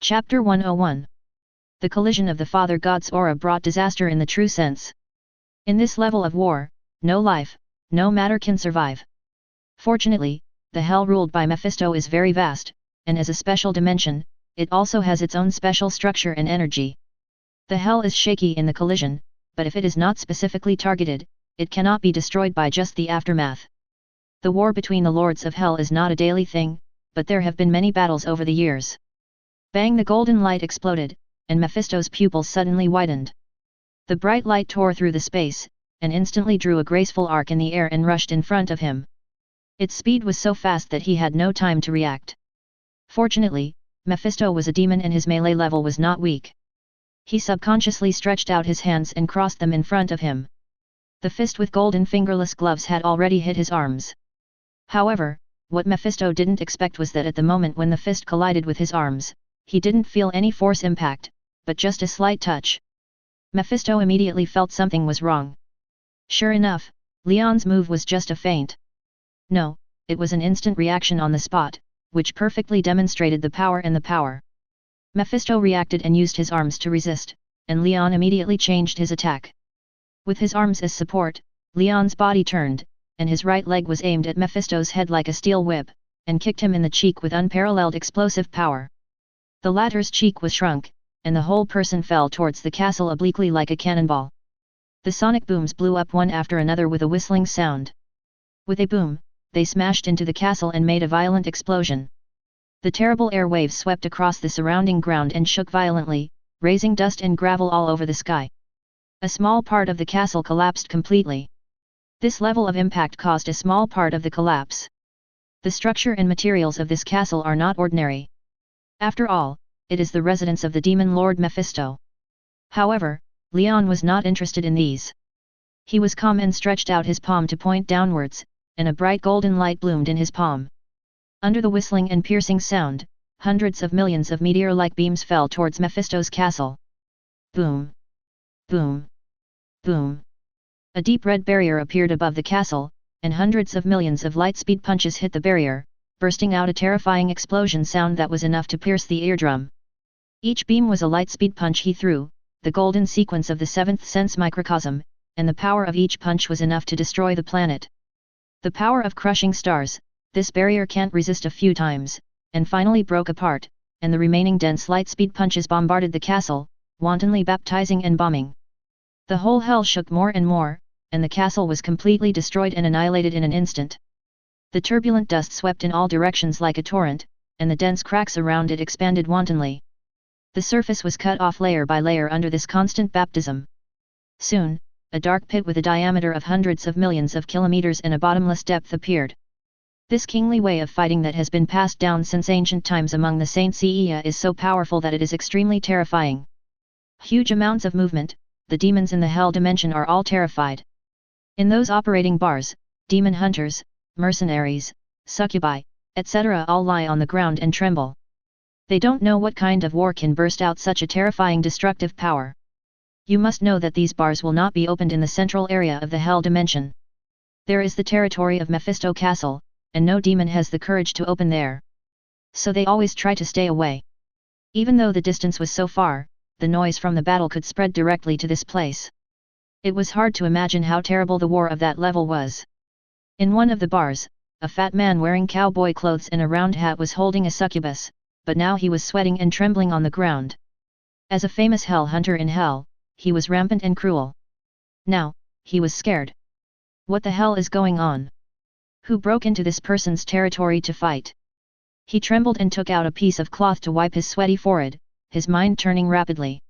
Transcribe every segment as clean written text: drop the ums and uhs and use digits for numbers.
Chapter 101. The collision of the Father God's aura brought disaster in the true sense. In this level of war, no life, no matter can survive. Fortunately, the hell ruled by Mephisto is very vast, and as a special dimension, it also has its own special structure and energy. The hell is shaky in the collision, but if it is not specifically targeted, it cannot be destroyed by just the aftermath. The war between the lords of hell is not a daily thing, but there have been many battles over the years. Bang, the golden light exploded, and Mephisto's pupils suddenly widened. The bright light tore through the space, and instantly drew a graceful arc in the air and rushed in front of him. Its speed was so fast that he had no time to react. Fortunately, Mephisto was a demon and his melee level was not weak. He subconsciously stretched out his hands and crossed them in front of him. The fist with golden fingerless gloves had already hit his arms. However, what Mephisto didn't expect was that at the moment when the fist collided with his arms, he didn't feel any force impact, but just a slight touch. Mephisto immediately felt something was wrong. Sure enough, Leon's move was just a feint. No, it was an instant reaction on the spot, which perfectly demonstrated the power and the power. Mephisto reacted and used his arms to resist, and Leon immediately changed his attack. With his arms as support, Leon's body turned, and his right leg was aimed at Mephisto's head like a steel whip, and kicked him in the cheek with unparalleled explosive power. The latter's cheek was shrunk, and the whole person fell towards the castle obliquely like a cannonball. The sonic booms blew up one after another with a whistling sound. With a boom, they smashed into the castle and made a violent explosion. The terrible air waves swept across the surrounding ground and shook violently, raising dust and gravel all over the sky. A small part of the castle collapsed completely. This level of impact caused a small part of the collapse. The structure and materials of this castle are not ordinary. After all, it is the residence of the demon lord Mephisto. However, Leon was not interested in these. He was calm and stretched out his palm to point downwards, and a bright golden light bloomed in his palm. Under the whistling and piercing sound, hundreds of millions of meteor-like beams fell towards Mephisto's castle. Boom! Boom! Boom! A deep red barrier appeared above the castle, and hundreds of millions of light-speed punches hit the barrier, bursting out a terrifying explosion sound that was enough to pierce the eardrum. Each beam was a light-speed punch he threw, the golden sequence of the seventh sense microcosm, and the power of each punch was enough to destroy the planet. The power of crushing stars, this barrier can't resist a few times, and finally broke apart, and the remaining dense light-speed punches bombarded the castle, wantonly baptizing and bombing. The whole hell shook more and more, and the castle was completely destroyed and annihilated in an instant. The turbulent dust swept in all directions like a torrent, and the dense cracks around it expanded wantonly. The surface was cut off layer by layer under this constant baptism. Soon, a dark pit with a diameter of hundreds of millions of kilometers and a bottomless depth appeared. This kingly way of fighting that has been passed down since ancient times among the saints is so powerful that it is extremely terrifying. Huge amounts of movement, the demons in the hell dimension are all terrified. In those operating bars, demon hunters, mercenaries, succubi, etc. all lie on the ground and tremble. They don't know what kind of war can burst out such a terrifying destructive power. You must know that these bars will not be opened in the central area of the hell dimension. There is the territory of Mephisto Castle, and no demon has the courage to open there. So they always try to stay away. Even though the distance was so far, the noise from the battle could spread directly to this place. It was hard to imagine how terrible the war of that level was. In one of the bars, a fat man wearing cowboy clothes and a round hat was holding a succubus, but now he was sweating and trembling on the ground. As a famous hell hunter in hell, he was rampant and cruel. Now, he was scared. What the hell is going on? Who broke into this person's territory to fight? He trembled and took out a piece of cloth to wipe his sweaty forehead, his mind turning rapidly.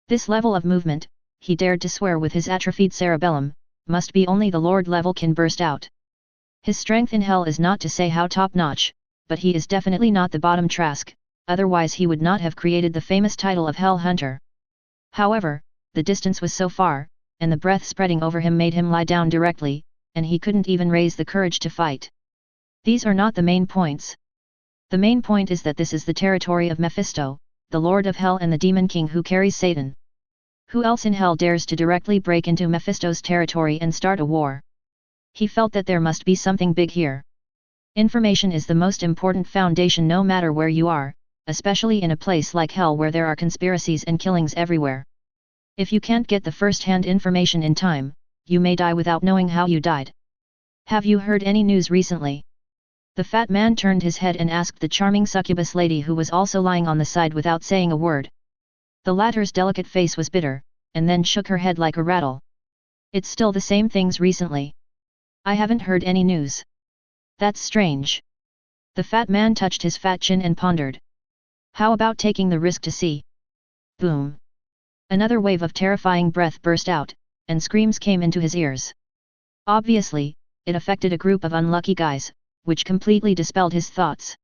This level of movement, he dared to swear with his atrophied cerebellum, must be only the Lord level can burst out. His strength in hell is not to say how top-notch, but he is definitely not the bottom Trask, otherwise he would not have created the famous title of Hell Hunter. However, the distance was so far, and the breath spreading over him made him lie down directly, and he couldn't even raise the courage to fight. These are not the main points. The main point is that this is the territory of Mephisto, the Lord of Hell and the Demon King who carries Satan. Who else in hell dares to directly break into Mephisto's territory and start a war? He felt that there must be something big here. Information is the most important foundation no matter where you are, especially in a place like hell where there are conspiracies and killings everywhere. If you can't get the first-hand information in time, you may die without knowing how you died. Have you heard any news recently? The fat man turned his head and asked the charming succubus lady who was also lying on the side without saying a word. The latter's delicate face was bitter, and then shook her head like a rattle. It's still the same things recently. I haven't heard any news. That's strange. The fat man touched his fat chin and pondered. How about taking the risk to see? Boom. Another wave of terrifying breath burst out, and screams came into his ears. Obviously, it affected a group of unlucky guys, which completely dispelled his thoughts.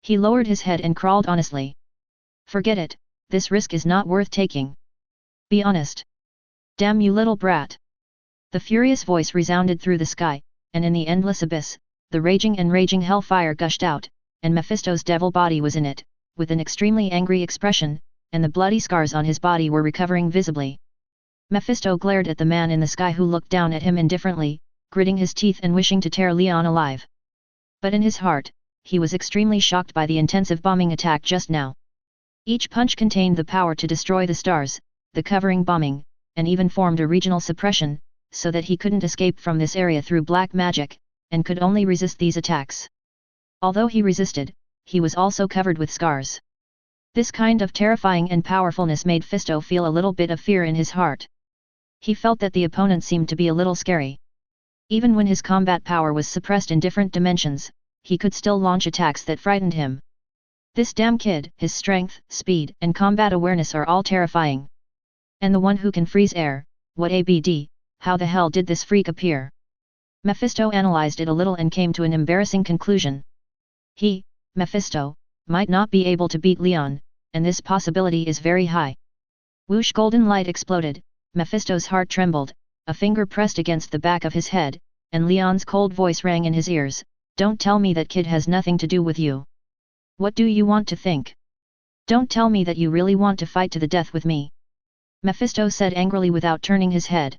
He lowered his head and crawled honestly. Forget it, this risk is not worth taking. Be honest. Damn you little brat. The furious voice resounded through the sky, and in the endless abyss, the raging hellfire gushed out, and Mephisto's devil body was in it, with an extremely angry expression, and the bloody scars on his body were recovering visibly. Mephisto glared at the man in the sky who looked down at him indifferently, gritting his teeth and wishing to tear Leon alive. But in his heart, he was extremely shocked by the intensive bombing attack just now. Each punch contained the power to destroy the stars, the covering bombing, and even formed a regional suppression, so that he couldn't escape from this area through black magic, and could only resist these attacks. Although he resisted, he was also covered with scars. This kind of terrifying and powerfulness made Mephisto feel a little bit of fear in his heart. He felt that the opponent seemed to be a little scary. Even when his combat power was suppressed in different dimensions, he could still launch attacks that frightened him. This damn kid, his strength, speed, and combat awareness are all terrifying. And the one who can freeze air, what ABD, how the hell did this freak appear? Mephisto analyzed it a little and came to an embarrassing conclusion. He, Mephisto, might not be able to beat Leon, and this possibility is very high. Whoosh! Golden light exploded, Mephisto's heart trembled, a finger pressed against the back of his head, and Leon's cold voice rang in his ears, "Don't tell me that kid has nothing to do with you. What do you want to think? Don't tell me that you really want to fight to the death with me." Mephisto said angrily without turning his head.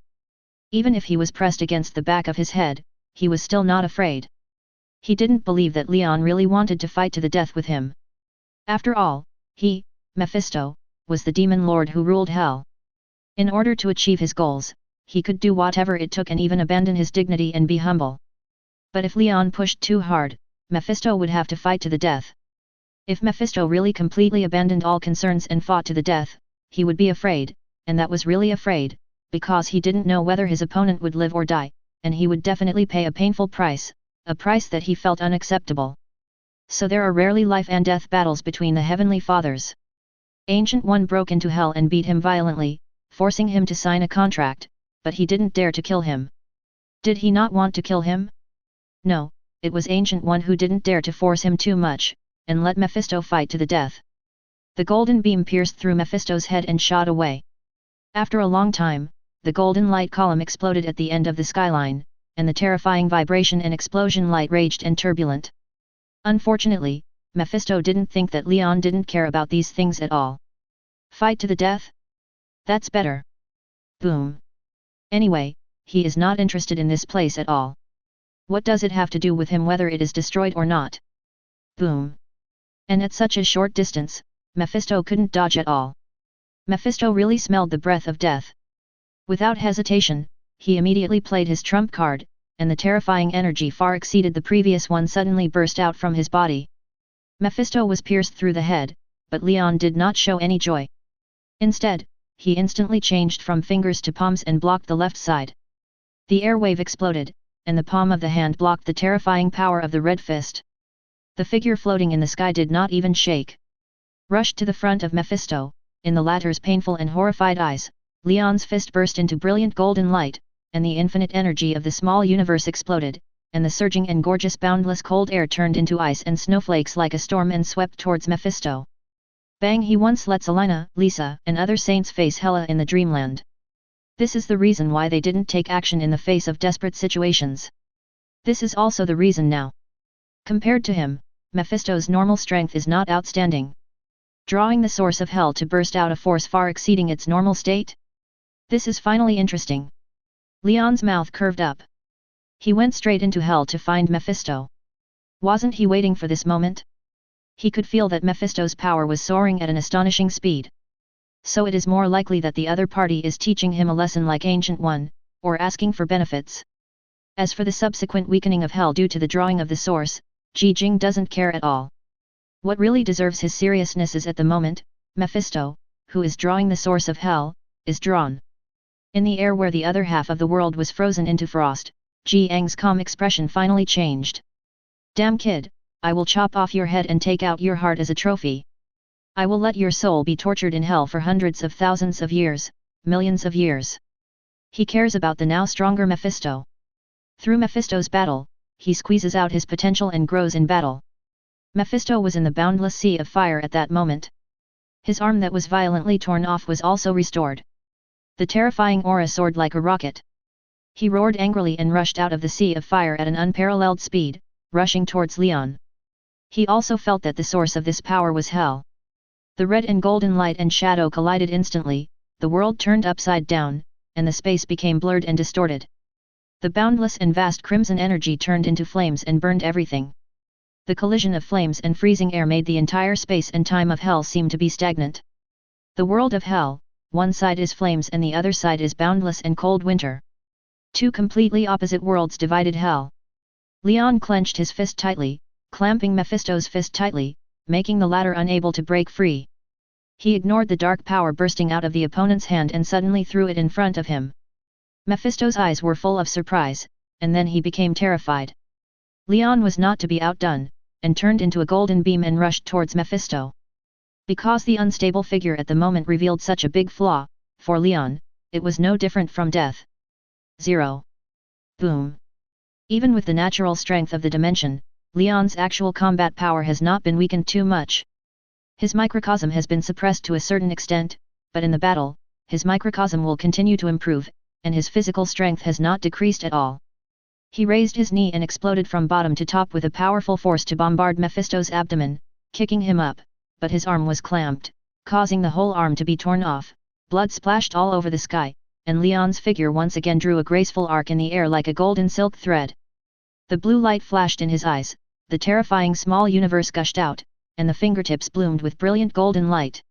Even if he was pressed against the back of his head, he was still not afraid. He didn't believe that Leon really wanted to fight to the death with him. After all, he, Mephisto, was the demon lord who ruled hell. In order to achieve his goals, he could do whatever it took and even abandon his dignity and be humble. But if Leon pushed too hard, Mephisto would have to fight to the death. If Mephisto really completely abandoned all concerns and fought to the death, he would be afraid, and that was really afraid, because he didn't know whether his opponent would live or die, and he would definitely pay a painful price, a price that he felt unacceptable. So there are rarely life and death battles between the Heavenly Fathers. Ancient One broke into hell and beat him violently, forcing him to sign a contract, but he didn't dare to kill him. Did he not want to kill him? No, it was Ancient One who didn't dare to force him too much, and let Mephisto fight to the death. The golden beam pierced through Mephisto's head and shot away. After a long time, the golden light column exploded at the end of the skyline, and the terrifying vibration and explosion light raged and turbulent. Unfortunately, Mephisto didn't think that Leon didn't care about these things at all. Fight to the death? That's better. Boom. Anyway, he is not interested in this place at all. What does it have to do with him whether it is destroyed or not? Boom. And at such a short distance, Mephisto couldn't dodge at all. Mephisto really smelled the breath of death. Without hesitation, he immediately played his trump card, and the terrifying energy far exceeded the previous one suddenly burst out from his body. Mephisto was pierced through the head, but Leon did not show any joy. Instead, he instantly changed from fingers to palms and blocked the left side. The air wave exploded, and the palm of the hand blocked the terrifying power of the red fist. The figure floating in the sky did not even shake. Rushed to the front of Mephisto, in the latter's painful and horrified eyes, Leon's fist burst into brilliant golden light, and the infinite energy of the small universe exploded, and the surging and gorgeous boundless cold air turned into ice and snowflakes like a storm and swept towards Mephisto. Bang! He once lets Elena, Lisa, and other saints face Hela in the dreamland. This is the reason why they didn't take action in the face of desperate situations. This is also the reason now. Compared to him, Mephisto's normal strength is not outstanding. Drawing the source of hell to burst out a force far exceeding its normal state? This is finally interesting. Leon's mouth curved up. He went straight into hell to find Mephisto. Wasn't he waiting for this moment? He could feel that Mephisto's power was soaring at an astonishing speed. So it is more likely that the other party is teaching him a lesson like Ancient One, or asking for benefits. As for the subsequent weakening of hell due to the drawing of the source, Ji Jing doesn't care at all. What really deserves his seriousness is at the moment, Mephisto, who is drawing the source of hell, is drawn. In the air where the other half of the world was frozen into frost, Ji Ang's calm expression finally changed. Damn kid, I will chop off your head and take out your heart as a trophy. I will let your soul be tortured in hell for hundreds of thousands of years, millions of years. He cares about the now stronger Mephisto. Through Mephisto's battle, he squeezes out his potential and grows in battle. Mephisto was in the boundless sea of fire at that moment. His arm that was violently torn off was also restored. The terrifying aura soared like a rocket. He roared angrily and rushed out of the sea of fire at an unparalleled speed, rushing towards Leon. He also felt that the source of this power was hell. The red and golden light and shadow collided instantly, the world turned upside down, and the space became blurred and distorted. The boundless and vast crimson energy turned into flames and burned everything. The collision of flames and freezing air made the entire space and time of hell seem to be stagnant. The world of hell, one side is flames and the other side is boundless and cold winter. Two completely opposite worlds divided hell. Leon clenched his fist tightly, clamping Mephisto's fist tightly, making the latter unable to break free. He ignored the dark power bursting out of the opponent's hand and suddenly threw it in front of him. Mephisto's eyes were full of surprise, and then he became terrified. Leon was not to be outdone, and turned into a golden beam and rushed towards Mephisto. Because the unstable figure at the moment revealed such a big flaw, for Leon, it was no different from death. 0. Boom. Even with the natural strength of the dimension, Leon's actual combat power has not been weakened too much. His microcosm has been suppressed to a certain extent, but in the battle, his microcosm will continue to improve, and his physical strength has not decreased at all. He raised his knee and exploded from bottom to top with a powerful force to bombard Mephisto's abdomen, kicking him up, but his arm was clamped, causing the whole arm to be torn off, blood splashed all over the sky, and Leon's figure once again drew a graceful arc in the air like a golden silk thread. The blue light flashed in his eyes, the terrifying small universe gushed out, and the fingertips bloomed with brilliant golden light.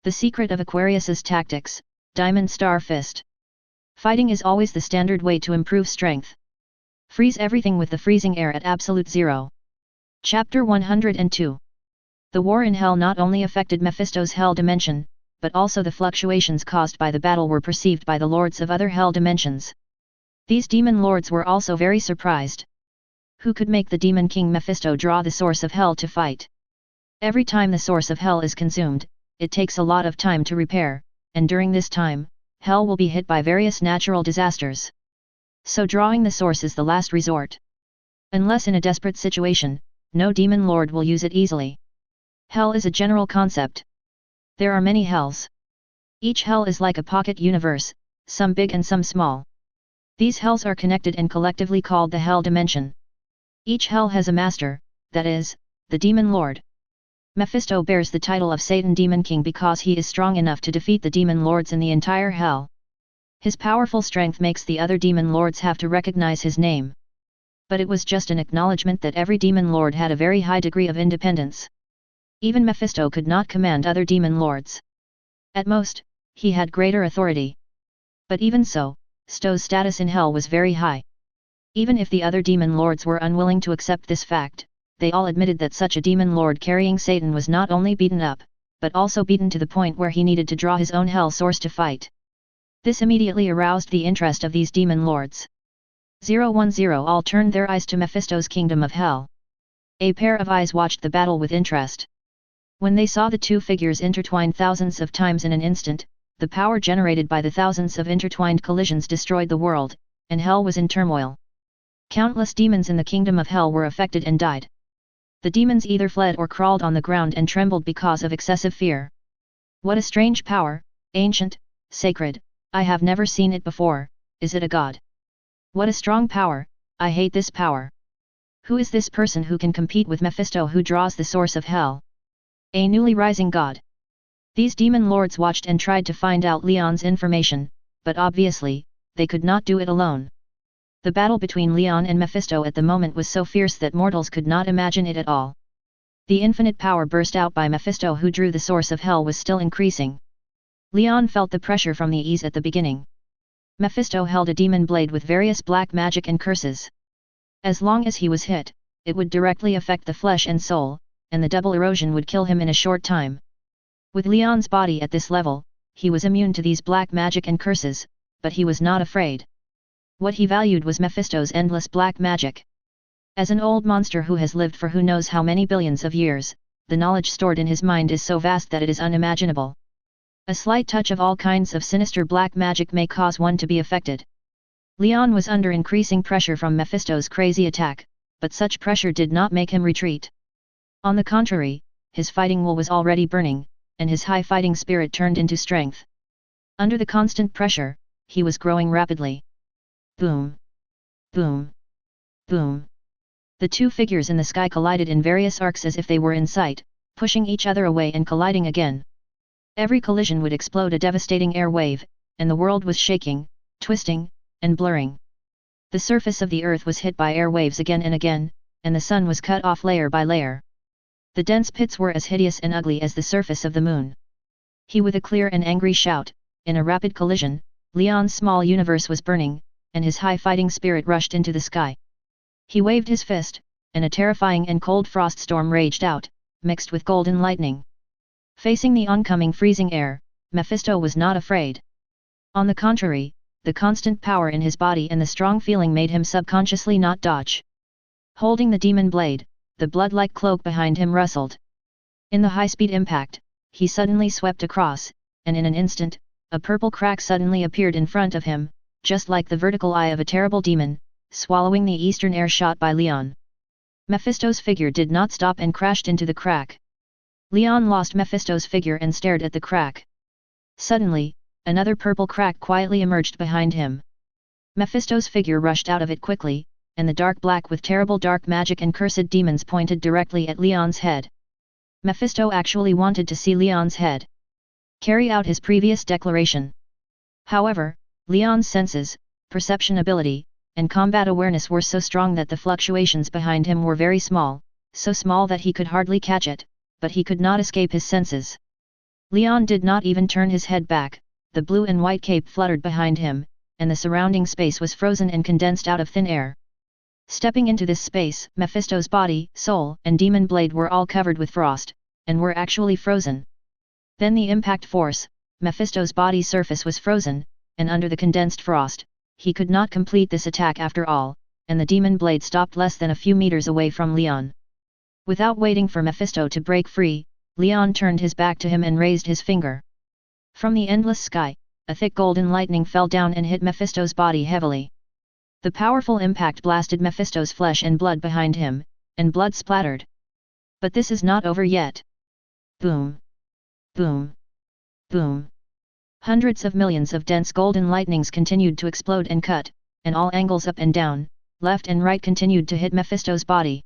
The secret of Aquarius's tactics, Diamond Star Fist. Fighting is always the standard way to improve strength. Freeze everything with the freezing air at absolute zero. Chapter 102. The war in hell not only affected Mephisto's hell dimension, but also the fluctuations caused by the battle were perceived by the lords of other hell dimensions. These demon lords were also very surprised. Who could make the demon king Mephisto draw the source of hell to fight? Every time the source of hell is consumed, it takes a lot of time to repair, and during this time, hell will be hit by various natural disasters. So drawing the source is the last resort. Unless in a desperate situation, no demon lord will use it easily. Hell is a general concept. There are many hells. Each hell is like a pocket universe, some big and some small. These hells are connected and collectively called the hell dimension. Each hell has a master, that is, the demon lord. Mephisto bears the title of Satan Demon King because he is strong enough to defeat the demon lords in the entire hell. His powerful strength makes the other demon lords have to recognize his name. But it was just an acknowledgement that every demon lord had a very high degree of independence. Even Mephisto could not command other demon lords. At most, he had greater authority. But even so, Sto's status in hell was very high. Even if the other demon lords were unwilling to accept this fact, they all admitted that such a demon lord carrying Satan was not only beaten up, but also beaten to the point where he needed to draw his own hell source to fight. This immediately aroused the interest of these demon lords. 010 all turned their eyes to Mephisto's kingdom of hell. A pair of eyes watched the battle with interest. When they saw the two figures intertwined thousands of times in an instant, the power generated by the thousands of intertwined collisions destroyed the world, and hell was in turmoil. Countless demons in the kingdom of hell were affected and died. The demons either fled or crawled on the ground and trembled because of excessive fear. What a strange power, ancient, sacred, I have never seen it before, is it a god? What a strong power, I hate this power. Who is this person who can compete with Mephisto who draws the source of hell? A newly rising god. These demon lords watched and tried to find out Leon's information, but obviously, they could not do it alone. The battle between Leon and Mephisto at the moment was so fierce that mortals could not imagine it at all. The infinite power burst out by Mephisto, who drew the source of hell, was still increasing. Leon felt the pressure from the ease at the beginning. Mephisto held a demon blade with various black magic and curses. As long as he was hit, it would directly affect the flesh and soul, and the double erosion would kill him in a short time. With Leon's body at this level, he was immune to these black magic and curses, but he was not afraid. What he valued was Mephisto's endless black magic. As an old monster who has lived for who knows how many billions of years, the knowledge stored in his mind is so vast that it is unimaginable. A slight touch of all kinds of sinister black magic may cause one to be affected. Leon was under increasing pressure from Mephisto's crazy attack, but such pressure did not make him retreat. On the contrary, his fighting will was already burning, and his high fighting spirit turned into strength. Under the constant pressure, he was growing rapidly. Boom! Boom! Boom! The two figures in the sky collided in various arcs as if they were in sight, pushing each other away and colliding again. Every collision would explode a devastating air wave, and the world was shaking, twisting, and blurring. The surface of the earth was hit by air waves again and again, and the sun was cut off layer by layer. The dense pits were as hideous and ugly as the surface of the moon. With a clear and angry shout, in a rapid collision, Leon's small universe was burning, and his high fighting spirit rushed into the sky. He waved his fist, and a terrifying and cold frost storm raged out, mixed with golden lightning. Facing the oncoming freezing air, Mephisto was not afraid. On the contrary, the constant power in his body and the strong feeling made him subconsciously not dodge. Holding the demon blade, the blood-like cloak behind him rustled. In the high-speed impact, he suddenly swept across, and in an instant, a purple crack suddenly appeared in front of him, just like the vertical eye of a terrible demon, swallowing the eastern air shot by Leon. Mephisto's figure did not stop and crashed into the crack. Leon lost Mephisto's figure and stared at the crack. Suddenly, another purple crack quietly emerged behind him. Mephisto's figure rushed out of it quickly, and the dark black with terrible dark magic and cursed demons pointed directly at Leon's head. Mephisto actually wanted to see Leon's head carry out his previous declaration. However, Leon's senses, perception ability, and combat awareness were so strong that the fluctuations behind him were very small, so small that he could hardly catch it, but he could not escape his senses. Leon did not even turn his head back, the blue and white cape fluttered behind him, and the surrounding space was frozen and condensed out of thin air. Stepping into this space, Mephisto's body, soul, and demon blade were all covered with frost, and were actually frozen. Then the impact force, Mephisto's body surface was frozen, and under the condensed frost, he could not complete this attack after all, and the demon blade stopped less than a few meters away from Leon. Without waiting for Mephisto to break free, Leon turned his back to him and raised his finger. From the endless sky, a thick golden lightning fell down and hit Mephisto's body heavily. The powerful impact blasted Mephisto's flesh and blood behind him, and blood splattered. But this is not over yet. Boom! Boom! Boom! Hundreds of millions of dense golden lightnings continued to explode and cut, and all angles up and down, left and right continued to hit Mephisto's body.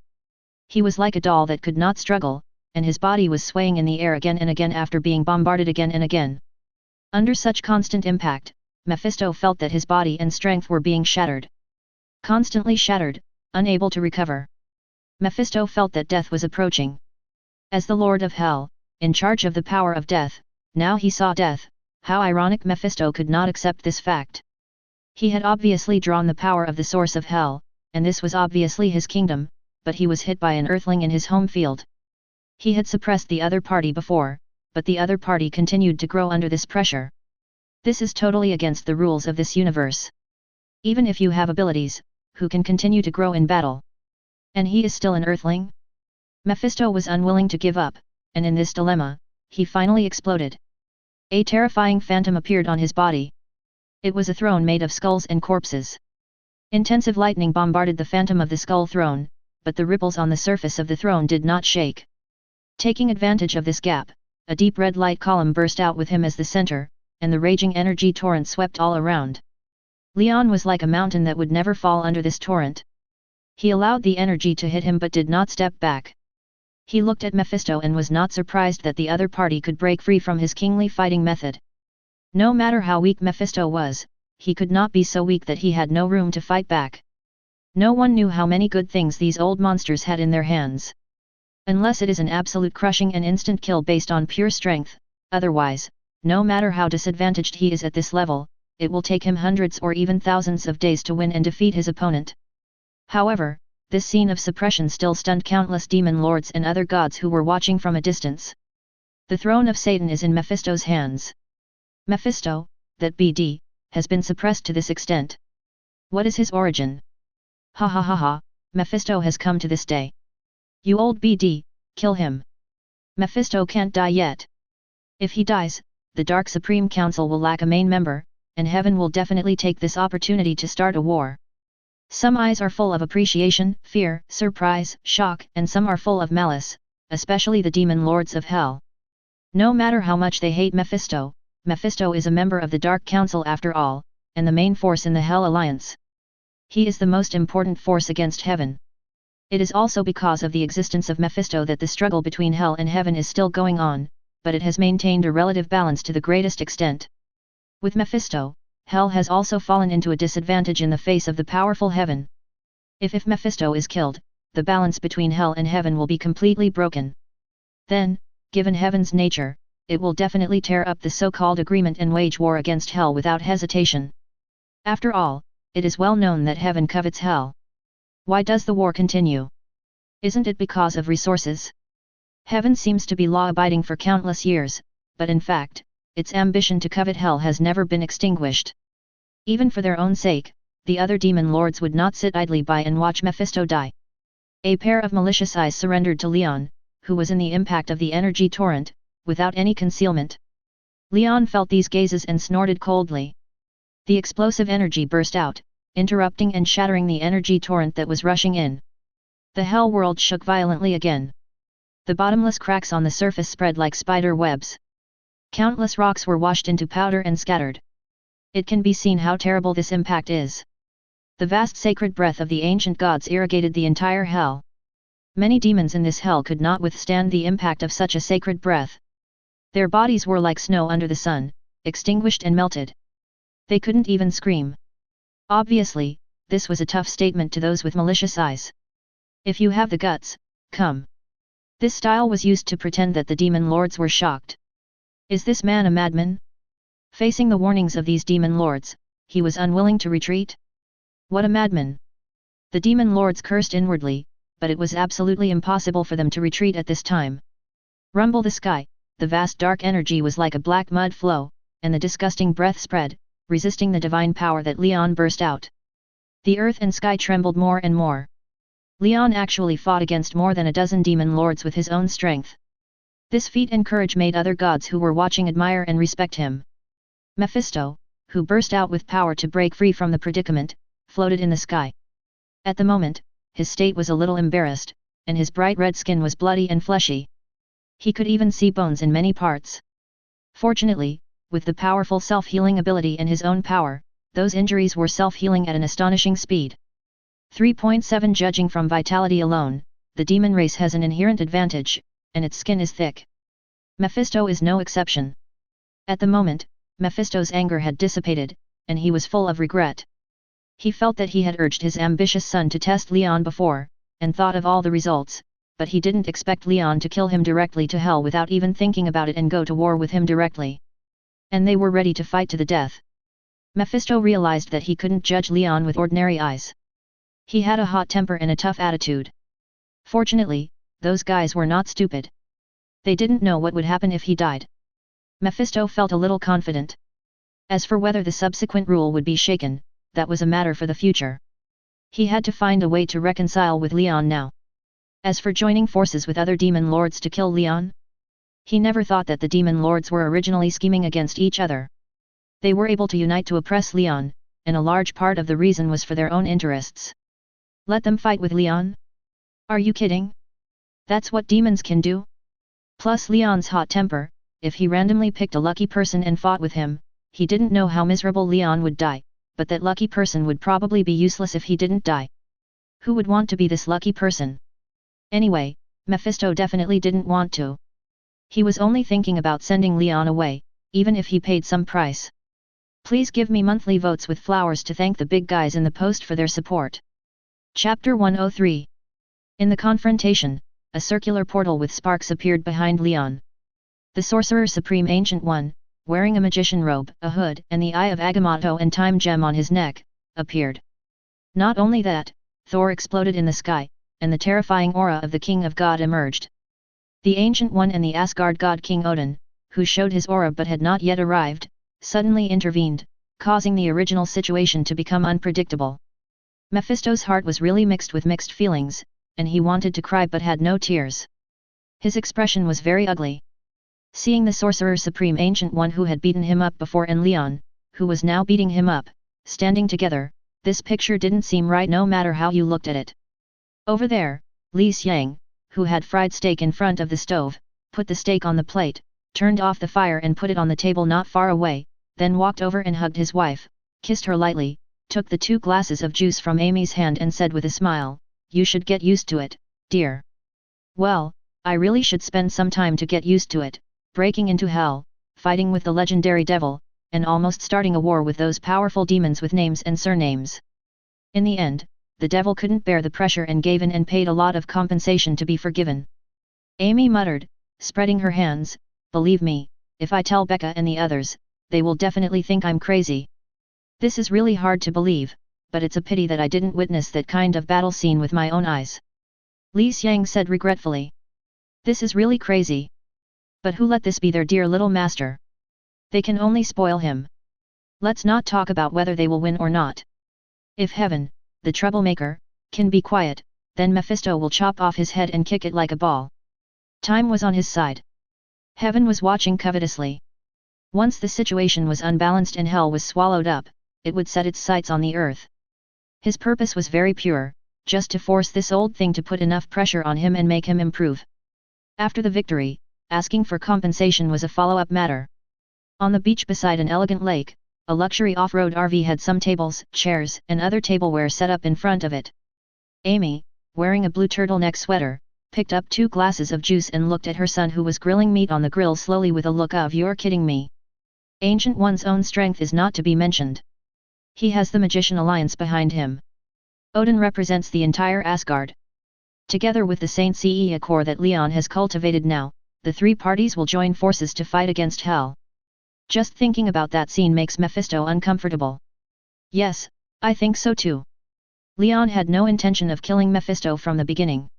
He was like a doll that could not struggle, and his body was swaying in the air again and again after being bombarded again and again. Under such constant impact, Mephisto felt that his body and strength were being shattered. Constantly shattered, unable to recover. Mephisto felt that death was approaching. As the Lord of Hell, in charge of the power of death, now he saw death. How ironic! Mephisto could not accept this fact. He had obviously drawn the power of the source of hell, and this was obviously his kingdom, but he was hit by an earthling in his home field. He had suppressed the other party before, but the other party continued to grow under this pressure. This is totally against the rules of this universe. Even if you have abilities, who can continue to grow in battle? And he is still an earthling? Mephisto was unwilling to give up, and in this dilemma, he finally exploded. A terrifying phantom appeared on his body. It was a throne made of skulls and corpses. Intensive lightning bombarded the phantom of the skull throne, but the ripples on the surface of the throne did not shake. Taking advantage of this gap, a deep red light column burst out with him as the center, and the raging energy torrent swept all around. Leon was like a mountain that would never fall under this torrent. He allowed the energy to hit him but did not step back. He looked at Mephisto and was not surprised that the other party could break free from his kingly fighting method. No matter how weak Mephisto was, he could not be so weak that he had no room to fight back. No one knew how many good things these old monsters had in their hands. Unless it is an absolute crushing and instant kill based on pure strength, otherwise, no matter how disadvantaged he is at this level, it will take him hundreds or even thousands of days to win and defeat his opponent. However, this scene of suppression still stunned countless demon lords and other gods who were watching from a distance. The throne of Satan is in Mephisto's hands. Mephisto, that BD, has been suppressed to this extent. What is his origin? Ha ha ha ha, Mephisto has come to this day. You old BD, kill him. Mephisto can't die yet. If he dies, the Dark Supreme Council will lack a main member, and heaven will definitely take this opportunity to start a war. Some eyes are full of appreciation, fear, surprise, shock, and some are full of malice, especially the demon lords of hell. No matter how much they hate Mephisto, Mephisto is a member of the Dark Council after all, and the main force in the Hell Alliance. He is the most important force against heaven. It is also because of the existence of Mephisto that the struggle between hell and heaven is still going on, but it has maintained a relative balance to the greatest extent. With Mephisto, hell has also fallen into a disadvantage in the face of the powerful heaven. If Mephisto is killed, the balance between hell and heaven will be completely broken. Then, given heaven's nature, it will definitely tear up the so-called agreement and wage war against hell without hesitation. After all, it is well known that heaven covets hell. Why does the war continue? Isn't it because of resources? Heaven seems to be law-abiding for countless years, but in fact, its ambition to covet hell has never been extinguished. Even for their own sake, the other demon lords would not sit idly by and watch Mephisto die. A pair of malicious eyes surrendered to Leon, who was in the impact of the energy torrent, without any concealment. Leon felt these gazes and snorted coldly. The explosive energy burst out, interrupting and shattering the energy torrent that was rushing in. The hell world shook violently again. The bottomless cracks on the surface spread like spider webs. Countless rocks were washed into powder and scattered. It can be seen how terrible this impact is. The vast sacred breath of the ancient gods irrigated the entire hell. Many demons in this hell could not withstand the impact of such a sacred breath. Their bodies were like snow under the sun, extinguished and melted. They couldn't even scream. Obviously, this was a tough statement to those with malicious eyes. If you have the guts, come. This style was used to pretend that the demon lords were shocked. Is this man a madman? Facing the warnings of these demon lords, he was unwilling to retreat? What a madman! The demon lords cursed inwardly, but it was absolutely impossible for them to retreat at this time. Rumble the sky, the vast dark energy was like a black mud flow, and the disgusting breath spread, resisting the divine power that Leon burst out. The earth and sky trembled more and more. Leon actually fought against more than a dozen demon lords with his own strength. This feat and courage made other gods who were watching admire and respect him. Mephisto, who burst out with power to break free from the predicament, floated in the sky. At the moment, his state was a little embarrassed, and his bright red skin was bloody and fleshy. He could even see bones in many parts. Fortunately, with the powerful self-healing ability and his own power, those injuries were self-healing at an astonishing speed. 3.7 Judging from vitality alone, the demon race has an inherent advantage, and its skin is thick. Mephisto is no exception. At the moment, Mephisto's anger had dissipated, and he was full of regret. He felt that he had urged his ambitious son to test Leon before, and thought of all the results, but he didn't expect Leon to kill him directly to hell without even thinking about it and go to war with him directly. And they were ready to fight to the death. Mephisto realized that he couldn't judge Leon with ordinary eyes. He had a hot temper and a tough attitude. Fortunately, those guys were not stupid. They didn't know what would happen if he died. Mephisto felt a little confident. As for whether the subsequent rule would be shaken, that was a matter for the future. He had to find a way to reconcile with Leon now. As for joining forces with other demon lords to kill Leon, he never thought that the demon lords were originally scheming against each other. They were able to unite to oppress Leon, and a large part of the reason was for their own interests. Let them fight with Leon? Are you kidding? That's what demons can do? Plus Leon's hot temper, if he randomly picked a lucky person and fought with him, he didn't know how miserable Leon would die, but that lucky person would probably be useless if he didn't die. Who would want to be this lucky person? Anyway, Mephisto definitely didn't want to. He was only thinking about sending Leon away, even if he paid some price. Please give me monthly votes with flowers to thank the big guys in the post for their support. Chapter 103. In the confrontation, a circular portal with sparks appeared behind Leon. The Sorcerer Supreme Ancient One, wearing a magician robe, a hood, and the Eye of Agamotto and Time Gem on his neck, appeared. Not only that, Thor exploded in the sky, and the terrifying aura of the King of God emerged. The Ancient One and the Asgard god King Odin, who showed his aura but had not yet arrived, suddenly intervened, causing the original situation to become unpredictable. Mephisto's heart was really mixed with mixed feelings, and he wanted to cry but had no tears. His expression was very ugly. Seeing the Sorcerer Supreme Ancient One who had beaten him up before and Leon, who was now beating him up, standing together, this picture didn't seem right no matter how you looked at it. Over there, Li Xiang, who had fried steak in front of the stove, put the steak on the plate, turned off the fire and put it on the table not far away, then walked over and hugged his wife, kissed her lightly, took the 2 glasses of juice from Amy's hand and said with a smile, "You should get used to it, dear." Well, I really should spend some time to get used to it, breaking into hell, fighting with the legendary devil, and almost starting a war with those powerful demons with names and surnames. In the end, the devil couldn't bear the pressure and gave in and paid a lot of compensation to be forgiven. Amy muttered, spreading her hands, "Believe me, if I tell Becca and the others, they will definitely think I'm crazy. This is really hard to believe, but it's a pity that I didn't witness that kind of battle scene with my own eyes." Li Xiang said regretfully. "This is really crazy. But who let this be their dear little master? They can only spoil him. Let's not talk about whether they will win or not. If Heaven, the troublemaker, can be quiet, then Mephisto will chop off his head and kick it like a ball." Time was on his side. Heaven was watching covetously. Once the situation was unbalanced and hell was swallowed up, it would set its sights on the earth. His purpose was very pure, just to force this old thing to put enough pressure on him and make him improve. After the victory, asking for compensation was a follow-up matter. On the beach beside an elegant lake, a luxury off-road RV had some tables, chairs, and other tableware set up in front of it. Amy, wearing a blue turtleneck sweater, picked up 2 glasses of juice and looked at her son who was grilling meat on the grill slowly with a look of "You're kidding me." Ancient One's own strength is not to be mentioned. He has the Magician Alliance behind him. Odin represents the entire Asgard. Together with the Saint Sea Corps that Leon has cultivated now, the 3 parties will join forces to fight against Hell. Just thinking about that scene makes Mephisto uncomfortable. Yes, I think so too. Leon had no intention of killing Mephisto from the beginning.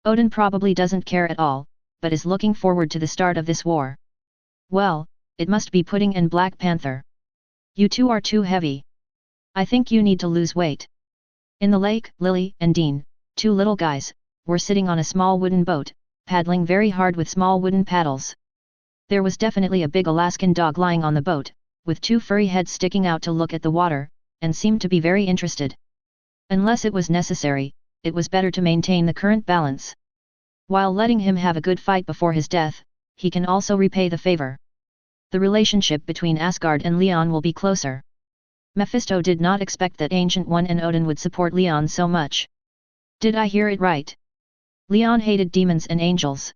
Odin probably doesn't care at all, but is looking forward to the start of this war. Well, it must be Pudding and Black Panther. You 2 are too heavy. I think you need to lose weight. In the lake, Lily and Dean, 2 little guys, were sitting on a small wooden boat, paddling very hard with small wooden paddles. There was definitely a big Alaskan dog lying on the boat, with 2 furry heads sticking out to look at the water, and seemed to be very interested. Unless it was necessary, it was better to maintain the current balance. While letting him have a good fight before his death, he can also repay the favor. The relationship between Asgard and Leon will be closer. Mephisto did not expect that Ancient One and Odin would support Leon so much. Did I hear it right? Leon hated demons and angels.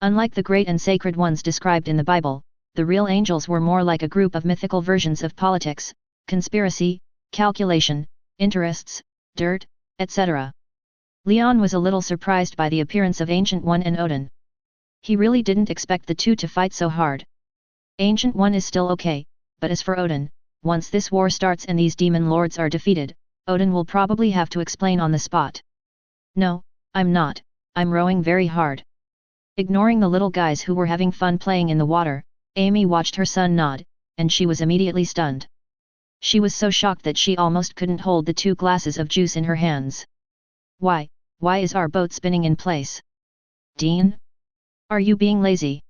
Unlike the great and sacred ones described in the Bible, the real angels were more like a group of mythical versions of politics, conspiracy, calculation, interests, dirt, etc. Leon was a little surprised by the appearance of Ancient One and Odin. He really didn't expect the 2 to fight so hard. Ancient One is still okay, but as for Odin, once this war starts and these demon lords are defeated, Odin will probably have to explain on the spot. "No, I'm not, I'm rowing very hard." Ignoring the little guys who were having fun playing in the water, Amy watched her son nod, and she was immediately stunned. She was so shocked that she almost couldn't hold the 2 glasses of juice in her hands. Why is our boat spinning in place? Dean? Are you being lazy?"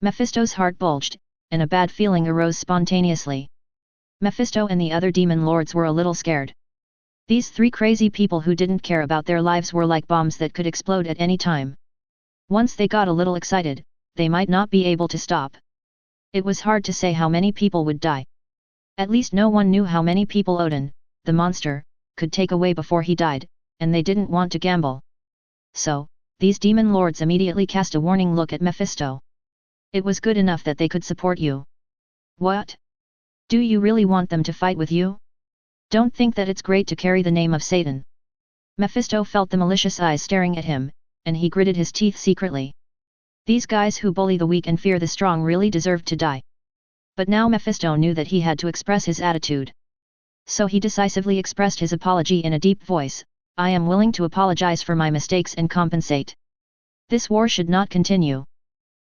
Mephisto's heart bulged, and a bad feeling arose spontaneously. Mephisto and the other demon lords were a little scared. These 3 crazy people who didn't care about their lives were like bombs that could explode at any time. Once they got a little excited, they might not be able to stop. It was hard to say how many people would die. At least no one knew how many people Odin, the monster, could take away before he died, and they didn't want to gamble. So, these demon lords immediately cast a warning look at Mephisto. "It was good enough that they could support you. What? Do you really want them to fight with you? Don't think that it's great to carry the name of Satan." Mephisto felt the malicious eyes staring at him, and he gritted his teeth secretly. These guys who bully the weak and fear the strong really deserved to die. But now Mephisto knew that he had to express his attitude. So he decisively expressed his apology in a deep voice, "I am willing to apologize for my mistakes and compensate. This war should not continue.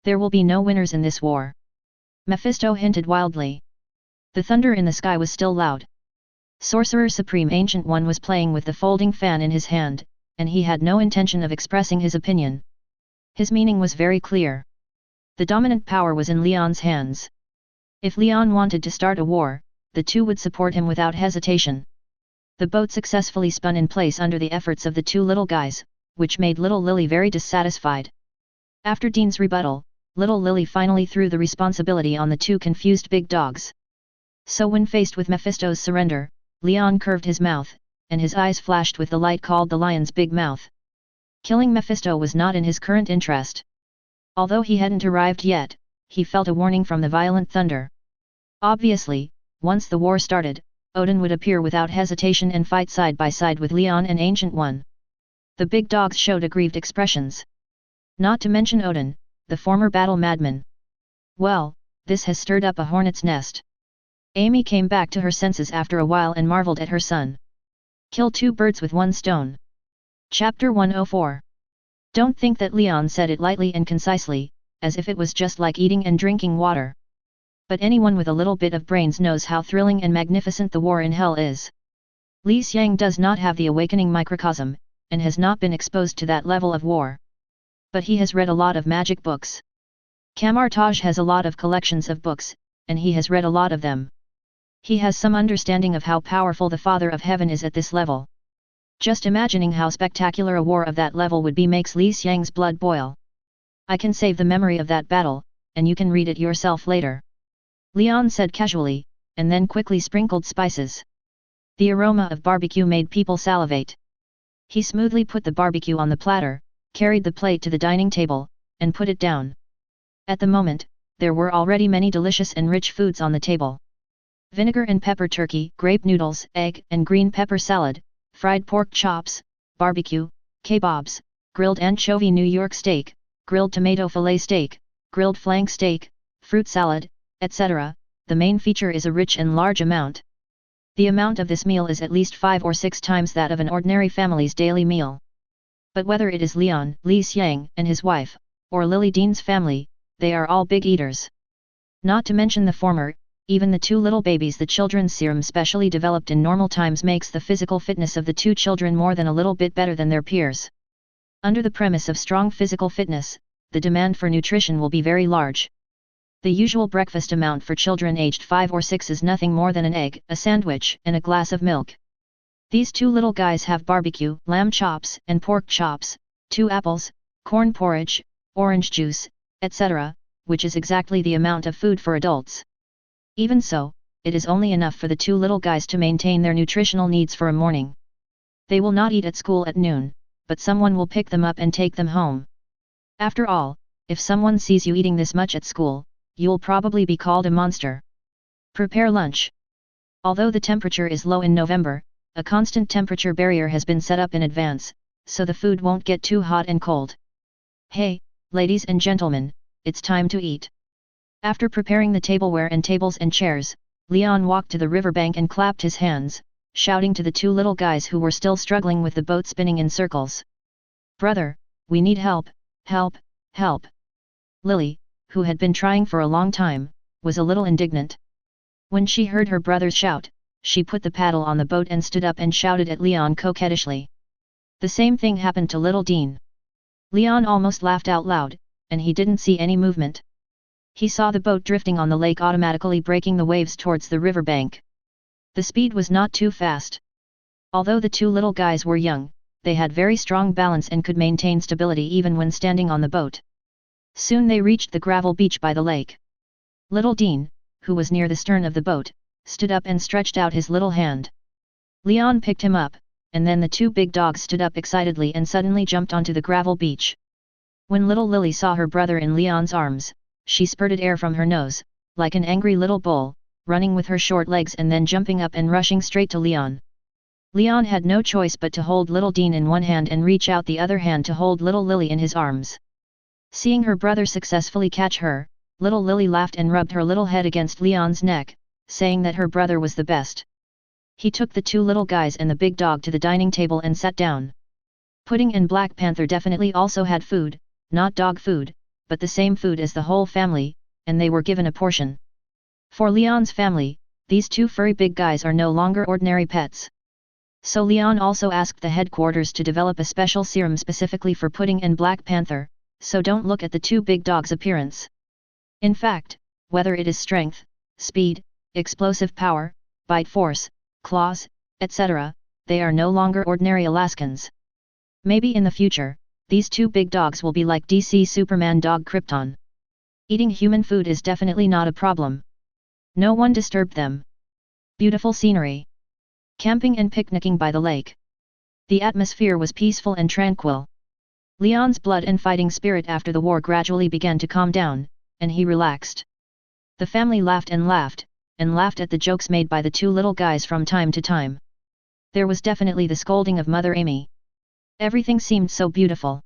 There will be no winners in this war." Mephisto hinted wildly. The thunder in the sky was still loud. Sorcerer Supreme Ancient One was playing with the folding fan in his hand, and he had no intention of expressing his opinion. His meaning was very clear. The dominant power was in Leon's hands. If Leon wanted to start a war, the two would support him without hesitation. The boat successfully spun in place under the efforts of the two little guys, which made little Lily very dissatisfied. After Dean's rebuttal, little Lily finally threw the responsibility on the two confused big dogs. So when faced with Mephisto's surrender, Leon curved his mouth, and his eyes flashed with the light called the lion's big mouth. Killing Mephisto was not in his current interest. Although he hadn't arrived yet, he felt a warning from the violent thunder. Obviously, once the war started, Odin would appear without hesitation and fight side by side with Leon and Ancient One. The big dogs showed aggrieved expressions. Not to mention Odin, the former battle madman. Well, this has stirred up a hornet's nest. Amy came back to her senses after a while and marveled at her son. Kill two birds with one stone. Chapter 104. Don't think that Leon said it lightly and concisely, as if it was just like eating and drinking water. But anyone with a little bit of brains knows how thrilling and magnificent the war in hell is. Li Xiang does not have the awakening microcosm, and has not been exposed to that level of war. But he has read a lot of magic books. Kamartaj has a lot of collections of books, and he has read a lot of them. He has some understanding of how powerful the Father of Heaven is at this level. Just imagining how spectacular a war of that level would be makes Li Xiang's blood boil. I can save the memory of that battle, and you can read it yourself later. Leon said casually, and then quickly sprinkled spices. The aroma of barbecue made people salivate. He smoothly put the barbecue on the platter, carried the plate to the dining table, and put it down. At the moment, there were already many delicious and rich foods on the table. Vinegar and pepper turkey, grape noodles, egg and green pepper salad, fried pork chops, barbecue, kebabs, grilled anchovy New York steak, grilled tomato fillet steak, grilled flank steak, fruit salad, etc. The main feature is a rich and large amount. The amount of this meal is at least 5 or 6 times that of an ordinary family's daily meal. But whether it is Leon, Li Xiang and his wife, or Lily Dean's family, they are all big eaters. Not to mention the former, even the two little babies, the children's serum specially developed in normal times makes the physical fitness of the two children more than a little bit better than their peers. Under the premise of strong physical fitness, the demand for nutrition will be very large. The usual breakfast amount for children aged 5 or 6 is nothing more than an egg, a sandwich, and a glass of milk. These two little guys have barbecue, lamb chops and pork chops, 2 apples, corn porridge, orange juice, etc., which is exactly the amount of food for adults. Even so, it is only enough for the two little guys to maintain their nutritional needs for a morning. They will not eat at school at noon, but someone will pick them up and take them home. After all, if someone sees you eating this much at school, you'll probably be called a monster. Prepare lunch. Although the temperature is low in November, a constant temperature barrier has been set up in advance, so the food won't get too hot and cold. Hey, ladies and gentlemen, it's time to eat. After preparing the tableware and tables and chairs, Leon walked to the riverbank and clapped his hands, shouting to the two little guys who were still struggling with the boat spinning in circles. "Brother, we need help, help, help." Lily, who had been trying for a long time, was a little indignant. When she heard her brother's shout, she put the paddle on the boat and stood up and shouted at Leon coquettishly. The same thing happened to little Dean. Leon almost laughed out loud, and he didn't see any movement. He saw the boat drifting on the lake automatically breaking the waves towards the riverbank. The speed was not too fast. Although the two little guys were young, they had very strong balance and could maintain stability even when standing on the boat. Soon they reached the gravel beach by the lake. Little Dean, who was near the stern of the boat, stood up and stretched out his little hand. Leon picked him up, and then the two big dogs stood up excitedly and suddenly jumped onto the gravel beach. When little Lily saw her brother in Leon's arms, she spurted air from her nose, like an angry little bull, running with her short legs and then jumping up and rushing straight to Leon. Leon had no choice but to hold little Dean in one hand and reach out the other hand to hold little Lily in his arms. Seeing her brother successfully catch her, little Lily laughed and rubbed her little head against Leon's neck, saying that her brother was the best. He took the two little guys and the big dog to the dining table and sat down. Pudding and Black Panther definitely also had food, not dog food, but the same food as the whole family, and they were given a portion. For Leon's family, these two furry big guys are no longer ordinary pets. So Leon also asked the headquarters to develop a special serum specifically for Pudding and Black Panther, so don't look at the two big dogs' appearance. In fact, whether it is strength, speed, explosive power, bite force, claws, etc., they are no longer ordinary Alaskans. Maybe in the future, these two big dogs will be like DC Superman dog Krypton. Eating human food is definitely not a problem. No one disturbed them. Beautiful scenery. Camping and picnicking by the lake. The atmosphere was peaceful and tranquil. Leon's blood and fighting spirit after the war gradually began to calm down, and he relaxed. The family laughed and laughed at the jokes made by the two little guys from time to time. There was definitely the scolding of Mother Amy. Everything seemed so beautiful.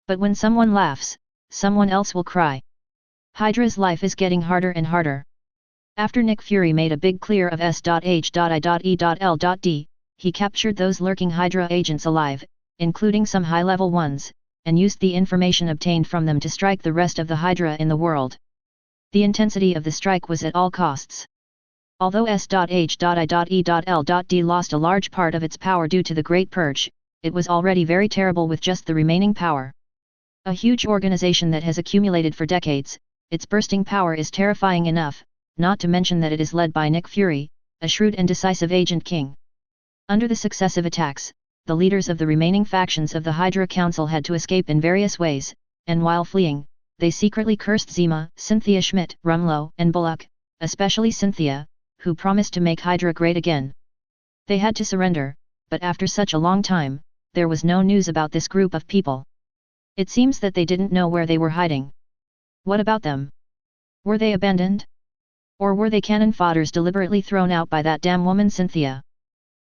But when someone laughs, someone else will cry. Hydra's life is getting harder and harder. After Nick Fury made a big clear of S.H.I.E.L.D, he captured those lurking Hydra agents alive, including some high-level ones, and used the information obtained from them to strike the rest of the Hydra in the world. The intensity of the strike was at all costs. Although S.H.I.E.L.D lost a large part of its power due to the Great Purge, it was already very terrible with just the remaining power. A huge organization that has accumulated for decades, its bursting power is terrifying enough, not to mention that it is led by Nick Fury, a shrewd and decisive agent king. Under the successive attacks, the leaders of the remaining factions of the Hydra Council had to escape in various ways, and while fleeing, they secretly cursed Zima, Cynthia Schmidt, Rumlow, and Bullock, especially Cynthia, who promised to make Hydra great again. They had to surrender, but after such a long time, there was no news about this group of people. It seems that they didn't know where they were hiding. What about them? Were they abandoned? Or were they cannon fodders deliberately thrown out by that damn woman Cynthia?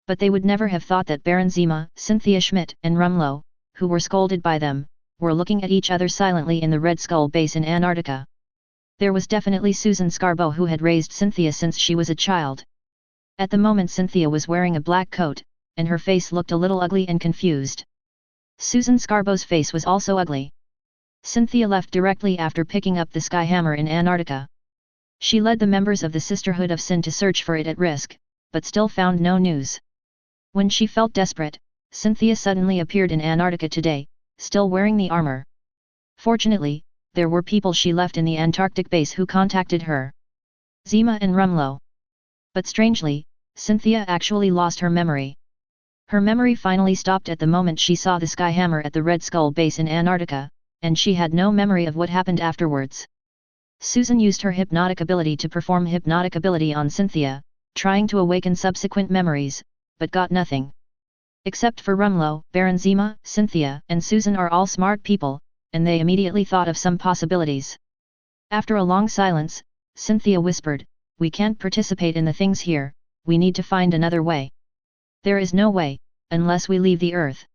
But they would never have thought that Baron Zima, Cynthia Schmidt, and Rumlow, who were scolded by them, were looking at each other silently in the Red Skull base in Antarctica. There was definitely Susan Scarbo who had raised Cynthia since she was a child. At the moment Cynthia was wearing a black coat, and her face looked a little ugly and confused. Susan Scarbo's face was also ugly. Cynthia left directly after picking up the Skyhammer in Antarctica. She led the members of the Sisterhood of Sin to search for it at risk, but still found no news. When she felt desperate, Cynthia suddenly appeared in Antarctica today, still wearing the armor. Fortunately, there were people she left in the Antarctic base who contacted her. Zima and Rumlow. But strangely, Cynthia actually lost her memory. Her memory finally stopped at the moment she saw the Skyhammer at the Red Skull base in Antarctica, and she had no memory of what happened afterwards. Susan used her hypnotic ability to perform hypnotic ability on Cynthia, trying to awaken subsequent memories, but got nothing. Except for Rumlow, Baron Zima, Cynthia, and Susan are all smart people, and they immediately thought of some possibilities. After a long silence, Cynthia whispered, "We can't participate in the things here, we need to find another way. There is no way, unless we leave the Earth."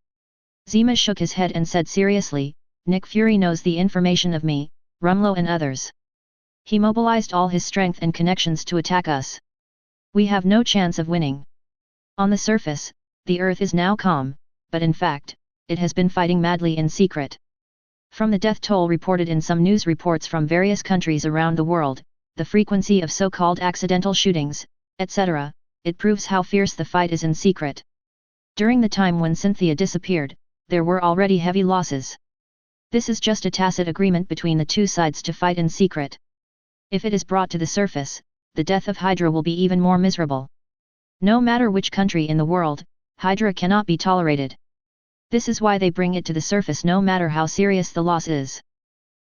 Zima shook his head and said seriously, "Nick Fury knows the information of me, Rumlow and others. He mobilized all his strength and connections to attack us. We have no chance of winning. On the surface, the Earth is now calm, but in fact, it has been fighting madly in secret. From the death toll reported in some news reports from various countries around the world, the frequency of so-called accidental shootings, etc., it proves how fierce the fight is in secret. During the time when Cynthia disappeared, there were already heavy losses. This is just a tacit agreement between the two sides to fight in secret. If it is brought to the surface, the death of Hydra will be even more miserable. No matter which country in the world, Hydra cannot be tolerated. This is why they bring it to the surface no matter how serious the loss is.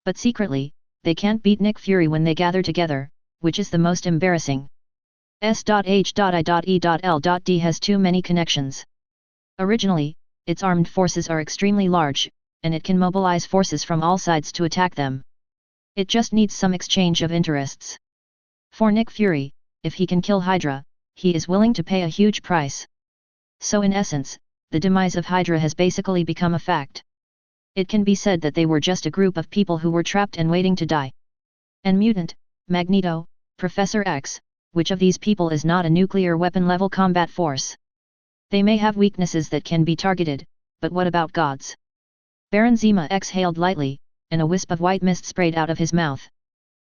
But secretly, they can't beat Nick Fury when they gather together, which is the most embarrassing. S.H.I.E.L.D has too many connections. Originally, its armed forces are extremely large, and it can mobilize forces from all sides to attack them. It just needs some exchange of interests. For Nick Fury, if he can kill Hydra, he is willing to pay a huge price. So in essence, the demise of Hydra has basically become a fact. It can be said that they were just a group of people who were trapped and waiting to die. And Mutant, Magneto, Professor X, which of these people is not a nuclear weapon level combat force? They may have weaknesses that can be targeted, but what about gods? Baron Zemo exhaled lightly, and a wisp of white mist sprayed out of his mouth.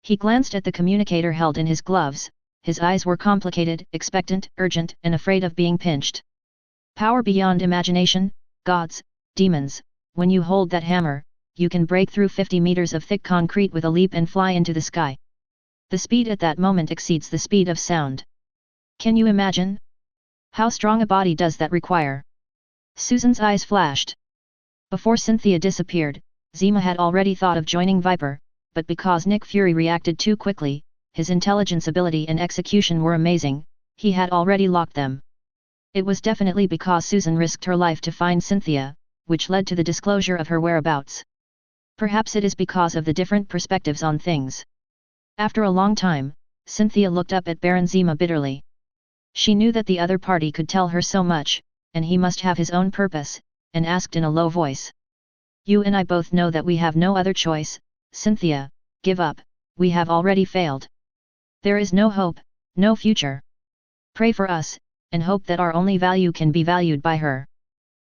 He glanced at the communicator held in his gloves. His eyes were complicated, expectant, urgent, and afraid of being pinched. Power beyond imagination, gods, demons, when you hold that hammer, you can break through 50 meters of thick concrete with a leap and fly into the sky. The speed at that moment exceeds the speed of sound. Can you imagine? How strong a body does that require? Susan's eyes flashed. Before Cynthia disappeared, Zemo had already thought of joining Viper, but because Nick Fury reacted too quickly, his intelligence ability and execution were amazing, he had already locked them. It was definitely because Susan risked her life to find Cynthia, which led to the disclosure of her whereabouts. Perhaps it is because of the different perspectives on things. After a long time, Cynthia looked up at Baron Zemo bitterly. She knew that the other party could tell her so much, and he must have his own purpose, and asked in a low voice. You and I both know that we have no other choice, Cynthia, give up, we have already failed. There is no hope, no future. Pray for us, and hope that our only value can be valued by her.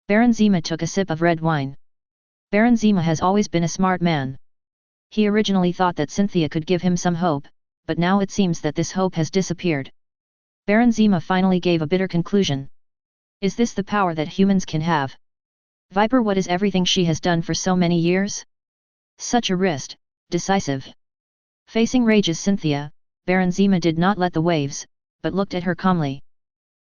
Baron Zemo took a sip of red wine. Baron Zemo has always been a smart man. He originally thought that Cynthia could give him some hope, but now it seems that this hope has disappeared. Baron Zemo finally gave a bitter conclusion. Is this the power that humans can have? Viper, what is everything she has done for so many years? Such a wrist, decisive. Facing rage's Cynthia, Baron Zemo did not let the waves, but looked at her calmly.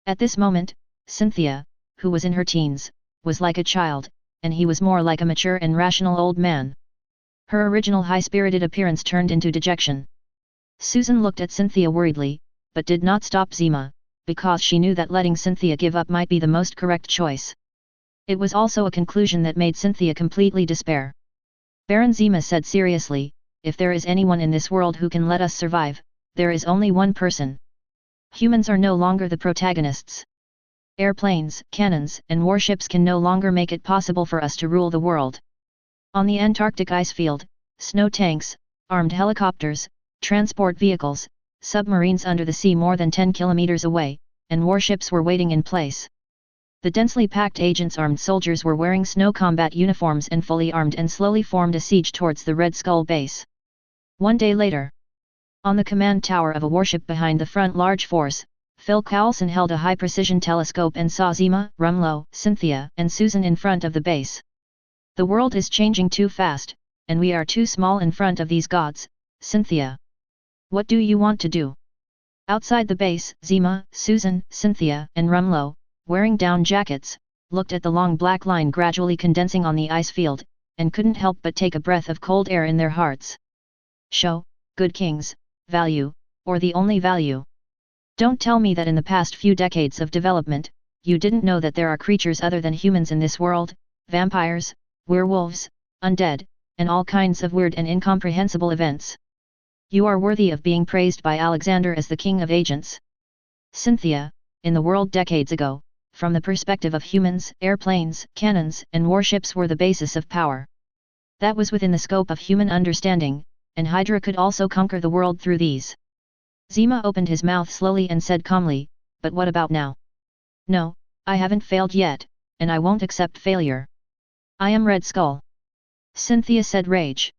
At this moment, Cynthia, who was in her teens, was like a child, and he was more like a mature and rational old man. Her original high-spirited appearance turned into dejection. Susan looked at Cynthia worriedly, but did not stop Zemo, because she knew that letting Cynthia give up might be the most correct choice. It was also a conclusion that made Cynthia completely despair. Baron Zemo said seriously, if there is anyone in this world who can let us survive, there is only one person. Humans are no longer the protagonists. Airplanes, cannons, and warships can no longer make it possible for us to rule the world. On the Antarctic ice field, snow tanks, armed helicopters, transport vehicles, submarines under the sea more than 10 kilometers away, and warships were waiting in place. The densely packed agents' armed soldiers were wearing snow combat uniforms and fully armed and slowly formed a siege towards the Red Skull base. One day later, on the command tower of a warship behind the front large force, Phil Coulson held a high-precision telescope and saw Zemo, Rumlow, Cynthia, and Susan in front of the base. The world is changing too fast, and we are too small in front of these gods, Cynthia. What do you want to do? Outside the base, Zemo, Susan, Cynthia, and Rumlow, wearing down jackets, looked at the long black line gradually condensing on the ice field, and couldn't help but take a breath of cold air in their hearts. Show, good kings, value, or the only value. Don't tell me that in the past few decades of development, you didn't know that there are creatures other than humans in this world, vampires, werewolves, undead, and all kinds of weird and incomprehensible events. You are worthy of being praised by Alexander as the king of agents. Cynthia, in the world decades ago, from the perspective of humans, airplanes, cannons, and warships were the basis of power. That was within the scope of human understanding, and Hydra could also conquer the world through these. Zemo opened his mouth slowly and said calmly, but what about now? No, I haven't failed yet, and I won't accept failure. I am Red Skull. Cynthia said rage.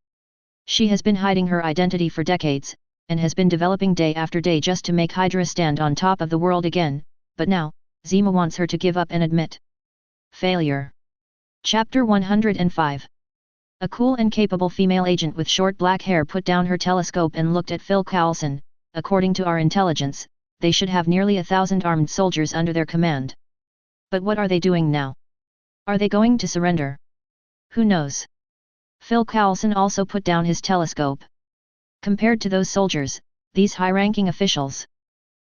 She has been hiding her identity for decades, and has been developing day after day just to make Hydra stand on top of the world again, but now, Zemo wants her to give up and admit failure. Chapter 105. A cool and capable female agent with short black hair put down her telescope and looked at Phil Coulson. According to our intelligence, they should have nearly 1,000 armed soldiers under their command. But what are they doing now? Are they going to surrender? Who knows? Phil Coulson also put down his telescope. Compared to those soldiers, these high-ranking officials.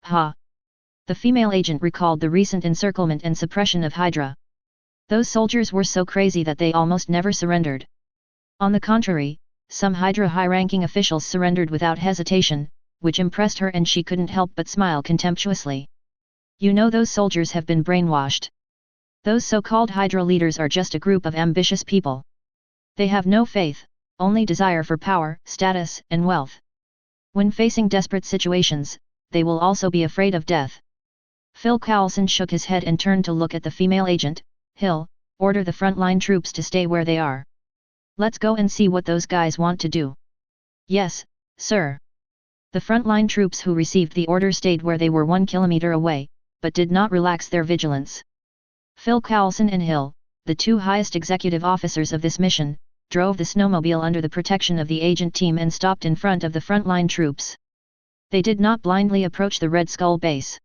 The female agent recalled the recent encirclement and suppression of Hydra. Those soldiers were so crazy that they almost never surrendered. On the contrary, some Hydra high-ranking officials surrendered without hesitation, which impressed her and she couldn't help but smile contemptuously. You know those soldiers have been brainwashed. Those so-called Hydra leaders are just a group of ambitious people. They have no faith, only desire for power, status, and wealth. When facing desperate situations, they will also be afraid of death. Phil Coulson shook his head and turned to look at the female agent. Hill, order the frontline troops to stay where they are. Let's go and see what those guys want to do. Yes, sir. The frontline troops who received the order stayed where they were 1 kilometer away, but did not relax their vigilance. Phil Coulson and Hill, the two highest executive officers of this mission, drove the snowmobile under the protection of the agent team and stopped in front of the frontline troops. They did not blindly approach the Red Skull base.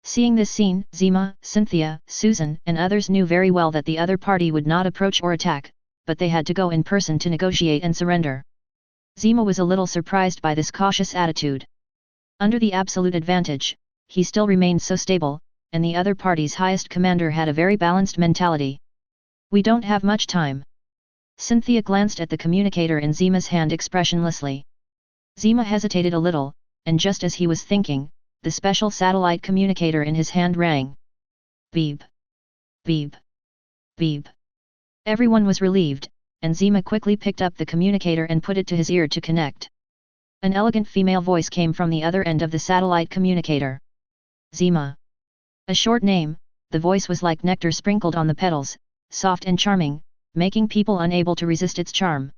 Seeing this scene, Zima, Cynthia, Susan, and others knew very well that the other party would not approach or attack, but they had to go in person to negotiate and surrender. Zima was a little surprised by this cautious attitude. Under the absolute advantage, he still remained so stable, and the other party's highest commander had a very balanced mentality. We don't have much time. Cynthia glanced at the communicator in Zima's hand expressionlessly. Zima hesitated a little, and just as he was thinking, the special satellite communicator in his hand rang. Beep. Beep. Beep. Everyone was relieved, and Zima quickly picked up the communicator and put it to his ear to connect. An elegant female voice came from the other end of the satellite communicator. Zima. A short name, the voice was like nectar sprinkled on the petals, soft and charming, making people unable to resist its charm.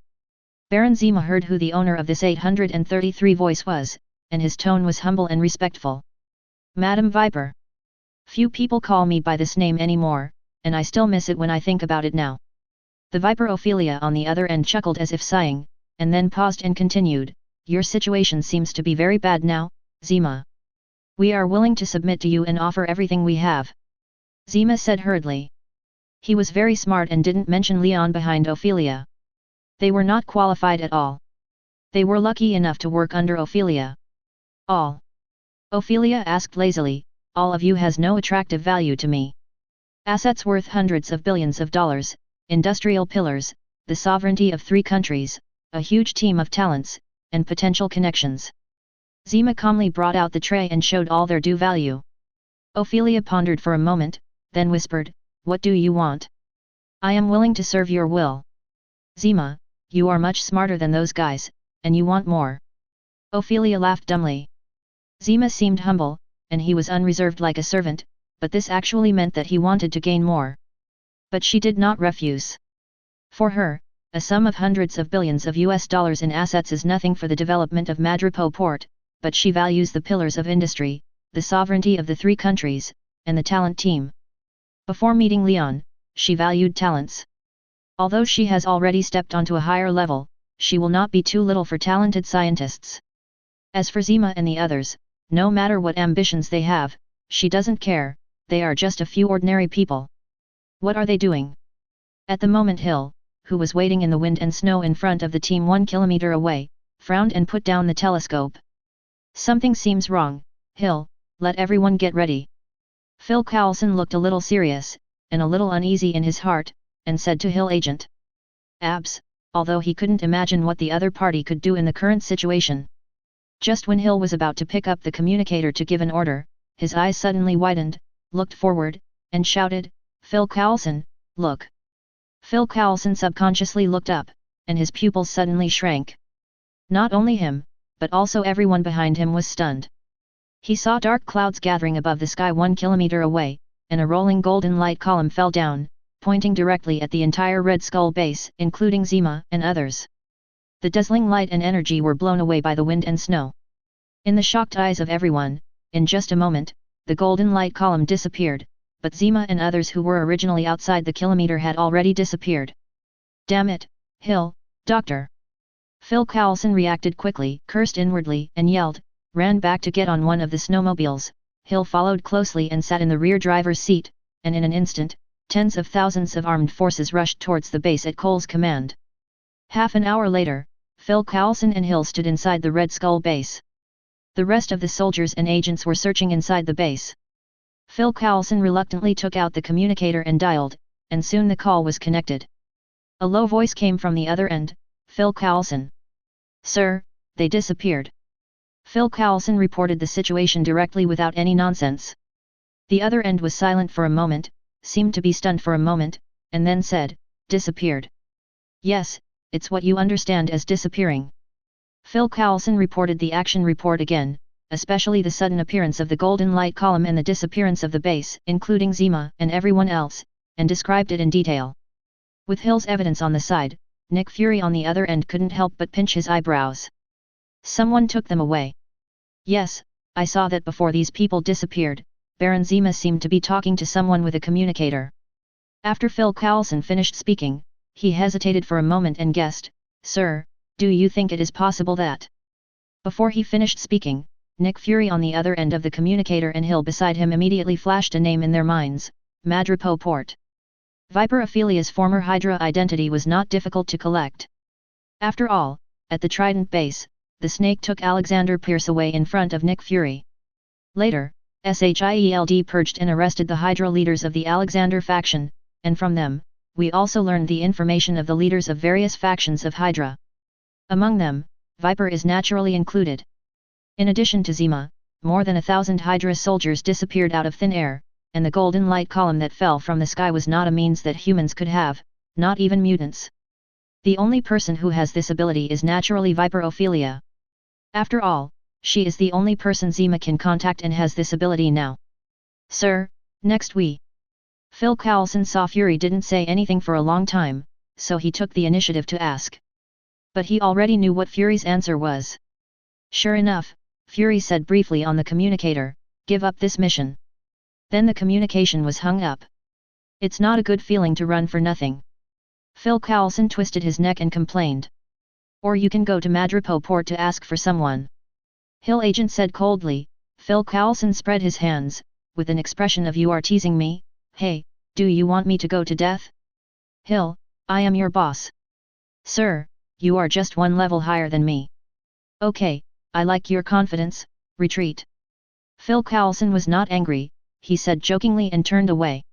Baron Zima heard who the owner of this 833 voice was, and his tone was humble and respectful. Madam Viper. Few people call me by this name anymore, and I still miss it when I think about it now. The Viper Ophelia on the other end chuckled as if sighing, and then paused and continued, Your situation seems to be very bad now, Zima. We are willing to submit to you and offer everything we have. Zima said hurriedly. He was very smart and didn't mention Leon behind Ophelia. They were not qualified at all. They were lucky enough to work under Ophelia. All? Ophelia asked lazily, all of you has no attractive value to me. Assets worth hundreds of billions of dollars, industrial pillars, the sovereignty of 3 countries, a huge team of talents, and potential connections. Zima calmly brought out the tray and showed all their due value. Ophelia pondered for a moment, then whispered, What do you want? I am willing to serve your will. Zima, you are much smarter than those guys, and you want more. Ophelia laughed dumbly. Zima seemed humble, and he was unreserved like a servant, but this actually meant that he wanted to gain more. But she did not refuse. For her, a sum of hundreds of billions of US dollars in assets is nothing for the development of Madripoor port, but she values the pillars of industry, the sovereignty of the 3 countries, and the talent team. Before meeting Leon, she valued talents. Although she has already stepped onto a higher level, she will not be too little for talented scientists. As for Zima and the others, no matter what ambitions they have, she doesn't care, they are just a few ordinary people. What are they doing? At the moment Hill, who was waiting in the wind and snow in front of the team 1 kilometer away, frowned and put down the telescope. Something seems wrong, Hill, let everyone get ready. Phil Coulson looked a little serious, and a little uneasy in his heart, and said to Hill Agent. Abs, although he couldn't imagine what the other party could do in the current situation. Just when Hill was about to pick up the communicator to give an order, his eyes suddenly widened, looked forward, and shouted, Phil Coulson, look. Phil Coulson subconsciously looked up, and his pupils suddenly shrank. Not only him, but also everyone behind him was stunned. He saw dark clouds gathering above the sky 1 kilometer away, and a rolling golden light column fell down, pointing directly at the entire Red Skull base, including Zima and others. The dazzling light and energy were blown away by the wind and snow. In the shocked eyes of everyone, in just a moment, the golden light column disappeared, but Zima and others who were originally outside the kilometer had already disappeared. Damn it, Hill, Doctor! Phil Coulson reacted quickly, cursed inwardly, and yelled, ran back to get on one of the snowmobiles. Hill followed closely and sat in the rear driver's seat, and in an instant, tens of thousands of armed forces rushed towards the base at Cole's command. Half an hour later, Phil Coulson and Hill stood inside the Red Skull base. The rest of the soldiers and agents were searching inside the base. Phil Coulson reluctantly took out the communicator and dialed, and soon the call was connected. A low voice came from the other end, Phil Coulson. Sir, they disappeared. Phil Coulson reported the situation directly without any nonsense. The other end was silent for a moment, seemed to be stunned for a moment, and then said, disappeared. Yes, it's what you understand as disappearing. Phil Coulson reported the action report again, especially the sudden appearance of the golden light column and the disappearance of the base, including Zima and everyone else, and described it in detail. With Hill's evidence on the side, Nick Fury on the other end couldn't help but pinch his eyebrows. Someone took them away. Yes, I saw that before these people disappeared, Baron Zima seemed to be talking to someone with a communicator. After Phil Coulson finished speaking, he hesitated for a moment and guessed, Sir, do you think it is possible that? Before he finished speaking, Nick Fury on the other end of the communicator and Hill beside him immediately flashed a name in their minds, Madripoor. Viper Ophelia's former Hydra identity was not difficult to collect. After all, at the Trident base, the Snake took Alexander Pierce away in front of Nick Fury. Later, SHIELD purged and arrested the Hydra leaders of the Alexander faction, and from them, we also learned the information of the leaders of various factions of Hydra. Among them, Viper is naturally included. In addition to Zima, more than 1,000 Hydra soldiers disappeared out of thin air, and the golden light column that fell from the sky was not a means that humans could have, not even mutants. The only person who has this ability is naturally Viper Ophelia. After all, she is the only person Zima can contact and has this ability now. Sir, next we. Phil Coulson saw Fury didn't say anything for a long time, so he took the initiative to ask. But he already knew what Fury's answer was. Sure enough, Fury said briefly on the communicator, give up this mission. Then the communication was hung up. It's not a good feeling to run for nothing. Phil Coulson twisted his neck and complained. Or you can go to Madripoor to ask for someone. Hill agent said coldly. Phil Coulson spread his hands, with an expression of you are teasing me, hey, do you want me to go to death? Hill, I am your boss. Sir, you are just one level higher than me. Okay, I like your confidence, retreat. Phil Coulson was not angry, he said jokingly and turned away.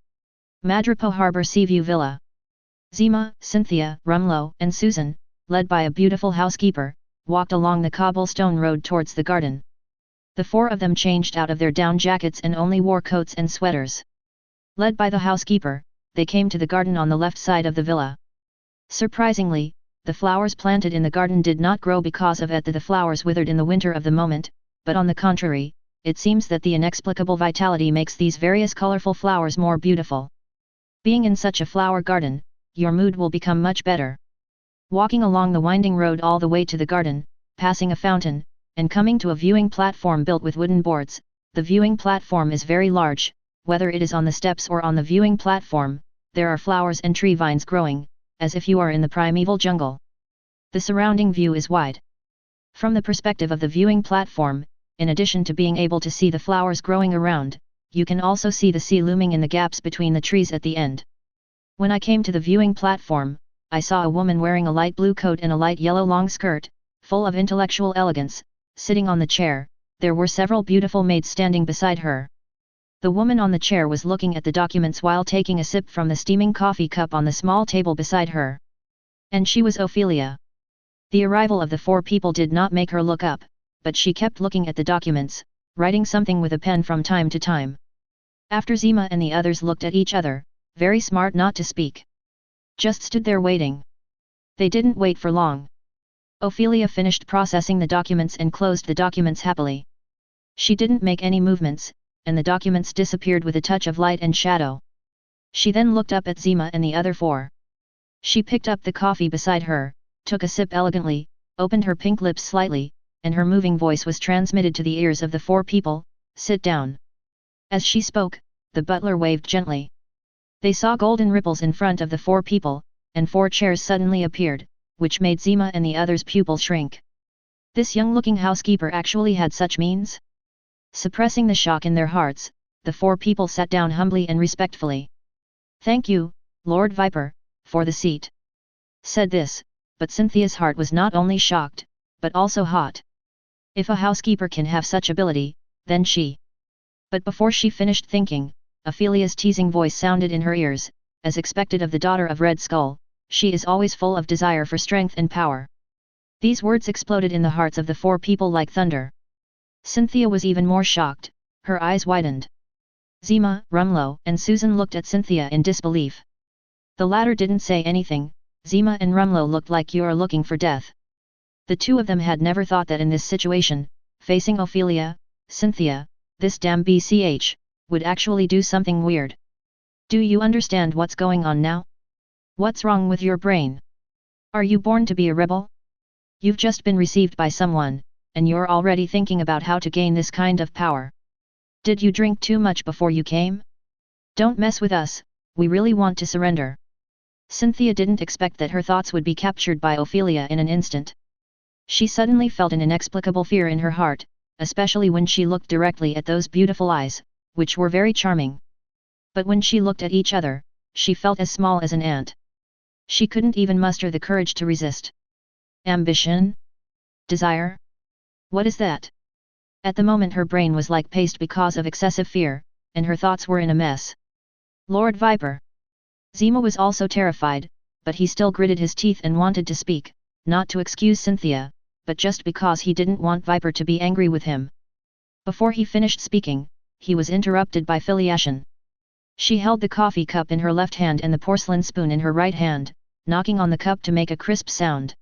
Madripoor Harbor Seaview Villa. Zima, Cynthia, Rumlow, and Susan, led by a beautiful housekeeper, walked along the cobblestone road towards the garden. The four of them changed out of their down jackets and only wore coats and sweaters. Led by the housekeeper, they came to the garden on the left side of the villa. Surprisingly, the flowers planted in the garden did not grow because of the flowers withered in the winter of the moment, but on the contrary, it seems that the inexplicable vitality makes these various colorful flowers more beautiful. Being in such a flower garden, your mood will become much better. Walking along the winding road all the way to the garden, passing a fountain, and coming to a viewing platform built with wooden boards, the viewing platform is very large, whether it is on the steps or on the viewing platform, there are flowers and tree vines growing, as if you are in the primeval jungle. The surrounding view is wide. From the perspective of the viewing platform, in addition to being able to see the flowers growing around, you can also see the sea looming in the gaps between the trees at the end. When I came to the viewing platform, I saw a woman wearing a light blue coat and a light yellow long skirt, full of intellectual elegance, sitting on the chair. There were several beautiful maids standing beside her. The woman on the chair was looking at the documents while taking a sip from the steaming coffee cup on the small table beside her. And she was Ophelia. The arrival of the four people did not make her look up, but she kept looking at the documents, writing something with a pen from time to time. After Zima and the others looked at each other, very smart not to speak. Just stood there waiting. They didn't wait for long. Ophelia finished processing the documents and closed the documents happily. She didn't make any movements, and the documents disappeared with a touch of light and shadow. She then looked up at Zima and the other four. She picked up the coffee beside her, took a sip elegantly, opened her pink lips slightly, and her moving voice was transmitted to the ears of the four people, sit down. As she spoke, the butler waved gently. They saw golden ripples in front of the four people, and four chairs suddenly appeared, which made Zima and the others' pupils shrink. This young-looking housekeeper actually had such means? Suppressing the shock in their hearts, the four people sat down humbly and respectfully. Thank you, Lord Viper, for the seat. Said this, but Cynthia's heart was not only shocked, but also hot. If a housekeeper can have such ability, then she. But before she finished thinking, Ophelia's teasing voice sounded in her ears, as expected of the daughter of Red Skull, she is always full of desire for strength and power. These words exploded in the hearts of the four people like thunder. Cynthia was even more shocked, her eyes widened. Zima, Rumlow, and Susan looked at Cynthia in disbelief. The latter didn't say anything. Zima and Rumlow looked like you are looking for death. The two of them had never thought that in this situation, facing Ophelia, Cynthia, this damn BCH, would actually do something weird. Do you understand what's going on now? What's wrong with your brain? Are you born to be a rebel? You've just been received by someone, and you're already thinking about how to gain this kind of power. Did you drink too much before you came? Don't mess with us, we really want to surrender. Cynthia didn't expect that her thoughts would be captured by Ophelia in an instant. She suddenly felt an inexplicable fear in her heart, especially when she looked directly at those beautiful eyes, which were very charming. But when she looked at each other, she felt as small as an ant. She couldn't even muster the courage to resist. Ambition? Desire? What is that? At the moment her brain was like paste because of excessive fear, and her thoughts were in a mess. Lord Viper! Zima was also terrified, but he still gritted his teeth and wanted to speak, not to excuse Cynthia, but just because he didn't want Viper to be angry with him. Before he finished speaking, he was interrupted by Filiation. She held the coffee cup in her left hand and the porcelain spoon in her right hand, knocking on the cup to make a crisp sound.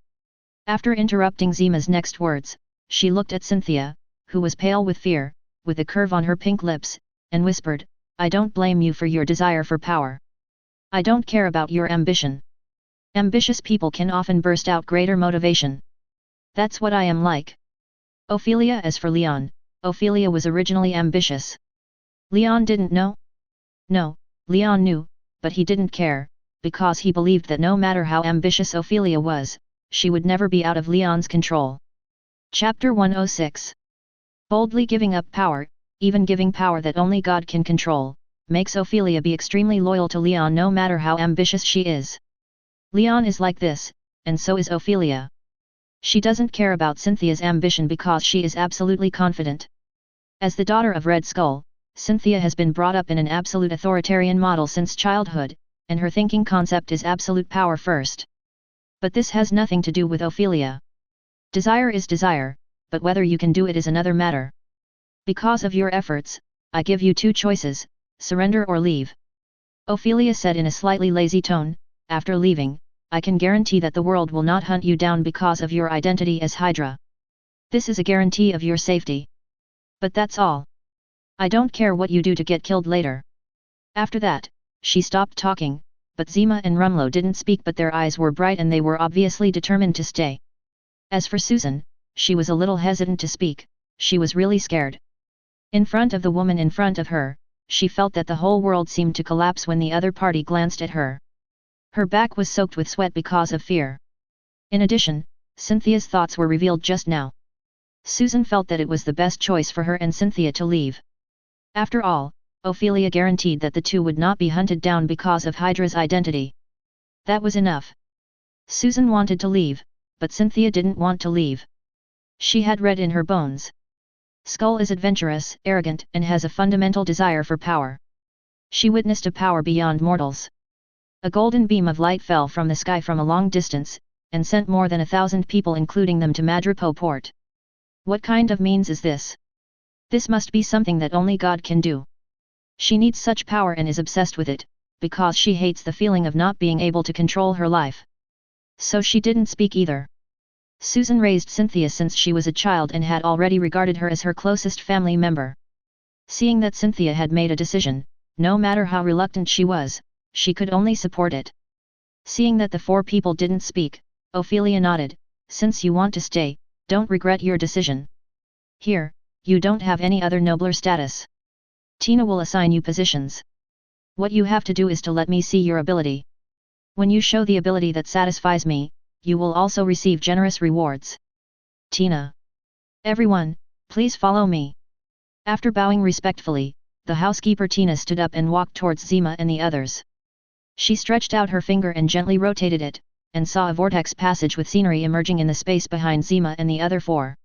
After interrupting Zima's next words, she looked at Cynthia, who was pale with fear, with a curve on her pink lips, and whispered, I don't blame you for your desire for power. I don't care about your ambition. Ambitious people can often burst out greater motivation. That's what I am like. Ophelia. As for Leon, Ophelia was originally ambitious. Leon didn't know? No, Leon knew, but he didn't care, because he believed that no matter how ambitious Ophelia was, she would never be out of Leon's control. Chapter 106. Boldly giving up power, even giving power that only God can control, makes Ophelia be extremely loyal to Leon no matter how ambitious she is. Leon is like this, and so is Ophelia. She doesn't care about Cynthia's ambition because she is absolutely confident. As the daughter of Red Skull, Cynthia has been brought up in an absolute authoritarian model since childhood, and her thinking concept is absolute power first. But this has nothing to do with Ophelia. Desire is desire, but whether you can do it is another matter. Because of your efforts, I give you two choices, surrender or leave. Ophelia said in a slightly lazy tone, after leaving, I can guarantee that the world will not hunt you down because of your identity as Hydra. This is a guarantee of your safety. But that's all. I don't care what you do to get killed later. After that, she stopped talking, but Zima and Rumlow didn't speak, but their eyes were bright and they were obviously determined to stay. As for Susan, she was a little hesitant to speak, she was really scared. In front of the woman in front of her, she felt that the whole world seemed to collapse when the other party glanced at her. Her back was soaked with sweat because of fear. In addition, Cynthia's thoughts were revealed just now. Susan felt that it was the best choice for her and Cynthia to leave. After all, Ophelia guaranteed that the two would not be hunted down because of Hydra's identity. That was enough. Susan wanted to leave, but Cynthia didn't want to leave. She had read in her bones. Skull is adventurous, arrogant, and has a fundamental desire for power. She witnessed a power beyond mortals. A golden beam of light fell from the sky from a long distance, and sent more than 1,000 people including them to Madripoor port. What kind of means is this? This must be something that only God can do. She needs such power and is obsessed with it, because she hates the feeling of not being able to control her life. So she didn't speak either. Susan raised Cynthia since she was a child and had already regarded her as her closest family member. Seeing that Cynthia had made a decision, no matter how reluctant she was, she could only support it. Seeing that the four people didn't speak, Ophelia nodded, since you want to stay, don't regret your decision. Here, you don't have any other nobler status. Tina will assign you positions. What you have to do is to let me see your ability. When you show the ability that satisfies me, you will also receive generous rewards. Tina. Everyone, please follow me. After bowing respectfully, the housekeeper Tina stood up and walked towards Zima and the others. She stretched out her finger and gently rotated it, and saw a vortex passage with scenery emerging in the space behind Zima and the other four.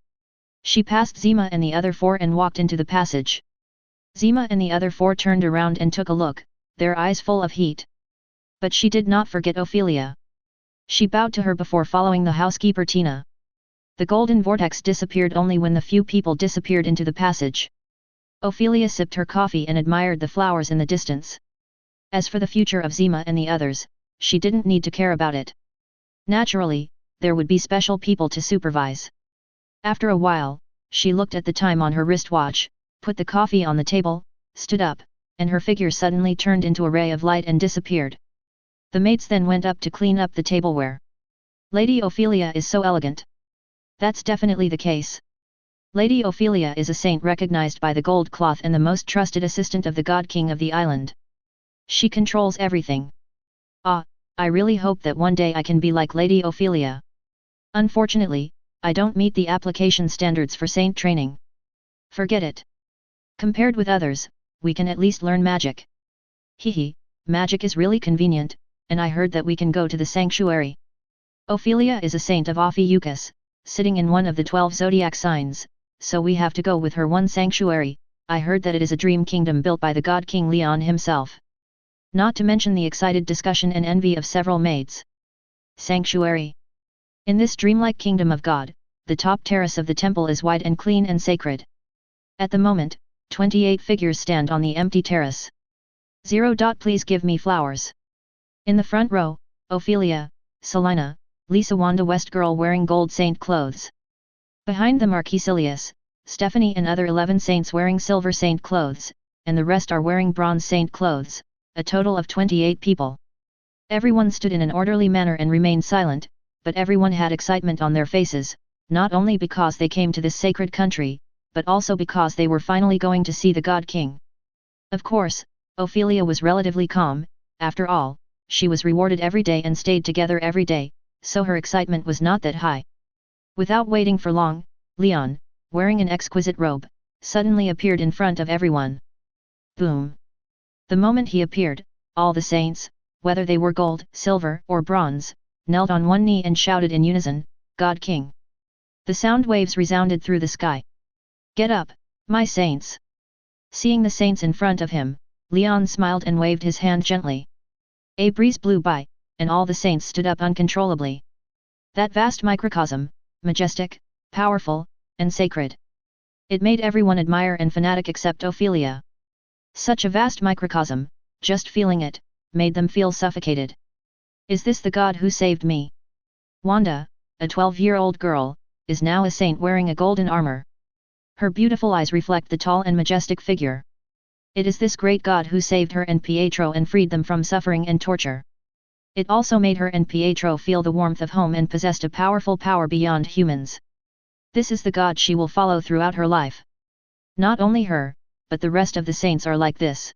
She passed Zima and the other four and walked into the passage. Zima and the other four turned around and took a look, their eyes full of heat. But she did not forget Ophelia. She bowed to her before following the housekeeper Tina. The golden vortex disappeared only when the few people disappeared into the passage. Ophelia sipped her coffee and admired the flowers in the distance. As for the future of Zima and the others, she didn't need to care about it. Naturally, there would be special people to supervise. After a while, she looked at the time on her wristwatch, put the coffee on the table, stood up, and her figure suddenly turned into a ray of light and disappeared. The maids then went up to clean up the tableware. Lady Ophelia is so elegant. That's definitely the case. Lady Ophelia is a saint recognized by the gold cloth and the most trusted assistant of the god king of the island. She controls everything. Ah, I really hope that one day I can be like Lady Ophelia. Unfortunately, I don't meet the application standards for saint training. Forget it. Compared with others, we can at least learn magic. Hehe, magic is really convenient, and I heard that we can go to the sanctuary. Ophelia is a saint of Ophiuchus, sitting in one of the 12 zodiac signs, so we have to go with her one sanctuary. I heard that it is a dream kingdom built by the god King Leon himself. Not to mention the excited discussion and envy of several maids. Sanctuary. In this dreamlike kingdom of God, the top terrace of the temple is wide and clean and sacred. At the moment, 28 figures stand on the empty terrace. 0. Please give me flowers. In the front row, Ophelia, Selina, Lisa Wanda West girl wearing gold saint clothes. Behind them are Caecilius, Stephanie and other 11 saints wearing silver saint clothes, and the rest are wearing bronze saint clothes, a total of 28 people. Everyone stood in an orderly manner and remained silent, but everyone had excitement on their faces, not only because they came to this sacred country, but also because they were finally going to see the God King. Of course, Ophelia was relatively calm. After all, she was rewarded every day and stayed together every day, so her excitement was not that high. Without waiting for long, Leon, wearing an exquisite robe, suddenly appeared in front of everyone. Boom! The moment he appeared, all the saints, whether they were gold, silver, or bronze, knelt on one knee and shouted in unison, God King. The sound waves resounded through the sky. Get up, my saints! Seeing the saints in front of him, Leon smiled and waved his hand gently. A breeze blew by, and all the saints stood up uncontrollably. That vast microcosm, majestic, powerful, and sacred. It made everyone admire and fanatic except Ophelia. Such a vast microcosm, just feeling it, made them feel suffocated. Is this the God who saved me? Wanda, a 12-year-old girl, is now a saint wearing a golden armor. Her beautiful eyes reflect the tall and majestic figure. It is this great God who saved her and Pietro and freed them from suffering and torture. It also made her and Pietro feel the warmth of home and possessed a powerful power beyond humans. This is the God she will follow throughout her life. Not only her, but the rest of the saints are like this.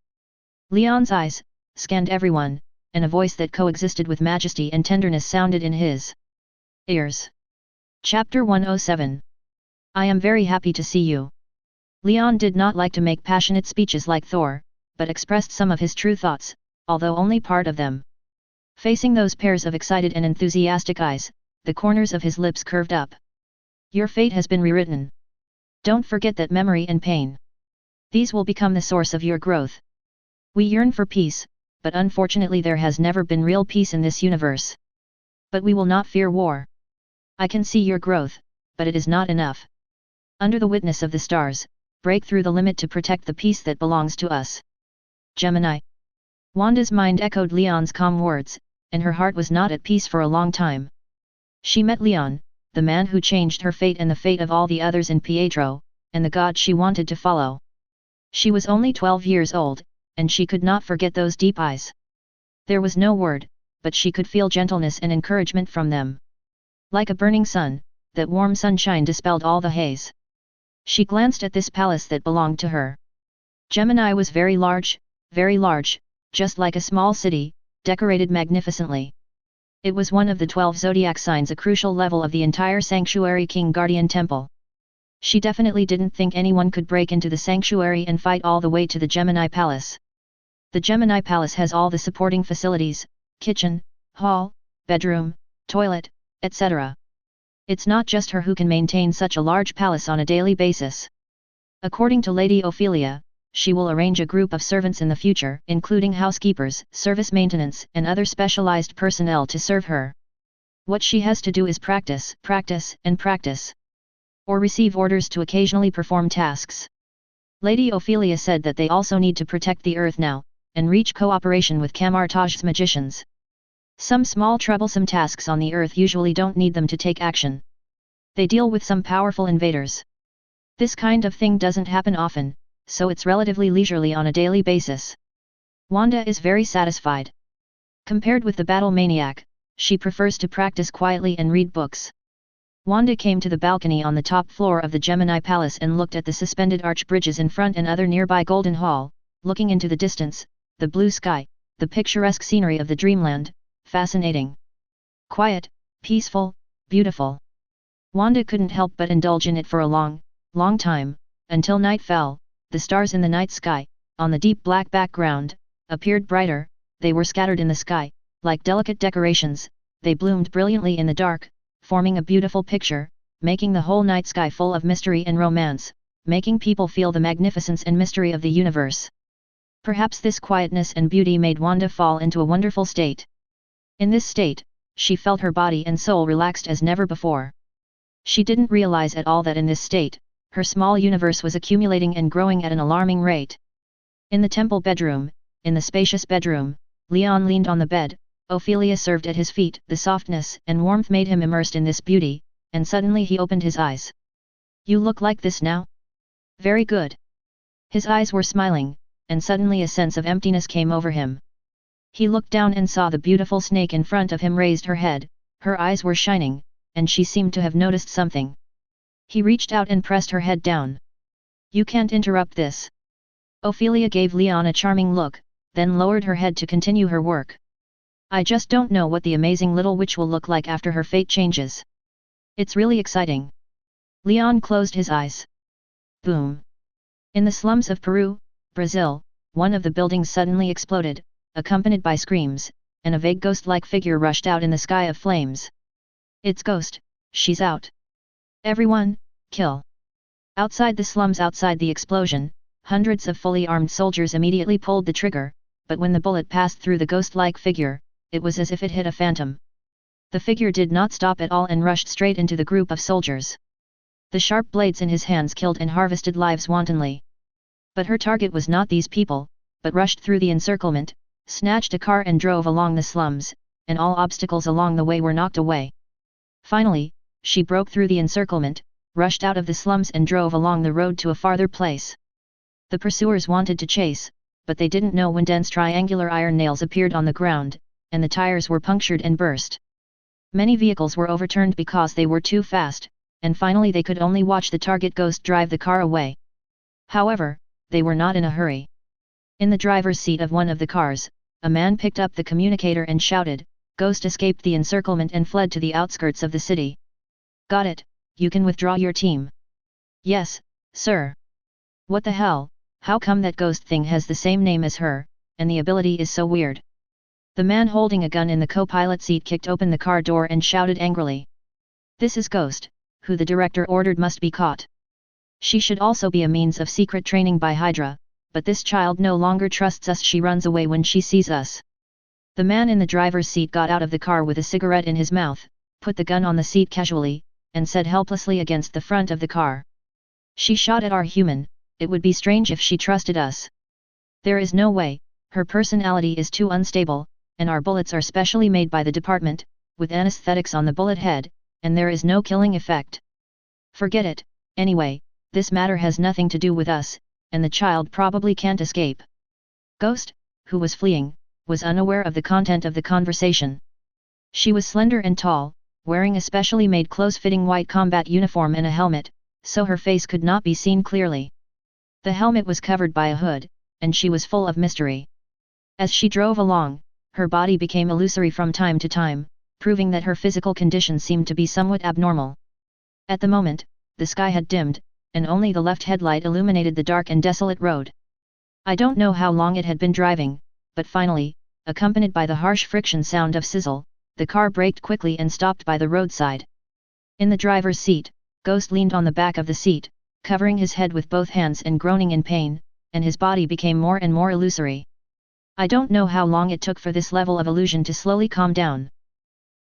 Leon's eyes scanned everyone, and a voice that coexisted with majesty and tenderness sounded in his ears. Chapter 107. I am very happy to see you. Leon did not like to make passionate speeches like Thor, but expressed some of his true thoughts, although only part of them. Facing those pairs of excited and enthusiastic eyes, the corners of his lips curved up. Your fate has been rewritten. Don't forget that memory and pain. These will become the source of your growth. We yearn for peace, but unfortunately there has never been real peace in this universe. But we will not fear war. I can see your growth, but it is not enough. Under the witness of the stars, break through the limit to protect the peace that belongs to us. Gemini. Wanda's mind echoed Leon's calm words, and her heart was not at peace for a long time. She met Leon, the man who changed her fate and the fate of all the others in Pietro, and the God she wanted to follow. She was only 12 years old, and she could not forget those deep eyes. There was no word, but she could feel gentleness and encouragement from them. Like a burning sun, that warm sunshine dispelled all the haze. She glanced at this palace that belonged to her. Gemini was very large, just like a small city, decorated magnificently. It was one of the 12 zodiac signs, a crucial level of the entire sanctuary King Guardian Temple. She definitely didn't think anyone could break into the sanctuary and fight all the way to the Gemini Palace. The Gemini Palace has all the supporting facilities, kitchen, hall, bedroom, toilet, etc. It's not just her who can maintain such a large palace on a daily basis. According to Lady Ophelia, she will arrange a group of servants in the future, including housekeepers, service maintenance, and other specialized personnel to serve her. What she has to do is practice, practice, and practice. Or receive orders to occasionally perform tasks. Lady Ophelia said that they also need to protect the Earth now, and reach cooperation with Camartage's magicians. Some small troublesome tasks on the Earth usually don't need them to take action. They deal with some powerful invaders. This kind of thing doesn't happen often, so it's relatively leisurely on a daily basis. Wanda is very satisfied. Compared with the battle maniac, she prefers to practice quietly and read books. Wanda came to the balcony on the top floor of the Gemini Palace and looked at the suspended arch bridges in front and other nearby Golden Hall, looking into the distance, the blue sky, the picturesque scenery of the dreamland, fascinating. Quiet, peaceful, beautiful. Wanda couldn't help but indulge in it for a long time, until night fell. The stars in the night sky, on the deep black background, appeared brighter. They were scattered in the sky, like delicate decorations. They bloomed brilliantly in the dark, forming a beautiful picture, making the whole night sky full of mystery and romance, making people feel the magnificence and mystery of the universe. Perhaps this quietness and beauty made Wanda fall into a wonderful state. In this state, she felt her body and soul relaxed as never before. She didn't realize at all that in this state, her small universe was accumulating and growing at an alarming rate. In the temple bedroom, in the spacious bedroom, Leon leaned on the bed. Ophelia served at his feet. The softness and warmth made him immersed in this beauty, and suddenly he opened his eyes. "You look like this now? Very good." His eyes were smiling, and suddenly a sense of emptiness came over him. He looked down and saw the beautiful snake in front of him raised her head. Her eyes were shining, and she seemed to have noticed something. He reached out and pressed her head down. "You can't interrupt this." Ophelia gave Leon a charming look, then lowered her head to continue her work. "I just don't know what the amazing little witch will look like after her fate changes. It's really exciting." Leon closed his eyes. Boom! In the slums of Peru, Brazil, one of the buildings suddenly exploded, accompanied by screams, and a vague ghost-like figure rushed out in the sky of flames. "It's Ghost, she's out. Everyone, kill." Outside the slums, outside the explosion, hundreds of fully armed soldiers immediately pulled the trigger, but when the bullet passed through the ghost-like figure, it was as if it hit a phantom. The figure did not stop at all and rushed straight into the group of soldiers. The sharp blades in his hands killed and harvested lives wantonly. But her target was not these people, but rushed through the encirclement, snatched a car and drove along the slums, and all obstacles along the way were knocked away. Finally, she broke through the encirclement, rushed out of the slums and drove along the road to a farther place. The pursuers wanted to chase, but they didn't know when dense triangular iron nails appeared on the ground, and the tires were punctured and burst. Many vehicles were overturned because they were too fast, and finally they could only watch the target Ghost drive the car away. However, they were not in a hurry. In the driver's seat of one of the cars, a man picked up the communicator and shouted, "Ghost escaped the encirclement and fled to the outskirts of the city." "Got it, you can withdraw your team." "Yes, sir." "What the hell, how come that Ghost thing has the same name as her, and the ability is so weird?" The man holding a gun in the co-pilot seat kicked open the car door and shouted angrily. "This is Ghost, who the director ordered must be caught. She should also be a means of secret training by Hydra, but this child no longer trusts us. She runs away when she sees us." The man in the driver's seat got out of the car with a cigarette in his mouth, put the gun on the seat casually, and said helplessly against the front of the car. "She shot at our human, it would be strange if she trusted us. There is no way, her personality is too unstable, and our bullets are specially made by the department, with anesthetics on the bullet head, and there is no killing effect. Forget it, anyway, this matter has nothing to do with us, and the child probably can't escape." Ghost, who was fleeing, was unaware of the content of the conversation. She was slender and tall, wearing a specially made close-fitting white combat uniform and a helmet, so her face could not be seen clearly. The helmet was covered by a hood, and she was full of mystery. As she drove along, her body became illusory from time to time, proving that her physical condition seemed to be somewhat abnormal. At the moment, the sky had dimmed, and only the left headlight illuminated the dark and desolate road. I don't know how long it had been driving, but finally, accompanied by the harsh friction sound of sizzle, the car braked quickly and stopped by the roadside. In the driver's seat, Ghost leaned on the back of the seat, covering his head with both hands and groaning in pain, and his body became more and more illusory. I don't know how long it took for this level of illusion to slowly calm down.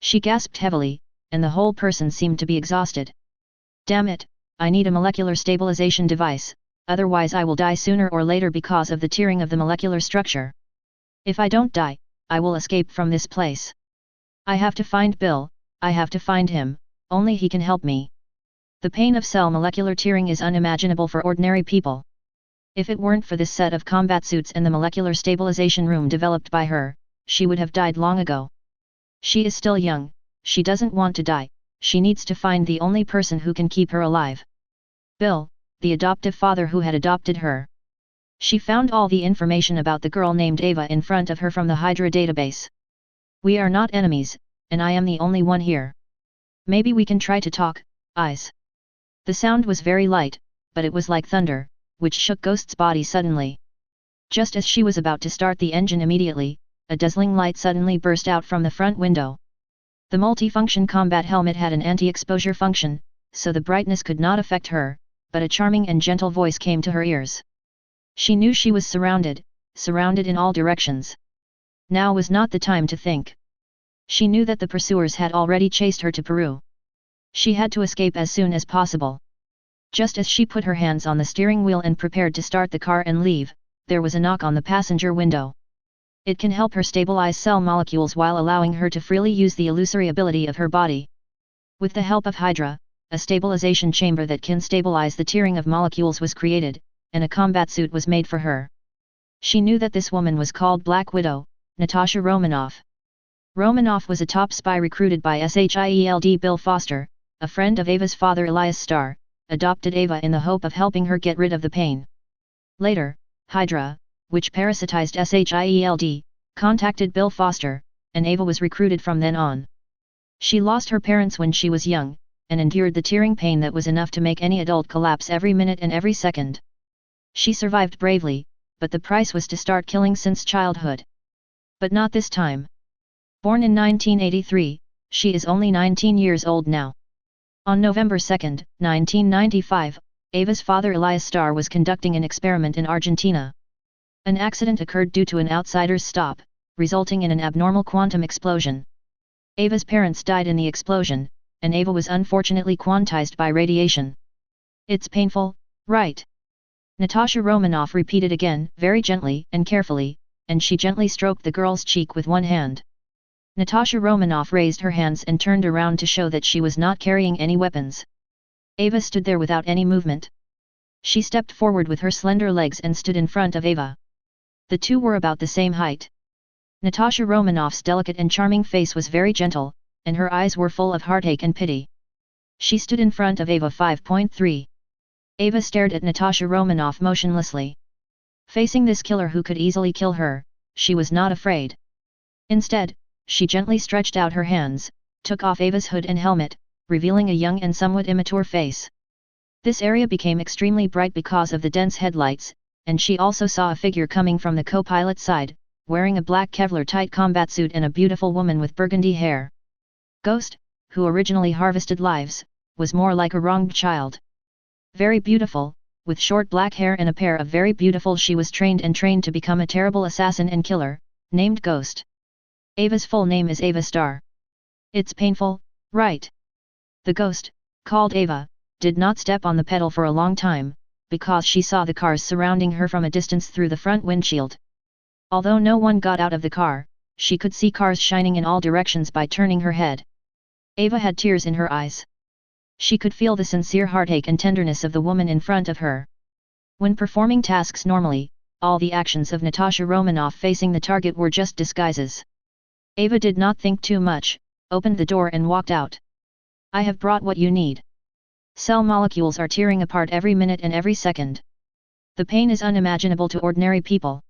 She gasped heavily, and the whole person seemed to be exhausted. "Damn it, I need a molecular stabilization device," otherwise I will die sooner or later because of the tearing of the molecular structure. If I don't die, I will escape from this place. I have to find Bill, I have to find him, only he can help me. The pain of cell molecular tearing is unimaginable for ordinary people. If it weren't for this set of combat suits and the molecular stabilization room developed by her, she would have died long ago. She is still young, she doesn't want to die, she needs to find the only person who can keep her alive. Bill, the adoptive father who had adopted her. She found all the information about the girl named Ava in front of her from the Hydra database. We are not enemies, and I am the only one here. Maybe we can try to talk, eyes. The sound was very light, but it was like thunder, which shook Ghost's body suddenly. Just as she was about to start the engine immediately, a dazzling light suddenly burst out from the front window. The multifunction combat helmet had an anti-exposure function, so the brightness could not affect her, but a charming and gentle voice came to her ears. She knew she was surrounded in all directions. Now was not the time to think. She knew that the pursuers had already chased her to Peru. She had to escape as soon as possible. Just as she put her hands on the steering wheel and prepared to start the car and leave, there was a knock on the passenger window. It can help her stabilize cell molecules while allowing her to freely use the illusory ability of her body. With the help of Hydra, a stabilization chamber that can stabilize the tearing of molecules was created, and a combat suit was made for her. She knew that this woman was called Black Widow, Natasha Romanoff. Romanoff was a top spy recruited by SHIELD Bill Foster, a friend of Ava's father Elias Starr, adopted Ava in the hope of helping her get rid of the pain. Later, Hydra, which parasitized SHIELD, contacted Bill Foster, and Ava was recruited from then on. She lost her parents when she was young, and endured the tearing pain that was enough to make any adult collapse every minute and every second. She survived bravely, but the price was to start killing since childhood. But not this time. Born in 1983, she is only 19 years old now. On November 2, 1995, Ava's father Elias Starr was conducting an experiment in Argentina. An accident occurred due to an outsider's stop, resulting in an abnormal quantum explosion. Ava's parents died in the explosion, and Ava was unfortunately quantized by radiation. It's painful, right? Natasha Romanoff repeated again, very gently and carefully, and she gently stroked the girl's cheek with one hand. Natasha Romanoff raised her hands and turned around to show that she was not carrying any weapons. Ava stood there without any movement. She stepped forward with her slender legs and stood in front of Ava. The two were about the same height. Natasha Romanoff's delicate and charming face was very gentle, and her eyes were full of heartache and pity. She stood in front of Ava 5.3. Ava stared at Natasha Romanoff motionlessly. Facing this killer who could easily kill her, she was not afraid. Instead, she gently stretched out her hands, took off Ava's hood and helmet, revealing a young and somewhat immature face. This area became extremely bright because of the dense headlights, and she also saw a figure coming from the co-pilot side, wearing a black Kevlar tight combat suit and a beautiful woman with burgundy hair. Ghost, who originally harvested lives, was more like a wronged child. Very beautiful, with short black hair and a pair of very beautiful she was trained to become a terrible assassin and killer, named Ghost. Ava's full name is Ava Starr. It's painful, right? The ghost, called Ava, did not step on the pedal for a long time, because she saw the cars surrounding her from a distance through the front windshield. Although no one got out of the car, she could see cars shining in all directions by turning her head. Ava had tears in her eyes. She could feel the sincere heartache and tenderness of the woman in front of her. When performing tasks normally, all the actions of Natasha Romanoff facing the target were just disguises. Ava did not think too much, opened the door and walked out. I have brought what you need. Cell molecules are tearing apart every minute and every second. The pain is unimaginable to ordinary people.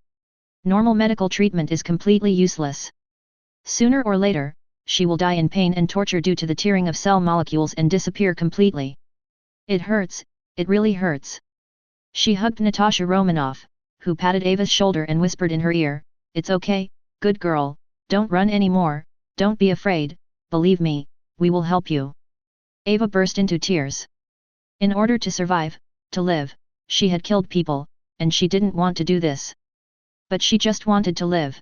Normal medical treatment is completely useless. Sooner or later, she will die in pain and torture due to the tearing of cell molecules and disappear completely. It hurts, it really hurts. She hugged Natasha Romanoff, who patted Ava's shoulder and whispered in her ear, "It's okay, good girl, don't run anymore, don't be afraid, believe me, we will help you." Ava burst into tears. In order to survive, to live, she had killed people, and she didn't want to do this. But she just wanted to live.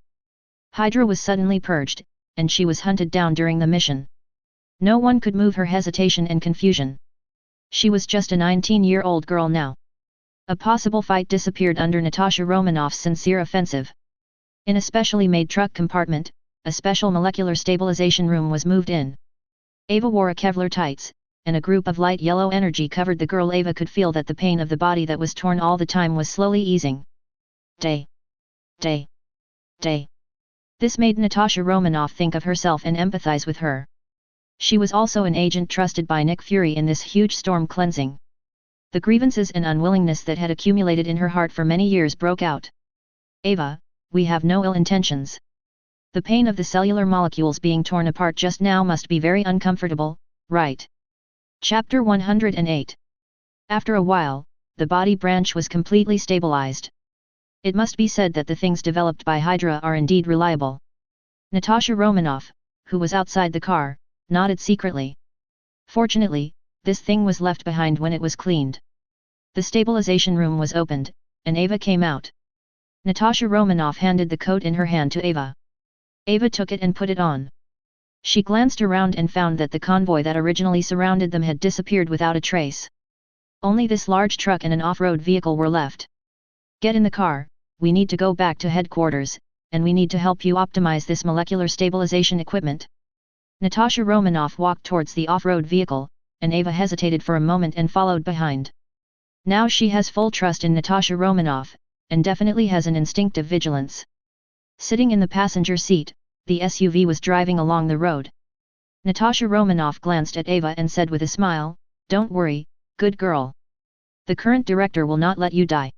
Hydra was suddenly purged, and she was hunted down during the mission. No one could move her hesitation and confusion. She was just a 19-year-old girl now. A possible fight disappeared under Natasha Romanoff's sincere offensive. In a specially made truck compartment, a special molecular stabilization room was moved in. Ava wore a Kevlar tights, and a group of light yellow energy covered the girl. Ava could feel that the pain of the body that was torn all the time was slowly easing. Day. This made Natasha Romanoff think of herself and empathize with her. She was also an agent trusted by Nick Fury in this huge storm cleansing. The grievances and unwillingness that had accumulated in her heart for many years broke out. Ava, we have no ill intentions. The pain of the cellular molecules being torn apart just now must be very uncomfortable, right? Chapter 108. After a while, the body branch was completely stabilized. It must be said that the things developed by Hydra are indeed reliable. Natasha Romanoff, who was outside the car, nodded secretly. Fortunately, this thing was left behind when it was cleaned. The stabilization room was opened, and Ava came out. Natasha Romanoff handed the coat in her hand to Ava. Ava took it and put it on. She glanced around and found that the convoy that originally surrounded them had disappeared without a trace. Only this large truck and an off-road vehicle were left. Get in the car, we need to go back to headquarters, and we need to help you optimize this molecular stabilization equipment. Natasha Romanoff walked towards the off-road vehicle, and Ava hesitated for a moment and followed behind. Now she has full trust in Natasha Romanoff, and definitely has an instinctive vigilance. Sitting in the passenger seat, the SUV was driving along the road. Natasha Romanoff glanced at Ava and said with a smile, "Don't worry, good girl. The current director will not let you die.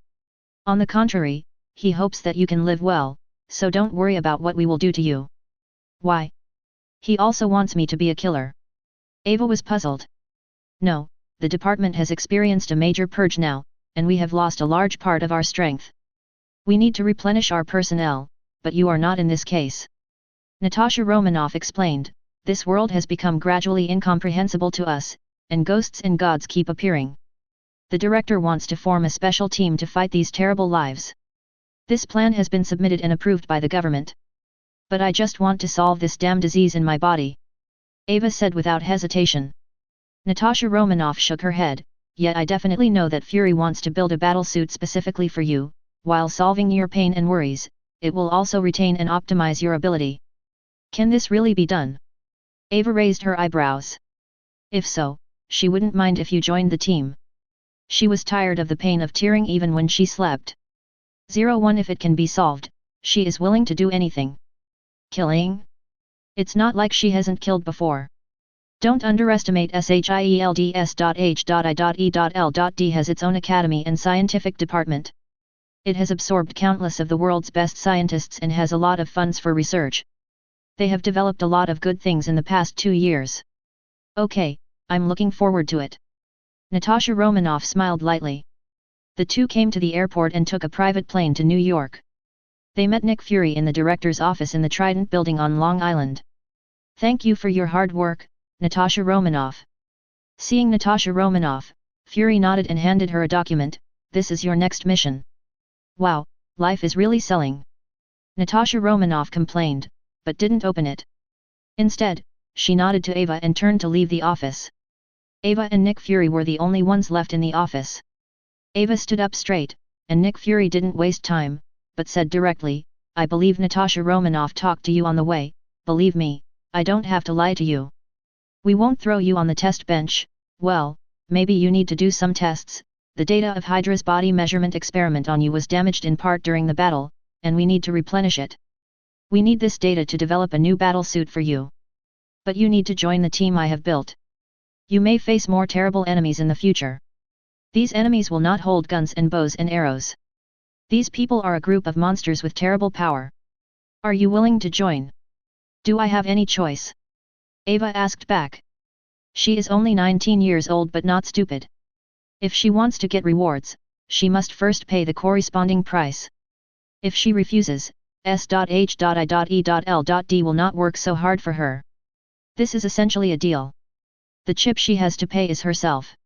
On the contrary, he hopes that you can live well, so don't worry about what we will do to you." "Why? He also wants me to be a killer." Ava was puzzled. "No, the department has experienced a major purge now, and we have lost a large part of our strength. We need to replenish our personnel, but you are not in this case." Natasha Romanoff explained, "This world has become gradually incomprehensible to us, and ghosts and gods keep appearing. The director wants to form a special team to fight these terrible lives. This plan has been submitted and approved by the government. But I just want to solve this damn disease in my body," Ava said without hesitation. Natasha Romanoff shook her head, "Yet I definitely know that Fury wants to build a battlesuit specifically for you, while solving your pain and worries. It will also retain and optimize your ability. Can this really be done?" Ava raised her eyebrows. "If so, she wouldn't mind if you joined the team." She was tired of the pain of tearing even when she slept. 01 If it can be solved, she is willing to do anything. Killing? It's not like she hasn't killed before. Don't underestimate SHIELDS.H.I.E.L.D. has its own academy and scientific department. It has absorbed countless of the world's best scientists and has a lot of funds for research. They have developed a lot of good things in the past 2 years. Okay, I'm looking forward to it." Natasha Romanoff smiled lightly. The two came to the airport and took a private plane to New York. They met Nick Fury in the director's office in the Trident building on Long Island. "Thank you for your hard work, Natasha Romanoff." Seeing Natasha Romanoff, Fury nodded and handed her a document. "This is your next mission." "Wow, life is really selling," Natasha Romanoff complained, but didn't open it. Instead, she nodded to Ava and turned to leave the office. Ava and Nick Fury were the only ones left in the office. Ava stood up straight, and Nick Fury didn't waste time, but said directly, "I believe Natasha Romanoff talked to you on the way. Believe me, I don't have to lie to you. We won't throw you on the test bench. Well, maybe you need to do some tests. The data of Hydra's body measurement experiment on you was damaged in part during the battle, and we need to replenish it. We need this data to develop a new battle suit for you. But you need to join the team I have built. You may face more terrible enemies in the future. These enemies will not hold guns and bows and arrows. These people are a group of monsters with terrible power. Are you willing to join? Do I have any choice?" Ava asked back. She is only 19 years old but not stupid. If she wants to get rewards, she must first pay the corresponding price. If she refuses, S.H.I.E.L.D. will not work so hard for her. This is essentially a deal. The chip she has to pay is herself.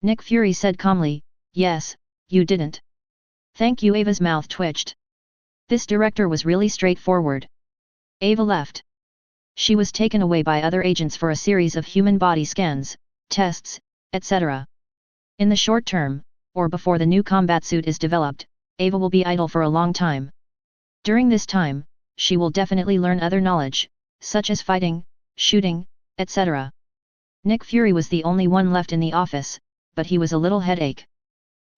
Nick Fury said calmly, "Yes, you didn't." "Thank you." Ava's mouth twitched. This director was really straightforward. Ava left. She was taken away by other agents for a series of human body scans, tests, etc. In the short term, or before the new combat suit is developed, Ava will be idle for a long time. During this time, she will definitely learn other knowledge, such as fighting, shooting, etc. Nick Fury was the only one left in the office, but he was a little headache.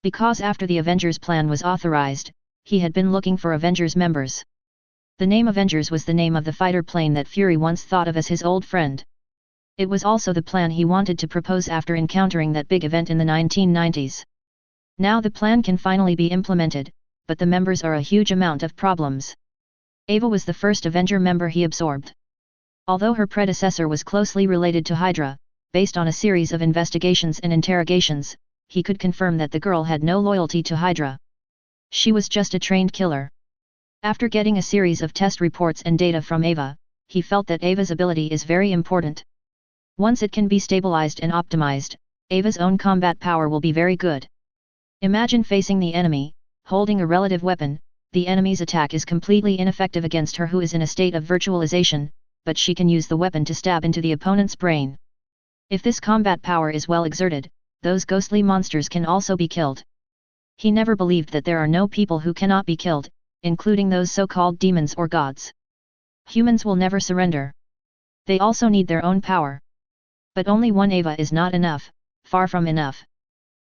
Because after the Avengers plan was authorized, he had been looking for Avengers members. The name Avengers was the name of the fighter plane that Fury once thought of as his old friend. It was also the plan he wanted to propose after encountering that big event in the 1990s. Now the plan can finally be implemented, but the members are a huge amount of problems. Ava was the first Avenger member he absorbed. Although her predecessor was closely related to Hydra, based on a series of investigations and interrogations, he could confirm that the girl had no loyalty to Hydra. She was just a trained killer. After getting a series of test reports and data from Ava, he felt that Ava's ability is very important. Once it can be stabilized and optimized, Ava's own combat power will be very good. Imagine facing the enemy, holding a relative weapon. The enemy's attack is completely ineffective against her who is in a state of virtualization, but she can use the weapon to stab into the opponent's brain. If this combat power is well exerted, those ghostly monsters can also be killed. He never believed that there are no people who cannot be killed, including those so-called demons or gods. Humans will never surrender. They also need their own power. But only one Ava is not enough, far from enough.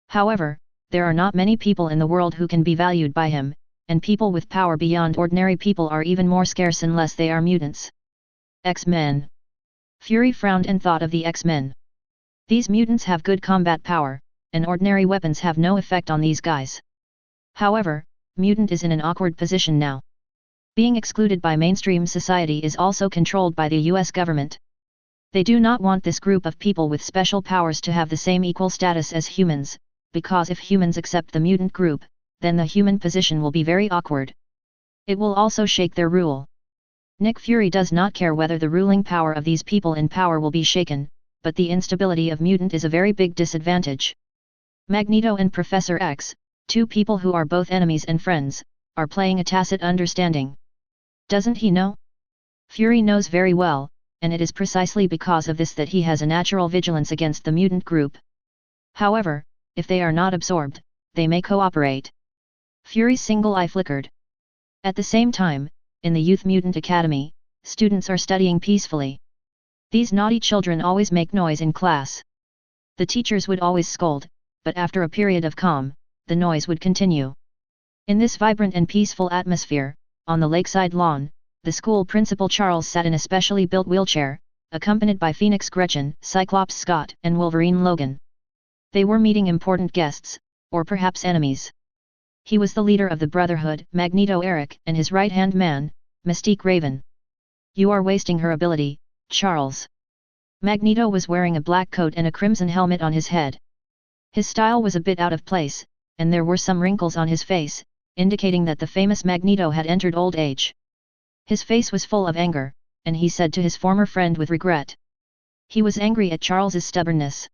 However, there are not many people in the world who can be valued by him, and people with power beyond ordinary people are even more scarce unless they are mutants. X-Men. Fury frowned and thought of the X-Men. These mutants have good combat power, and ordinary weapons have no effect on these guys. However, mutant is in an awkward position now. Being excluded by mainstream society is also controlled by the US government. They do not want this group of people with special powers to have the same equal status as humans, because if humans accept the mutant group, then the human position will be very awkward. It will also shake their rule. Nick Fury does not care whether the ruling power of these people in power will be shaken, but the instability of mutant is a very big disadvantage. Magneto and Professor X, two people who are both enemies and friends, are playing a tacit understanding. Doesn't he know? Fury knows very well, and it is precisely because of this that he has a natural vigilance against the mutant group. However, if they are not absorbed, they may cooperate. Fury's single eye flickered. At the same time, in the Youth Mutant Academy, students are studying peacefully. These naughty children always make noise in class. The teachers would always scold, but after a period of calm, the noise would continue. In this vibrant and peaceful atmosphere, on the lakeside lawn, the school principal Charles sat in a specially built wheelchair, accompanied by Phoenix Gretchen, Cyclops Scott, and Wolverine Logan. They were meeting important guests, or perhaps enemies. He was the leader of the Brotherhood, Magneto Eric, and his right-hand man, Mystique Raven. You are wasting her ability, Charles. Magneto was wearing a black coat and a crimson helmet on his head. His style was a bit out of place, and there were some wrinkles on his face, indicating that the famous Magneto had entered old age. His face was full of anger, and he said to his former friend with regret. He was angry at Charles's stubbornness.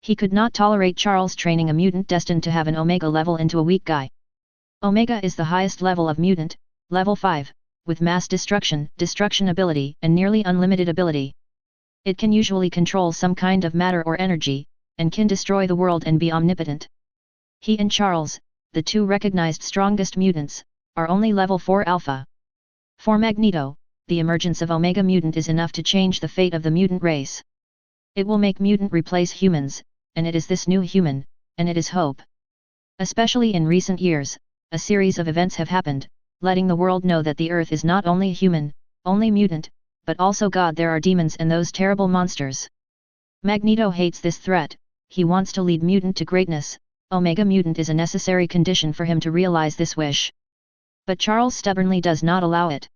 He could not tolerate Charles training a mutant destined to have an Omega level into a weak guy. Omega is the highest level of mutant, level 5, with mass destruction ability, and nearly unlimited ability. It can usually control some kind of matter or energy, and can destroy the world and be omnipotent. He and Charles, the two recognized strongest mutants, are only level 4 alpha. For Magneto, the emergence of Omega Mutant is enough to change the fate of the mutant race. It will make mutant replace humans, and it is this new human, and it is hope. Especially in recent years, a series of events have happened, letting the world know that the Earth is not only human, only mutant, but also God. There are demons and those terrible monsters. Magneto hates this threat. He wants to lead mutant to greatness. Omega Mutant is a necessary condition for him to realize this wish. But Charles stubbornly does not allow it.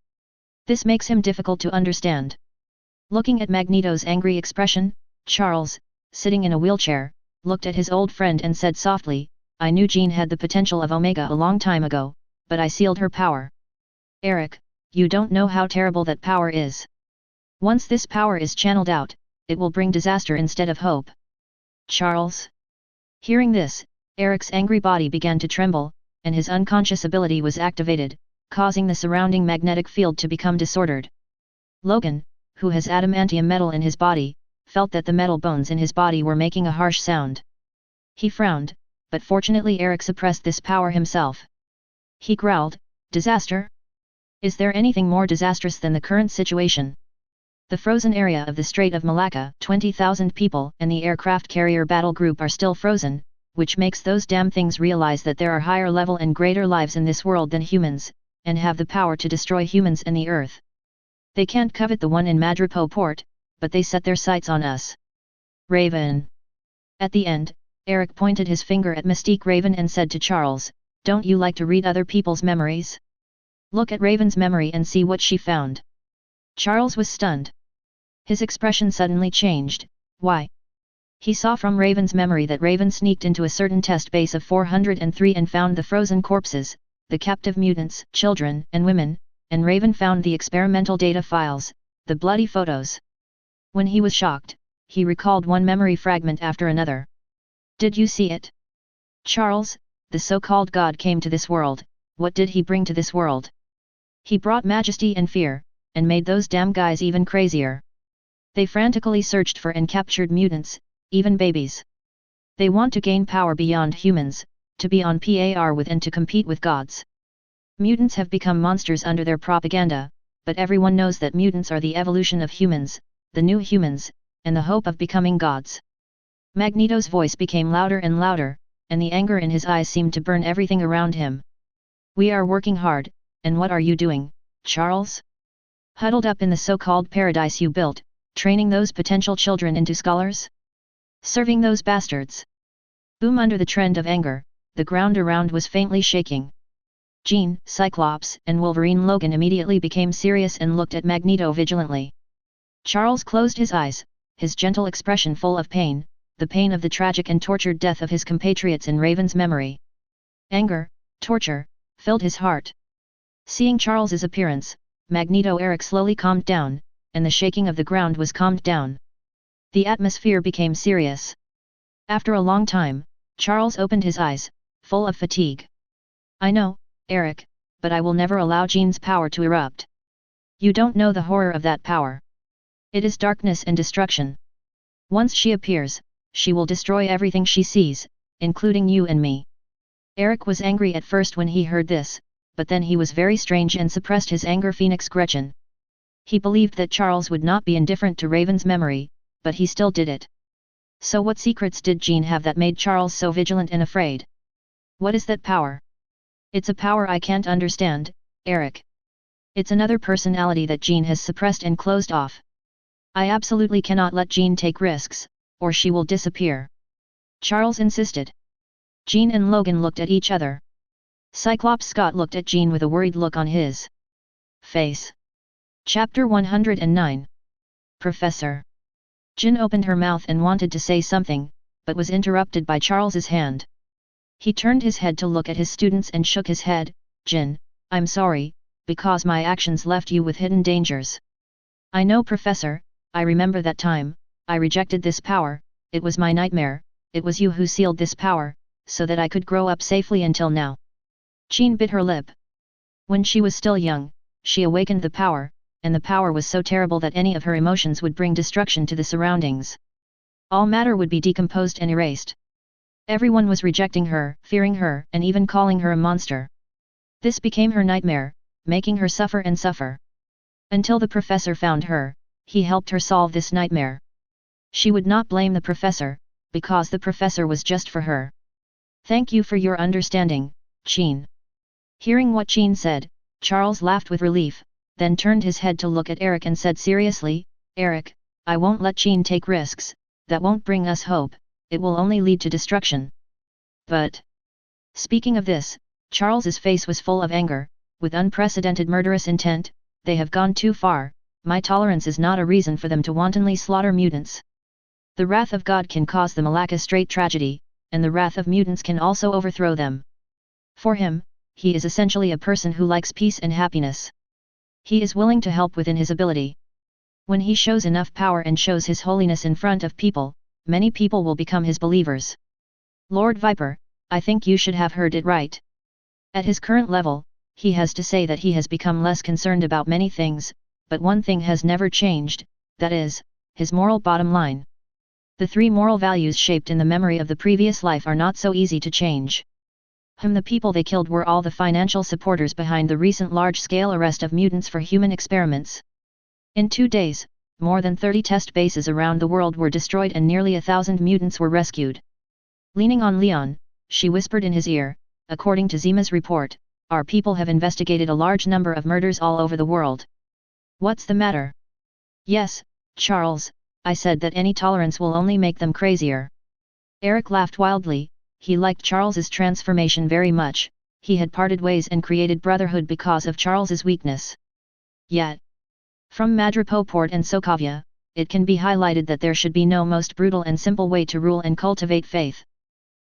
This makes him difficult to understand. Looking at Magneto's angry expression, Charles, sitting in a wheelchair, looked at his old friend and said softly, I knew Jean had the potential of Omega a long time ago, but I sealed her power. Eric, you don't know how terrible that power is. Once this power is channeled out, it will bring disaster instead of hope. Charles? Hearing this, Eric's angry body began to tremble, and his unconscious ability was activated, causing the surrounding magnetic field to become disordered. Logan, who has adamantium metal in his body, felt that the metal bones in his body were making a harsh sound. He frowned, but fortunately Eric suppressed this power himself. He growled, "Disaster? Is there anything more disastrous than the current situation? The frozen area of the Strait of Malacca, 20,000 people and the aircraft carrier battle group are still frozen, which makes those damn things realize that there are higher level and greater lives in this world than humans, and have the power to destroy humans and the Earth. They can't covet the one in Madripoor port, but they set their sights on us. Raven." At the end, Eric pointed his finger at Mystique Raven and said to Charles, "Don't you like to read other people's memories? Look at Raven's memory and see what she found." Charles was stunned. His expression suddenly changed. Why? He saw from Raven's memory that Raven sneaked into a certain test base of 403 and found the frozen corpses, the captive mutants, children and women, and Raven found the experimental data files, the bloody photos. When he was shocked, he recalled one memory fragment after another. "Did you see it? Charles, the so-called God came to this world. What did he bring to this world? He brought majesty and fear, and made those damn guys even crazier. They frantically searched for and captured mutants, even babies. They want to gain power beyond humans, to be on par with and to compete with gods. Mutants have become monsters under their propaganda, but everyone knows that mutants are the evolution of humans, the new humans, and the hope of becoming gods." Magneto's voice became louder and louder, and the anger in his eyes seemed to burn everything around him. "We are working hard, and what are you doing, Charles? Huddled up in the so-called paradise you built, training those potential children into scholars? Serving those bastards?" Boom! Under the trend of anger, the ground around was faintly shaking. Jean, Cyclops and Wolverine Logan immediately became serious and looked at Magneto vigilantly. Charles closed his eyes, his gentle expression full of pain, the pain of the tragic and tortured death of his compatriots in Raven's memory. Anger, torture, filled his heart. Seeing Charles's appearance, Magneto Eric slowly calmed down, and the shaking of the ground was calmed down. The atmosphere became serious. After a long time, Charles opened his eyes, full of fatigue. "I know, Eric, but I will never allow Jean's power to erupt. You don't know the horror of that power. It is darkness and destruction. Once she appears, she will destroy everything she sees, including you and me." Eric was angry at first when he heard this, but then he was very strange and suppressed his anger. Phoenix Gretchen. He believed that Charles would not be indifferent to Raven's memory, but he still did it. So what secrets did Jean have that made Charles so vigilant and afraid? What is that power? It's a power I can't understand, Eric. It's another personality that Jean has suppressed and closed off. I absolutely cannot let Jean take risks, or she will disappear. Charles insisted. Jean and Logan looked at each other. Cyclops Scott looked at Jean with a worried look on his face. Chapter 109. Professor. Jean opened her mouth and wanted to say something, but was interrupted by Charles's hand. He turned his head to look at his students and shook his head. "Jean, I'm sorry, because my actions left you with hidden dangers." "I know, Professor, I remember that time. I rejected this power, it was my nightmare, it was you who sealed this power, so that I could grow up safely until now." Jean bit her lip. When she was still young, she awakened the power, and the power was so terrible that any of her emotions would bring destruction to the surroundings. All matter would be decomposed and erased. Everyone was rejecting her, fearing her, and even calling her a monster. This became her nightmare, making her suffer and suffer. Until the professor found her, he helped her solve this nightmare. She would not blame the professor, because the professor was just for her. "Thank you for your understanding, Jean." Hearing what Jean said, Charles laughed with relief, then turned his head to look at Eric and said seriously, "Eric, I won't let Jean take risks, that won't bring us hope, it will only lead to destruction." "But..." Speaking of this, Charles's face was full of anger, with unprecedented murderous intent. "They have gone too far, my tolerance is not a reason for them to wantonly slaughter mutants. The wrath of God can cause the Malacca Strait tragedy, and the wrath of mutants can also overthrow them. For him, he is essentially a person who likes peace and happiness. He is willing to help within his ability. When he shows enough power and shows his holiness in front of people, many people will become his believers. Lord Viper, I think you should have heard it right. At his current level, he has to say that he has become less concerned about many things, but one thing has never changed, that is, his moral bottom line. The 3 moral values shaped in the memory of the previous life are not so easy to change. The people they killed were all the financial supporters behind the recent large-scale arrest of mutants for human experiments. In 2 days, more than 30 test bases around the world were destroyed and nearly 1,000 mutants were rescued. Leaning on Leon, she whispered in his ear, according to Zima's report, our people have investigated a large number of murders all over the world. What's the matter? Yes, Charles, I said that any tolerance will only make them crazier. Eric laughed wildly. He liked Charles's transformation very much. He had parted ways and created brotherhood because of Charles's weakness. Yet, from Madripoor and Sokovia, it can be highlighted that there should be no most brutal and simple way to rule and cultivate faith.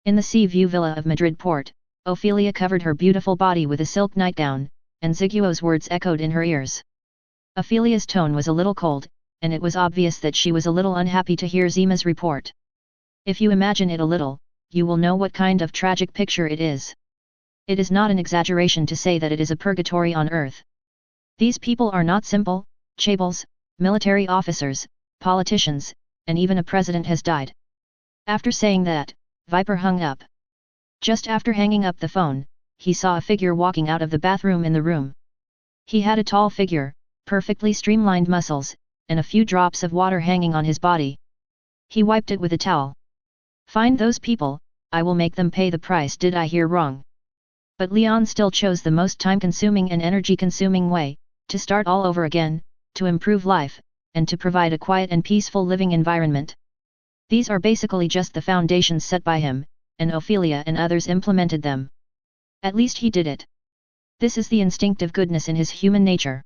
In the sea view villa of Madrid port, Ophelia covered her beautiful body with a silk nightgown, and Ziguo's words echoed in her ears. Ophelia's tone was a little cold, and it was obvious that she was a little unhappy to hear Zima's report. If you imagine it a little, you will know what kind of tragic picture it is. It is not an exaggeration to say that it is a purgatory on earth. These people are not simple, chaebol, military officers, politicians, and even a president has died. After saying that, Viper hung up. Just after hanging up the phone, he saw a figure walking out of the bathroom in the room. He had a tall figure, perfectly streamlined muscles, and a few drops of water hanging on his body. He wiped it with a towel. Find those people, I will make them pay the price. Did I hear wrong? But Leon still chose the most time-consuming and energy-consuming way, to start all over again, to improve life, and to provide a quiet and peaceful living environment. These are basically just the foundations set by him, and Ophelia and others implemented them. At least he did it. This is the instinctive goodness in his human nature.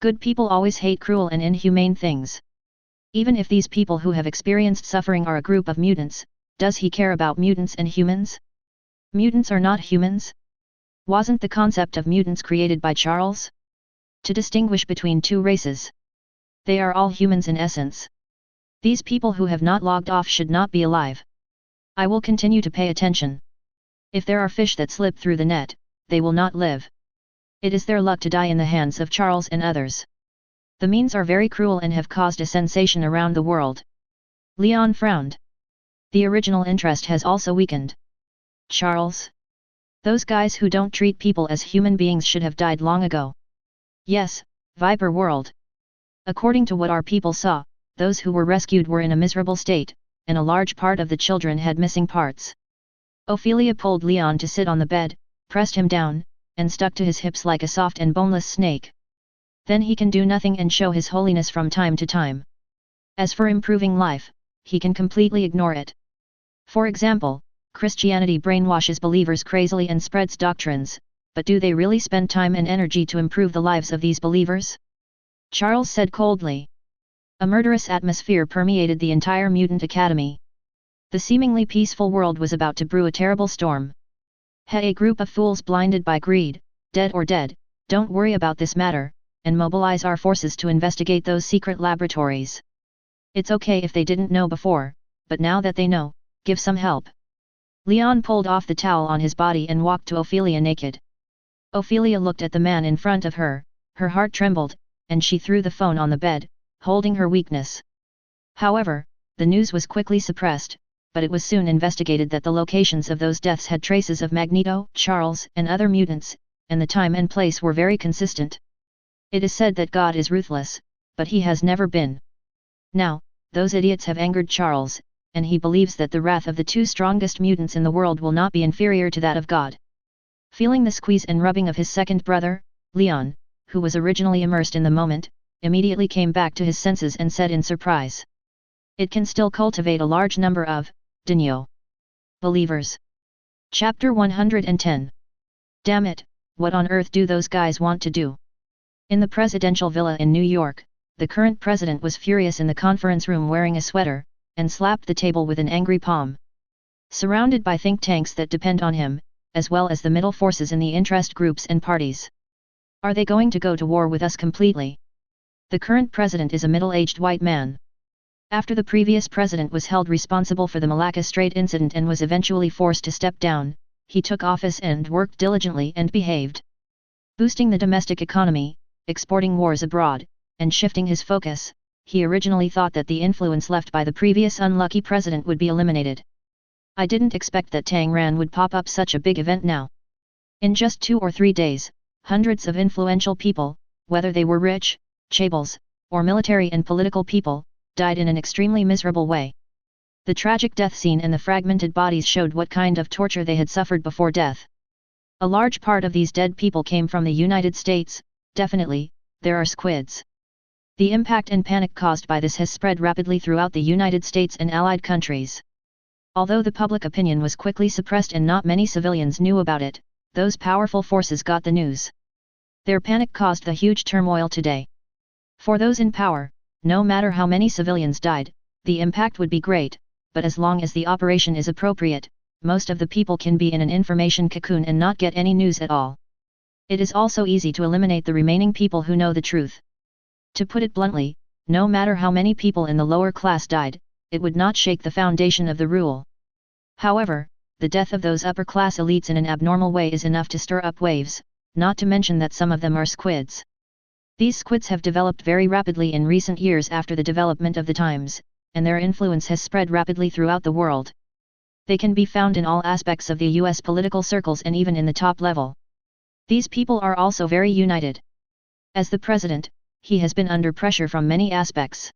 Good people always hate cruel and inhumane things. Even if these people who have experienced suffering are a group of mutants, does he care about mutants and humans? Mutants are not humans? Wasn't the concept of mutants created by Charles? To distinguish between 2 races. They are all humans in essence. These people who have not logged off should not be alive. I will continue to pay attention. If there are fish that slip through the net, they will not live. It is their luck to die in the hands of Charles and others. The means are very cruel and have caused a sensation around the world. Leon frowned. The original interest has also weakened. Charles? Those guys who don't treat people as human beings should have died long ago. Yes, Viper World. According to what our people saw, those who were rescued were in a miserable state, and a large part of the children had missing parts. Ophelia pulled Leon to sit on the bed, pressed him down, and stuck to his hips like a soft and boneless snake. Then he can do nothing and show his holiness from time to time. As for improving life, he can completely ignore it. For example, Christianity brainwashes believers crazily and spreads doctrines, but do they really spend time and energy to improve the lives of these believers? Charles said coldly. A murderous atmosphere permeated the entire mutant academy. The seemingly peaceful world was about to brew a terrible storm. Hey, a group of fools blinded by greed, dead or dead, don't worry about this matter, and mobilize our forces to investigate those secret laboratories. It's okay if they didn't know before, but now that they know, give some help. Leon pulled off the towel on his body and walked to Ophelia naked. Ophelia looked at the man in front of her, her heart trembled, and she threw the phone on the bed, holding her weakness. However, the news was quickly suppressed, but it was soon investigated that the locations of those deaths had traces of Magneto, Charles, and other mutants, and the time and place were very consistent. It is said that God is ruthless, but he has never been. Now, those idiots have angered Charles, and he believes that the wrath of the 2 strongest mutants in the world will not be inferior to that of God. Feeling the squeeze and rubbing of his second brother, Leon, who was originally immersed in the moment, immediately came back to his senses and said in surprise. It can still cultivate a large number of, Dinyo. Believers. Chapter 110. Damn it, what on earth do those guys want to do? In the presidential villa in New York, the current president was furious in the conference room wearing a sweater, and slapped the table with an angry palm. Surrounded by think tanks that depend on him, as well as the middle forces in the interest groups and parties. Are they going to go to war with us completely? The current president is a middle-aged white man. After the previous president was held responsible for the Malacca Strait incident and was eventually forced to step down, he took office and worked diligently and behaved. Boosting the domestic economy, exporting wars abroad, and shifting his focus, he originally thought that the influence left by the previous unlucky president would be eliminated. I didn't expect that Tang Ran would pop up such a big event now. In just 2 or 3 days, hundreds of influential people, whether they were rich, chaebols, or military and political people, died in an extremely miserable way. The tragic death scene and the fragmented bodies showed what kind of torture they had suffered before death. A large part of these dead people came from the United States. Definitely, there are squids. The impact and panic caused by this has spread rapidly throughout the United States and allied countries. Although the public opinion was quickly suppressed and not many civilians knew about it, those powerful forces got the news. Their panic caused the huge turmoil today. For those in power, no matter how many civilians died, the impact would be great, but as long as the operation is appropriate, most of the people can be in an information cocoon and not get any news at all. It is also easy to eliminate the remaining people who know the truth. To put it bluntly, no matter how many people in the lower class died, it would not shake the foundation of the rule. However, the death of those upper class elites in an abnormal way is enough to stir up waves, not to mention that some of them are squids. These squids have developed very rapidly in recent years after the development of the times, and their influence has spread rapidly throughout the world. They can be found in all aspects of the US political circles and even in the top level. These people are also very united. As the president, he has been under pressure from many aspects.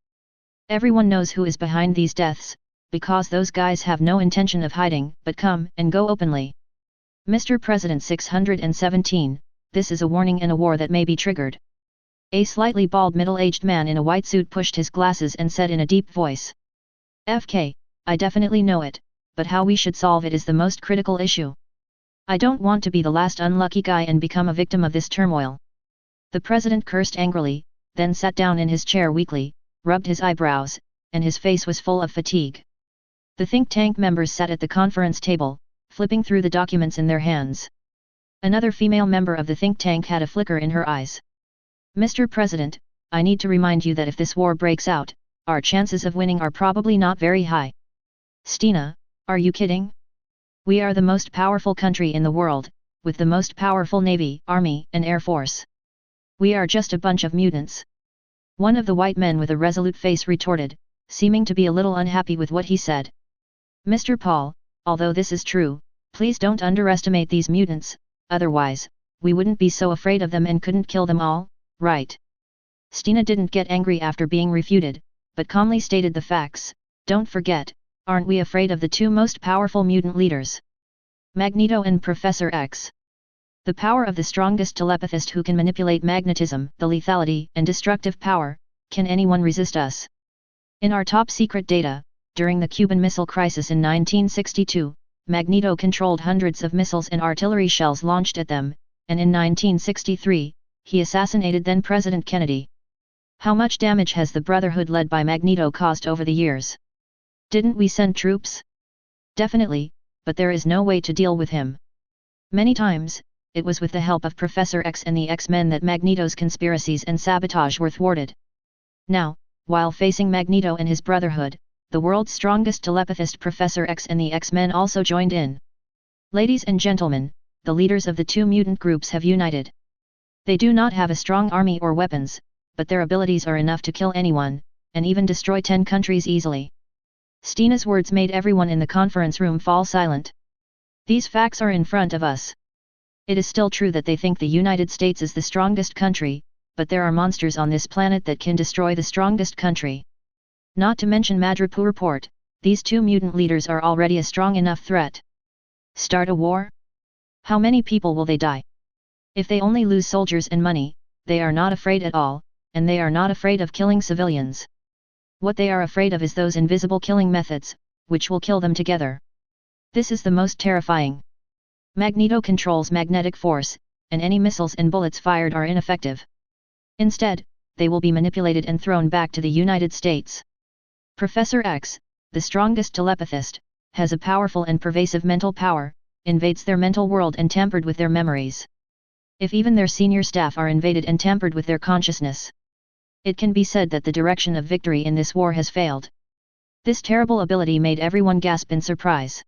Everyone knows who is behind these deaths, because those guys have no intention of hiding but come and go openly. Mr. President 617, this is a warning and a war that may be triggered. A slightly bald middle-aged man in a white suit pushed his glasses and said in a deep voice. FK, I definitely know it, but how we should solve it is the most critical issue. I don't want to be the last unlucky guy and become a victim of this turmoil. The president cursed angrily, then sat down in his chair weakly, rubbed his eyebrows, and his face was full of fatigue. The think tank members sat at the conference table, flipping through the documents in their hands. Another female member of the think tank had a flicker in her eyes. Mr. President, I need to remind you that if this war breaks out, our chances of winning are probably not very high. Stina, are you kidding? We are the most powerful country in the world, with the most powerful navy, army, and air force. We are just a bunch of mutants. One of the white men with a resolute face retorted, seeming to be a little unhappy with what he said. Mr. Paul, although this is true, please don't underestimate these mutants, otherwise, we wouldn't be so afraid of them and couldn't kill them all, right? Stina didn't get angry after being refuted, but calmly stated the facts. Don't forget, aren't we afraid of the two most powerful mutant leaders? Magneto and Professor X. The power of the strongest telepathist who can manipulate magnetism, the lethality and destructive power, can anyone resist us? In our top secret data, during the Cuban Missile Crisis in 1962, Magneto controlled hundreds of missiles and artillery shells launched at them, and in 1963, he assassinated then-President Kennedy. How much damage has the Brotherhood led by Magneto caused over the years? Didn't we send troops? Definitely, but there is no way to deal with him. Many times, it was with the help of Professor X and the X-Men that Magneto's conspiracies and sabotage were thwarted. Now, while facing Magneto and his Brotherhood, the world's strongest telepathist Professor X and the X-Men also joined in. Ladies and gentlemen, the leaders of the two mutant groups have united. They do not have a strong army or weapons, but their abilities are enough to kill anyone, and even destroy 10 countries easily. Stina's words made everyone in the conference room fall silent. These facts are in front of us. It is still true that they think the United States is the strongest country, but there are monsters on this planet that can destroy the strongest country. Not to mention Madripoor report, these two mutant leaders are already a strong enough threat. Start a war? How many people will they die? If they only lose soldiers and money, they are not afraid at all, and they are not afraid of killing civilians. What they are afraid of is those invisible killing methods, which will kill them together. This is the most terrifying. Magneto controls magnetic force, and any missiles and bullets fired are ineffective. Instead, they will be manipulated and thrown back to the United States. Professor X, the strongest telepathist, has a powerful and pervasive mental power, invades their mental world and tampered with their memories. If even their senior staff are invaded and tampered with their consciousness, it can be said that the direction of victory in this war has failed. This terrible ability made everyone gasp in surprise.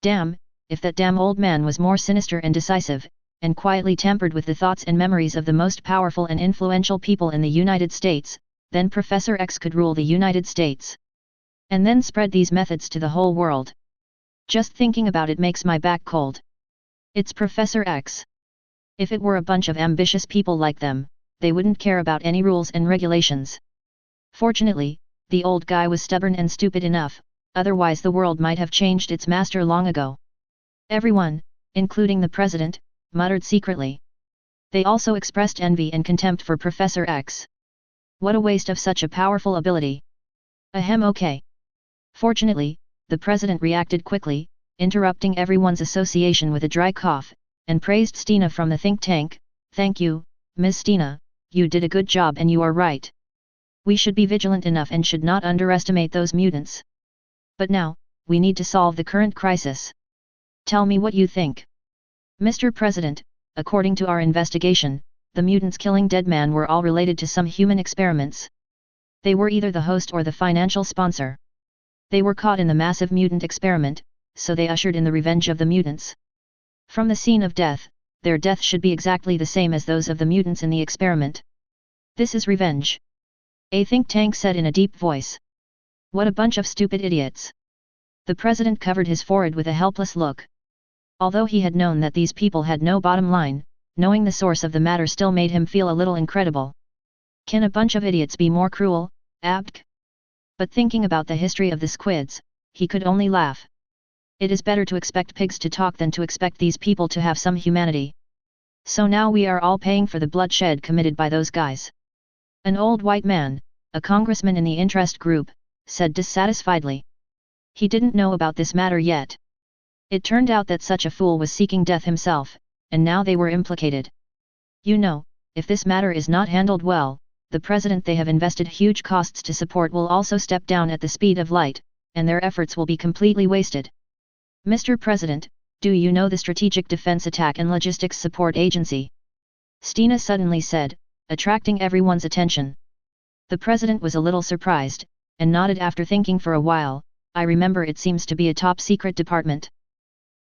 Damn, if that damn old man was more sinister and decisive, and quietly tampered with the thoughts and memories of the most powerful and influential people in the United States, then Professor X could rule the United States. And then spread these methods to the whole world. Just thinking about it makes my back cold. It's Professor X. If it were a bunch of ambitious people like them, they wouldn't care about any rules and regulations. Fortunately, the old guy was stubborn and stupid enough, otherwise the world might have changed its master long ago. Everyone, including the president, muttered secretly. They also expressed envy and contempt for Professor X. What a waste of such a powerful ability. Ahem, okay. Fortunately, the president reacted quickly, interrupting everyone's association with a dry cough, and praised Stina from the think tank. Thank you, Ms. Stina, you did a good job and you are right. We should be vigilant enough and should not underestimate those mutants. But now, we need to solve the current crisis. Tell me what you think. Mr. President, according to our investigation, the mutants killing Deadman were all related to some human experiments. They were either the host or the financial sponsor. They were caught in the massive mutant experiment, so they ushered in the revenge of the mutants. From the scene of death, their death should be exactly the same as those of the mutants in the experiment. This is revenge. A think tank said in a deep voice. What a bunch of stupid idiots. The president covered his forehead with a helpless look. Although he had known that these people had no bottom line, knowing the source of the matter still made him feel a little incredible. Can a bunch of idiots be more cruel, Abk? But thinking about the history of the squids, he could only laugh. It is better to expect pigs to talk than to expect these people to have some humanity. So now we are all paying for the bloodshed committed by those guys. An old white man, a congressman in the interest group, said dissatisfiedly. He didn't know about this matter yet. It turned out that such a fool was seeking death himself, and now they were implicated. You know, if this matter is not handled well, the president they have invested huge costs to support will also step down at the speed of light, and their efforts will be completely wasted. Mr. President, do you know the Strategic Defense Attack and Logistics Support Agency? Stina suddenly said, attracting everyone's attention. The president was a little surprised, and nodded after thinking for a while. I remember it seems to be a top-secret department.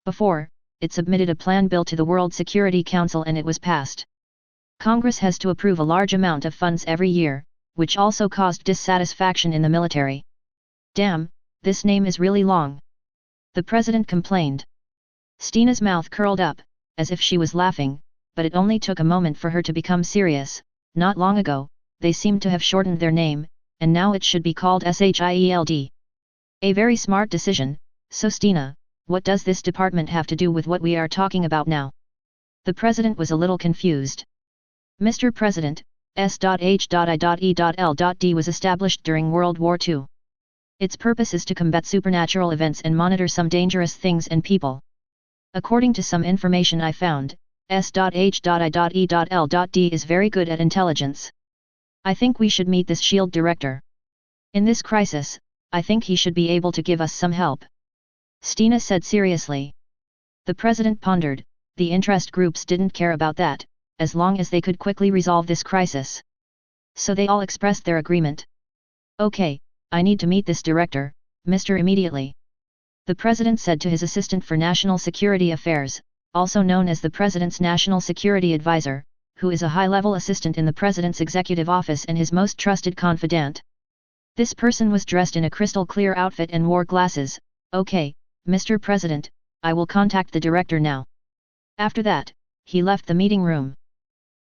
Before, it submitted a plan bill to the World Security Council and it was passed. Congress has to approve a large amount of funds every year, which also caused dissatisfaction in the military. Damn, this name is really long. The president complained. Stina's mouth curled up, as if she was laughing, but it only took a moment for her to become serious. Not long ago, they seemed to have shortened their name, and now it should be called SHIELD. A very smart decision. So Stina, what does this department have to do with what we are talking about now? The president was a little confused. Mr. President, S.H.I.E.L.D. was established during World War II. Its purpose is to combat supernatural events and monitor some dangerous things and people. According to some information I found, S.H.I.E.L.D. is very good at intelligence. I think we should meet this SHIELD director. In this crisis, I think he should be able to give us some help. Stina said seriously. The president pondered. The interest groups didn't care about that, as long as they could quickly resolve this crisis. So they all expressed their agreement. Okay, I need to meet this director, Mr. Immediately. The president said to his assistant for national security affairs, also known as the president's national security advisor, who is a high-level assistant in the president's executive office and his most trusted confidant. This person was dressed in a crystal-clear outfit and wore glasses. Okay, Mr. President, I will contact the director now. After that, he left the meeting room.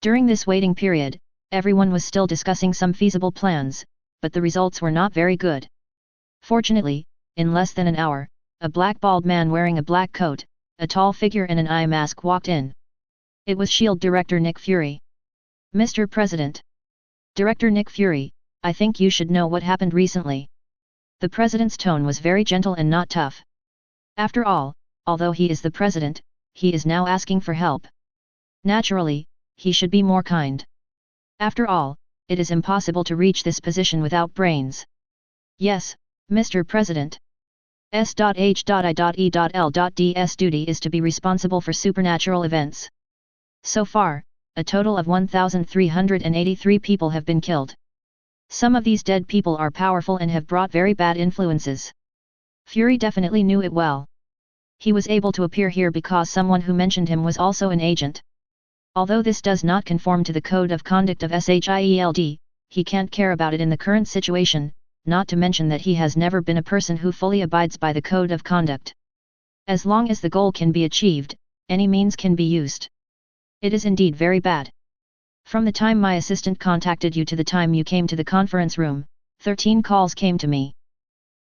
During this waiting period, everyone was still discussing some feasible plans, but the results were not very good. Fortunately, in less than an hour, a black bald man wearing a black coat, a tall figure and an eye mask walked in. It was SHIELD Director Nick Fury. Mr. President. Director Nick Fury, I think you should know what happened recently. The president's tone was very gentle and not tough. After all, although he is the president, he is now asking for help. Naturally, he should be more kind. After all, it is impossible to reach this position without brains. Yes, Mr. President. S.H.I.E.L.D's duty is to be responsible for supernatural events. So far, a total of 1,383 people have been killed. Some of these dead people are powerful and have brought very bad influences. Fury definitely knew it well. He was able to appear here because someone who mentioned him was also an agent. Although this does not conform to the code of conduct of SHIELD, he can't care about it in the current situation, not to mention that he has never been a person who fully abides by the code of conduct. As long as the goal can be achieved, any means can be used. It is indeed very bad. From the time my assistant contacted you to the time you came to the conference room, 13 calls came to me.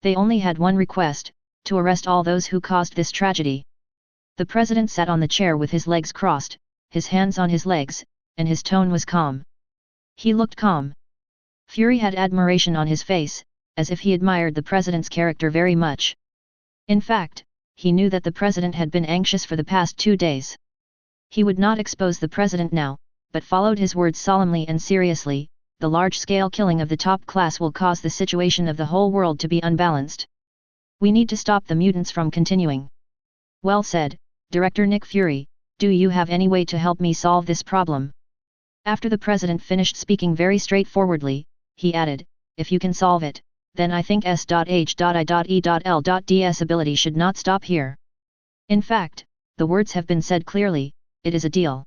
They only had one request, to arrest all those who caused this tragedy. The president sat on the chair with his legs crossed, his hands on his legs, and his tone was calm. He looked calm. Fury had admiration on his face, as if he admired the president's character very much. In fact, he knew that the president had been anxious for the past 2 days. He would not expose the president now, but followed his words solemnly and seriously. The large-scale killing of the top class will cause the situation of the whole world to be unbalanced. We need to stop the mutants from continuing. Well said, Director Nick Fury. Do you have any way to help me solve this problem? After the president finished speaking very straightforwardly, he added, if you can solve it, then I think S.H.I.E.L.D's ability should not stop here. In fact, the words have been said clearly, it is a deal.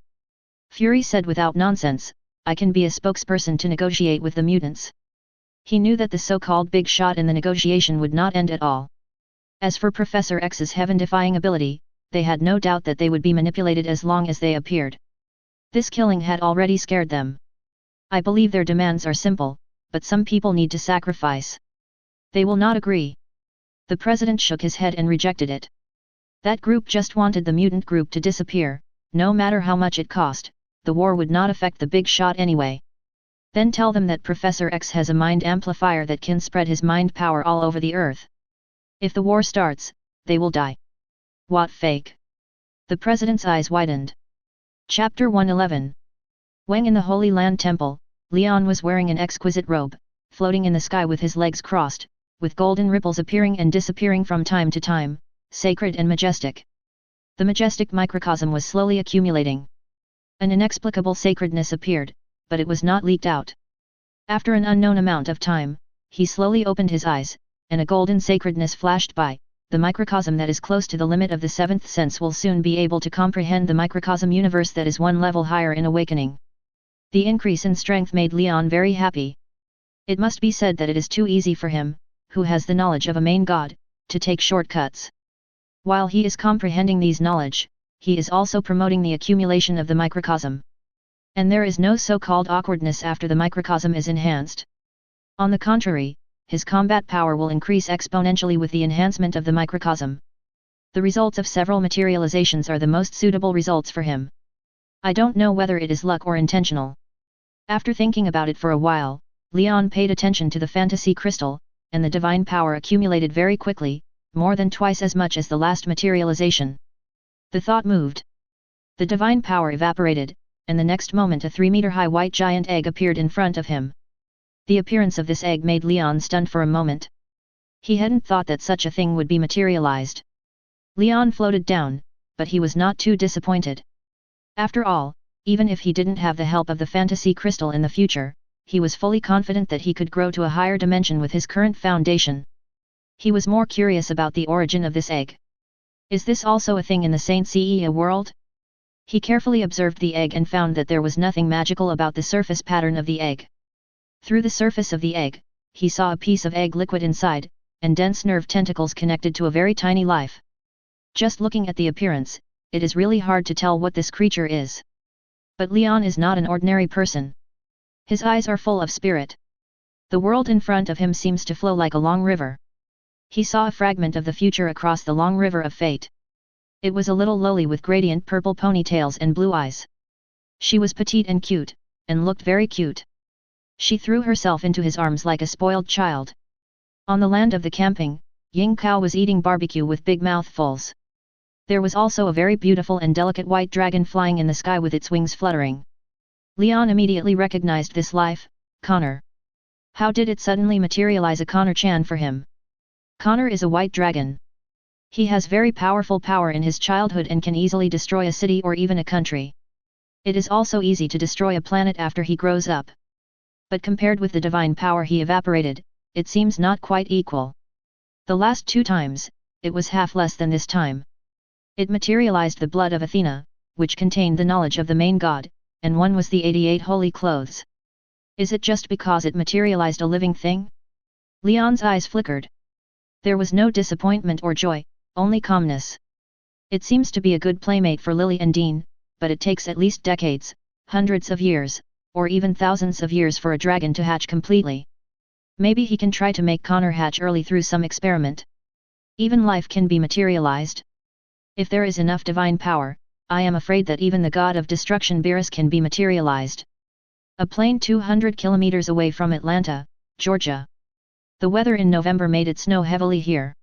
Fury said without nonsense, I can be a spokesperson to negotiate with the mutants. He knew that the so-called big shot in the negotiation would not end at all. As for Professor X's heaven-defying ability, they had no doubt that they would be manipulated as long as they appeared. This killing had already scared them. I believe their demands are simple, but some people need to sacrifice. They will not agree. The president shook his head and rejected it. That group just wanted the mutant group to disappear, no matter how much it cost, the war would not affect the big shot anyway. Then tell them that Professor X has a mind amplifier that can spread his mind power all over the earth. If the war starts, they will die. What fake? The president's eyes widened. Chapter 111. When in the Holy Land Temple, Leon was wearing an exquisite robe, floating in the sky with his legs crossed, with golden ripples appearing and disappearing from time to time, sacred and majestic. The majestic microcosm was slowly accumulating. An inexplicable sacredness appeared, but it was not leaked out. After an unknown amount of time, he slowly opened his eyes, and a golden sacredness flashed by. The microcosm that is close to the limit of the seventh sense will soon be able to comprehend the microcosm universe that is one level higher in awakening. The increase in strength made Leon very happy. It must be said that it is too easy for him, who has the knowledge of a main god, to take shortcuts. While he is comprehending these knowledge, he is also promoting the accumulation of the microcosm. And there is no so-called awkwardness after the microcosm is enhanced. On the contrary, his combat power will increase exponentially with the enhancement of the microcosm. The results of several materializations are the most suitable results for him. I don't know whether it is luck or intentional. After thinking about it for a while, Leon paid attention to the fantasy crystal, and the divine power accumulated very quickly, more than twice as much as the last materialization. The thought moved. The divine power evaporated, and the next moment a 3-meter-high white giant egg appeared in front of him. The appearance of this egg made Leon stunned for a moment. He hadn't thought that such a thing would be materialized. Leon floated down, but he was not too disappointed. After all, even if he didn't have the help of the fantasy crystal in the future, he was fully confident that he could grow to a higher dimension with his current foundation. He was more curious about the origin of this egg. Is this also a thing in the Saint Seiya world? He carefully observed the egg and found that there was nothing magical about the surface pattern of the egg. Through the surface of the egg, he saw a piece of egg liquid inside, and dense nerve tentacles connected to a very tiny life. Just looking at the appearance, it is really hard to tell what this creature is. But Leon is not an ordinary person. His eyes are full of spirit. The world in front of him seems to flow like a long river. He saw a fragment of the future across the long river of fate. It was a little lowly with gradient purple ponytails and blue eyes. She was petite and cute, and looked very cute. She threw herself into his arms like a spoiled child. On the land of the camping, Ying Kao was eating barbecue with big mouthfuls. There was also a very beautiful and delicate white dragon flying in the sky with its wings fluttering. Leon immediately recognized this life, Connor. How did it suddenly materialize a Connor-chan for him? Connor is a white dragon. He has very powerful power in his childhood and can easily destroy a city or even a country. It is also easy to destroy a planet after he grows up. But compared with the divine power he evaporated, it seems not quite equal. The last 2 times, it was half less than this time. It materialized the blood of Athena, which contained the knowledge of the main god, and one was the 88 holy clothes. Is it just because it materialized a living thing? Leon's eyes flickered. There was no disappointment or joy, only calmness. It seems to be a good playmate for Lily and Dean, but it takes at least decades, hundreds of years, or even thousands of years for a dragon to hatch completely. Maybe he can try to make Connor hatch early through some experiment. Even life can be materialized. If there is enough divine power, I am afraid that even the god of destruction Beerus can be materialized. A plane 200 kilometers away from Atlanta, Georgia. The weather in November made it snow heavily here.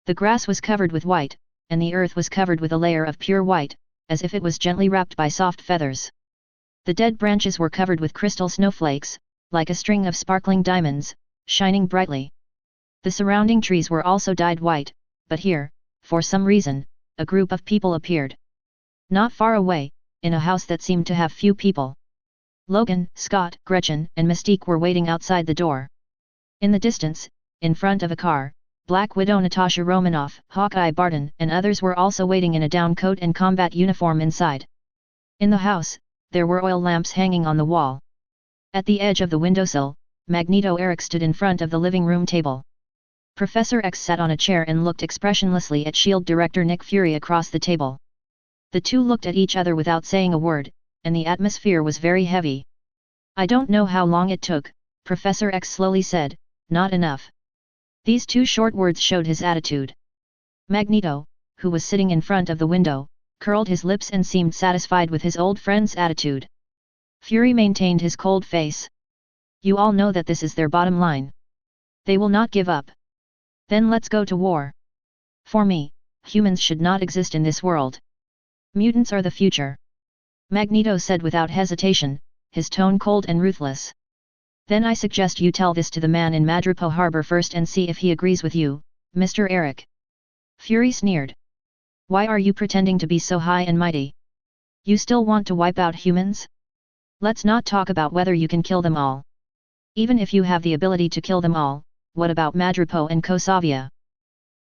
The grass was covered with white, and the earth was covered with a layer of pure white, as if it was gently wrapped by soft feathers. The dead branches were covered with crystal snowflakes, like a string of sparkling diamonds, shining brightly. The surrounding trees were also dyed white, but here, for some reason, a group of people appeared. Not far away, in a house that seemed to have few people. Logan, Scott, Gretchen, and Mystique were waiting outside the door. In the distance, in front of a car, Black Widow Natasha Romanoff, Hawkeye Barton, and others were also waiting in a down coat and combat uniform inside. In the house, there were oil lamps hanging on the wall. At the edge of the windowsill, Magneto Eric stood in front of the living room table. Professor X sat on a chair and looked expressionlessly at S.H.I.E.L.D. Director Nick Fury across the table. The two looked at each other without saying a word, and the atmosphere was very heavy. I don't know how long it took, Professor X slowly said, not enough. These two short words showed his attitude. Magneto, who was sitting in front of the window, curled his lips and seemed satisfied with his old friend's attitude. Fury maintained his cold face. You all know that this is their bottom line. They will not give up. Then let's go to war. For me, humans should not exist in this world. Mutants are the future. Magneto said without hesitation, his tone cold and ruthless. Then I suggest you tell this to the man in Madripoor Harbor first and see if he agrees with you, Mr. Eric. Fury sneered. Why are you pretending to be so high and mighty? You still want to wipe out humans? Let's not talk about whether you can kill them all. Even if you have the ability to kill them all, what about Madripoor and Kosavia?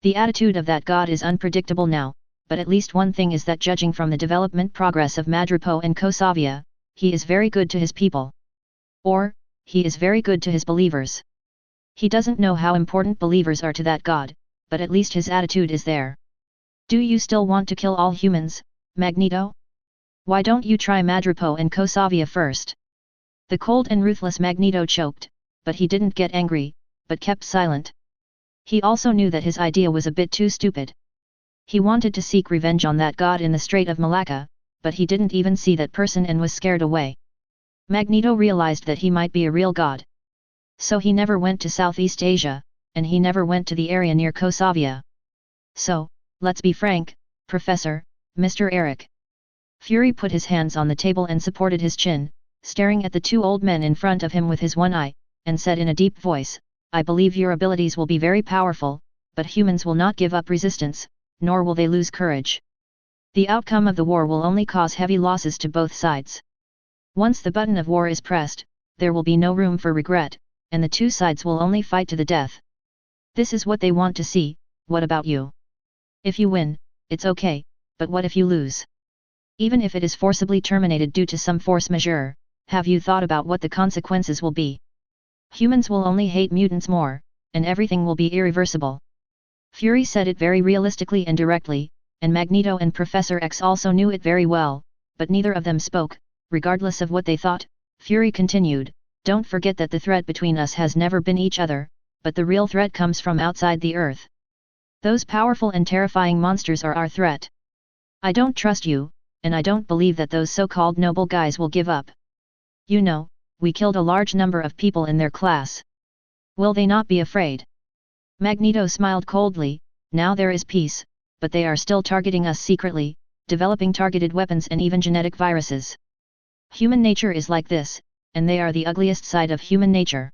The attitude of that god is unpredictable now, but at least one thing is that judging from the development progress of Madripoor and Kosavia, he is very good to his people. Or, he is very good to his believers. He doesn't know how important believers are to that god, but at least his attitude is there. Do you still want to kill all humans, Magneto? Why don't you try Madripoor and Kosavia first? The cold and ruthless Magneto choked, but he didn't get angry, but kept silent. He also knew that his idea was a bit too stupid. He wanted to seek revenge on that god in the Strait of Malacca, but he didn't even see that person and was scared away. Magneto realized that he might be a real god. So he never went to Southeast Asia, and he never went to the area near Kosavia. So, let's be frank, Professor, Mr. Eric. Fury put his hands on the table and supported his chin, staring at the two old men in front of him with his one eye, and said in a deep voice, I believe your abilities will be very powerful, but humans will not give up resistance, nor will they lose courage. The outcome of the war will only cause heavy losses to both sides. Once the button of war is pressed, there will be no room for regret, and the two sides will only fight to the death. This is what they want to see. What about you? If you win, it's okay, but what if you lose? Even if it is forcibly terminated due to some force majeure, have you thought about what the consequences will be? Humans will only hate mutants more, and everything will be irreversible. Fury said it very realistically and directly, and Magneto and Professor X also knew it very well, but neither of them spoke. Regardless of what they thought, Fury continued, don't forget that the threat between us has never been each other, but the real threat comes from outside the Earth. Those powerful and terrifying monsters are our threat. I don't trust you, and I don't believe that those so-called noble guys will give up. You know, we killed a large number of people in their class. Will they not be afraid? Magneto smiled coldly, now there is peace, but they are still targeting us secretly, developing targeted weapons and even genetic viruses. Human nature is like this, and they are the ugliest side of human nature.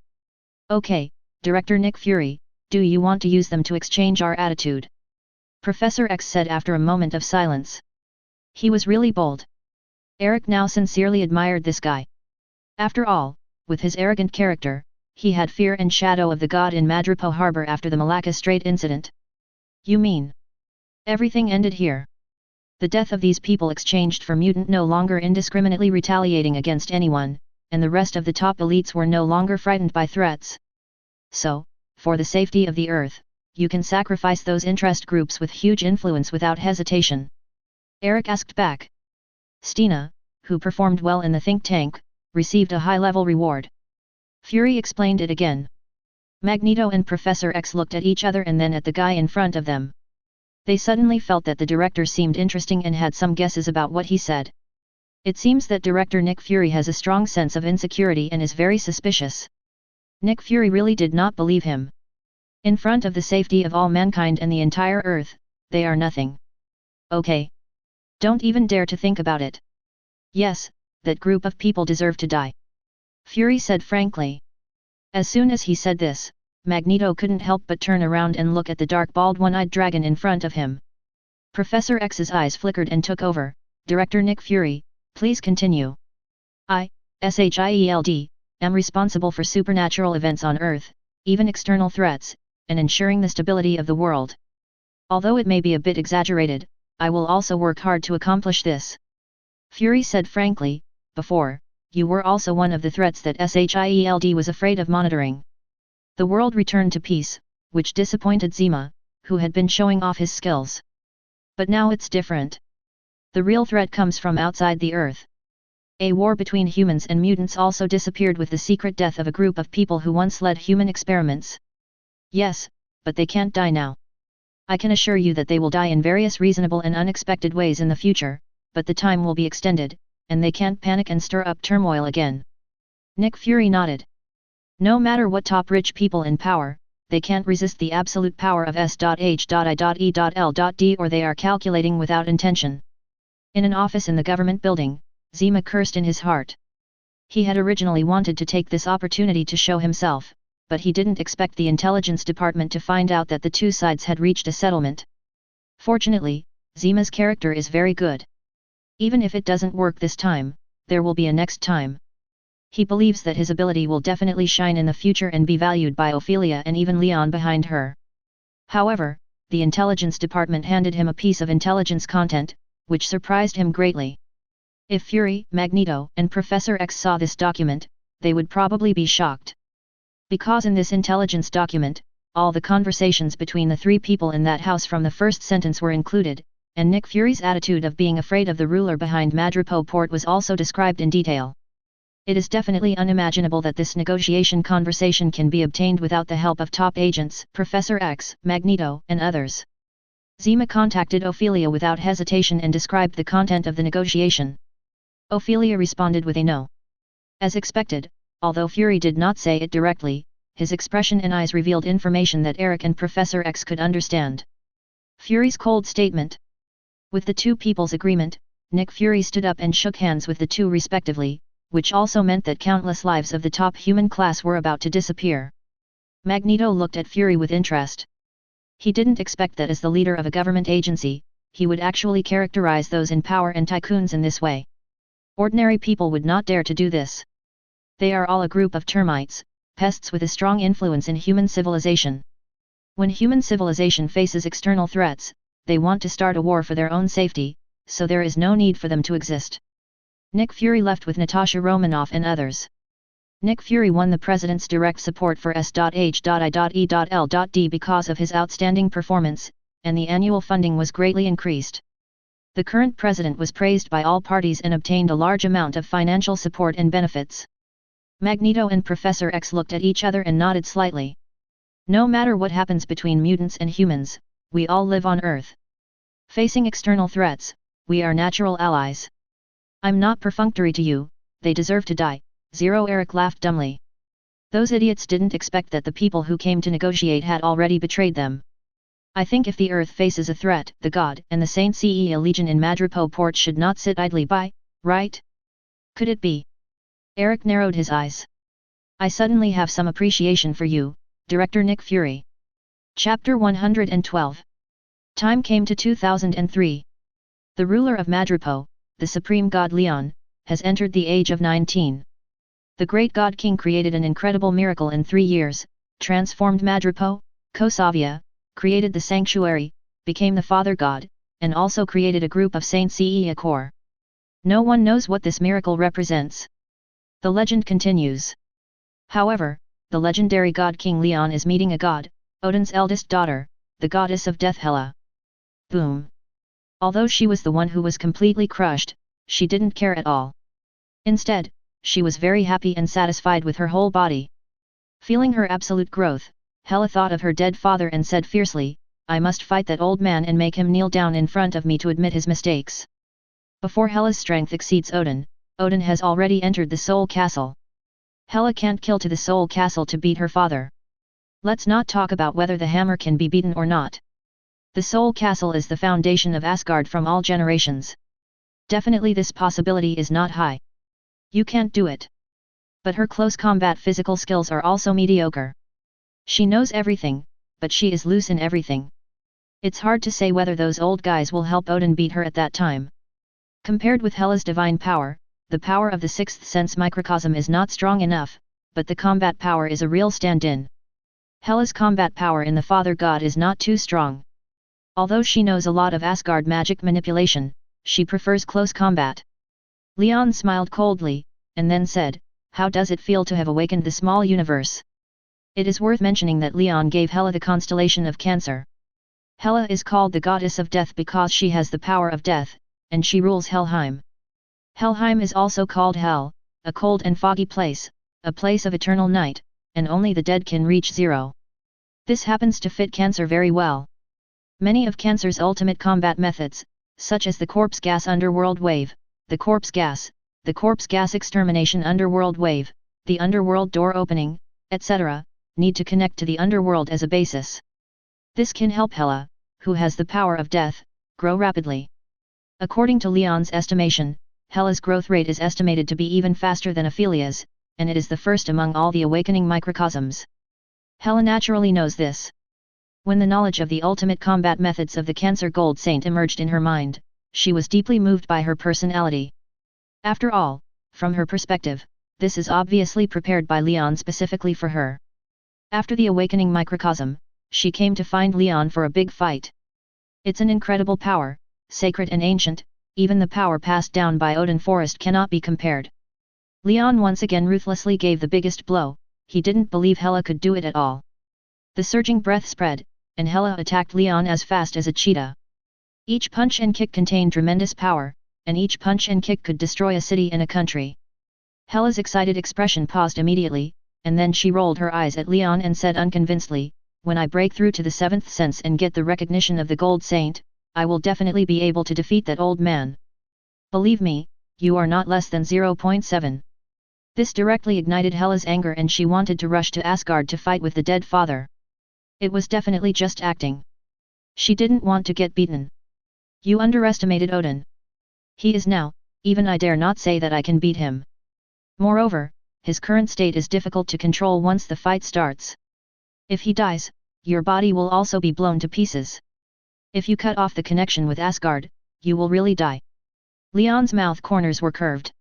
Okay, Director Nick Fury, do you want to use them to exchange our attitude? Professor X said after a moment of silence. He was really bold. Eric now sincerely admired this guy. After all, with his arrogant character, he had fear and shadow of the god in Madripoor Harbor after the Malacca Strait incident. You mean? Everything ended here. The death of these people exchanged for mutant no longer indiscriminately retaliating against anyone, and the rest of the top elites were no longer frightened by threats. So, for the safety of the Earth, you can sacrifice those interest groups with huge influence without hesitation. Eric asked back. Stina, who performed well in the think tank, received a high-level reward. Fury explained it again. Magneto and Professor X looked at each other and then at the guy in front of them. They suddenly felt that the director seemed interesting and had some guesses about what he said. It seems that director Nick Fury has a strong sense of insecurity and is very suspicious. Nick Fury really did not believe him. In front of the safety of all mankind and the entire Earth, they are nothing. Okay. Don't even dare to think about it. Yes, that group of people deserve to die. Fury said frankly. As soon as he said this, Magneto couldn't help but turn around and look at the dark bald one-eyed dragon in front of him. Professor X's eyes flickered and took over. Director Nick Fury, please continue. I, SHIELD, am responsible for supernatural events on Earth, even external threats, and ensuring the stability of the world. Although it may be a bit exaggerated, I will also work hard to accomplish this. Fury said frankly, before, you were also one of the threats that SHIELD was afraid of monitoring. The world returned to peace, which disappointed Zima, who had been showing off his skills. But now it's different. The real threat comes from outside the Earth. A war between humans and mutants also disappeared with the secret death of a group of people who once led human experiments. Yes, but they can't die now. I can assure you that they will die in various reasonable and unexpected ways in the future, but the time will be extended, and they can't panic and stir up turmoil again. Nick Fury nodded. No matter what top rich people in power, they can't resist the absolute power of S.H.I.E.L.D. or they are calculating without intention. In an office in the government building, Zima cursed in his heart. He had originally wanted to take this opportunity to show himself, but he didn't expect the intelligence department to find out that the two sides had reached a settlement. Fortunately, Zima's character is very good. Even if it doesn't work this time, there will be a next time. He believes that his ability will definitely shine in the future and be valued by Ophelia and even Leon behind her. However, the intelligence department handed him a piece of intelligence content, which surprised him greatly. If Fury, Magneto, and Professor X saw this document, they would probably be shocked. Because in this intelligence document, all the conversations between the three people in that house from the first sentence were included, and Nick Fury's attitude of being afraid of the ruler behind Madripoor port was also described in detail. It is definitely unimaginable that this negotiation conversation can be obtained without the help of top agents, Professor X, Magneto, and others. Zima contacted Ophelia without hesitation and described the content of the negotiation. Ophelia responded with a no. As expected, although Fury did not say it directly, his expression and eyes revealed information that Eric and Professor X could understand. Fury's cold statement. With the two people's agreement, Nick Fury stood up and shook hands with the two respectively, which also meant that countless lives of the top human class were about to disappear. Magneto looked at Fury with interest. He didn't expect that as the leader of a government agency, he would actually characterize those in power and tycoons in this way. Ordinary people would not dare to do this. They are all a group of termites, pests with a strong influence in human civilization. When human civilization faces external threats, they want to start a war for their own safety, so there is no need for them to exist. Nick Fury left with Natasha Romanoff and others. Nick Fury won the president's direct support for S.H.I.E.L.D. because of his outstanding performance, and the annual funding was greatly increased. The current president was praised by all parties and obtained a large amount of financial support and benefits. Magneto and Professor X looked at each other and nodded slightly. No matter what happens between mutants and humans, we all live on Earth. Facing external threats, we are natural allies. I'm not perfunctory to you, they deserve to die. Eric laughed dumbly. Those idiots didn't expect that the people who came to negotiate had already betrayed them. I think if the Earth faces a threat, the God and the Saint Cea Legion in Madripoor port should not sit idly by, right? Could it be? Eric narrowed his eyes. I suddenly have some appreciation for you, Director Nick Fury. Chapter 112. Time came to 2003. The ruler of Madripoor, the supreme god Leon, has entered the age of 19. The great god king created an incredible miracle in 3 years, transformed Madripoor, Kosavia, created the sanctuary, became the father god, and also created a group of Saint Cea Corps. No one knows what this miracle represents. The legend continues. However, the legendary god King Leon is meeting a god, Odin's eldest daughter, the goddess of death Hela. Boom! Although she was the one who was completely crushed, she didn't care at all. Instead, she was very happy and satisfied with her whole body. Feeling her absolute growth, Hela thought of her dead father and said fiercely, I must fight that old man and make him kneel down in front of me to admit his mistakes. Before Hela's strength exceeds Odin, Odin has already entered the Soul Castle. Hela can't kill to the Soul Castle to beat her father. Let's not talk about whether the hammer can be beaten or not. The Soul Castle is the foundation of Asgard from all generations. Definitely this possibility is not high. You can't do it. But her close combat physical skills are also mediocre. She knows everything, but she is loose in everything. It's hard to say whether those old guys will help Odin beat her at that time. Compared with Hela's divine power, the power of the sixth sense microcosm is not strong enough, but the combat power is a real stand-in. Hela's combat power in the Father God is not too strong. Although she knows a lot of Asgard magic manipulation, she prefers close combat. Leon smiled coldly, and then said, how does it feel to have awakened the small universe? It is worth mentioning that Leon gave Hela the constellation of Cancer. Hela is called the goddess of death because she has the power of death, and she rules Helheim. Helheim is also called Hell, a cold and foggy place, a place of eternal night, and only the dead can reach zero. This happens to fit Cancer very well. Many of Cancer's ultimate combat methods, such as the corpse gas underworld wave, the corpse gas extermination underworld wave, the underworld door opening, etc., need to connect to the underworld as a basis. This can help Hela, who has the power of death, grow rapidly. According to Leon's estimation, Hela's growth rate is estimated to be even faster than Ophelia's, and it is the first among all the awakening microcosms. Hela naturally knows this. When the knowledge of the ultimate combat methods of the Cancer Gold Saint emerged in her mind, she was deeply moved by her personality. After all, from her perspective, this is obviously prepared by Leon specifically for her. After the awakening microcosm, she came to find Leon for a big fight. It's an incredible power, sacred and ancient, even the power passed down by Odin Forest cannot be compared. Leon once again ruthlessly gave the biggest blow, he didn't believe Hela could do it at all. The surging breath spread, and Hela attacked Leon as fast as a cheetah. Each punch and kick contained tremendous power, and each punch and kick could destroy a city and a country. Hela's excited expression paused immediately, and then she rolled her eyes at Leon and said unconvincedly, when I break through to the seventh sense and get the recognition of the Gold Saint, I will definitely be able to defeat that old man. Believe me, you are not less than 0.7. This directly ignited Hela's anger and she wanted to rush to Asgard to fight with the dead father. It was definitely just acting. She didn't want to get beaten. You underestimated Odin. He is now, even I dare not say that I can beat him. Moreover, his current state is difficult to control once the fight starts. If he dies, your body will also be blown to pieces. If you cut off the connection with Asgard, you will really die. Leon's mouth corners were curved.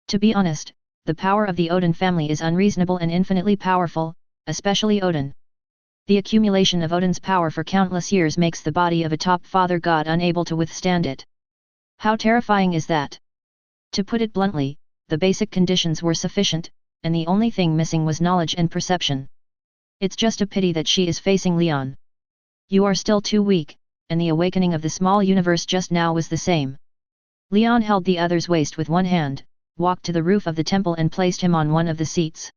To be honest, the power of the Odin family is unreasonable and infinitely powerful, especially Odin. The accumulation of Odin's power for countless years makes the body of a top father god unable to withstand it. How terrifying is that? To put it bluntly, the basic conditions were sufficient, and the only thing missing was knowledge and perception. It's just a pity that she is facing Leon. You are still too weak, and the awakening of the small universe just now was the same. Leon held the other's waist with one hand, walked to the roof of the temple and placed him on one of the seats.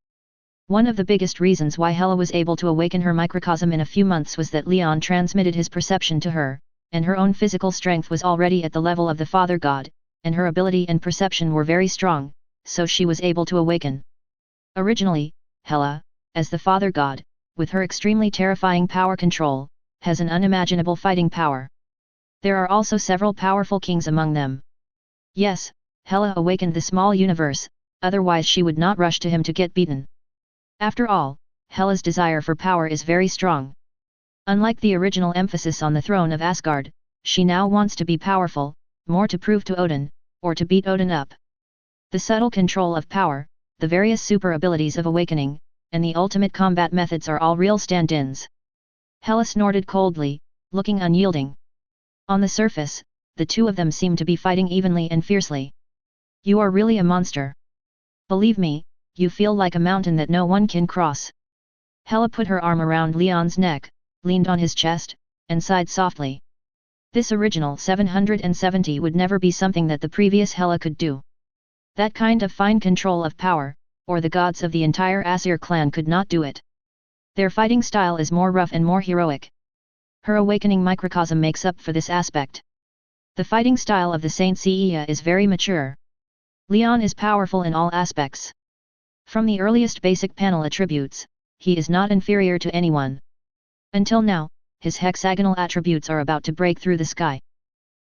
One of the biggest reasons why Hela was able to awaken her microcosm in a few months was that Leon transmitted his perception to her, and her own physical strength was already at the level of the Father God, and her ability and perception were very strong, so she was able to awaken. Originally, Hela, as the Father God, with her extremely terrifying power control, has an unimaginable fighting power. There are also several powerful kings among them. Yes, Hela awakened the small universe, otherwise she would not rush to him to get beaten. After all, Hela's desire for power is very strong. Unlike the original emphasis on the throne of Asgard, she now wants to be powerful, more to prove to Odin, or to beat Odin up. The subtle control of power, the various super abilities of awakening, and the ultimate combat methods are all real stand-ins. Hela snorted coldly, looking unyielding. On the surface, the two of them seem to be fighting evenly and fiercely. You are really a monster. Believe me, you feel like a mountain that no one can cross. Hela put her arm around Leon's neck, leaned on his chest, and sighed softly. This original 770 would never be something that the previous Hela could do. That kind of fine control of power, or the gods of the entire Aesir clan could not do it. Their fighting style is more rough and more heroic. Her awakening microcosm makes up for this aspect. The fighting style of the Saint Seiya is very mature. Leon is powerful in all aspects. From the earliest basic panel attributes, he is not inferior to anyone. Until now, his hexagonal attributes are about to break through the sky.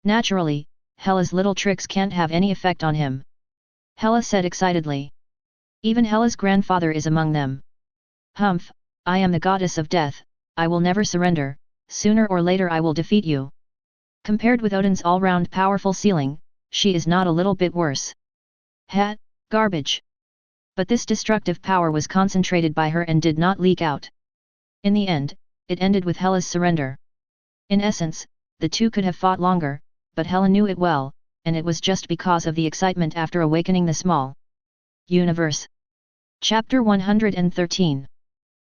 Naturally, Hela's little tricks can't have any effect on him. Hela said excitedly. Even Hela's grandfather is among them. Humph, I am the goddess of death, I will never surrender, sooner or later I will defeat you. Compared with Odin's all-round powerful ceiling, she is not a little bit worse. Garbage. But this destructive power was concentrated by her and did not leak out. In the end, it ended with Hela's surrender. In essence, the two could have fought longer, but Hela knew it well, and it was just because of the excitement after awakening the small universe. Chapter 113.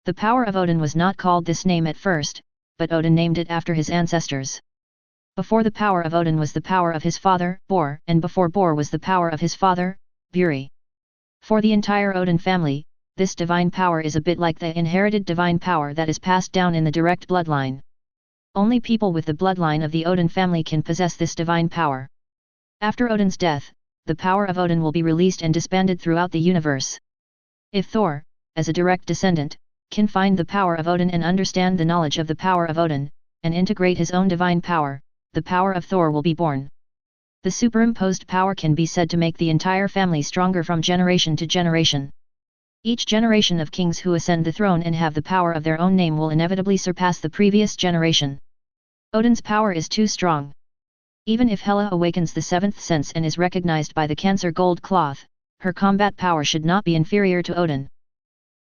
The power of Odin was not called this name at first, but Odin named it after his ancestors. Before the power of Odin was the power of his father, Bor, and before Bor was the power of his father, Buri. For the entire Odin family, this divine power is a bit like the inherited divine power that is passed down in the direct bloodline. Only people with the bloodline of the Odin family can possess this divine power. After Odin's death, the power of Odin will be released and disbanded throughout the universe. If Thor, as a direct descendant, can find the power of Odin and understand the knowledge of the power of Odin, and integrate his own divine power, the power of Thor will be born. The superimposed power can be said to make the entire family stronger from generation to generation. Each generation of kings who ascend the throne and have the power of their own name will inevitably surpass the previous generation. Odin's power is too strong. Even if Hela awakens the seventh sense and is recognized by the Cancer Gold Cloth, her combat power should not be inferior to Odin.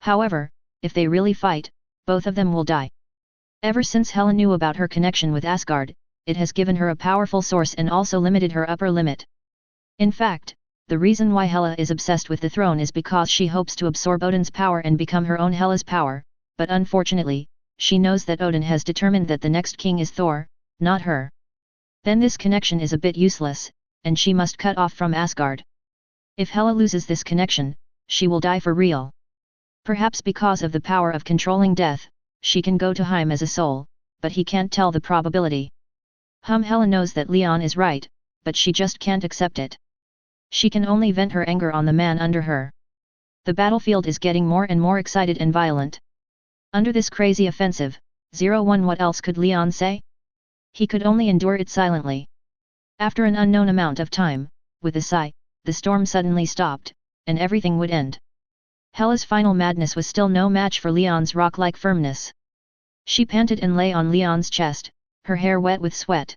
However, if they really fight, both of them will die. Ever since Hela knew about her connection with Asgard, it has given her a powerful source and also limited her upper limit. In fact, the reason why Hela is obsessed with the throne is because she hopes to absorb Odin's power and become her own Hela's power, but unfortunately, she knows that Odin has determined that the next king is Thor, not her. Then this connection is a bit useless, and she must cut off from Asgard. If Hela loses this connection, she will die for real. Perhaps because of the power of controlling death, she can go to Heim as a soul, but he can't tell the probability. Hela knows that Leon is right, but she just can't accept it. She can only vent her anger on the man under her. The battlefield is getting more and more excited and violent. Under this crazy offensive, 01 What else could Leon say? He could only endure it silently. After an unknown amount of time, with a sigh, the storm suddenly stopped, and everything would end. Hela's final madness was still no match for Leon's rock-like firmness. She panted and lay on Leon's chest, her hair wet with sweat.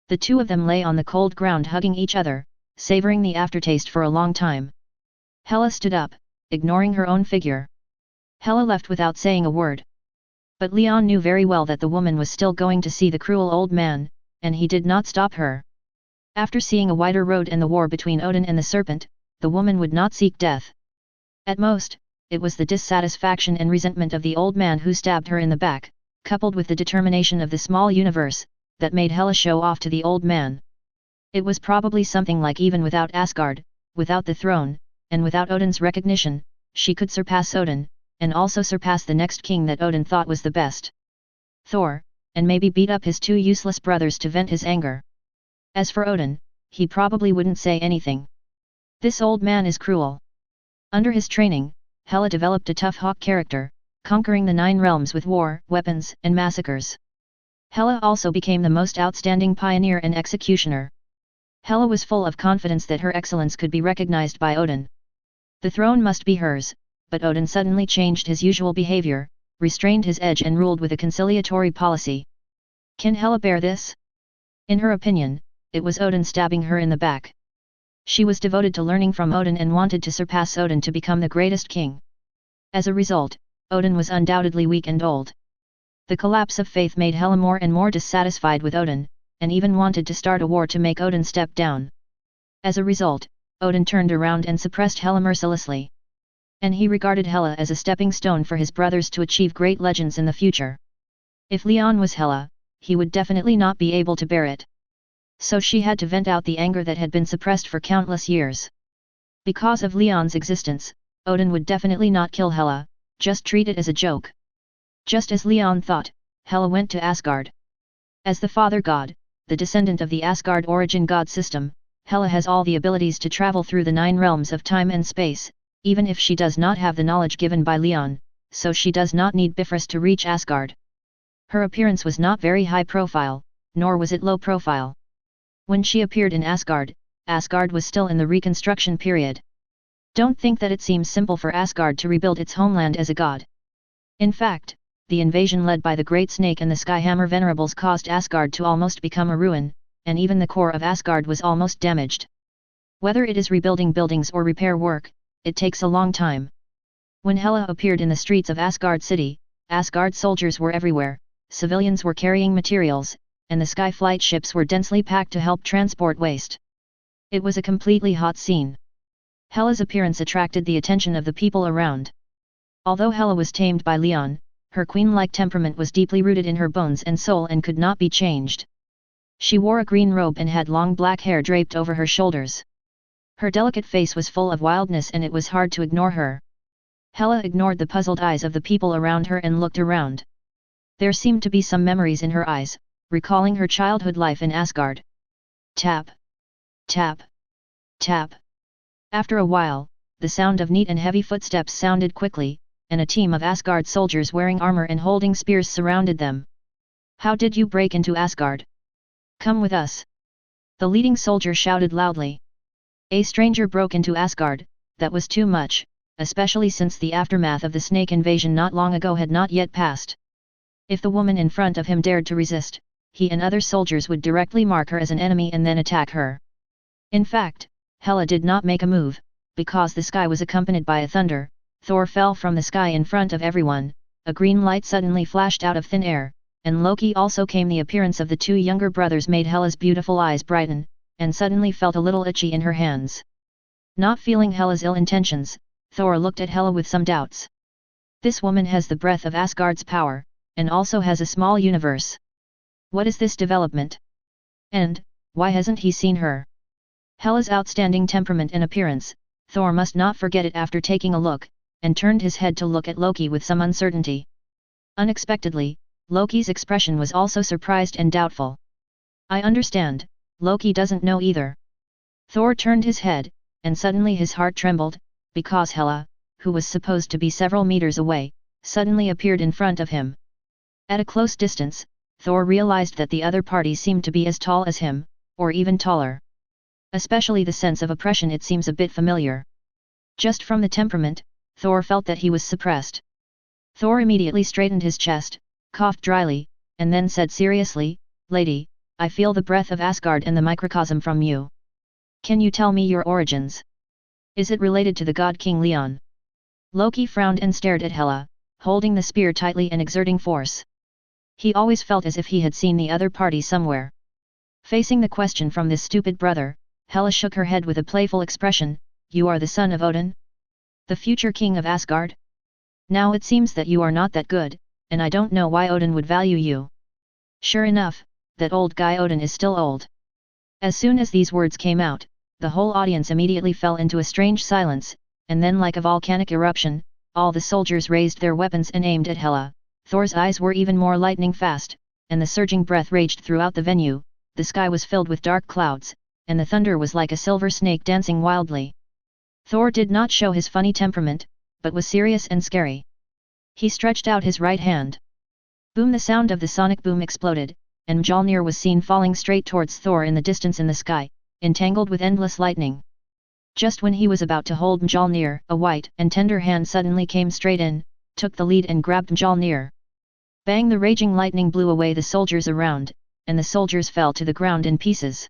The two of them lay on the cold ground hugging each other, savoring the aftertaste for a long time. Hela stood up, ignoring her own figure. Hela left without saying a word. But Leon knew very well that the woman was still going to see the cruel old man, and he did not stop her. After seeing a wider road and the war between Odin and the serpent, the woman would not seek death. At most, it was the dissatisfaction and resentment of the old man who stabbed her in the back, coupled with the determination of the small universe, that made Hela show off to the old man. It was probably something like even without Asgard, without the throne, and without Odin's recognition, she could surpass Odin, and also surpass the next king that Odin thought was the best. Thor, and maybe beat up his two useless brothers to vent his anger. As for Odin, he probably wouldn't say anything. This old man is cruel. Under his training, Hela developed a tough hawk character, conquering the 9 realms with war, weapons, and massacres. Hela also became the most outstanding pioneer and executioner. Hela was full of confidence that her excellence could be recognized by Odin. The throne must be hers, but Odin suddenly changed his usual behavior, restrained his edge and ruled with a conciliatory policy. Can Hela bear this? In her opinion, it was Odin stabbing her in the back. She was devoted to learning from Odin and wanted to surpass Odin to become the greatest king. As a result, Odin was undoubtedly weak and old. The collapse of faith made Hela more and more dissatisfied with Odin, and even wanted to start a war to make Odin step down. As a result, Odin turned around and suppressed Hela mercilessly. And he regarded Hela as a stepping stone for his brothers to achieve great legends in the future. If Leon was Hela, he would definitely not be able to bear it. So she had to vent out the anger that had been suppressed for countless years. Because of Leon's existence, Odin would definitely not kill Hela, just treat it as a joke. Just as Leon thought, Hela went to Asgard. As the father god, the descendant of the Asgard origin god system, Hela has all the abilities to travel through the 9 realms of time and space, even if she does not have the knowledge given by Leon, so she does not need Bifrost to reach Asgard. Her appearance was not very high profile, nor was it low profile. When she appeared in Asgard, Asgard was still in the reconstruction period. Don't think that it seems simple for Asgard to rebuild its homeland as a god. In fact, the invasion led by the Great Snake and the Skyhammer Venerables caused Asgard to almost become a ruin, and even the core of Asgard was almost damaged. Whether it is rebuilding buildings or repair work, it takes a long time. When Hela appeared in the streets of Asgard city, Asgard soldiers were everywhere, civilians were carrying materials, and the sky flight ships were densely packed to help transport waste. It was a completely hot scene. Hela's appearance attracted the attention of the people around. Although Hela was tamed by Leon, her queen-like temperament was deeply rooted in her bones and soul and could not be changed. She wore a green robe and had long black hair draped over her shoulders. Her delicate face was full of wildness and it was hard to ignore her. Hela ignored the puzzled eyes of the people around her and looked around. There seemed to be some memories in her eyes, recalling her childhood life in Asgard. Tap. Tap. Tap. After a while, the sound of neat and heavy footsteps sounded quickly, and a team of Asgard soldiers wearing armor and holding spears surrounded them. How did you break into Asgard? Come with us. The leading soldier shouted loudly. A stranger broke into Asgard, that was too much, especially since the aftermath of the snake invasion not long ago had not yet passed. If the woman in front of him dared to resist, he and other soldiers would directly mark her as an enemy and then attack her. In fact, Hela did not make a move, because the sky was accompanied by a thunder. Thor fell from the sky in front of everyone, a green light suddenly flashed out of thin air, and Loki also came. The appearance of the 2 younger brothers made Hela's beautiful eyes brighten, and suddenly felt a little itchy in her hands. Not feeling Hela's ill intentions, Thor looked at Hela with some doubts. This woman has the breath of Asgard's power, and also has a small universe. What is this development? And, why hasn't he seen her? Hela's outstanding temperament and appearance, Thor must not forget it after taking a look, and turned his head to look at Loki with some uncertainty. Unexpectedly, Loki's expression was also surprised and doubtful. I understand, Loki doesn't know either. Thor turned his head, and suddenly his heart trembled, because Hela, who was supposed to be several meters away, suddenly appeared in front of him. At a close distance, Thor realized that the other party seemed to be as tall as him, or even taller. Especially the sense of oppression, it seems a bit familiar. Just from the temperament, Thor felt that he was suppressed. Thor immediately straightened his chest, coughed dryly, and then said seriously, Lady, I feel the breath of Asgard and the microcosm from you. Can you tell me your origins? Is it related to the god King Leon? Loki frowned and stared at Hela, holding the spear tightly and exerting force. He always felt as if he had seen the other party somewhere. Facing the question from this stupid brother, Hela shook her head with a playful expression. You are the son of Odin? The future king of Asgard? Now it seems that you are not that good, and I don't know why Odin would value you. Sure enough, that old guy Odin is still old. As soon as these words came out, the whole audience immediately fell into a strange silence, and then like a volcanic eruption, all the soldiers raised their weapons and aimed at Hela. Thor's eyes were even more lightning fast, and the surging breath raged throughout the venue. The sky was filled with dark clouds, and the thunder was like a silver snake dancing wildly. Thor did not show his funny temperament, but was serious and scary. He stretched out his right hand. Boom! The sound of the sonic boom exploded, and Mjolnir was seen falling straight towards Thor in the distance in the sky, entangled with endless lightning. Just when he was about to hold Mjolnir, a white and tender hand suddenly came straight in, took the lead and grabbed Mjolnir. Bang! The raging lightning blew away the soldiers around, and the soldiers fell to the ground in pieces.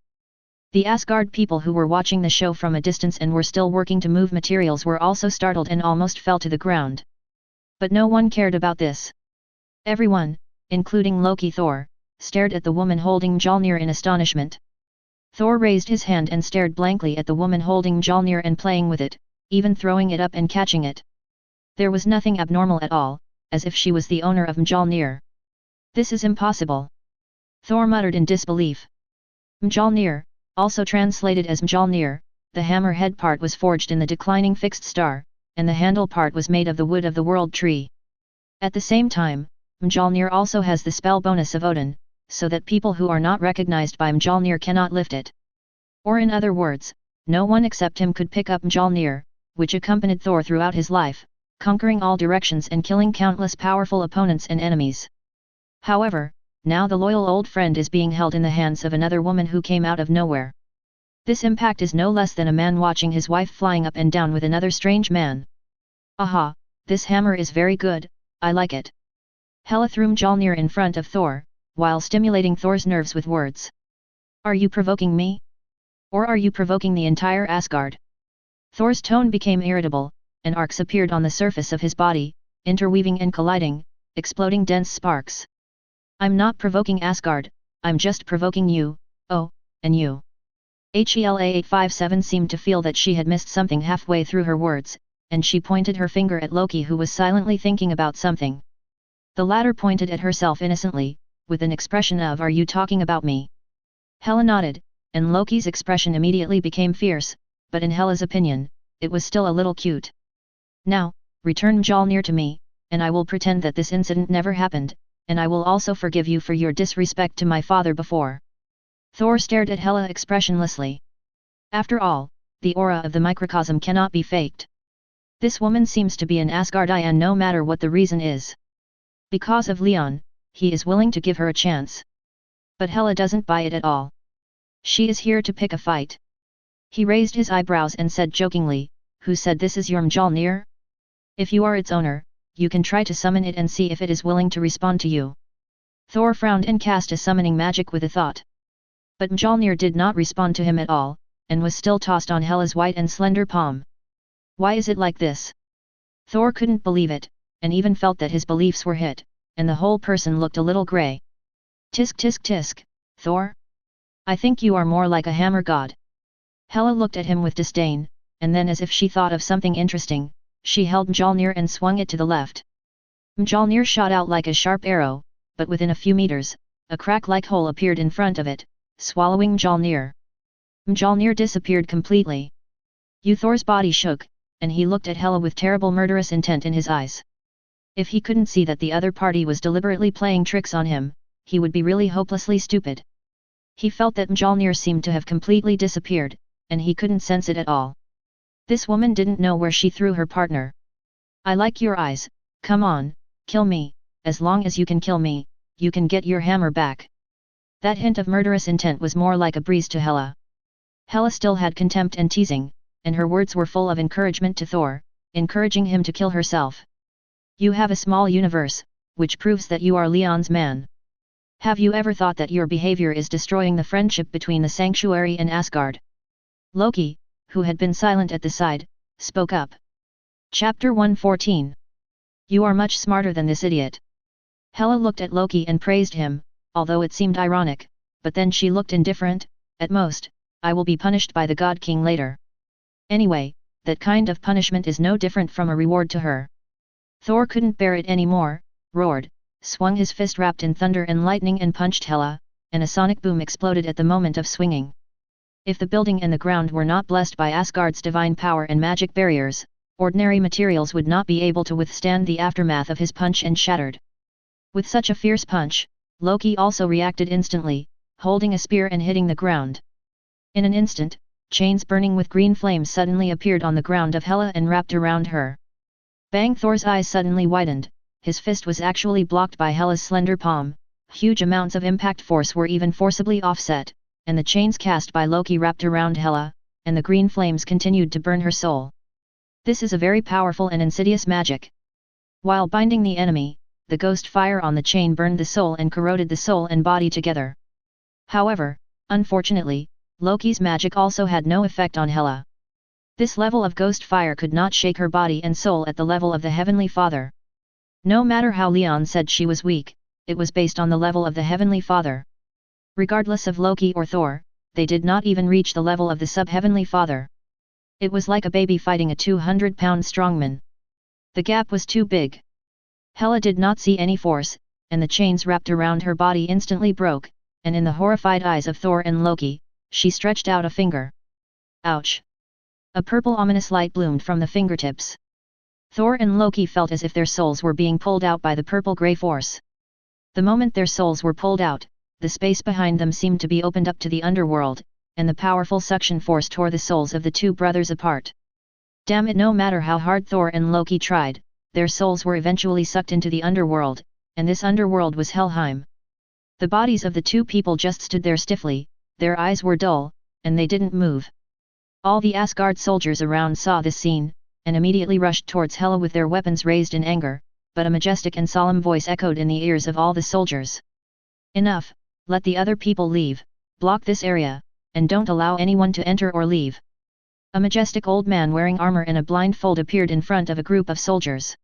The Asgard people who were watching the show from a distance and were still working to move materials were also startled and almost fell to the ground. But no one cared about this. Everyone, including Loki Thor, stared at the woman holding Mjolnir in astonishment. Thor raised his hand and stared blankly at the woman holding Mjolnir and playing with it, even throwing it up and catching it. There was nothing abnormal at all, as if she was the owner of Mjolnir. This is impossible. Thor muttered in disbelief. Mjolnir, also translated as Mjolnir, the hammer head part was forged in the declining fixed star, and the handle part was made of the wood of the world tree. At the same time, Mjolnir also has the spell bonus of Odin, so that people who are not recognized by Mjolnir cannot lift it. Or in other words, no one except him could pick up Mjolnir, which accompanied Thor throughout his life, conquering all directions and killing countless powerful opponents and enemies. However, now the loyal old friend is being held in the hands of another woman who came out of nowhere. This impact is no less than a man watching his wife flying up and down with another strange man. Aha, this hammer is very good, I like it. Hela threw Mjolnir in front of Thor, while stimulating Thor's nerves with words. Are you provoking me? Or are you provoking the entire Asgard? Thor's tone became irritable, and arcs appeared on the surface of his body, interweaving and colliding, exploding dense sparks. I'm not provoking Asgard, I'm just provoking you, oh, and you. HELA857 seemed to feel that she had missed something halfway through her words, and she pointed her finger at Loki, who was silently thinking about something. The latter pointed at herself innocently, with an expression of "Are you talking about me?" Hela nodded, and Loki's expression immediately became fierce, but in Hela's opinion, it was still a little cute. Now, return Mjolnir to me, and I will pretend that this incident never happened, and I will also forgive you for your disrespect to my father before. Thor stared at Hela expressionlessly. After all, the aura of the microcosm cannot be faked. This woman seems to be an Asgardian no matter what the reason is. Because of Leon, he is willing to give her a chance. But Hela doesn't buy it at all. She is here to pick a fight. He raised his eyebrows and said jokingly, "Who said this is your Mjolnir? If you are its owner, you can try to summon it and see if it is willing to respond to you." Thor frowned and cast a summoning magic with a thought. But Mjolnir did not respond to him at all, and was still tossed on Hela's white and slender palm. Why is it like this? Thor couldn't believe it, and even felt that his beliefs were hit, and the whole person looked a little grey. Tisk tisk tisk, Thor? I think you are more like a hammer god. Hela looked at him with disdain, and then as if she thought of something interesting, she held Mjolnir and swung it to the left. Mjolnir shot out like a sharp arrow, but within a few meters, a crack-like hole appeared in front of it, swallowing Mjolnir. Mjolnir disappeared completely. Thor's body shook, and he looked at Hela with terrible murderous intent in his eyes. If he couldn't see that the other party was deliberately playing tricks on him, he would be really hopelessly stupid. He felt that Mjolnir seemed to have completely disappeared, and he couldn't sense it at all. This woman didn't know where she threw her partner. I like your eyes, come on, kill me, as long as you can kill me, you can get your hammer back. That hint of murderous intent was more like a breeze to Hela. Hela still had contempt and teasing, and her words were full of encouragement to Thor, encouraging him to kill herself. You have a small universe, which proves that you are Leon's man. Have you ever thought that your behavior is destroying the friendship between the Sanctuary and Asgard? Loki, who had been silent at the side, spoke up. Chapter 114. You are much smarter than this idiot. Hela looked at Loki and praised him, although it seemed ironic, but then she looked indifferent. At most, I will be punished by the God King later. Anyway, that kind of punishment is no different from a reward to her. Thor couldn't bear it anymore, roared, swung his fist wrapped in thunder and lightning and punched Hela, and a sonic boom exploded at the moment of swinging. If the building and the ground were not blessed by Asgard's divine power and magic barriers, ordinary materials would not be able to withstand the aftermath of his punch and shattered. With such a fierce punch, Loki also reacted instantly, holding a spear and hitting the ground. In an instant, chains burning with green flames suddenly appeared on the ground of Hela and wrapped around her. Bang! Thor's eyes suddenly widened, his fist was actually blocked by Hela's slender palm, huge amounts of impact force were even forcibly offset, and the chains cast by Loki wrapped around Hela, and the green flames continued to burn her soul. This is a very powerful and insidious magic. While binding the enemy, the ghost fire on the chain burned the soul and corroded the soul and body together. However, unfortunately, Loki's magic also had no effect on Hela. This level of ghost fire could not shake her body and soul at the level of the Heavenly Father. No matter how Leon said she was weak, it was based on the level of the Heavenly Father. Regardless of Loki or Thor, they did not even reach the level of the sub-heavenly father. It was like a baby fighting a 200-pound strongman. The gap was too big. Hela did not see any force, and the chains wrapped around her body instantly broke, and in the horrified eyes of Thor and Loki, she stretched out a finger. Ouch! A purple ominous light bloomed from the fingertips. Thor and Loki felt as if their souls were being pulled out by the purple-grey force. The moment their souls were pulled out, the space behind them seemed to be opened up to the underworld, and the powerful suction force tore the souls of the two brothers apart. Damn it, no matter how hard Thor and Loki tried, their souls were eventually sucked into the underworld, and this underworld was Helheim. The bodies of the two people just stood there stiffly, their eyes were dull, and they didn't move. All the Asgard soldiers around saw this scene, and immediately rushed towards Hela with their weapons raised in anger, but a majestic and solemn voice echoed in the ears of all the soldiers. Enough, let the other people leave, block this area, and don't allow anyone to enter or leave. A majestic old man wearing armor and a blindfold appeared in front of a group of soldiers.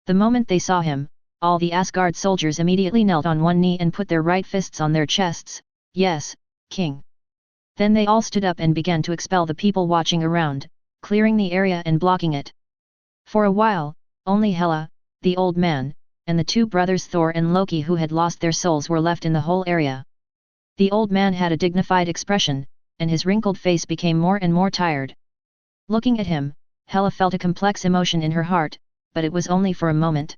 The moment they saw him, all the Asgard soldiers immediately knelt on one knee and put their right fists on their chests. Yes, King. Then they all stood up and began to expel the people watching around, clearing the area and blocking it. For a while, only Hela, the old man, and the two brothers Thor and Loki who had lost their souls were left in the whole area. The old man had a dignified expression, and his wrinkled face became more and more tired. Looking at him, Hela felt a complex emotion in her heart, but it was only for a moment.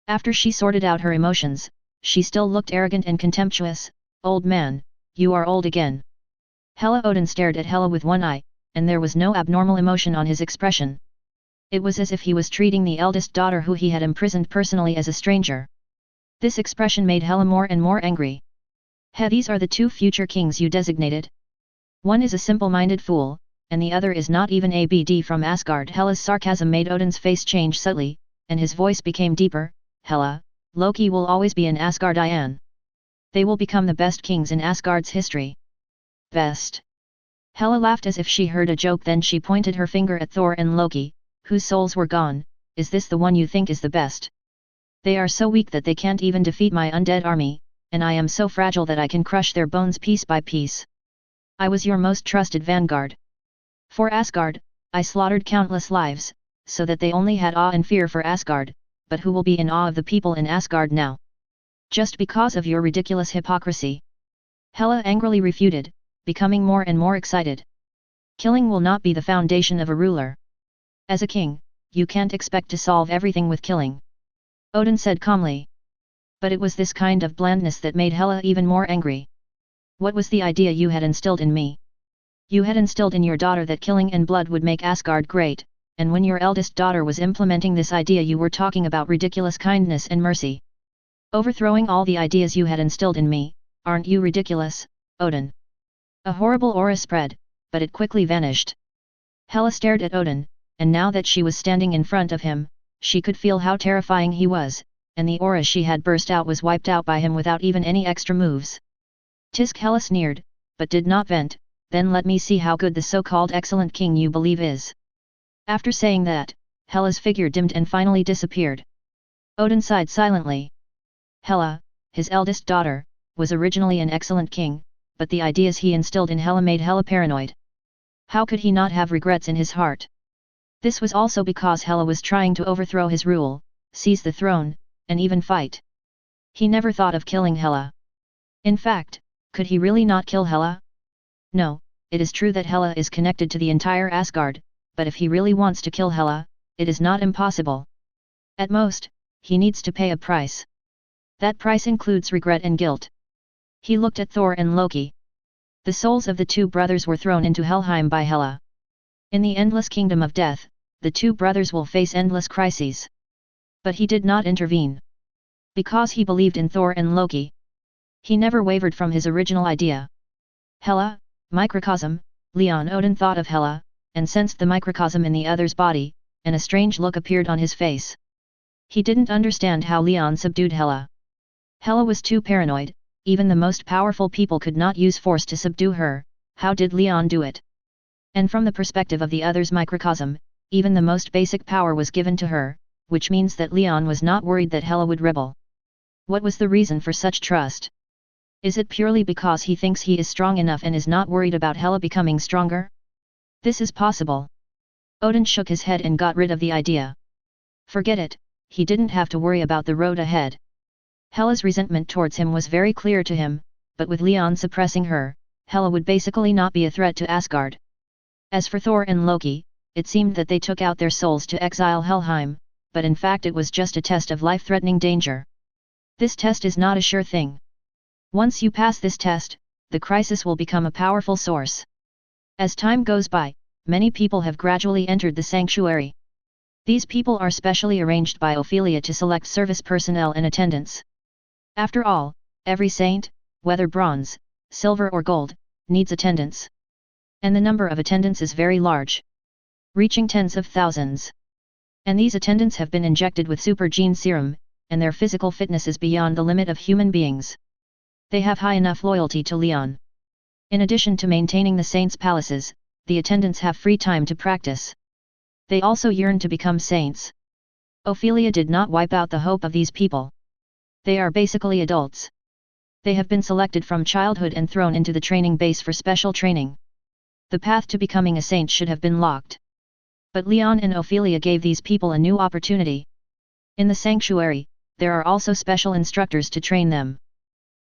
After she sorted out her emotions, she still looked arrogant and contemptuous. Old man, you are old again. Odin stared at Hela with one eye, and there was no abnormal emotion on his expression. It was as if he was treating the eldest daughter who he had imprisoned personally as a stranger. This expression made Hela more and more angry. These are the two future kings you designated? One is a simple-minded fool, and the other is not even ABD from Asgard. Hela's sarcasm made Odin's face change subtly, and his voice became deeper. Hela, Loki will always be an Asgardian. They will become the best kings in Asgard's history. Best? Hela laughed as if she heard a joke, then she pointed her finger at Thor and Loki, whose souls were gone. Is this the one you think is the best? They are so weak that they can't even defeat my undead army, and I am so fragile that I can crush their bones piece by piece. I was your most trusted vanguard. For Asgard, I slaughtered countless lives, so that they only had awe and fear for Asgard, but who will be in awe of the people in Asgard now? Just because of your ridiculous hypocrisy. Hela angrily refuted, becoming more and more excited. Killing will not be the foundation of a ruler. As a king, you can't expect to solve everything with killing. Odin said calmly. But it was this kind of blandness that made Hela even more angry. What was the idea you had instilled in me? You had instilled in your daughter that killing and blood would make Asgard great, and when your eldest daughter was implementing this idea you were talking about ridiculous kindness and mercy. Overthrowing all the ideas you had instilled in me, aren't you ridiculous, Odin? A horrible aura spread, but it quickly vanished. Hela stared at Odin, and now that she was standing in front of him, she could feel how terrifying he was, and the aura she had burst out was wiped out by him without even any extra moves. Tisk, Hela sneered, but did not vent. Then let me see how good the so-called excellent king you believe is. After saying that, Hela's figure dimmed and finally disappeared. Odin sighed silently. Hela, his eldest daughter, was originally an excellent king, but the ideas he instilled in Hela made Hela paranoid. How could he not have regrets in his heart? This was also because Hela was trying to overthrow his rule, seize the throne, and even fight. He never thought of killing Hela. In fact, could he really not kill Hela? No, it is true that Hela is connected to the entire Asgard, but if he really wants to kill Hela, it is not impossible. At most, he needs to pay a price. That price includes regret and guilt. He looked at Thor and Loki. The souls of the two brothers were thrown into Helheim by Hela. In the endless kingdom of death, the two brothers will face endless crises. But he did not intervene. Because he believed in Thor and Loki. He never wavered from his original idea. Hela, microcosm, Leon. Odin thought of Hela, and sensed the microcosm in the other's body, and a strange look appeared on his face. He didn't understand how Leon subdued Hela. Hela was too paranoid, even the most powerful people could not use force to subdue her. How did Leon do it? And from the perspective of the other's microcosm, even the most basic power was given to her, which means that Leon was not worried that Hela would rebel. What was the reason for such trust? Is it purely because he thinks he is strong enough and is not worried about Hela becoming stronger? This is possible. Odin shook his head and got rid of the idea. Forget it, he didn't have to worry about the road ahead. Hela's resentment towards him was very clear to him, but with Leon suppressing her, Hela would basically not be a threat to Asgard. As for Thor and Loki, it seemed that they took out their souls to exile Helheim, but in fact it was just a test of life-threatening danger. This test is not a sure thing. Once you pass this test, the crisis will become a powerful source. As time goes by, many people have gradually entered the sanctuary. These people are specially arranged by Ophelia to select service personnel and attendants. After all, every saint, whether bronze, silver or gold, needs attendants. And the number of attendants is very large, reaching tens of thousands. And these attendants have been injected with super gene serum, and their physical fitness is beyond the limit of human beings. They have high enough loyalty to Leon. In addition to maintaining the saints' palaces, the attendants have free time to practice. They also yearn to become saints. Ophelia did not wipe out the hope of these people. They are basically adults. They have been selected from childhood and thrown into the training base for special training. The path to becoming a saint should have been locked. But Leon and Ophelia gave these people a new opportunity. In the sanctuary, there are also special instructors to train them.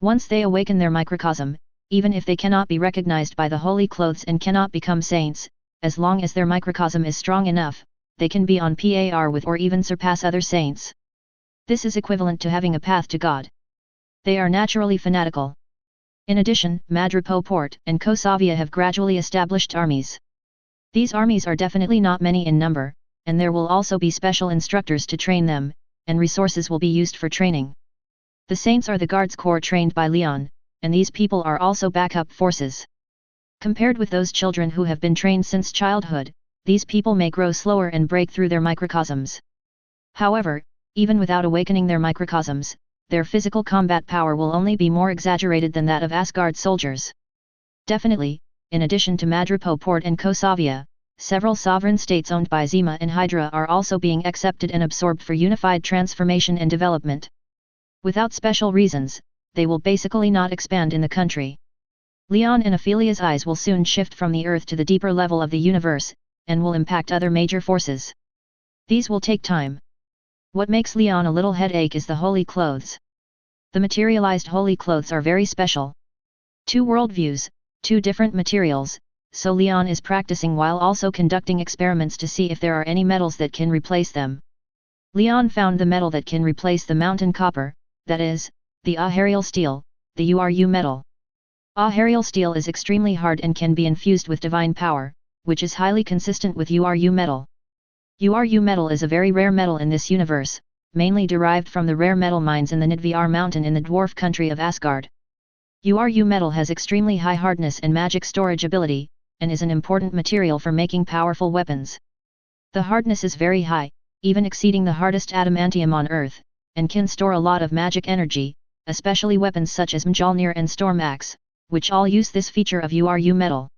Once they awaken their microcosm, even if they cannot be recognized by the holy clothes and cannot become saints, as long as their microcosm is strong enough, they can be on par with or even surpass other saints. This is equivalent to having a path to God. They are naturally fanatical. In addition, Madripoor and Kosavia have gradually established armies. These armies are definitely not many in number, and there will also be special instructors to train them, and resources will be used for training. The saints are the guards corps trained by Leon, and these people are also backup forces. Compared with those children who have been trained since childhood, these people may grow slower and break through their microcosms. However, even without awakening their microcosms, their physical combat power will only be more exaggerated than that of Asgard soldiers. Definitely, in addition to Madripoor and Kosavia, several sovereign states owned by Zema and Hydra are also being accepted and absorbed for unified transformation and development. Without special reasons, they will basically not expand in the country. Leon and Ophelia's eyes will soon shift from the Earth to the deeper level of the universe, and will impact other major forces. These will take time. What makes Leon a little headache is the holy clothes. The materialized holy clothes are very special. 2 worldviews, 2 different materials, so Leon is practicing while also conducting experiments to see if there are any metals that can replace them. Leon found the metal that can replace the mountain copper, that is, the aharial steel, the Uru metal. Aharial steel is extremely hard and can be infused with divine power, which is highly consistent with Uru metal. Uru metal is a very rare metal in this universe, mainly derived from the rare metal mines in the Nidvyar mountain in the dwarf country of Asgard. Uru metal has extremely high hardness and magic storage ability, and is an important material for making powerful weapons. The hardness is very high, even exceeding the hardest adamantium on Earth, and can store a lot of magic energy, especially weapons such as Mjolnir and Storm Axe, which all use this feature of Uru metal.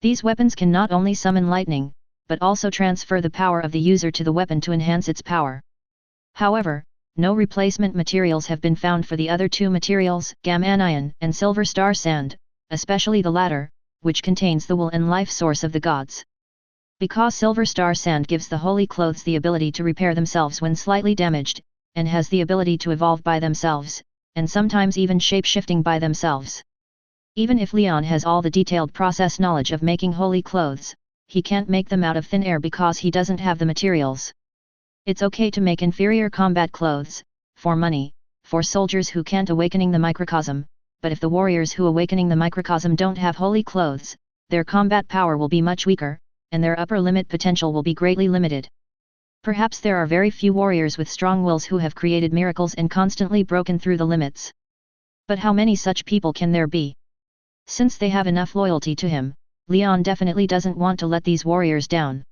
These weapons can not only summon lightning, but also transfer the power of the user to the weapon to enhance its power. However, no replacement materials have been found for the other 2 materials, Gamanion and Silver Star Sand, especially the latter, which contains the will and life source of the gods. Because Silver Star Sand gives the holy clothes the ability to repair themselves when slightly damaged, and has the ability to evolve by themselves, and sometimes even shape-shifting by themselves. Even if Leon has all the detailed process knowledge of making holy clothes, he can't make them out of thin air because he doesn't have the materials. It's okay to make inferior combat clothes, for money, for soldiers who can't awakening the microcosm, but if the warriors who awakening the microcosm don't have holy clothes, their combat power will be much weaker, and their upper limit potential will be greatly limited. Perhaps there are very few warriors with strong wills who have created miracles and constantly broken through the limits. But how many such people can there be? Since they have enough loyalty to him, Leon definitely doesn't want to let these warriors down.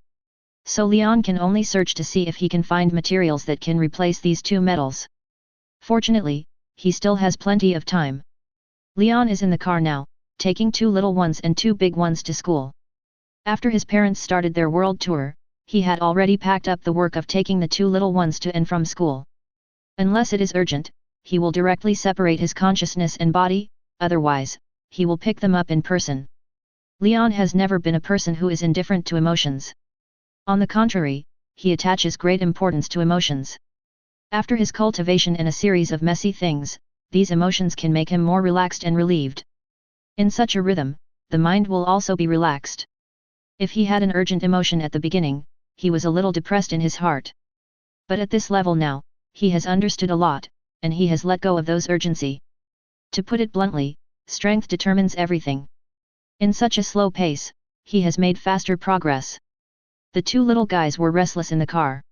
So Leon can only search to see if he can find materials that can replace these 2 metals. Fortunately, he still has plenty of time. Leon is in the car now, taking 2 little ones and 2 big ones to school. After his parents started their world tour, he had already packed up the work of taking the 2 little ones to and from school. Unless it is urgent, he will directly separate his consciousness and body, otherwise, he will pick them up in person. Leon has never been a person who is indifferent to emotions. On the contrary, he attaches great importance to emotions. After his cultivation in a series of messy things, these emotions can make him more relaxed and relieved. In such a rhythm, the mind will also be relaxed. If he had an urgent emotion at the beginning, he was a little depressed in his heart. But at this level now, he has understood a lot, and he has let go of those urgency. To put it bluntly, strength determines everything. In such a slow pace, he has made faster progress. The two little guys were restless in the car.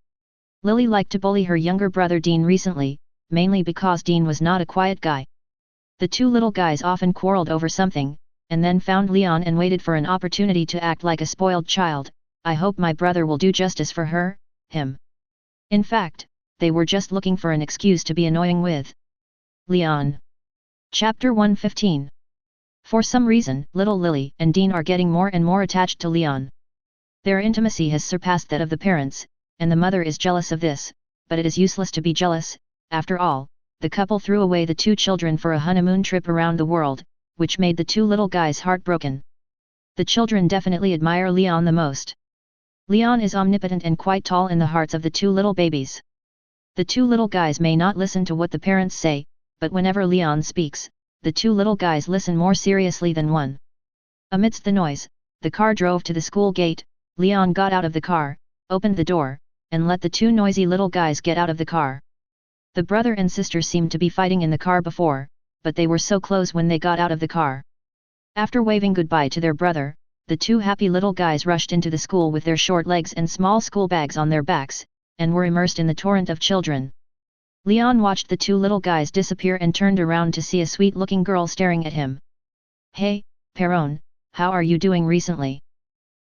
Lily liked to bully her younger brother Dean recently, mainly because Dean was not a quiet guy. The two little guys often quarreled over something, and then found Leon and waited for an opportunity to act like a spoiled child. I hope my brother will do justice for her, him. In fact, they were just looking for an excuse to be annoying with Leon. Chapter 115. For some reason, little Lily and Dean are getting more and more attached to Leon. Their intimacy has surpassed that of the parents, and the mother is jealous of this, but it is useless to be jealous. After all, the couple threw away the two children for a honeymoon trip around the world, which made the two little guys heartbroken. The children definitely admire Leon the most. Leon is omnipotent and quite tall in the hearts of the two little babies. The two little guys may not listen to what the parents say, but whenever Leon speaks, the two little guys listen more seriously than one. Amidst the noise, the car drove to the school gate. Leon got out of the car, opened the door, and let the two noisy little guys get out of the car. The brother and sister seemed to be fighting in the car before, but they were so close when they got out of the car. After waving goodbye to their brother, the two happy little guys rushed into the school with their short legs and small school bags on their backs, and were immersed in the torrent of children. Leon watched the two little guys disappear and turned around to see a sweet-looking girl staring at him. "Hey, Perron, how are you doing recently?"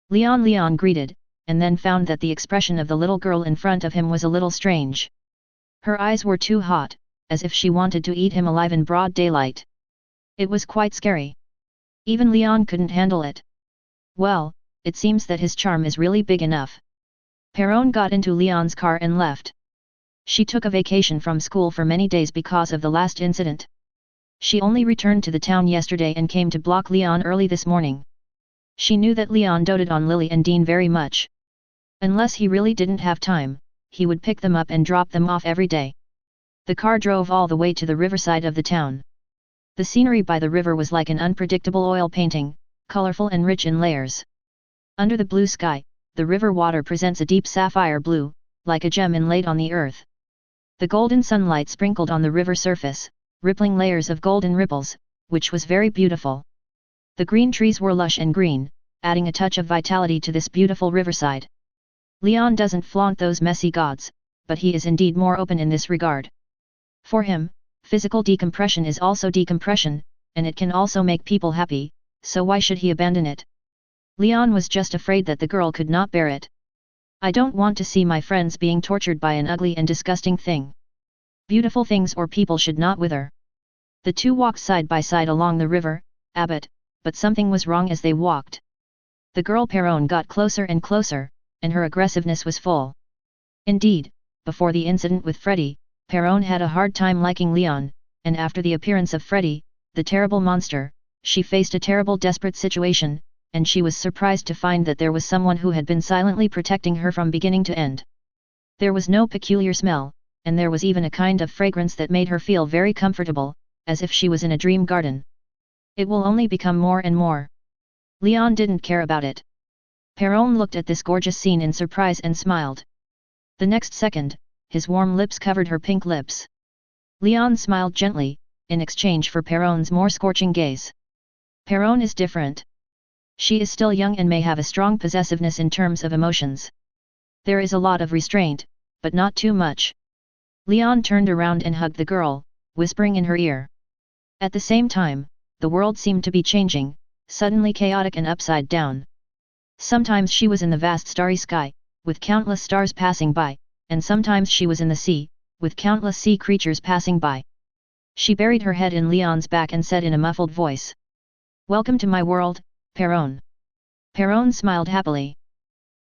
Leon greeted, and then found that the expression of the little girl in front of him was a little strange. Her eyes were too hot, as if she wanted to eat him alive in broad daylight. It was quite scary. Even Leon couldn't handle it. Well, it seems that his charm is really big enough. Perron got into Leon's car and left. She took a vacation from school for many days because of the last incident. She only returned to the town yesterday and came to block Leon early this morning. She knew that Leon doted on Lily and Dean very much. Unless he really didn't have time, he would pick them up and drop them off every day. The car drove all the way to the riverside of the town. The scenery by the river was like an unpredictable oil painting, colorful and rich in layers. Under the blue sky, the river water presents a deep sapphire blue, like a gem inlaid on the earth. The golden sunlight sprinkled on the river surface, rippling layers of golden ripples, which was very beautiful. The green trees were lush and green, adding a touch of vitality to this beautiful riverside. Leon doesn't flaunt those messy gods, but he is indeed more open in this regard. For him, physical decompression is also decompression, and it can also make people happy, so why should he abandon it? Leon was just afraid that the girl could not bear it. "I don't want to see my friends being tortured by an ugly and disgusting thing. Beautiful things or people should not wither." The two walked side by side along the river, but something was wrong as they walked. The girl Perron got closer and closer, and her aggressiveness was full. Indeed, before the incident with Freddy, Perron had a hard time liking Leon, and after the appearance of Freddy, the terrible monster, she faced a terrible desperate situation, and she was surprised to find that there was someone who had been silently protecting her from beginning to end. There was no peculiar smell, and there was even a kind of fragrance that made her feel very comfortable, as if she was in a dream garden. It will only become more and more. Leon didn't care about it. Perron looked at this gorgeous scene in surprise and smiled. The next second, his warm lips covered her pink lips. Leon smiled gently, in exchange for Perron's more scorching gaze. Perron is different. She is still young and may have a strong possessiveness in terms of emotions. There is a lot of restraint, but not too much. Leon turned around and hugged the girl, whispering in her ear. At the same time, the world seemed to be changing, suddenly chaotic and upside down. Sometimes she was in the vast starry sky, with countless stars passing by, and sometimes she was in the sea, with countless sea creatures passing by. She buried her head in Leon's back and said in a muffled voice, "Welcome to my world, Perron." Perron smiled happily.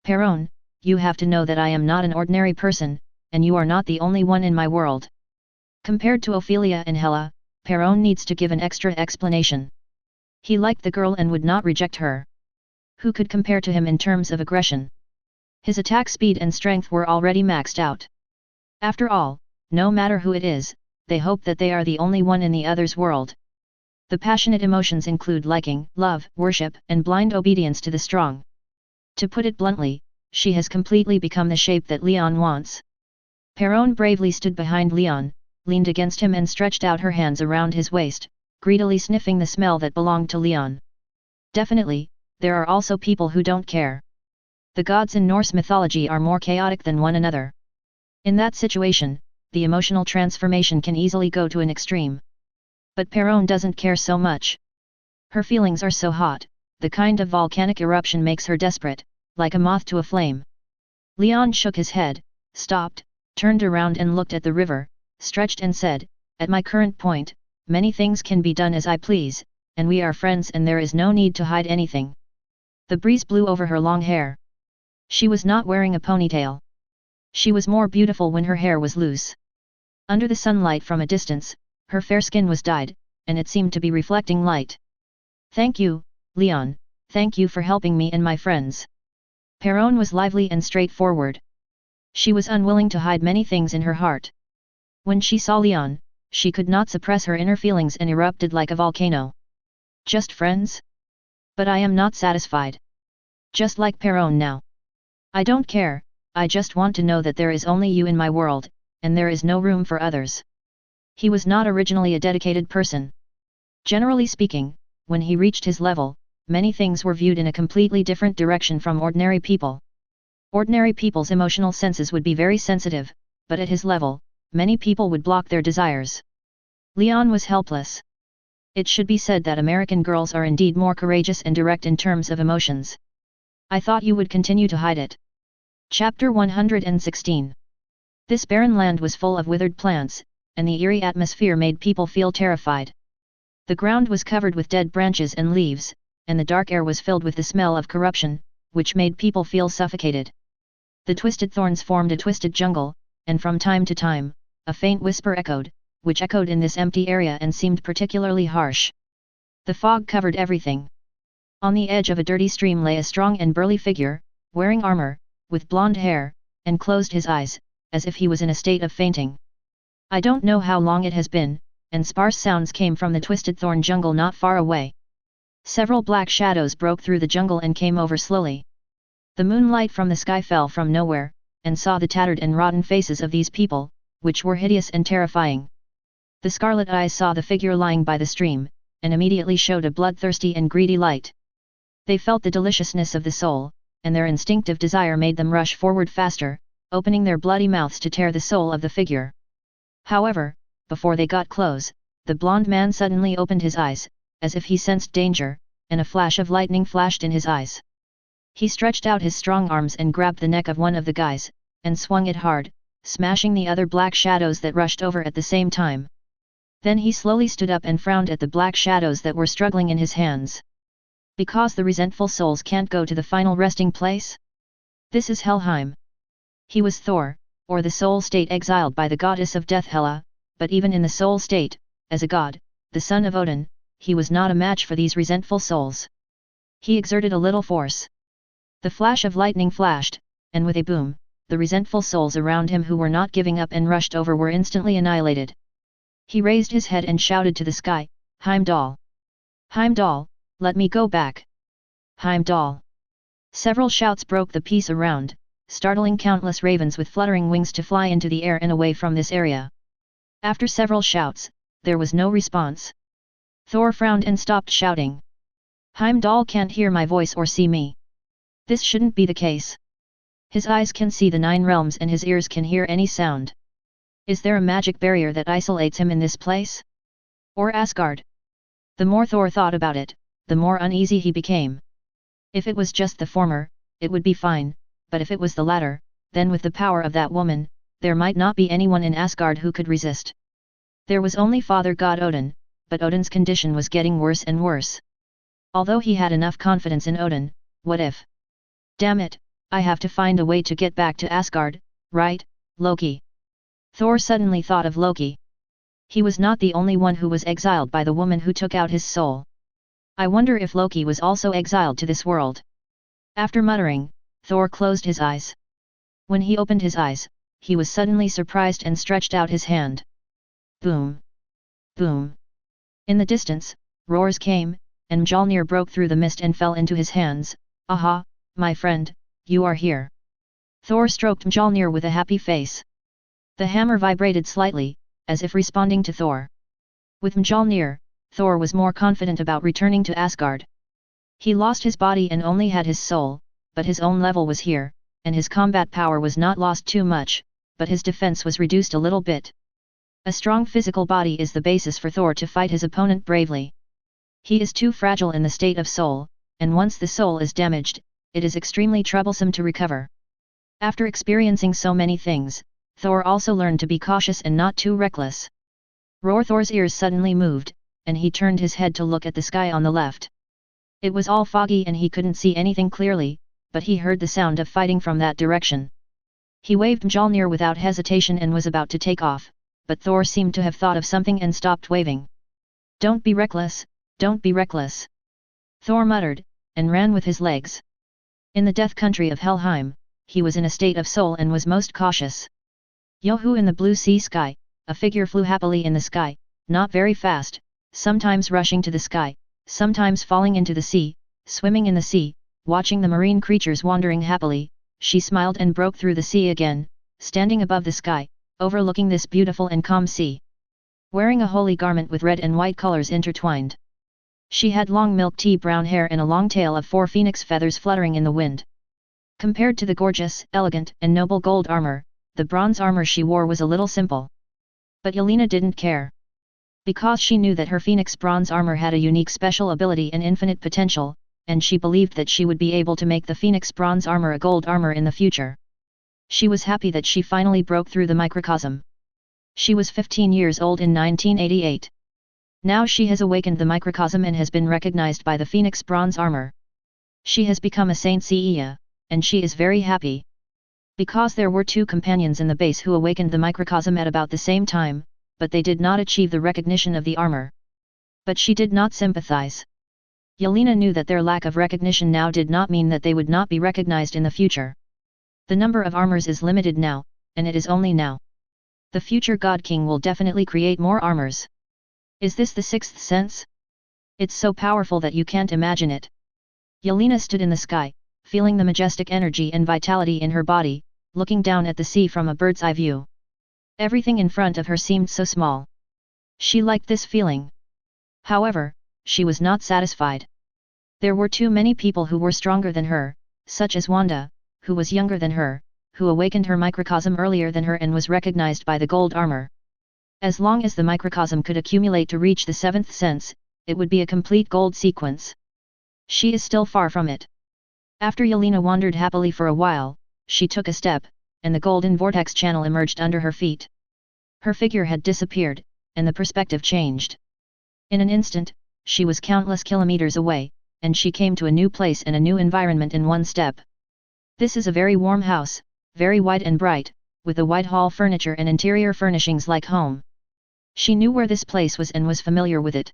"Perron, you have to know that I am not an ordinary person, and you are not the only one in my world. Compared to Ophelia and Hela, Perón needs to give an extra explanation. He liked the girl and would not reject her. Who could compare to him in terms of aggression? His attack speed and strength were already maxed out. After all, no matter who it is, they hope that they are the only one in the other's world. The passionate emotions include liking, love, worship, and blind obedience to the strong. To put it bluntly, she has completely become the shape that Leon wants. Perón bravely stood behind Leon, leaned against him and stretched out her hands around his waist, greedily sniffing the smell that belonged to Leon. Definitely, there are also people who don't care. The gods in Norse mythology are more chaotic than one another. In that situation, the emotional transformation can easily go to an extreme. But Perón doesn't care so much. Her feelings are so hot, the kind of volcanic eruption makes her desperate, like a moth to a flame. Leon shook his head, stopped, turned around and looked at the river, stretched and said, "At my current point, many things can be done as I please, and we are friends and there is no need to hide anything." The breeze blew over her long hair. She was not wearing a ponytail. She was more beautiful when her hair was loose. Under the sunlight from a distance, her fair skin was dyed, and it seemed to be reflecting light. "Thank you, Leon, thank you for helping me and my friends." Perón was lively and straightforward. She was unwilling to hide many things in her heart. When she saw Leon, she could not suppress her inner feelings and erupted like a volcano. "Just friends? But I am not satisfied. Just like Perón now. I don't care, I just want to know that there is only you in my world, and there is no room for others." He was not originally a dedicated person. Generally speaking, when he reached his level, many things were viewed in a completely different direction from ordinary people. Ordinary people's emotional senses would be very sensitive, but at his level, many people would block their desires. Leon was helpless. It should be said that American girls are indeed more courageous and direct in terms of emotions. "I thought you would continue to hide it." Chapter 116. This barren land was full of withered plants, and the eerie atmosphere made people feel terrified. The ground was covered with dead branches and leaves, and the dark air was filled with the smell of corruption, which made people feel suffocated. The twisted thorns formed a twisted jungle, and from time to time, a faint whisper echoed, which echoed in this empty area and seemed particularly harsh. The fog covered everything. On the edge of a dirty stream lay a strong and burly figure, wearing armor, with blonde hair, and closed his eyes, as if he was in a state of fainting. "I don't know how long it has been," and sparse sounds came from the twisted thorn jungle not far away. Several black shadows broke through the jungle and came over slowly. The moonlight from the sky fell from nowhere, and saw the tattered and rotten faces of these people, which were hideous and terrifying. The scarlet eyes saw the figure lying by the stream, and immediately showed a bloodthirsty and greedy light. They felt the deliciousness of the soul, and their instinctive desire made them rush forward faster, opening their bloody mouths to tear the soul of the figure. However, before they got close, the blond man suddenly opened his eyes, as if he sensed danger, and a flash of lightning flashed in his eyes. He stretched out his strong arms and grabbed the neck of one of the guys, and swung it hard, smashing the other black shadows that rushed over at the same time. Then he slowly stood up and frowned at the black shadows that were struggling in his hands. "Because the resentful souls can't go to the final resting place? This is Helheim." He was Thor, or the soul state exiled by the goddess of death Hela, but even in the soul state, as a god, the son of Odin, he was not a match for these resentful souls. He exerted a little force. The flash of lightning flashed, and with a boom, the resentful souls around him who were not giving up and rushed over were instantly annihilated. He raised his head and shouted to the sky, "Heimdall! Heimdall, let me go back! Heimdall!" Several shouts broke the peace around, startling countless ravens with fluttering wings to fly into the air and away from this area. After several shouts, there was no response. Thor frowned and stopped shouting. "Heimdall can't hear my voice or see me. This shouldn't be the case. His eyes can see the 9 realms and his ears can hear any sound. Is there a magic barrier that isolates him in this place? Or Asgard?" The more Thor thought about it, the more uneasy he became. If it was just the former, it would be fine, but if it was the latter, then with the power of that woman, there might not be anyone in Asgard who could resist. There was only Father God Odin, but Odin's condition was getting worse and worse. Although he had enough confidence in Odin, what if? "Damn it, I have to find a way to get back to Asgard, right, Loki?" Thor suddenly thought of Loki. He was not the only one who was exiled by the woman who took out his soul. I wonder if Loki was also exiled to this world. After muttering, Thor closed his eyes. When he opened his eyes, he was suddenly surprised and stretched out his hand. Boom! Boom! In the distance, roars came, and Mjolnir broke through the mist and fell into his hands. Aha, my friend, you are here. Thor stroked Mjolnir with a happy face. The hammer vibrated slightly, as if responding to Thor. With Mjolnir, Thor was more confident about returning to Asgard. He lost his body and only had his soul, but his own level was here, and his combat power was not lost too much, but his defense was reduced a little bit. A strong physical body is the basis for Thor to fight his opponent bravely. He is too fragile in the state of soul, and once the soul is damaged, it is extremely troublesome to recover. After experiencing so many things, Thor also learned to be cautious and not too reckless. Roar! Thor's ears suddenly moved, and he turned his head to look at the sky on the left. It was all foggy and he couldn't see anything clearly, but he heard the sound of fighting from that direction. He waved Mjolnir without hesitation and was about to take off, but Thor seemed to have thought of something and stopped waving. Don't be reckless, don't be reckless. Thor muttered, and ran with his legs. In the death country of Helheim, he was in a state of soul and was most cautious. Yohu! In the blue sea sky, a figure flew happily in the sky, not very fast, sometimes rushing to the sky, sometimes falling into the sea, swimming in the sea, watching the marine creatures wandering happily. She smiled and broke through the sea again, standing above the sky, overlooking this beautiful and calm sea. Wearing a holy garment with red and white colors intertwined. She had long milk tea brown hair and a long tail of 4 phoenix feathers fluttering in the wind. Compared to the gorgeous, elegant, and noble gold armor, the bronze armor she wore was a little simple. But Yelena didn't care. Because she knew that her phoenix bronze armor had a unique special ability and infinite potential, and she believed that she would be able to make the phoenix bronze armor a gold armor in the future. She was happy that she finally broke through the microcosm. She was 15 years old in 1988. Now she has awakened the microcosm and has been recognized by the phoenix bronze armor. She has become a Saint Seiya, and she is very happy. Because there were 2 companions in the base who awakened the microcosm at about the same time, but they did not achieve the recognition of the armor. But she did not sympathize. Yelena knew that their lack of recognition now did not mean that they would not be recognized in the future. The number of armors is limited now, and it is only now. The future God King will definitely create more armors. Is this the 6th sense? It's so powerful that you can't imagine it. Yelena stood in the sky, feeling the majestic energy and vitality in her body, looking down at the sea from a bird's eye view. Everything in front of her seemed so small. She liked this feeling. However, she was not satisfied. There were too many people who were stronger than her, such as Wanda, who was younger than her, who awakened her microcosm earlier than her and was recognized by the gold armor. As long as the microcosm could accumulate to reach the 7th sense, it would be a complete gold sequence. She is still far from it. After Yelena wandered happily for a while, she took a step, and the golden vortex channel emerged under her feet. Her figure had disappeared, and the perspective changed. In an instant, she was countless kilometers away, and she came to a new place and a new environment in one step. This is a very warm house, very white and bright, with a white hall furniture and interior furnishings like home. She knew where this place was and was familiar with it.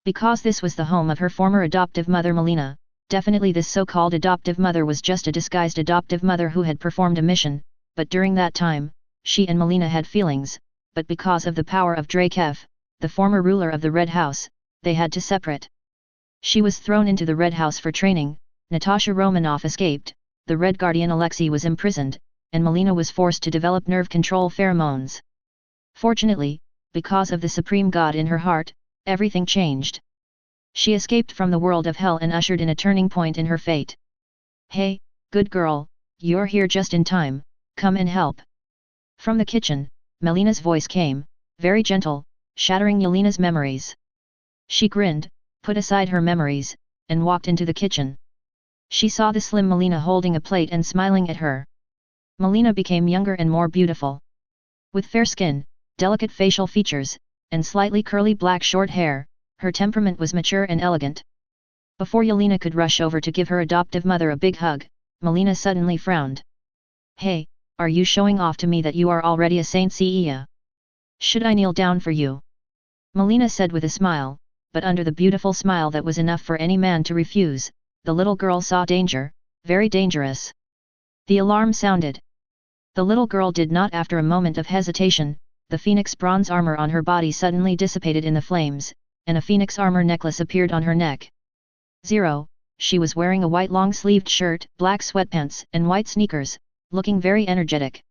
Because this was the home of her former adoptive mother Melina, definitely this so-called adoptive mother was just a disguised adoptive mother who had performed a mission, but during that time, she and Melina had feelings, but because of the power of Drakev, the former ruler of the Red House, they had to separate. She was thrown into the Red House for training, Natasha Romanoff escaped, the Red Guardian Alexei was imprisoned, and Melina was forced to develop nerve control pheromones. Fortunately, because of the Supreme God in her heart, everything changed. She escaped from the world of hell and ushered in a turning point in her fate. Hey, good girl, you're here just in time, come and help. From the kitchen, Melina's voice came, very gentle, shattering Yelena's memories. She grinned, put aside her memories, and walked into the kitchen. She saw the slim Melina holding a plate and smiling at her. Melina became younger and more beautiful. With fair skin, delicate facial features, and slightly curly black short hair, her temperament was mature and elegant. Before Yelena could rush over to give her adoptive mother a big hug, Melina suddenly frowned. Hey, are you showing off to me that you are already a Saint Seiya? Should I kneel down for you? Melina said with a smile, but under the beautiful smile that was enough for any man to refuse, the little girl saw danger, very dangerous. The alarm sounded. The little girl did not. After a moment of hesitation, the phoenix bronze armor on her body suddenly dissipated in the flames, and a phoenix armor necklace appeared on her neck. 0. She was wearing a white long-sleeved shirt, black sweatpants, and white sneakers, looking very energetic.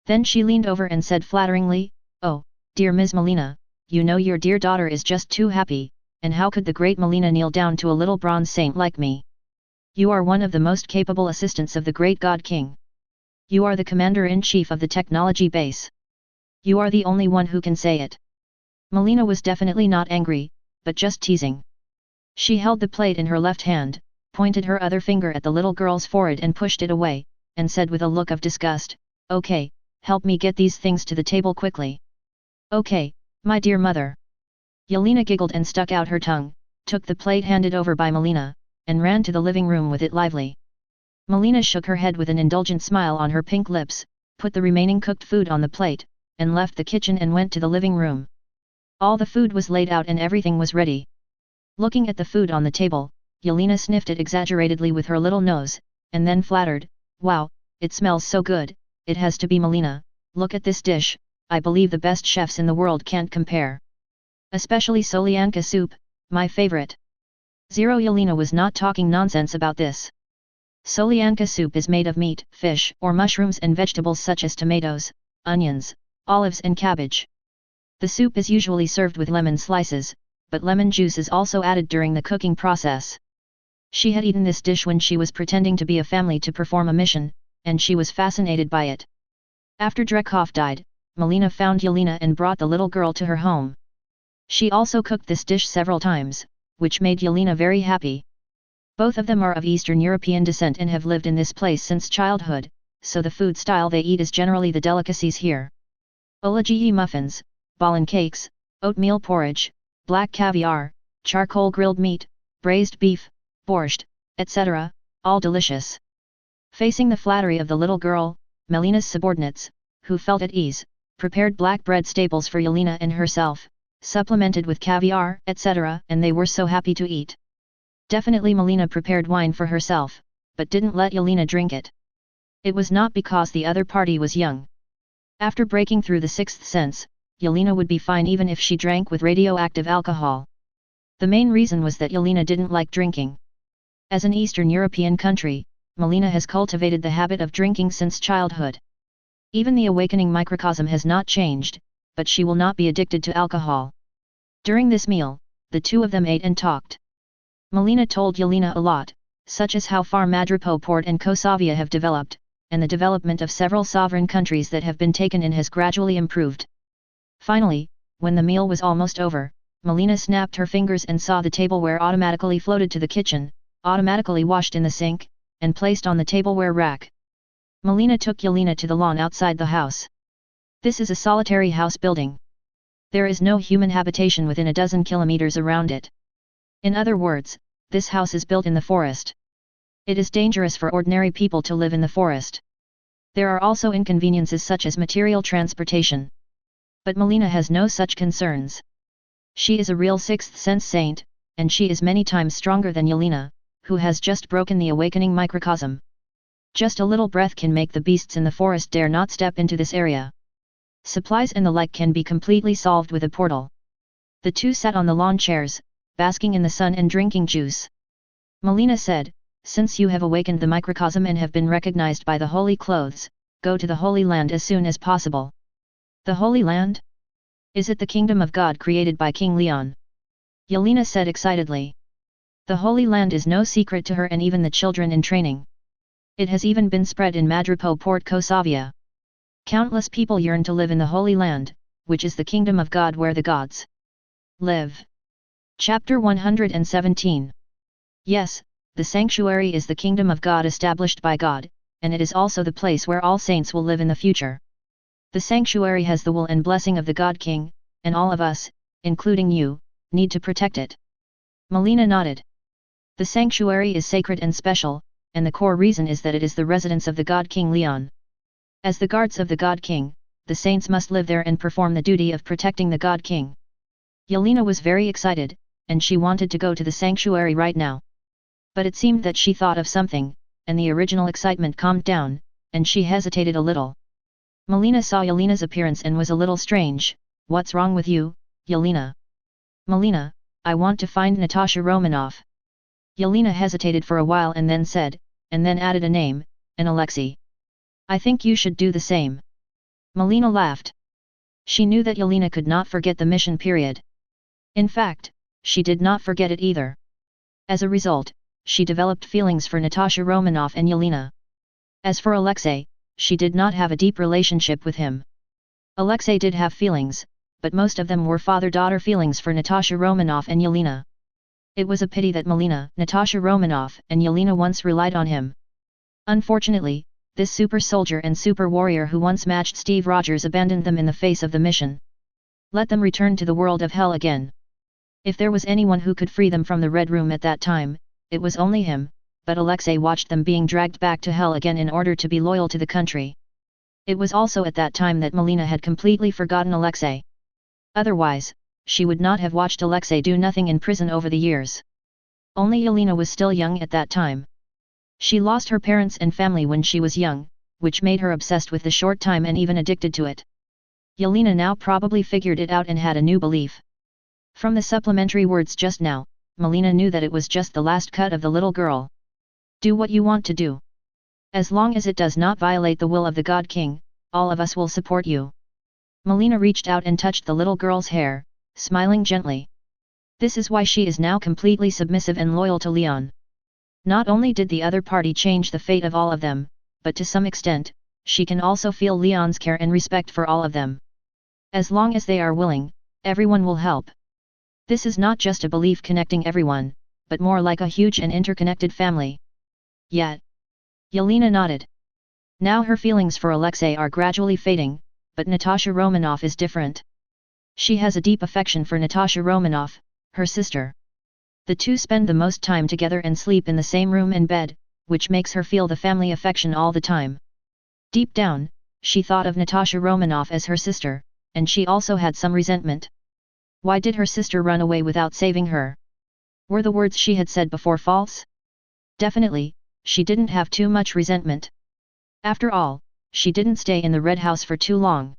Then she leaned over and said flatteringly, "Oh, dear Ms. Melina, you know your dear daughter is just too happy, and how could the great Melina kneel down to a little bronze saint like me? You are one of the most capable assistants of the great God King. You are the commander-in-chief of the technology base. You are the only one who can say it." Melina was definitely not angry, but just teasing. She held the plate in her left hand, pointed her other finger at the little girl's forehead and pushed it away, and said with a look of disgust, "Okay, help me get these things to the table quickly." "Okay, my dear mother." Yelena giggled and stuck out her tongue, took the plate handed over by Melina, and ran to the living room with it lively. Melina shook her head with an indulgent smile on her pink lips, put the remaining cooked food on the plate, and left the kitchen and went to the living room. All the food was laid out and everything was ready. Looking at the food on the table, Yelena sniffed it exaggeratedly with her little nose, and then flattered, "Wow, it smells so good, it has to be Melina, look at this dish, I believe the best chefs in the world can't compare. Especially Solyanka soup, my favorite." 0. Yelena was not talking nonsense about this. Solyanka soup is made of meat, fish, or mushrooms and vegetables such as tomatoes, onions, olives and cabbage. The soup is usually served with lemon slices, but lemon juice is also added during the cooking process. She had eaten this dish when she was pretending to be a family to perform a mission, and she was fascinated by it. After Drekhov died, Melina found Yelena and brought the little girl to her home. She also cooked this dish several times, which made Yelena very happy. Both of them are of Eastern European descent and have lived in this place since childhood, so the food style they eat is generally the delicacies here. Olagi muffins, ballon cakes, oatmeal porridge, black caviar, charcoal grilled meat, braised beef, borscht, etc., all delicious. Facing the flattery of the little girl, Melina's subordinates, who felt at ease, prepared black bread staples for Yelena and herself, supplemented with caviar, etc., and they were so happy to eat. Definitely Melina prepared wine for herself, but didn't let Yelena drink it. It was not because the other party was young. After breaking through the sixth sense, Yelena would be fine even if she drank with radioactive alcohol. The main reason was that Yelena didn't like drinking. As an Eastern European country, Melina has cultivated the habit of drinking since childhood. Even the awakening microcosm has not changed, but she will not be addicted to alcohol. During this meal, the two of them ate and talked. Melina told Yelena a lot, such as how far Madripoor and Kosovia have developed, and the development of several sovereign countries that have been taken in has gradually improved. Finally, when the meal was almost over, Melina snapped her fingers and saw the tableware automatically floated to the kitchen, automatically washed in the sink, and placed on the tableware rack. Melina took Yelena to the lawn outside the house. This is a solitary house building. There is no human habitation within a dozen kilometers around it. In other words, this house is built in the forest. It is dangerous for ordinary people to live in the forest. There are also inconveniences such as material transportation. But Melina has no such concerns. She is a real sixth sense saint, and she is many times stronger than Yelena, who has just broken the awakening microcosm. Just a little breath can make the beasts in the forest dare not step into this area. Supplies and the like can be completely solved with a portal. The two sat on the lawn chairs, basking in the sun and drinking juice. Melina said, "Since you have awakened the microcosm and have been recognized by the holy clothes, go to the Holy Land as soon as possible." "The Holy Land? Is it the kingdom of God created by King Leon?" Yelena said excitedly. The Holy Land is no secret to her and even the children in training. It has even been spread in Madripoor Kosovia. Countless people yearn to live in the Holy Land, which is the kingdom of God where the gods live. Chapter 117. Yes, the sanctuary is the kingdom of God established by God, and it is also the place where all saints will live in the future. The sanctuary has the will and blessing of the God King, and all of us, including you, need to protect it. Melina nodded. The sanctuary is sacred and special, and the core reason is that it is the residence of the God King Leon. As the guards of the God King, the saints must live there and perform the duty of protecting the God King. Yelena was very excited, and she wanted to go to the sanctuary right now. But it seemed that she thought of something, and the original excitement calmed down, and she hesitated a little. Melina saw Yelena's appearance and was a little strange. "What's wrong with you, Yelena?" "Melina, I want to find Natasha Romanoff." Yelena hesitated for a while and then said, and then added a name, an Alexei. "I think you should do the same." Melina laughed. She knew that Yelena could not forget the mission period. In fact, she did not forget it either. As a result, she developed feelings for Natasha Romanoff and Yelena. As for Alexei, she did not have a deep relationship with him. Alexei did have feelings, but most of them were father-daughter feelings for Natasha Romanoff and Yelena. It was a pity that Melina, Natasha Romanoff and Yelena once relied on him. Unfortunately, this super soldier and super warrior who once matched Steve Rogers abandoned them in the face of the mission. Let them return to the world of hell again. If there was anyone who could free them from the Red Room at that time, it was only him, but Alexei watched them being dragged back to hell again in order to be loyal to the country. It was also at that time that Melina had completely forgotten Alexei. Otherwise, she would not have watched Alexei do nothing in prison over the years. Only Yelena was still young at that time. She lost her parents and family when she was young, which made her obsessed with the short time and even addicted to it. Yelena now probably figured it out and had a new belief. From the supplementary words just now, Melina knew that it was just the last cut of the little girl. Do what you want to do. As long as it does not violate the will of the God King, all of us will support you. Melina reached out and touched the little girl's hair, smiling gently. This is why she is now completely submissive and loyal to Leon. Not only did the other party change the fate of all of them, but to some extent, she can also feel Leon's care and respect for all of them. As long as they are willing, everyone will help. This is not just a belief connecting everyone, but more like a huge and interconnected family. Yet. Yelena nodded. Now her feelings for Alexei are gradually fading, but Natasha Romanoff is different. She has a deep affection for Natasha Romanoff, her sister. The two spend the most time together and sleep in the same room and bed, which makes her feel the family affection all the time. Deep down, she thought of Natasha Romanoff as her sister, and she also had some resentment. Why did her sister run away without saving her? Were the words she had said before false? Definitely, she didn't have too much resentment. After all, she didn't stay in the Red House for too long.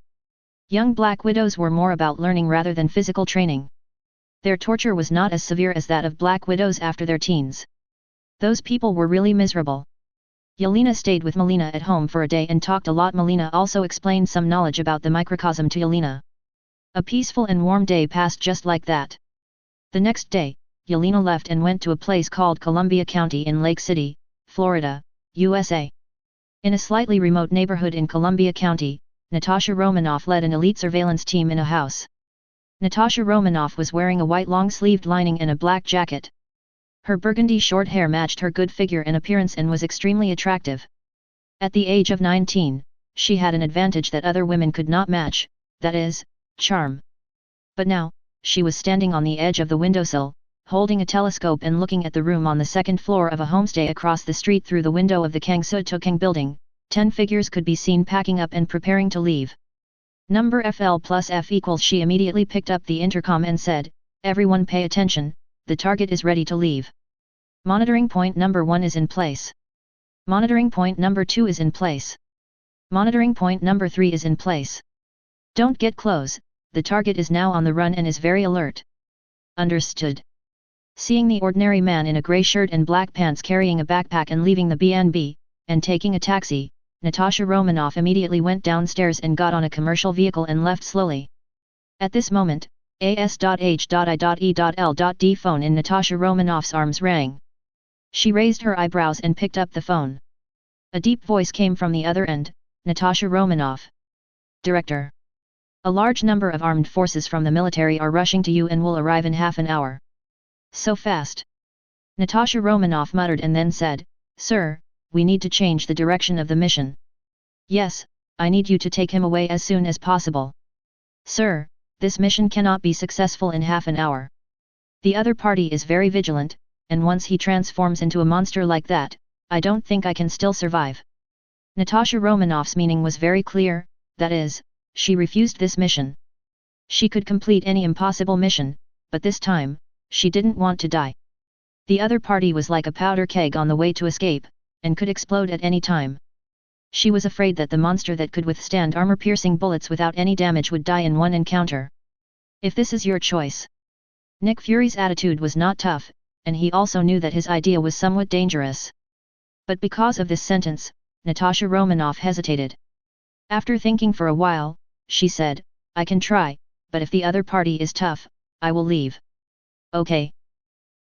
Young Black Widows were more about learning rather than physical training. Their torture was not as severe as that of Black Widows after their teens. Those people were really miserable. Yelena stayed with Melina at home for a day and talked a lot. Melina also explained some knowledge about the microcosm to Yelena. A peaceful and warm day passed just like that. The next day, Yelena left and went to a place called Columbia County in Lake City, Florida, USA. In a slightly remote neighborhood in Columbia County, Natasha Romanoff led an elite surveillance team in a house. Natasha Romanoff was wearing a white long-sleeved lining and a black jacket. Her burgundy short hair matched her good figure and appearance and was extremely attractive. At the age of 19, she had an advantage that other women could not match, that is, charm. But now, she was standing on the edge of the windowsill, holding a telescope and looking at the room on the second floor of a homestay across the street through the window of the Kang Soo-Tukang building. 10 figures could be seen packing up and preparing to leave. Number FL plus F equals. She immediately picked up the intercom and said, "Everyone pay attention, the target is ready to leave. Monitoring point number 1 is in place. Monitoring point number 2 is in place. Monitoring point number 3 is in place. Don't get close, the target is now on the run and is very alert." Understood. Seeing the ordinary man in a grey shirt and black pants carrying a backpack and leaving the B&B, and taking a taxi, Natasha Romanoff immediately went downstairs and got on a commercial vehicle and left slowly. At this moment, AS.H.I.E.L.D. phone in Natasha Romanoff's arms rang. She raised her eyebrows and picked up the phone. A deep voice came from the other end, "Natasha Romanoff. Director. A large number of armed forces from the military are rushing to you and will arrive in half an hour." "So fast?" Natasha Romanoff muttered and then said, "Sir, we need to change the direction of the mission." "Yes, I need you to take him away as soon as possible." "Sir, this mission cannot be successful in half an hour. The other party is very vigilant, and once he transforms into a monster like that, I don't think I can still survive." Natasha Romanoff's meaning was very clear, that is, she refused this mission. She could complete any impossible mission, but this time, she didn't want to die. The other party was like a powder keg on the way to escape, and could explode at any time. She was afraid that the monster that could withstand armor-piercing bullets without any damage would die in one encounter. If this is your choice. Nick Fury's attitude was not tough, and he also knew that his idea was somewhat dangerous. But because of this sentence, Natasha Romanoff hesitated. After thinking for a while, she said, I can try, but if the other party is tough, I will leave. Okay.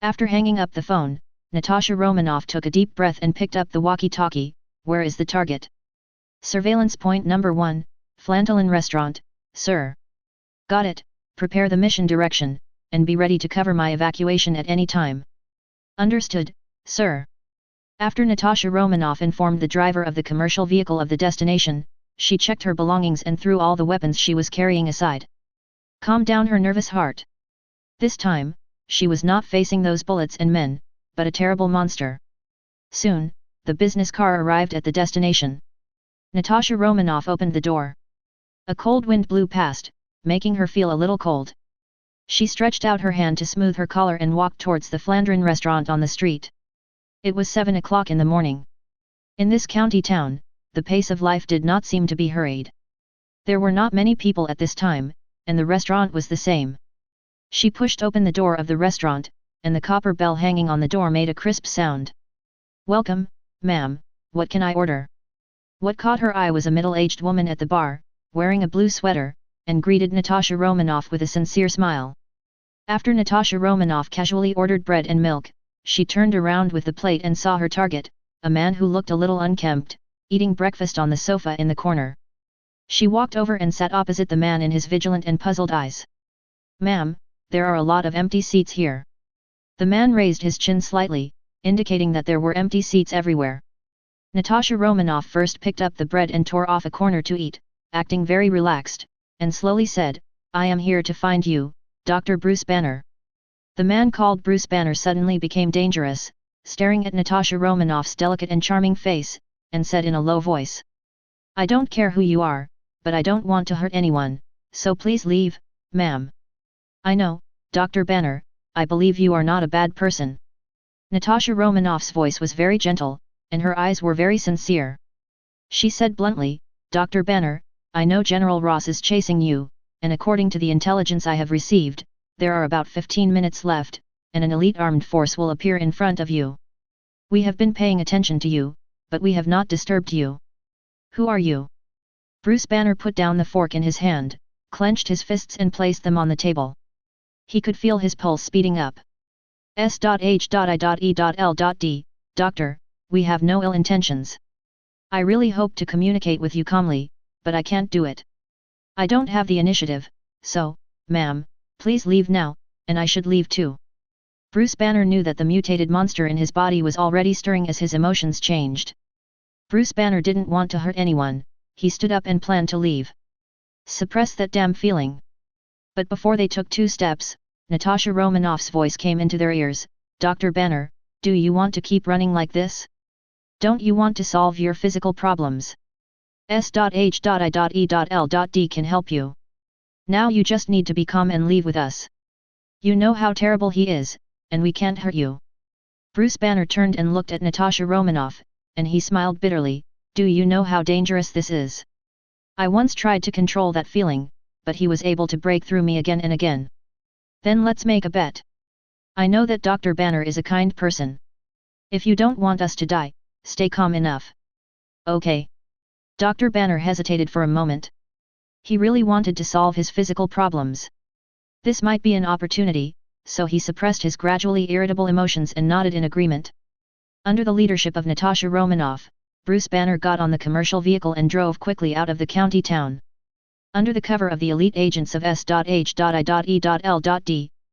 After hanging up the phone, Natasha Romanoff took a deep breath and picked up the walkie-talkie. Where is the target? Surveillance point number 1, Flantalin Restaurant, sir. Got it, prepare the mission direction, and be ready to cover my evacuation at any time. Understood, sir. After Natasha Romanoff informed the driver of the commercial vehicle of the destination, she checked her belongings and threw all the weapons she was carrying aside. Calmed down her nervous heart. This time, she was not facing those bullets and men, but a terrible monster. Soon, the business car arrived at the destination. Natasha Romanoff opened the door. A cold wind blew past, making her feel a little cold. She stretched out her hand to smooth her collar and walked towards the Flandrin restaurant on the street. It was 7 o'clock in the morning. In this county town, the pace of life did not seem to be hurried. There were not many people at this time, and the restaurant was the same. She pushed open the door of the restaurant, and the copper bell hanging on the door made a crisp sound. Welcome, ma'am, what can I order? What caught her eye was a middle-aged woman at the bar, wearing a blue sweater, and greeted Natasha Romanoff with a sincere smile. After Natasha Romanoff casually ordered bread and milk, she turned around with the plate and saw her target, a man who looked a little unkempt, eating breakfast on the sofa in the corner. She walked over and sat opposite the man in his vigilant and puzzled eyes. Ma'am, there are a lot of empty seats here. The man raised his chin slightly, indicating that there were empty seats everywhere. Natasha Romanoff first picked up the bread and tore off a corner to eat, acting very relaxed, and slowly said, I am here to find you, Dr. Bruce Banner. The man called Bruce Banner suddenly became dangerous, staring at Natasha Romanoff's delicate and charming face, and said in a low voice. I don't care who you are, but I don't want to hurt anyone, so please leave, ma'am. I know, Dr. Banner, I believe you are not a bad person. Natasha Romanoff's voice was very gentle, and her eyes were very sincere. She said bluntly, Dr. Banner, I know General Ross is chasing you, and according to the intelligence I have received, there are about 15 minutes left, and an elite armed force will appear in front of you. We have been paying attention to you, but we have not disturbed you. Who are you? Bruce Banner put down the fork in his hand, clenched his fists and placed them on the table. He could feel his pulse speeding up. S.H.I.E.L.D. Doctor, we have no ill intentions. I really hope to communicate with you calmly, but I can't do it. I don't have the initiative, so, ma'am, please leave now, and I should leave too. Bruce Banner knew that the mutated monster in his body was already stirring as his emotions changed. Bruce Banner didn't want to hurt anyone, he stood up and planned to leave. Suppress that damn feeling. But before they took 2 steps, Natasha Romanoff's voice came into their ears, Dr. Banner, do you want to keep running like this? Don't you want to solve your physical problems? S.H.I.E.L.D. can help you. Now you just need to be calm and leave with us. You know how terrible he is, and we can't hurt you. Bruce Banner turned and looked at Natasha Romanoff, and he smiled bitterly, do you know how dangerous this is? I once tried to control that feeling, but he was able to break through me again and again. Then let's make a bet. I know that Dr. Banner is a kind person. If you don't want us to die, stay calm enough. Okay. Dr. Banner hesitated for a moment. He really wanted to solve his physical problems. This might be an opportunity, so he suppressed his gradually irritable emotions and nodded in agreement. Under the leadership of Natasha Romanoff, Bruce Banner got on the commercial vehicle and drove quickly out of the county town. Under the cover of the elite agents of S.H.I.E.L.D.,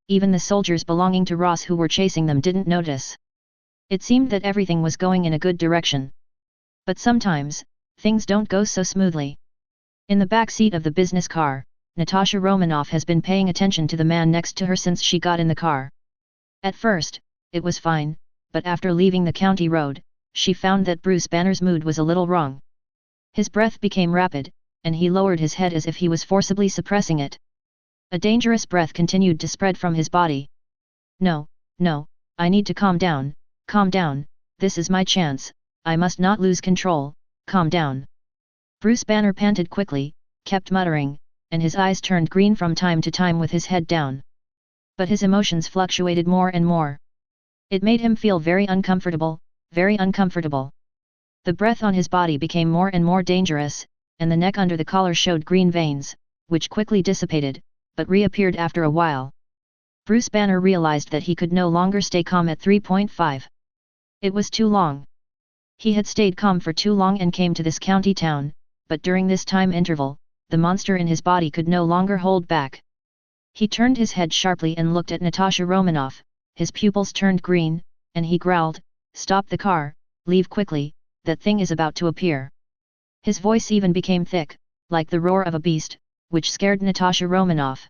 even the soldiers belonging to Ross who were chasing them didn't notice. It seemed that everything was going in a good direction. But sometimes, things don't go so smoothly. In the back seat of the business car, Natasha Romanoff has been paying attention to the man next to her since she got in the car. At first, it was fine, but after leaving the county road, she found that Bruce Banner's mood was a little wrong. His breath became rapid, and he lowered his head as if he was forcibly suppressing it. A dangerous breath continued to spread from his body. No, no, I need to calm down, this is my chance, I must not lose control, calm down. Bruce Banner panted quickly, kept muttering, and his eyes turned green from time to time with his head down. But his emotions fluctuated more and more. It made him feel very uncomfortable, very uncomfortable. The breath on his body became more and more dangerous, and the neck under the collar showed green veins, which quickly dissipated, but reappeared after a while. Bruce Banner realized that he could no longer stay calm at 3.5. It was too long. He had stayed calm for too long and came to this county town, but during this time interval, the monster in his body could no longer hold back. He turned his head sharply and looked at Natasha Romanoff, his pupils turned green, and he growled, "Stop the car, leave quickly, that thing is about to appear." His voice even became thick, like the roar of a beast, which scared Natasha Romanoff.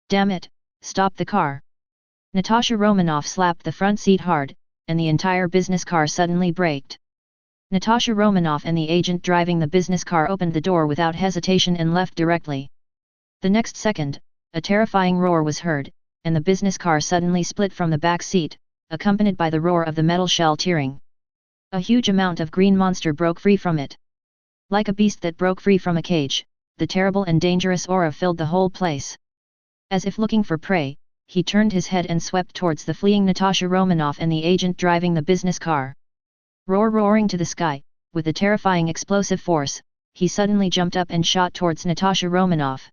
"Damn it, stop the car." Natasha Romanoff slapped the front seat hard, and the entire business car suddenly braked. Natasha Romanoff and the agent driving the business car opened the door without hesitation and left directly. The next second, a terrifying roar was heard, and the business car suddenly split from the back seat, accompanied by the roar of the metal shell tearing. A huge amount of green monster broke free from it. Like a beast that broke free from a cage, the terrible and dangerous aura filled the whole place. As if looking for prey, he turned his head and swept towards the fleeing Natasha Romanoff and the agent driving the business car. Roaring to the sky, with a terrifying explosive force, he suddenly jumped up and shot towards Natasha Romanoff.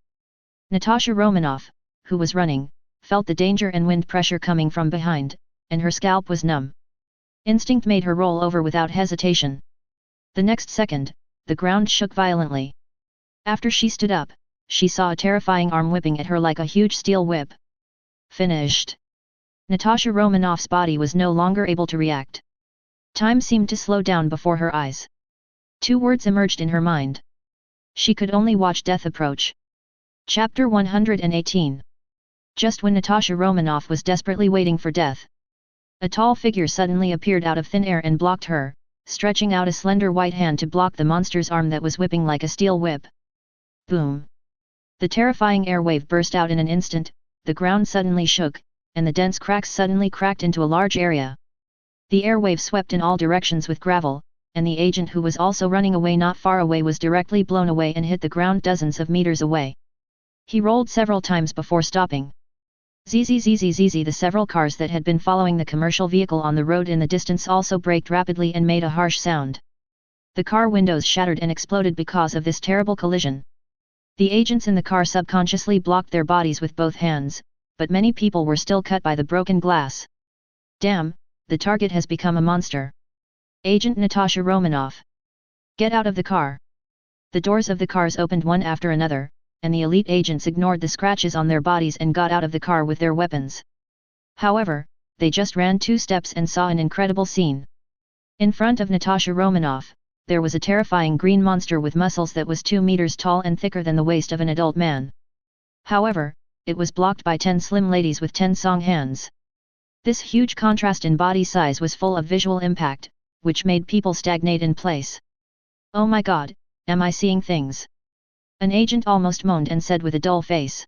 Natasha Romanoff, who was running, felt the danger and wind pressure coming from behind, and her scalp was numb. Instinct made her roll over without hesitation. The next second, the ground shook violently. After she stood up, she saw a terrifying arm whipping at her like a huge steel whip. Finished. Natasha Romanoff's body was no longer able to react. Time seemed to slow down before her eyes. Two words emerged in her mind. She could only watch death approach. Chapter 118. Just when Natasha Romanoff was desperately waiting for death, a tall figure suddenly appeared out of thin air and blocked her, stretching out a slender white hand to block the monster's arm that was whipping like a steel whip. Boom! The terrifying air wave burst out in an instant, the ground suddenly shook, and the dense cracks suddenly cracked into a large area. The air wave swept in all directions with gravel, and the agent who was also running away not far away was directly blown away and hit the ground dozens of meters away. He rolled several times before stopping. Zzzzz, the several cars that had been following the commercial vehicle on the road in the distance also braked rapidly and made a harsh sound. The car windows shattered and exploded because of this terrible collision. The agents in the car subconsciously blocked their bodies with both hands, but many people were still cut by the broken glass. Damn, the target has become a monster. Agent Natasha Romanoff. Get out of the car. The doors of the cars opened one after another, and the elite agents ignored the scratches on their bodies and got out of the car with their weapons. However, they just ran 2 steps and saw an incredible scene. In front of Natasha Romanoff, there was a terrifying green monster with muscles that was 2 meters tall and thicker than the waist of an adult man. However, it was blocked by 10 slim ladies with 10 song hands. This huge contrast in body size was full of visual impact, which made people stagnate in place. "Oh my God, am I seeing things?" An agent almost moaned and said with a dull face.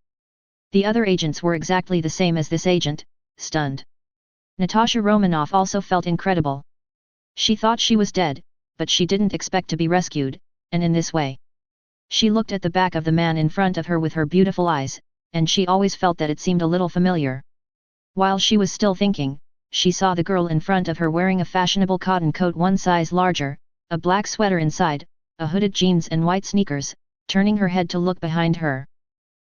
The other agents were exactly the same as this agent, stunned. Natasha Romanoff also felt incredible. She thought she was dead, but she didn't expect to be rescued, and in this way. She looked at the back of the man in front of her with her beautiful eyes, and she always felt that it seemed a little familiar. While she was still thinking, she saw the girl in front of her wearing a fashionable cotton coat 1 size larger, a black sweater inside, a hooded jeans and white sneakers, turning her head to look behind her.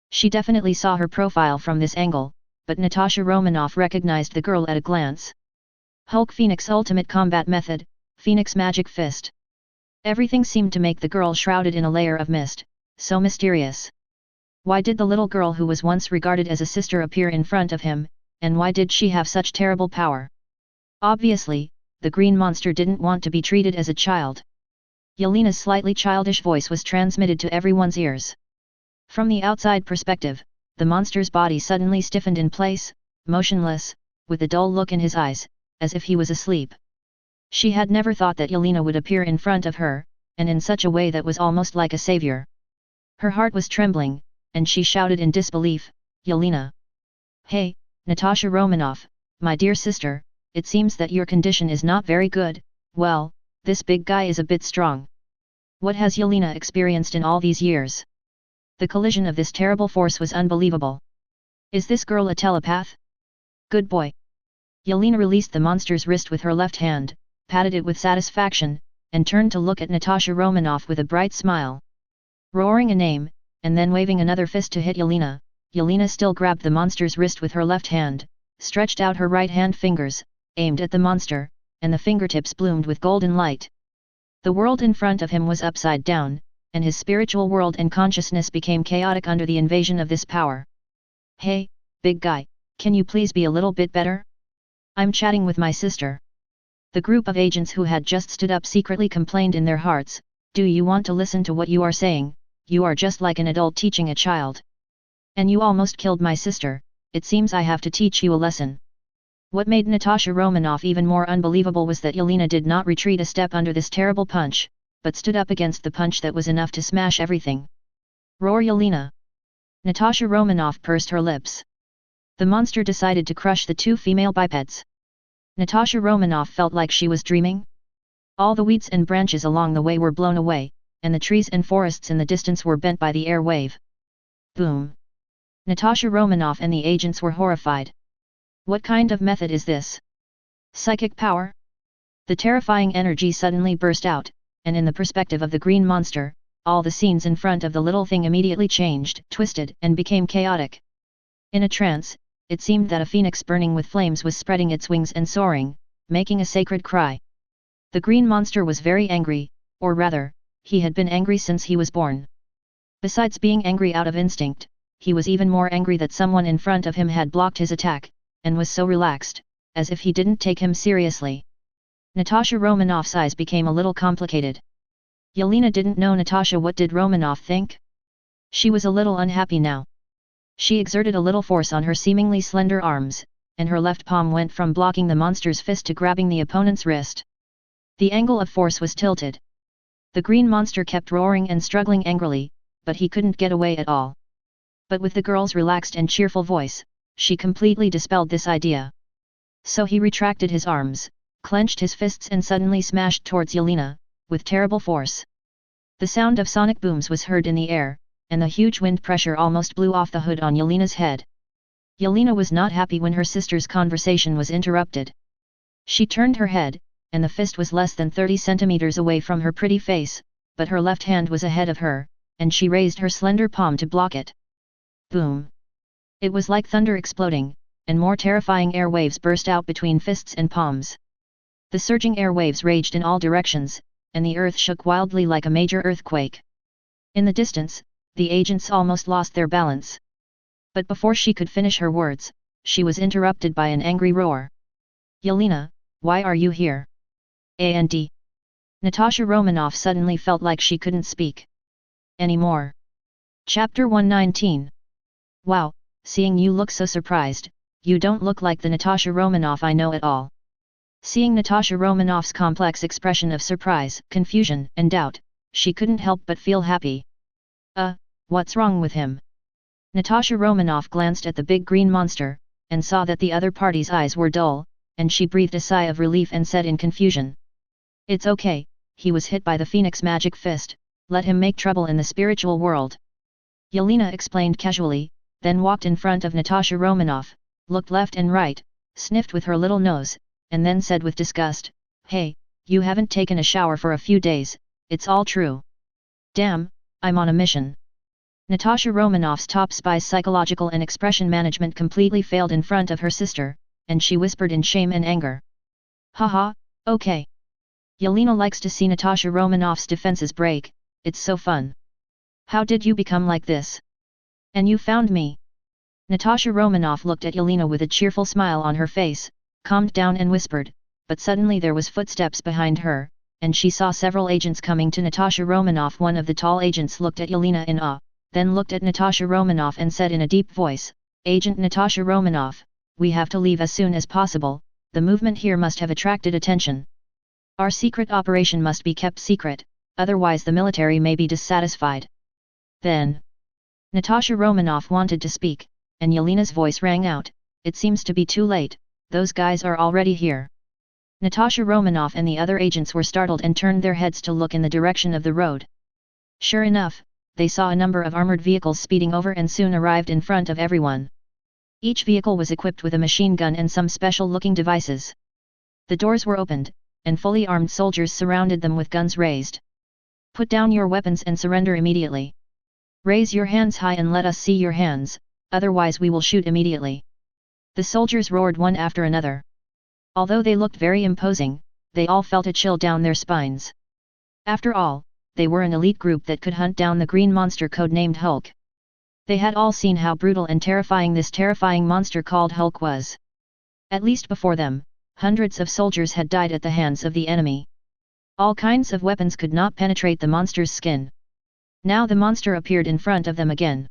She definitely saw her profile from this angle, but Natasha Romanoff recognized the girl at a glance. Hulk Phoenix Ultimate Combat Method, Phoenix Magic Fist. Everything seemed to make the girl shrouded in a layer of mist, so mysterious. Why did the little girl who was once regarded as a sister appear in front of him, and why did she have such terrible power? Obviously, the green monster didn't want to be treated as a child. Yelena's slightly childish voice was transmitted to everyone's ears. From the outside perspective, the monster's body suddenly stiffened in place, motionless, with a dull look in his eyes, as if he was asleep. She had never thought that Yelena would appear in front of her, and in such a way that was almost like a savior. Her heart was trembling, and she shouted in disbelief, "Yelena! Hey, Natasha Romanoff, my dear sister, it seems that your condition is not very good. Well, this big guy is a bit strong. What has Yelena experienced in all these years?" The collision of this terrible force was unbelievable. "Is this girl a telepath? Good boy." Yelena released the monster's wrist with her left hand, patted it with satisfaction, and turned to look at Natasha Romanoff with a bright smile. Roaring a name, and then waving another fist to hit Yelena, Yelena still grabbed the monster's wrist with her left hand, stretched out her right hand fingers, aimed at the monster, and the fingertips bloomed with golden light. The world in front of him was upside down, and his spiritual world and consciousness became chaotic under the invasion of this power. "Hey, big guy, can you please be a little bit better? I'm chatting with my sister." The group of agents who had just stood up secretly complained in their hearts, "Do you want to listen to what you are saying? You are just like an adult teaching a child. And you almost killed my sister, it seems I have to teach you a lesson." What made Natasha Romanoff even more unbelievable was that Yelena did not retreat a step under this terrible punch, but stood up against the punch that was enough to smash everything. "Roar, Yelena!" Natasha Romanoff pursed her lips. The monster decided to crush the two female bipeds. Natasha Romanoff felt like she was dreaming. All the weeds and branches along the way were blown away, and the trees and forests in the distance were bent by the air wave. Boom! Natasha Romanoff and the agents were horrified. What kind of method is this? Psychic power? The terrifying energy suddenly burst out, and in the perspective of the green monster, all the scenes in front of the little thing immediately changed, twisted, and became chaotic. In a trance, it seemed that a phoenix burning with flames was spreading its wings and soaring, making a sacred cry. The green monster was very angry, or rather, he had been angry since he was born. Besides being angry out of instinct, he was even more angry that someone in front of him had blocked his attack, and was so relaxed, as if he didn't take him seriously. Natasha Romanoff's eyes became a little complicated. Yelena didn't know Natasha. What did Romanoff think? She was a little unhappy now. She exerted a little force on her seemingly slender arms, and her left palm went from blocking the monster's fist to grabbing the opponent's wrist. The angle of force was tilted. The green monster kept roaring and struggling angrily, but he couldn't get away at all. But with the girl's relaxed and cheerful voice, she completely dispelled this idea. So he retracted his arms, clenched his fists and suddenly smashed towards Yelena, with terrible force. The sound of sonic booms was heard in the air, and the huge wind pressure almost blew off the hood on Yelena's head. Yelena was not happy when her sister's conversation was interrupted. She turned her head, and the fist was less than 30 centimeters away from her pretty face, but her left hand was ahead of her, and she raised her slender palm to block it. Boom! It was like thunder exploding, and more terrifying air waves burst out between fists and palms. The surging air waves raged in all directions, and the earth shook wildly like a major earthquake. In the distance, the agents almost lost their balance. But before she could finish her words, she was interrupted by an angry roar. "Yelena, why are you here? And Natasha Romanoff suddenly felt like she couldn't speak anymore. Chapter 119. Wow, seeing you look so surprised, you don't look like the Natasha Romanoff I know at all. Seeing Natasha Romanoff's complex expression of surprise, confusion, and doubt, she couldn't help but feel happy. What's wrong with him? Natasha Romanoff glanced at the big green monster, and saw that the other party's eyes were dull, and she breathed a sigh of relief and said in confusion. It's okay, he was hit by the Phoenix magic fist, let him make trouble in the spiritual world. Yelena explained casually, then walked in front of Natasha Romanoff, looked left and right, sniffed with her little nose, and then said with disgust, Hey, you haven't taken a shower for a few days, it's all true. Damn, I'm on a mission. Natasha Romanoff's top spy's psychological and expression management completely failed in front of her sister, and she whispered in shame and anger. Haha, okay. Yelena likes to see Natasha Romanoff's defenses break, it's so fun. How did you become like this? And you found me? Natasha Romanoff looked at Yelena with a cheerful smile on her face, calmed down and whispered, but suddenly there was footsteps behind her, and she saw several agents coming to Natasha Romanoff. One of the tall agents looked at Yelena in awe, then looked at Natasha Romanoff and said in a deep voice, Agent Natasha Romanoff, we have to leave as soon as possible, the movement here must have attracted attention. Our secret operation must be kept secret, otherwise the military may be dissatisfied. Then, Natasha Romanoff wanted to speak, and Yelena's voice rang out, "It seems to be too late, those guys are already here." Natasha Romanoff and the other agents were startled and turned their heads to look in the direction of the road. Sure enough, they saw a number of armored vehicles speeding over and soon arrived in front of everyone. Each vehicle was equipped with a machine gun and some special-looking devices. The doors were opened, and fully armed soldiers surrounded them with guns raised. "Put down your weapons and surrender immediately. Raise your hands high and let us see your hands, otherwise we will shoot immediately." The soldiers roared one after another. Although they looked very imposing, they all felt a chill down their spines. After all, they were an elite group that could hunt down the green monster codenamed Hulk. They had all seen how brutal and terrifying this terrifying monster called Hulk was. At least before them, hundreds of soldiers had died at the hands of the enemy. All kinds of weapons could not penetrate the monster's skin. Now the monster appeared in front of them again.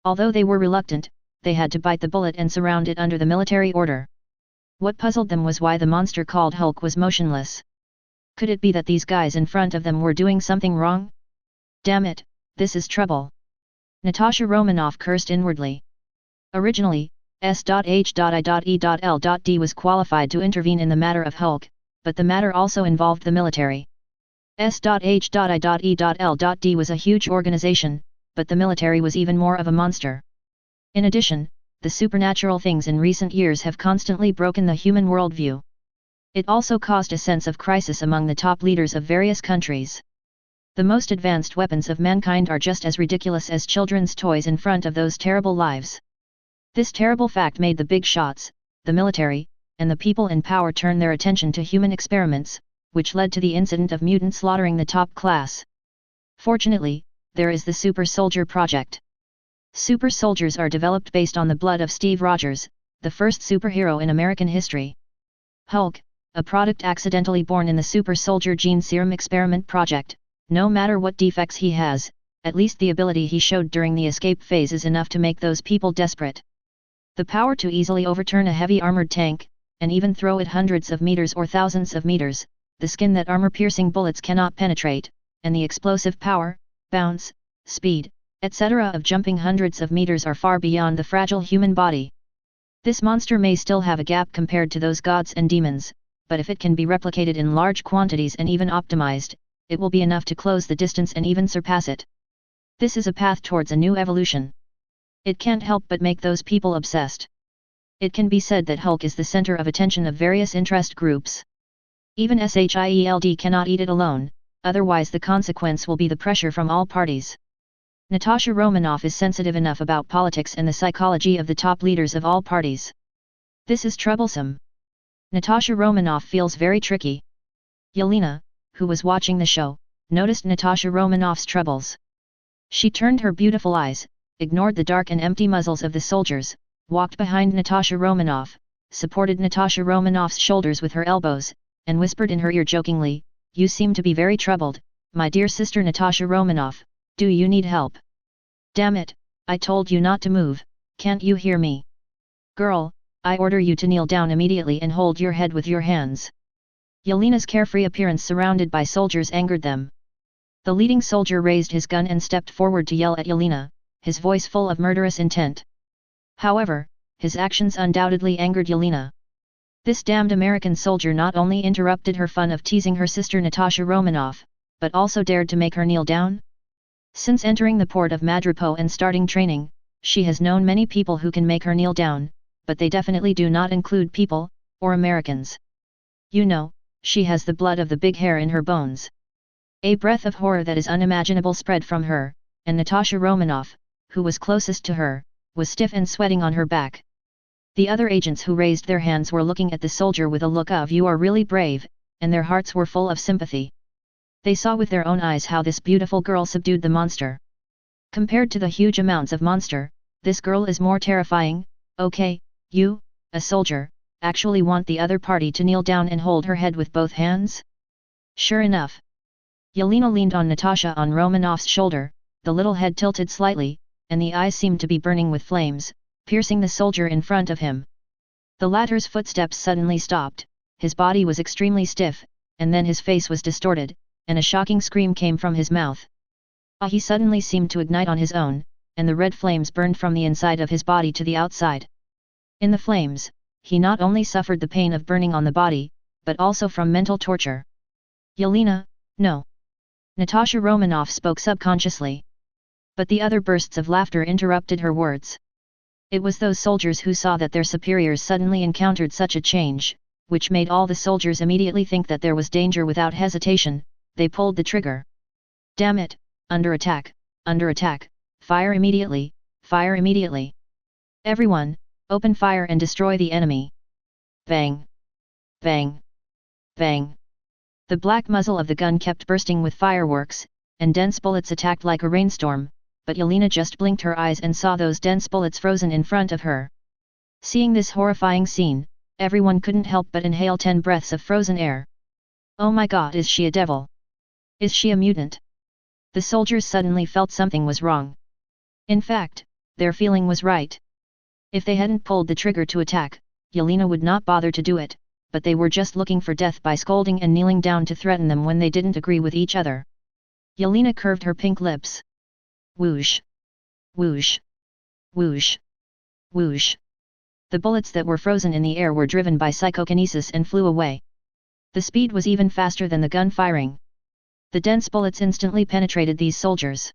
Although they were reluctant, they had to bite the bullet and surround it under the military order. What puzzled them was why the monster called Hulk was motionless. Could it be that these guys in front of them were doing something wrong? Damn it, this is trouble. Natasha Romanoff cursed inwardly. Originally, S.H.I.E.L.D. was qualified to intervene in the matter of Hulk, but the matter also involved the military. S.H.I.E.L.D. was a huge organization, but the military was even more of a monster. In addition, the supernatural things in recent years have constantly broken the human worldview. It also caused a sense of crisis among the top leaders of various countries. The most advanced weapons of mankind are just as ridiculous as children's toys in front of those terrible lives. This terrible fact made the big shots, the military, and the people in power turn their attention to human experiments, which led to the incident of mutants slaughtering the top class. Fortunately, there is the Super Soldier Project. Super soldiers are developed based on the blood of Steve Rogers, the first superhero in American history. Hulk, a product accidentally born in the Super Soldier Gene Serum Experiment Project, no matter what defects he has, at least the ability he showed during the escape phase is enough to make those people desperate. The power to easily overturn a heavy armored tank, and even throw it hundreds of meters or thousands of meters, the skin that armor-piercing bullets cannot penetrate, and the explosive power, bounce, speed, etc. of jumping hundreds of meters are far beyond the fragile human body. This monster may still have a gap compared to those gods and demons, but if it can be replicated in large quantities and even optimized, it will be enough to close the distance and even surpass it. This is a path towards a new evolution. It can't help but make those people obsessed. It can be said that Hulk is the center of attention of various interest groups. Even SHIELD cannot eat it alone, otherwise the consequence will be the pressure from all parties. Natasha Romanoff is sensitive enough about politics and the psychology of the top leaders of all parties. This is troublesome. Natasha Romanoff feels very tricky. Yelena, who was watching the show, noticed Natasha Romanoff's troubles. She turned her beautiful eyes, ignored the dark and empty muzzles of the soldiers, walked behind Natasha Romanoff, supported Natasha Romanoff's shoulders with her elbows, and whispered in her ear jokingly, "You seem to be very troubled, my dear sister Natasha Romanoff. Do you need help? Damn it, I told you not to move, can't you hear me? Girl, I order you to kneel down immediately and hold your head with your hands." Yelena's carefree appearance surrounded by soldiers angered them. The leading soldier raised his gun and stepped forward to yell at Yelena, his voice full of murderous intent. However, his actions undoubtedly angered Yelena. This damned American soldier not only interrupted her fun of teasing her sister Natasha Romanoff, but also dared to make her kneel down? Since entering the port of Madripoor and starting training, she has known many people who can make her kneel down, but they definitely do not include people, or Americans. You know, she has the blood of the big hair in her bones. A breath of horror that is unimaginable spread from her, and Natasha Romanoff, who was closest to her, was stiff and sweating on her back. The other agents who raised their hands were looking at the soldier with a look of "You are really brave," and their hearts were full of sympathy. They saw with their own eyes how this beautiful girl subdued the monster. Compared to the huge amounts of monster, this girl is more terrifying. Okay, you, a soldier, actually want the other party to kneel down and hold her head with both hands? Sure enough. Yelena leaned on Natasha on Romanoff's shoulder, the little head tilted slightly, and the eyes seemed to be burning with flames, piercing the soldier in front of him. The latter's footsteps suddenly stopped, his body was extremely stiff, and then his face was distorted, and a shocking scream came from his mouth. He suddenly seemed to ignite on his own, and the red flames burned from the inside of his body to the outside. In the flames, he not only suffered the pain of burning on the body, but also from mental torture. Yelena, no. Natasha Romanoff spoke subconsciously. But the other bursts of laughter interrupted her words. It was those soldiers who saw that their superiors suddenly encountered such a change, which made all the soldiers immediately think that there was danger. Without hesitation, they pulled the trigger. Damn it, under attack, fire immediately, fire immediately. Everyone, open fire and destroy the enemy. Bang! Bang! Bang! The black muzzle of the gun kept bursting with fireworks, and dense bullets attacked like a rainstorm, but Yelena just blinked her eyes and saw those dense bullets frozen in front of her. Seeing this horrifying scene, everyone couldn't help but inhale 10 breaths of frozen air. Oh my god, is she a devil? Is she a mutant? The soldiers suddenly felt something was wrong. In fact, their feeling was right. If they hadn't pulled the trigger to attack, Yelena would not bother to do it, but they were just looking for death by scolding and kneeling down to threaten them when they didn't agree with each other. Yelena curved her pink lips. Whoosh! Whoosh! Whoosh! Whoosh! The bullets that were frozen in the air were driven by psychokinesis and flew away. The speed was even faster than the gun firing. The dense bullets instantly penetrated these soldiers.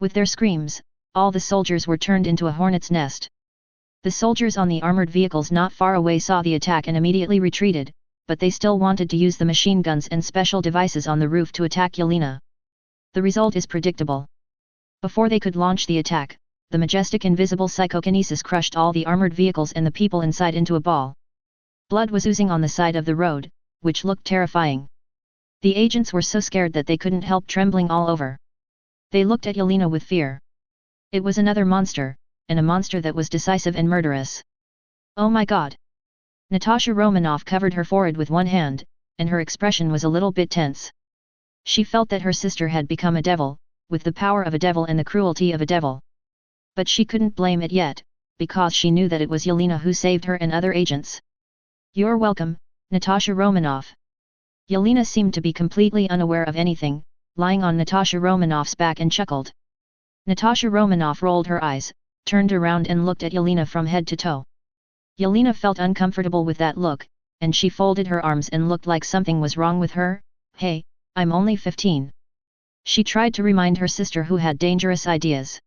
With their screams, all the soldiers were turned into a hornet's nest. The soldiers on the armored vehicles not far away saw the attack and immediately retreated, but they still wanted to use the machine guns and special devices on the roof to attack Yelena. The result is predictable. Before they could launch the attack, the majestic invisible psychokinesis crushed all the armored vehicles and the people inside into a ball. Blood was oozing on the side of the road, which looked terrifying. The agents were so scared that they couldn't help trembling all over. They looked at Yelena with fear. It was another monster, and a monster that was decisive and murderous. Oh my god! Natasha Romanoff covered her forehead with one hand, and her expression was a little bit tense. She felt that her sister had become a devil, with the power of a devil and the cruelty of a devil. But she couldn't blame it yet, because she knew that it was Yelena who saved her and other agents. You're welcome, Natasha Romanoff. Yelena seemed to be completely unaware of anything, lying on Natasha Romanoff's back and chuckled. Natasha Romanoff rolled her eyes, turned around and looked at Yelena from head to toe. Yelena felt uncomfortable with that look, and she folded her arms and looked like something was wrong with her. Hey, I'm only 15. She tried to remind her sister who had dangerous ideas.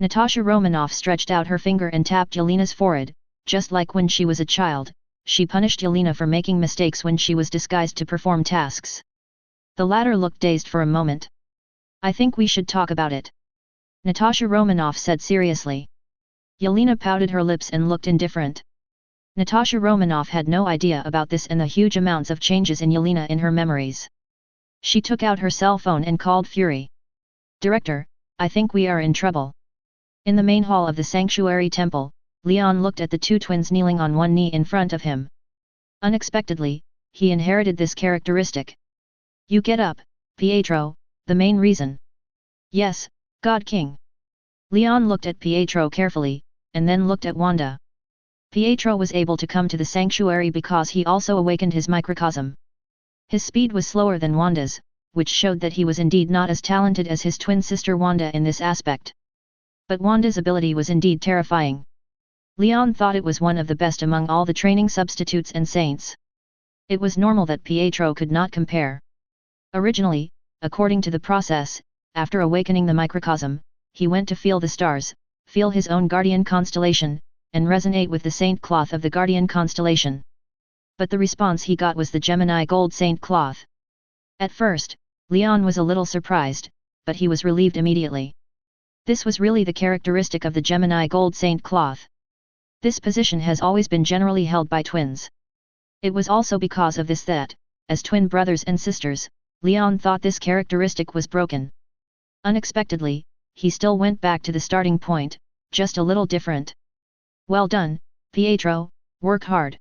Natasha Romanoff stretched out her finger and tapped Yelena's forehead, just like when she was a child. She punished Yelena for making mistakes when she was disguised to perform tasks. The latter looked dazed for a moment. I think we should talk about it, Natasha Romanoff said seriously. Yelena pouted her lips and looked indifferent. Natasha Romanoff had no idea about this and the huge amounts of changes in Yelena in her memories. She took out her cell phone and called Fury. Director, I think we are in trouble. In the main hall of the Sanctuary Temple, Leon looked at the two twins kneeling on one knee in front of him. Unexpectedly, he inherited this characteristic. You get up, Pietro, the main reason. Yes, God King. Leon looked at Pietro carefully, and then looked at Wanda. Pietro was able to come to the sanctuary because he also awakened his microcosm. His speed was slower than Wanda's, which showed that he was indeed not as talented as his twin sister Wanda in this aspect. But Wanda's ability was indeed terrifying. Leon thought it was one of the best among all the training substitutes and saints. It was normal that Pietro could not compare. Originally, according to the process, after awakening the microcosm, he went to feel the stars, feel his own guardian constellation, and resonate with the saint cloth of the guardian constellation. But the response he got was the Gemini Gold Saint Cloth. At first, Leon was a little surprised, but he was relieved immediately. This was really the characteristic of the Gemini Gold Saint Cloth. This position has always been generally held by twins. It was also because of this that, as twin brothers and sisters, Leon thought this characteristic was broken. Unexpectedly, he still went back to the starting point, just a little different. Well done, Pietro, work hard.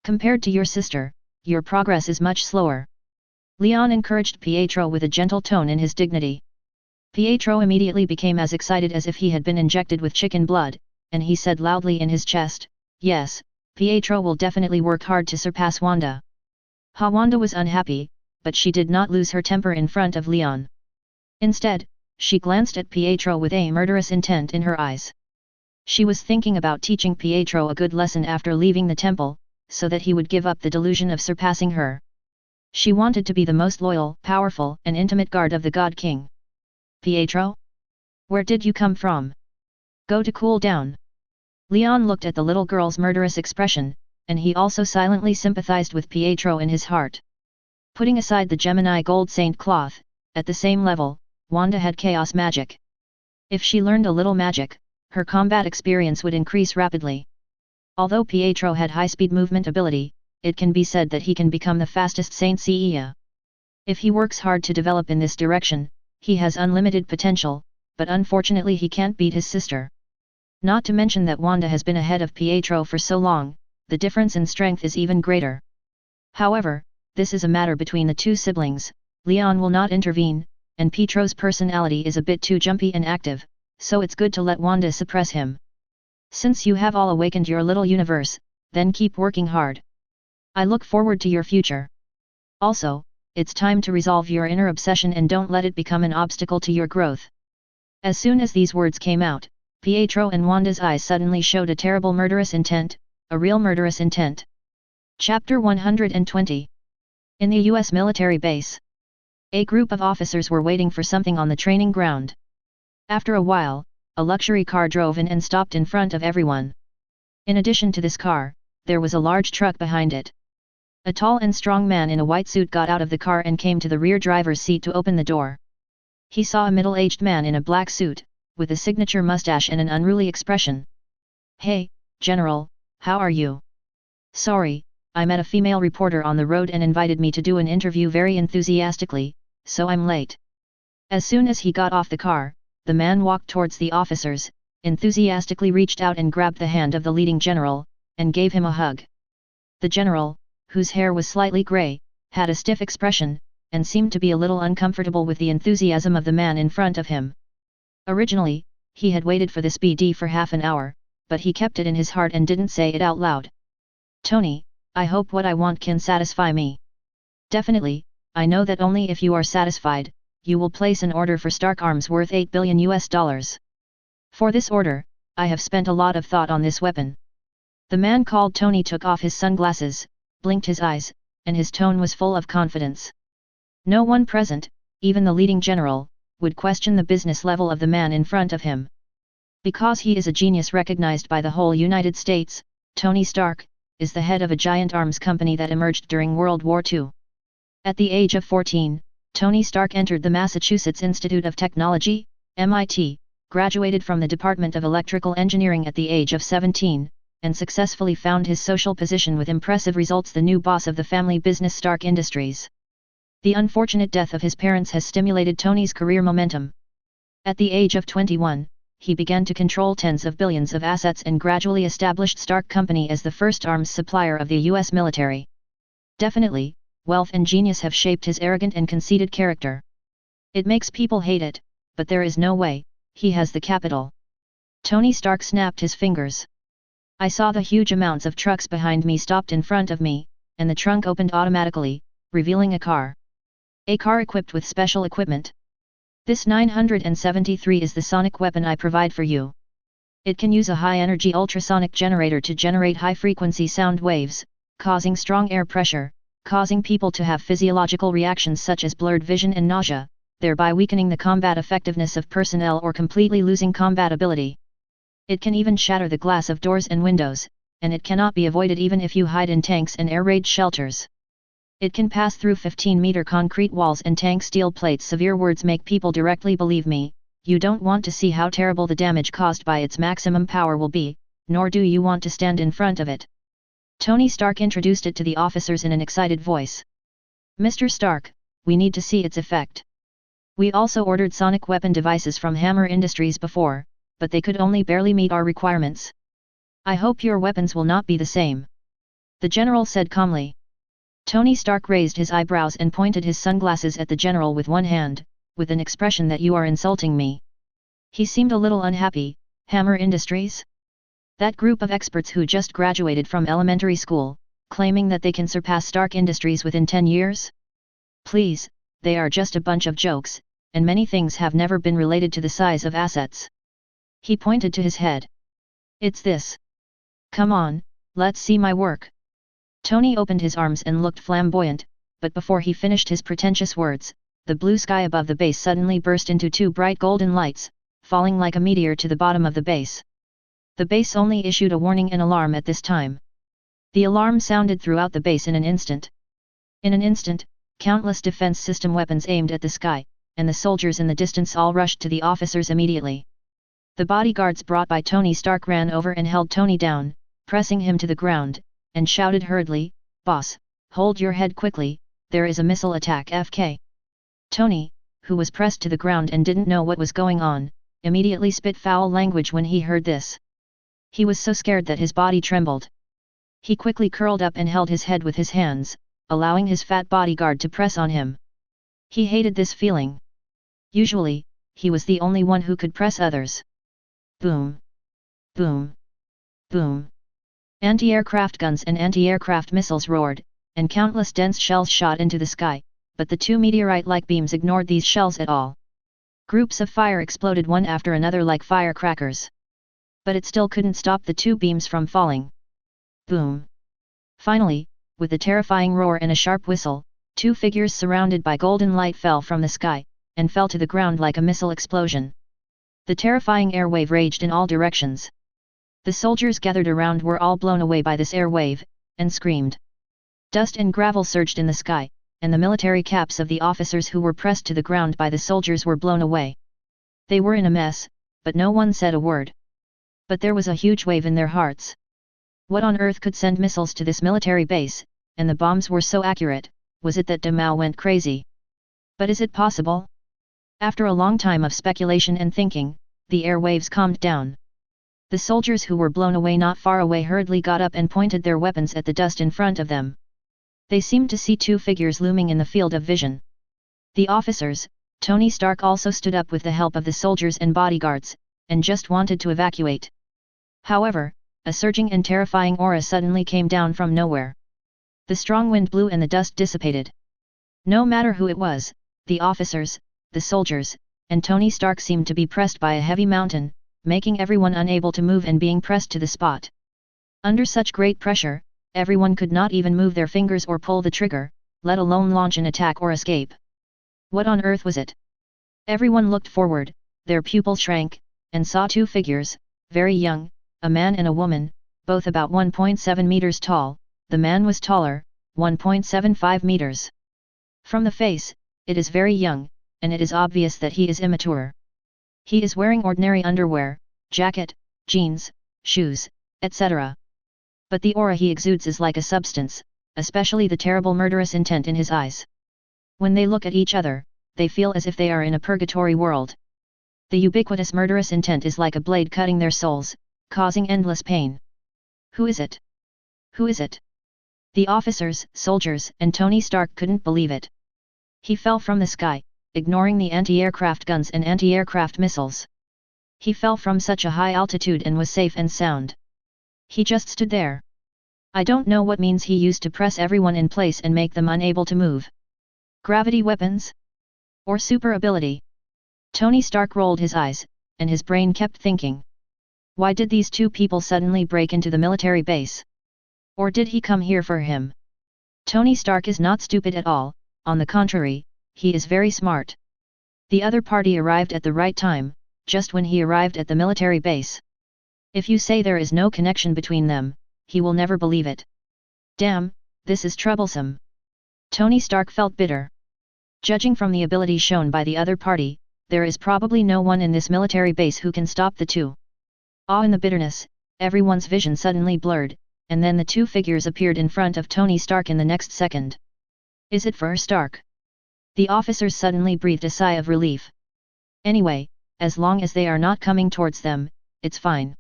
Compared to your sister, your progress is much slower. Leon encouraged Pietro with a gentle tone in his dignity. Pietro immediately became as excited as if he had been injected with chicken blood, and he said loudly in his chest, yes, Pietro will definitely work hard to surpass Wanda. Wanda was unhappy, but she did not lose her temper in front of Leon. Instead, She glanced at Pietro with a murderous intent in her eyes. She was thinking about teaching Pietro a good lesson after leaving the temple, so that he would give up the delusion of surpassing her. She wanted to be the most loyal, powerful, and intimate guard of the God King. Pietro? Where did you come from? Go to cool down. Leon looked at the little girl's murderous expression, and he also silently sympathized with Pietro in his heart. Putting aside the Gemini gold saint cloth, at the same level, Wanda had chaos magic. If she learned a little magic, her combat experience would increase rapidly. Although Pietro had high-speed movement ability, it can be said that he can become the fastest Saint Seiya. If he works hard to develop in this direction, he has unlimited potential, but unfortunately he can't beat his sister. Not to mention that Wanda has been ahead of Pietro for so long, the difference in strength is even greater. However, this is a matter between the two siblings, Leon will not intervene, and Pietro's personality is a bit too jumpy and active, so it's good to let Wanda suppress him. Since you have all awakened your little universe, then keep working hard. I look forward to your future. Also, it's time to resolve your inner obsession and don't let it become an obstacle to your growth. As soon as these words came out, Pietro and Wanda's eyes suddenly showed a terrible murderous intent, a real murderous intent. Chapter 120. In the U.S. military base. A group of officers were waiting for something on the training ground. After a while, a luxury car drove in and stopped in front of everyone. In addition to this car, there was a large truck behind it. A tall and strong man in a white suit got out of the car and came to the rear driver's seat to open the door. He saw a middle-aged man in a black suit, with a signature mustache and an unruly expression. "Hey, General, how are you? Sorry, I met a female reporter on the road and invited me to do an interview very enthusiastically, so I'm late." As soon as he got off the car, the man walked towards the officers, enthusiastically reached out and grabbed the hand of the leading general, and gave him a hug. The general, whose hair was slightly grey, had a stiff expression, and seemed to be a little uncomfortable with the enthusiasm of the man in front of him. Originally, he had waited for this BD for half an hour, but he kept it in his heart and didn't say it out loud. "Tony, I hope what I want can satisfy me." "Definitely, I know that only if you are satisfied, you will place an order for Stark Arms worth $8 billion. For this order, I have spent a lot of thought on this weapon." The man called Tony took off his sunglasses, blinked his eyes, and his tone was full of confidence. No one present, even the leading general, would question the business level of the man in front of him. Because he is a genius recognized by the whole United States, Tony Stark is the head of a giant arms company that emerged during World War II. At the age of 14, Tony Stark entered the Massachusetts Institute of Technology, MIT, graduated from the Department of Electrical Engineering at the age of 17, and successfully found his social position with impressive results, the new boss of the family business Stark Industries. The unfortunate death of his parents has stimulated Tony's career momentum. At the age of 21, he began to control tens of billions of assets and gradually established Stark Company as the first arms supplier of the US military. Definitely, wealth and genius have shaped his arrogant and conceited character. It makes people hate it, but there is no way, he has the capital. Tony Stark snapped his fingers. I saw the huge amounts of trucks behind me stopped in front of me, and the trunk opened automatically, revealing a car. A car equipped with special equipment. This 973 is the sonic weapon I provide for you. It can use a high-energy ultrasonic generator to generate high-frequency sound waves, causing strong air pressure, causing people to have physiological reactions such as blurred vision and nausea, thereby weakening the combat effectiveness of personnel or completely losing combat ability. It can even shatter the glass of doors and windows, and it cannot be avoided even if you hide in tanks and air raid shelters. It can pass through 15-meter concrete walls and tank steel plates. Severe words make people directly believe me. You don't want to see how terrible the damage caused by its maximum power will be, nor do you want to stand in front of it. Tony Stark introduced it to the officers in an excited voice. "Mr. Stark, we need to see its effect. We also ordered sonic weapon devices from Hammer Industries before, but they could only barely meet our requirements. I hope your weapons will not be the same," the general said calmly. Tony Stark raised his eyebrows and pointed his sunglasses at the general with one hand, with an expression that "you are insulting me." He seemed a little unhappy. Hammer Industries? That group of experts who just graduated from elementary school, claiming that they can surpass Stark Industries within 10 years? Please, they are just a bunch of jokes, and many things have never been related to the size of assets. He pointed to his head. It's this. Come on, let's see my work. Tony opened his arms and looked flamboyant, but before he finished his pretentious words, the blue sky above the base suddenly burst into two bright golden lights, falling like a meteor to the bottom of the base. The base only issued a warning and alarm at this time. The alarm sounded throughout the base in an instant. In an instant, countless defense system weapons aimed at the sky, and the soldiers in the distance all rushed to the officers immediately. The bodyguards brought by Tony Stark ran over and held Tony down, pressing him to the ground, and shouted hurriedly, "Boss, hold your head quickly, there is a missile attack FK." Tony, who was pressed to the ground and didn't know what was going on, immediately spit foul language when he heard this. He was so scared that his body trembled. He quickly curled up and held his head with his hands, allowing his fat bodyguard to press on him. He hated this feeling. Usually, he was the only one who could press others. Boom! Boom! Boom! Anti-aircraft guns and anti-aircraft missiles roared, and countless dense shells shot into the sky, but the two meteorite-like beams ignored these shells at all. Groups of fire exploded one after another like firecrackers. But it still couldn't stop the two beams from falling. Boom! Finally, with a terrifying roar and a sharp whistle, two figures surrounded by golden light fell from the sky, and fell to the ground like a missile explosion. The terrifying air wave raged in all directions. The soldiers gathered around were all blown away by this air wave, and screamed. Dust and gravel surged in the sky, and the military caps of the officers who were pressed to the ground by the soldiers were blown away. They were in a mess, but no one said a word. But there was a huge wave in their hearts. What on earth could send missiles to this military base, and the bombs were so accurate? Was it that Damao went crazy? But is it possible? After a long time of speculation and thinking, the air waves calmed down. The soldiers who were blown away not far away hurriedly got up and pointed their weapons at the dust in front of them. They seemed to see two figures looming in the field of vision. The officers, Tony Stark also stood up with the help of the soldiers and bodyguards, and just wanted to evacuate. However, a surging and terrifying aura suddenly came down from nowhere. The strong wind blew and the dust dissipated. No matter who it was, the officers, the soldiers, and Tony Stark seemed to be pressed by a heavy mountain, making everyone unable to move and being pressed to the spot. Under such great pressure, everyone could not even move their fingers or pull the trigger, let alone launch an attack or escape. What on earth was it? Everyone looked forward, their pupils shrank, and saw two figures, very young, a man and a woman, both about 1.7 meters tall. The man was taller, 1.75 meters. From the face, it is very young, and it is obvious that he is immature. He is wearing ordinary underwear, jacket, jeans, shoes, etc. But the aura he exudes is like a substance, especially the terrible murderous intent in his eyes. When they look at each other, they feel as if they are in a purgatory world. The ubiquitous murderous intent is like a blade cutting their souls, causing endless pain. Who is it? Who is it? The officers, soldiers, and Tony Stark couldn't believe it. He fell from the sky, ignoring the anti-aircraft guns and anti-aircraft missiles. He fell from such a high altitude and was safe and sound. He just stood there. I don't know what means he used to press everyone in place and make them unable to move. Gravity weapons? Or super ability? Tony Stark rolled his eyes, and his brain kept thinking. Why did these two people suddenly break into the military base? Or did he come here for him? Tony Stark is not stupid at all, on the contrary, he is very smart. The other party arrived at the right time, just when he arrived at the military base. If you say there is no connection between them, he will never believe it. Damn, this is troublesome. Tony Stark felt bitter. Judging from the ability shown by the other party, there is probably no one in this military base who can stop the two. In the bitterness, everyone's vision suddenly blurred, and then the two figures appeared in front of Tony Stark in the next second. Is it for Stark? The officers suddenly breathed a sigh of relief. Anyway, as long as they are not coming towards them, it's fine.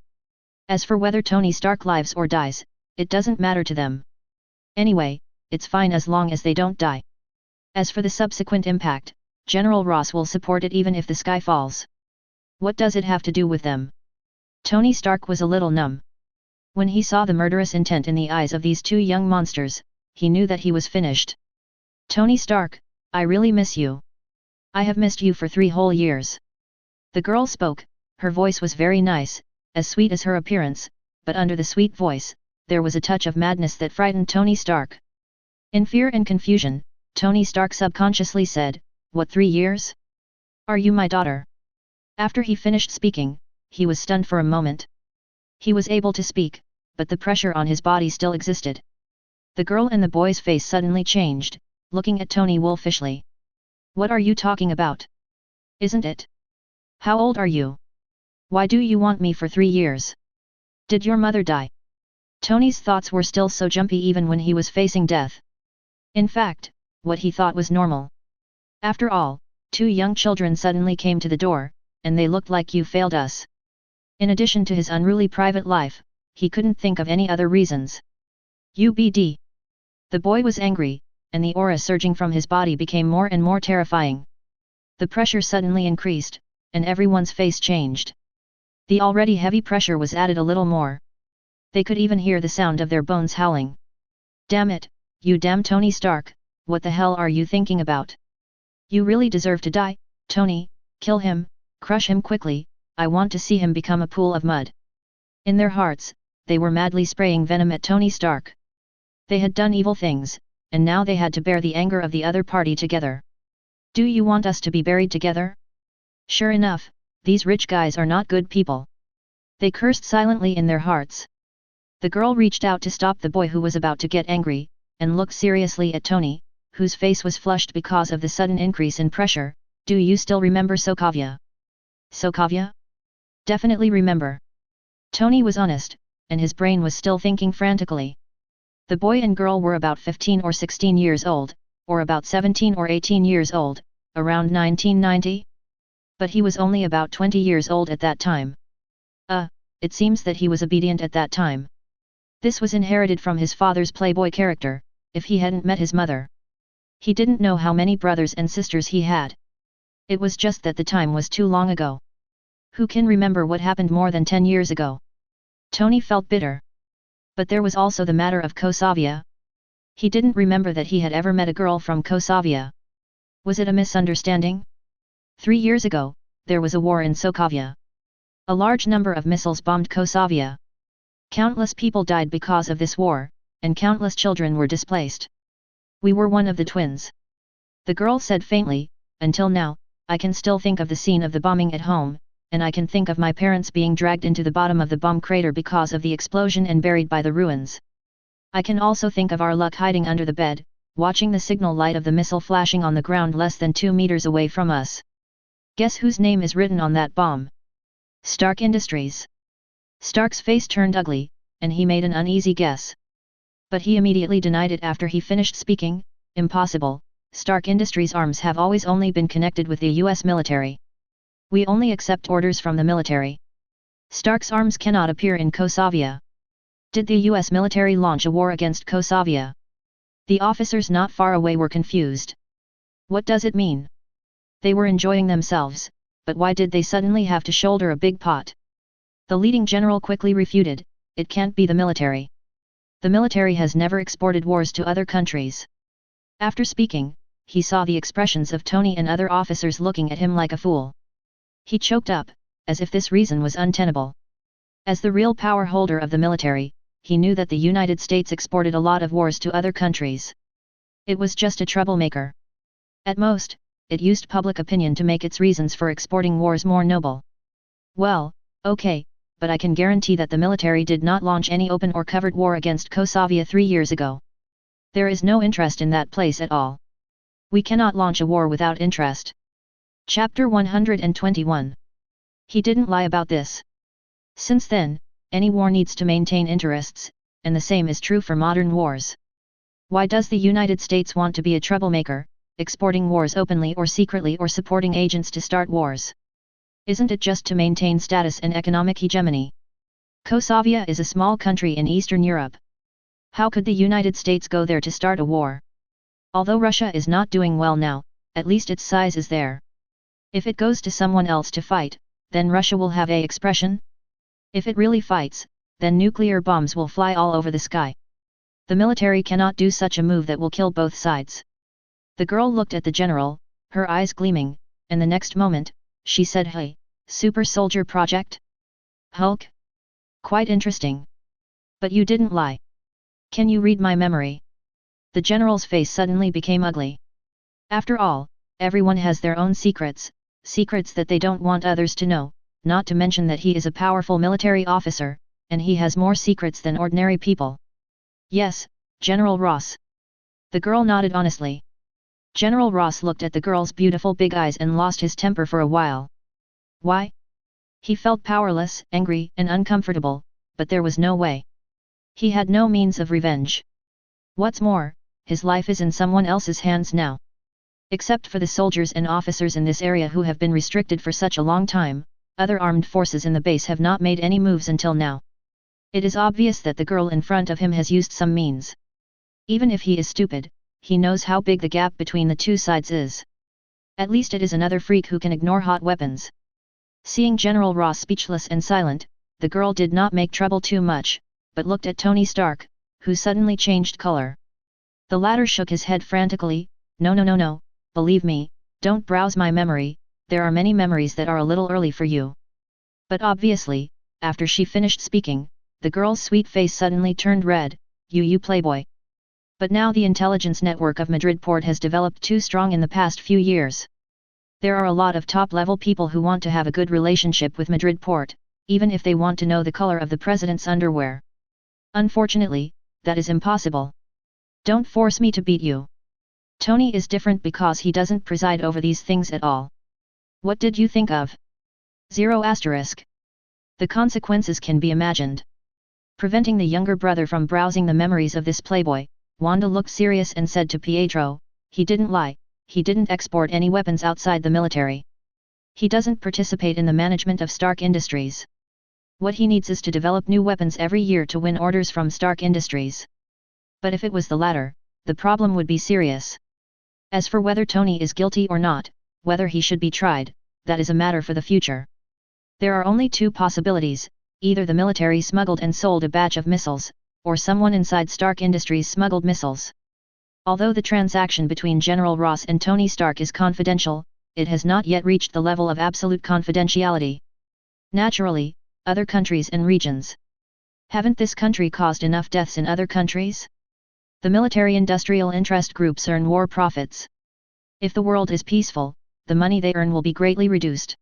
As for whether Tony Stark lives or dies, it doesn't matter to them. Anyway, it's fine as long as they don't die. As for the subsequent impact, General Ross will support it even if the sky falls. What does it have to do with them? Tony Stark was a little numb. When he saw the murderous intent in the eyes of these two young monsters, he knew that he was finished. Tony Stark, I really miss you. I have missed you for 3 whole years. The girl spoke, her voice was very nice, as sweet as her appearance, but under the sweet voice, there was a touch of madness that frightened Tony Stark. In fear and confusion, Tony Stark subconsciously said, "What, 3 years? Are you my daughter?" After he finished speaking, he was stunned for a moment. He was able to speak, but the pressure on his body still existed. The girl and the boy's face suddenly changed, looking at Tony wolfishly. "What are you talking about? Isn't it? How old are you? Why do you want me for 3 years? Did your mother die?" Tony's thoughts were still so jumpy even when he was facing death. In fact, what he thought was normal. After all, 2 young children suddenly came to the door, and they looked like "You failed us." In addition to his unruly private life, he couldn't think of any other reasons. UBD. The boy was angry, and the aura surging from his body became more and more terrifying. The pressure suddenly increased, and everyone's face changed. The already heavy pressure was added a little more. They could even hear the sound of their bones howling. "Damn it, you damn Tony Stark, what the hell are you thinking about? You really deserve to die, Tony, kill him, crush him quickly, I want to see him become a pool of mud." In their hearts, they were madly spraying venom at Tony Stark. They had done evil things, and now they had to bear the anger of the other party together. "Do you want us to be buried together?" Sure enough, these rich guys are not good people. They cursed silently in their hearts. The girl reached out to stop the boy who was about to get angry, and looked seriously at Tony, whose face was flushed because of the sudden increase in pressure. "Do you still remember Sokovia?" "Sokovia? Definitely remember." Tony was honest, and his brain was still thinking frantically. The boy and girl were about 15 or 16 years old, or about 17 or 18 years old, around 1990? But he was only about 20 years old at that time. It seems that he was obedient at that time. This was inherited from his father's playboy character, if he hadn't met his mother. He didn't know how many brothers and sisters he had. It was just that the time was too long ago. Who can remember what happened more than 10 years ago? Tony felt bitter. But there was also the matter of Kosovia. He didn't remember that he had ever met a girl from Kosovia. Was it a misunderstanding? 3 years ago, there was a war in Sokovia. A large number of missiles bombed Kosovia. Countless people died because of this war, and countless children were displaced. "We were one of the twins," the girl said faintly. "Until now, I can still think of the scene of the bombing at home, and I can think of my parents being dragged into the bottom of the bomb crater because of the explosion and buried by the ruins. I can also think of our luck hiding under the bed, watching the signal light of the missile flashing on the ground less than 2 meters away from us. Guess whose name is written on that bomb? Stark Industries." Stark's face turned ugly, and he made an uneasy guess. But he immediately denied it after he finished speaking. "Impossible, Stark Industries' arms have always only been connected with the US military. We only accept orders from the military. Stark's arms cannot appear in Kosovia. Did the US military launch a war against Kosovia?" The officers not far away were confused. What does it mean? They were enjoying themselves, but why did they suddenly have to shoulder a big pot? The leading general quickly refuted, "It can't be the military. The military has never exported wars to other countries." After speaking, he saw the expressions of Tony and other officers looking at him like a fool. He choked up, as if this reason was untenable. As the real power holder of the military, he knew that the United States exported a lot of wars to other countries. It was just a troublemaker. At most, it used public opinion to make its reasons for exporting wars more noble. "Well, okay, but I can guarantee that the military did not launch any open or covered war against Kosovia 3 years ago. There is no interest in that place at all. We cannot launch a war without interest." Chapter 121. He didn't lie about this. Since then, any war needs to maintain interests, and the same is true for modern wars. Why does the United States want to be a troublemaker, exporting wars openly or secretly or supporting agents to start wars? Isn't it just to maintain status and economic hegemony? Kosovia is a small country in Eastern Europe. How could the United States go there to start a war? Although Russia is not doing well now, at least its size is there. If it goes to someone else to fight, then Russia will have an expression. If it really fights, then nuclear bombs will fly all over the sky. The military cannot do such a move that will kill both sides. The girl looked at the general, her eyes gleaming. and the next moment, she said, "Hey, Super Soldier Project? Hulk? Quite interesting. But you didn't lie. Can you read my memory?" The general's face suddenly became ugly. After all, everyone has their own secrets, secrets that they don't want others to know, not to mention that he is a powerful military officer, and he has more secrets than ordinary people. "Yes, General Ross." The girl nodded honestly. General Ross looked at the girl's beautiful big eyes and lost his temper for a while. Why? He felt powerless, angry, and uncomfortable, but there was no way. He had no means of revenge. What's more, his life is in someone else's hands now. Except for the soldiers and officers in this area who have been restricted for such a long time, other armed forces in the base have not made any moves until now. It is obvious that the girl in front of him has used some means. Even if he is stupid, he knows how big the gap between the two sides is. At least it is another freak who can ignore hot weapons. Seeing General Ross speechless and silent, the girl did not make trouble too much, but looked at Tony Stark, who suddenly changed color. The latter shook his head frantically. No, believe me, don't browse my memory, there are many memories that are a little early for you." But obviously, after she finished speaking, the girl's sweet face suddenly turned red. You playboy. But now the intelligence network of Madrid Port has developed too strong in the past few years. There are a lot of top-level people who want to have a good relationship with Madrid Port, even if they want to know the color of the president's underwear. Unfortunately, that is impossible. Don't force me to beat you. Tony is different because he doesn't preside over these things at all. What did you think of? 0*. The consequences can be imagined. Preventing the younger brother from browsing the memories of this playboy, Wanda looked serious and said to Pietro, "He didn't lie, he didn't export any weapons outside the military. He doesn't participate in the management of Stark Industries. What he needs is to develop new weapons every year to win orders from Stark Industries." But if it was the latter, the problem would be serious. As for whether Tony is guilty or not, whether he should be tried, that is a matter for the future. There are only two possibilities: either the military smuggled and sold a batch of missiles, or someone inside Stark Industries smuggled missiles. Although the transaction between General Ross and Tony Stark is confidential, it has not yet reached the level of absolute confidentiality. Naturally, other countries and regions. Haven't this country caused enough deaths in other countries? The military-industrial interest groups earn war profits. If the world is peaceful, the money they earn will be greatly reduced.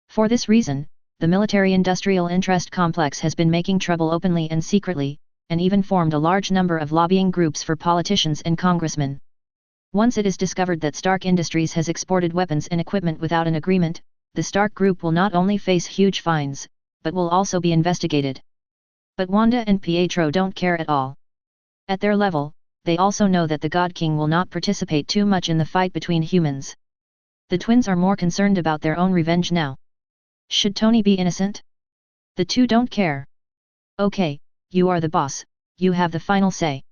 For this reason, the military-industrial interest complex has been making trouble openly and secretly, and even formed a large number of lobbying groups for politicians and congressmen. Once it is discovered that Stark Industries has exported weapons and equipment without an agreement, the Stark Group will not only face huge fines, but will also be investigated. But Wanda and Pietro don't care at all. At their level, they also know that the God King will not participate too much in the fight between humans. The twins are more concerned about their own revenge now. Should Tony be innocent? The two don't care. "Okay, you are the boss, you have the final say."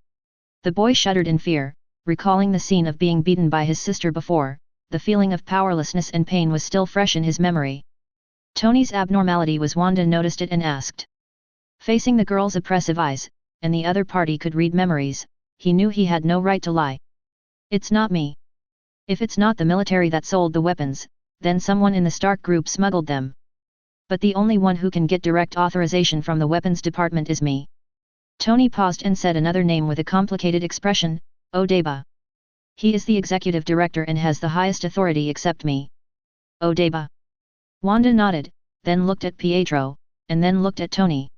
The boy shuddered in fear, recalling the scene of being beaten by his sister before. The feeling of powerlessness and pain was still fresh in his memory. Tony's abnormality was Wanda noticed it and asked. Facing the girl's oppressive eyes, and the other party could read memories, he knew he had no right to lie. "It's not me. If it's not the military that sold the weapons, then someone in the Stark Group smuggled them. But the only one who can get direct authorization from the weapons department is me." Tony paused and said another name with a complicated expression, "Odeba. He is the executive director and has the highest authority except me." "Odeba." Wanda nodded, then looked at Pietro, and then looked at Tony.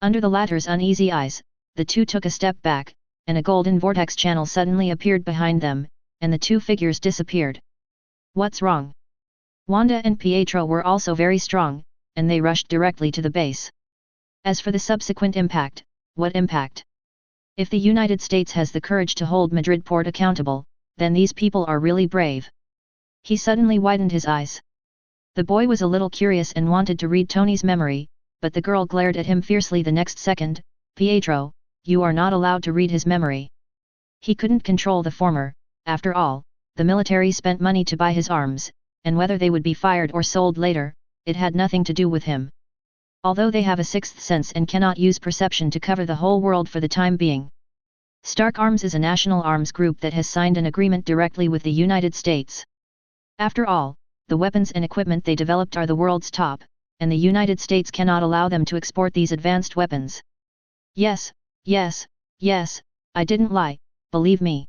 Under the latter's uneasy eyes, the two took a step back, and a golden vortex channel suddenly appeared behind them, and the two figures disappeared. "What's wrong?" Wanda and Pietro were also very strong, and they rushed directly to the base. As for the subsequent impact, what impact? If the United States has the courage to hold Madrid Port accountable, then these people are really brave. He suddenly widened his eyes. The boy was a little curious and wanted to read Tony's memory, but the girl glared at him fiercely the next second. "Pietro, you are not allowed to read his memory." He couldn't control the former. After all, the military spent money to buy his arms, and whether they would be fired or sold later, it had nothing to do with him. Although they have a sixth sense and cannot use perception to cover the whole world for the time being. Stark Arms is a national arms group that has signed an agreement directly with the United States. After all, the weapons and equipment they developed are the world's top, and the United States cannot allow them to export these advanced weapons. Yes, yes, yes, I didn't lie, believe me.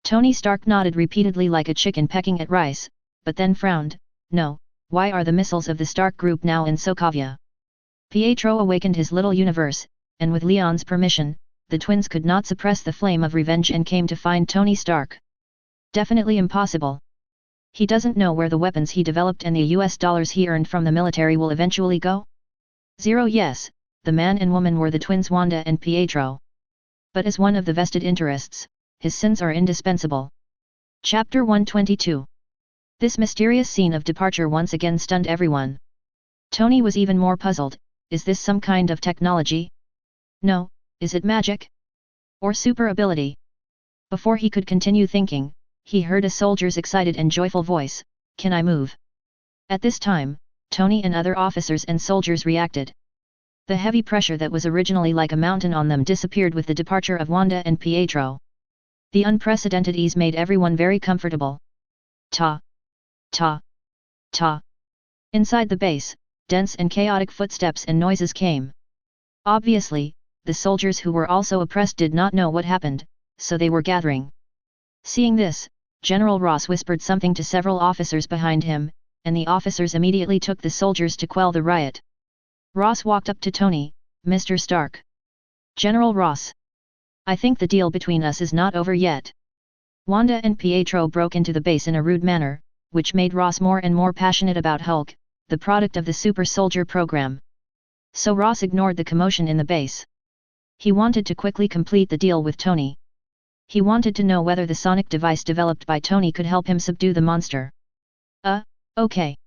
Tony Stark nodded repeatedly like a chicken pecking at rice, but then frowned. No, why are the missiles of the Stark group now in Sokovia? Pietro awakened his little universe, and with Leon's permission, the twins could not suppress the flame of revenge and came to find Tony Stark. Definitely impossible. He doesn't know where the weapons he developed and the US dollars he earned from the military will eventually go? 0. Yes, the man and woman were the twins Wanda and Pietro. But as one of the vested interests, his sins are indispensable. Chapter 122. This mysterious scene of departure once again stunned everyone. Tony was even more puzzled. Is this some kind of technology? No, is it magic? Or super ability? Before he could continue thinking, he heard a soldier's excited and joyful voice, "Can I move?" At this time, Tony and other officers and soldiers reacted. The heavy pressure that was originally like a mountain on them disappeared with the departure of Wanda and Pietro. The unprecedented ease made everyone very comfortable. Ta! Ta! Ta! Inside the base, dense and chaotic footsteps and noises came. Obviously, the soldiers who were also oppressed did not know what happened, so they were gathering. Seeing this, General Ross whispered something to several officers behind him, and the officers immediately took the soldiers to quell the riot. Ross walked up to Tony. "Mr. Stark. General Ross. I think the deal between us is not over yet." Wanda and Pietro broke into the base in a rude manner, which made Ross more and more passionate about Hulk, the product of the super soldier program. So Ross ignored the commotion in the base. He wanted to quickly complete the deal with Tony. He wanted to know whether the sonic device developed by Tony could help him subdue the monster. Okay.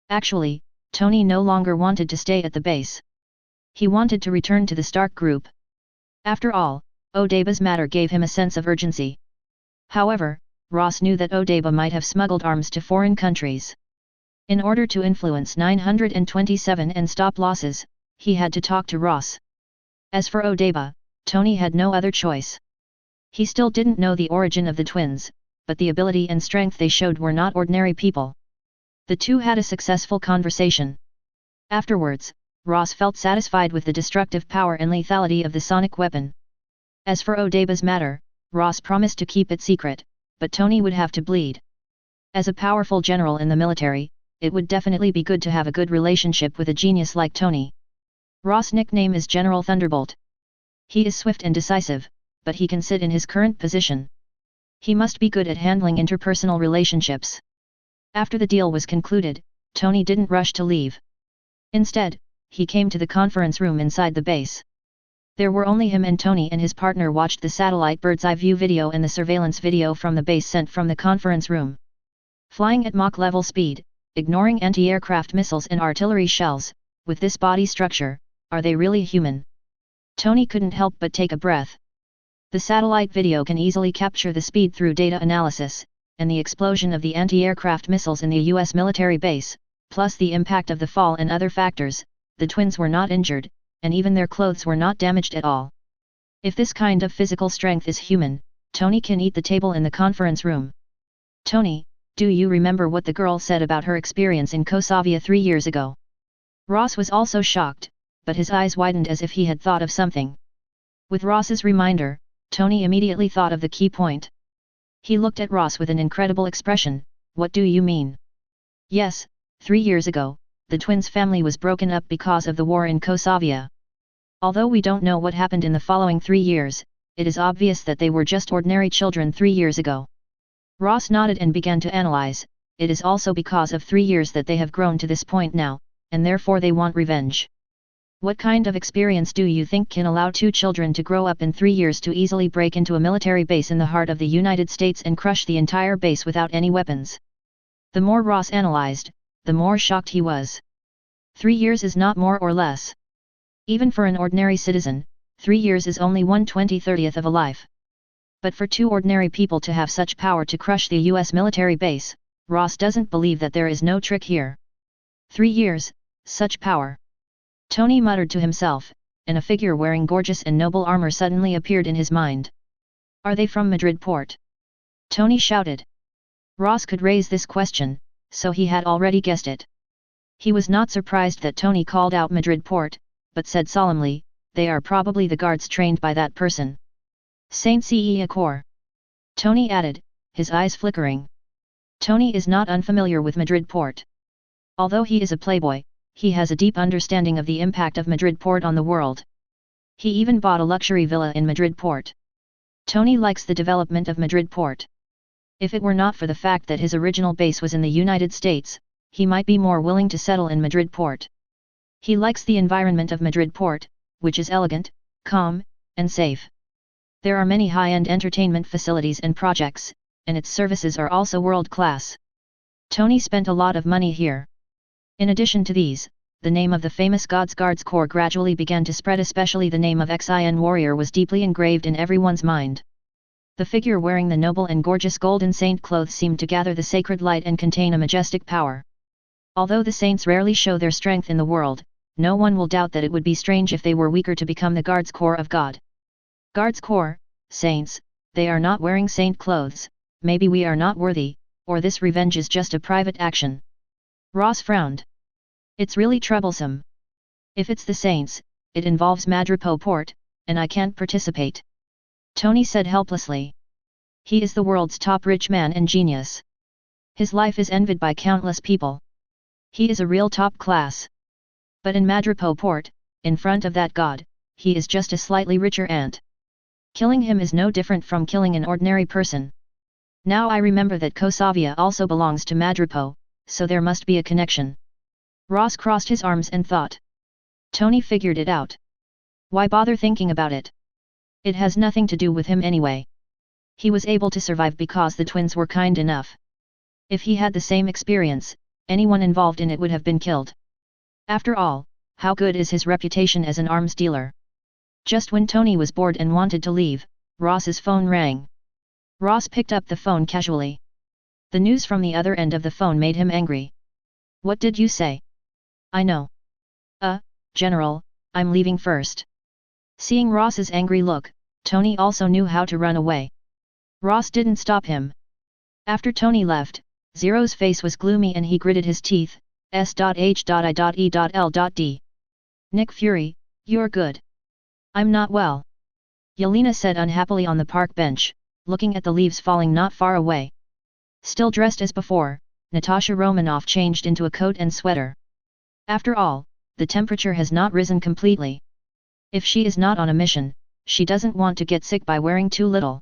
Actually, Tony no longer wanted to stay at the base. He wanted to return to the Stark group. After all, Odeba's matter gave him a sense of urgency. However, Ross knew that Odeba might have smuggled arms to foreign countries. In order to influence 927 and stop losses, he had to talk to Ross. As for Odeba, Tony had no other choice. He still didn't know the origin of the twins, but the ability and strength they showed were not ordinary people. The two had a successful conversation. Afterwards, Ross felt satisfied with the destructive power and lethality of the sonic weapon. As for Odeba's matter, Ross promised to keep it secret, but Tony would have to bleed. As a powerful general in the military, it would definitely be good to have a good relationship with a genius like Tony. Ross' nickname is General Thunderbolt. He is swift and decisive, but he can sit in his current position. He must be good at handling interpersonal relationships. After the deal was concluded, Tony didn't rush to leave. Instead, he came to the conference room inside the base. There were only him and Tony, and his partner watched the satellite bird's-eye view video and the surveillance video from the base sent from the conference room. Flying at Mach level speed, ignoring anti-aircraft missiles and artillery shells, with this body structure, are they really human? Tony couldn't help but take a breath. The satellite video can easily capture the speed through data analysis, and the explosion of the anti-aircraft missiles in the US military base, plus the impact of the fall and other factors. The twins were not injured, and even their clothes were not damaged at all. If this kind of physical strength is human, Tony can eat the table in the conference room. "Tony, do you remember what the girl said about her experience in Kosovia 3 years ago?" Ross was also shocked, but his eyes widened as if he had thought of something. With Ross's reminder, Tony immediately thought of the key point. He looked at Ross with an incredible expression. "What do you mean?" "Yes, 3 years ago, the twins' family was broken up because of the war in Kosovia. Although we don't know what happened in the following 3 years, it is obvious that they were just ordinary children 3 years ago." Ross nodded and began to analyze. It is also because of 3 years that they have grown to this point now, and therefore they want revenge. What kind of experience do you think can allow 2 children to grow up in 3 years to easily break into a military base in the heart of the United States and crush the entire base without any weapons? The more Ross analyzed, the more shocked he was. 3 years is not more or less. Even for an ordinary citizen, 3 years is only 1/20/30th of a life. But for 2 ordinary people to have such power to crush the US military base, Ross doesn't believe that there is no trick here. 3 years, such power. Tony muttered to himself, and a figure wearing gorgeous and noble armor suddenly appeared in his mind. "Are they from Madrid port?" Tony shouted. Ross could raise this question, so he had already guessed it. He was not surprised that Tony called out Madrid port, but said solemnly, "They are probably the guards trained by that person. Saint Ce Acor." Tony added, his eyes flickering. Tony is not unfamiliar with Madrid port. Although he is a playboy, he has a deep understanding of the impact of Madrid port on the world. He even bought a luxury villa in Madrid port. Tony likes the development of Madrid port. If it were not for the fact that his original base was in the United States, he might be more willing to settle in Madrid port. He likes the environment of Madrid port, which is elegant, calm, and safe. There are many high-end entertainment facilities and projects, and its services are also world-class. Tony spent a lot of money here. In addition to these, the name of the famous God's Guards Corps gradually began to spread, especially the name of Xin warrior was deeply engraved in everyone's mind. The figure wearing the noble and gorgeous golden saint clothes seemed to gather the sacred light and contain a majestic power. Although the saints rarely show their strength in the world, no one will doubt that it would be strange if they were weaker to become the Guards Corps of God. Guards Corps, saints, they are not wearing saint clothes, maybe we are not worthy, or this revenge is just a private action. Ross frowned. It's really troublesome. If it's the saints, it involves Madrid port, and I can't participate. Tony said helplessly. He is the world's top rich man and genius. His life is envied by countless people. He is a real top class. But in Madrid port, in front of that god, he is just a slightly richer ant. Killing him is no different from killing an ordinary person. Now I remember that Kosovia also belongs to Madripo, so there must be a connection. Ross crossed his arms and thought. Tony figured it out. Why bother thinking about it? It has nothing to do with him anyway. He was able to survive because the twins were kind enough. If he had the same experience, anyone involved in it would have been killed. After all, how good is his reputation as an arms dealer? Just when Tony was bored and wanted to leave, Ross's phone rang. Ross picked up the phone casually. The news from the other end of the phone made him angry. What did you say? I know. General, I'm leaving first. Seeing Ross's angry look, Tony also knew how to run away. Ross didn't stop him. After Tony left, Zero's face was gloomy and he gritted his teeth. S.H.I.E.L.D. Nick Fury, you're good. I'm not well. Yelena said unhappily on the park bench, looking at the leaves falling not far away. Still dressed as before, Natasha Romanoff changed into a coat and sweater. After all, the temperature has not risen completely. If she is not on a mission, she doesn't want to get sick by wearing too little.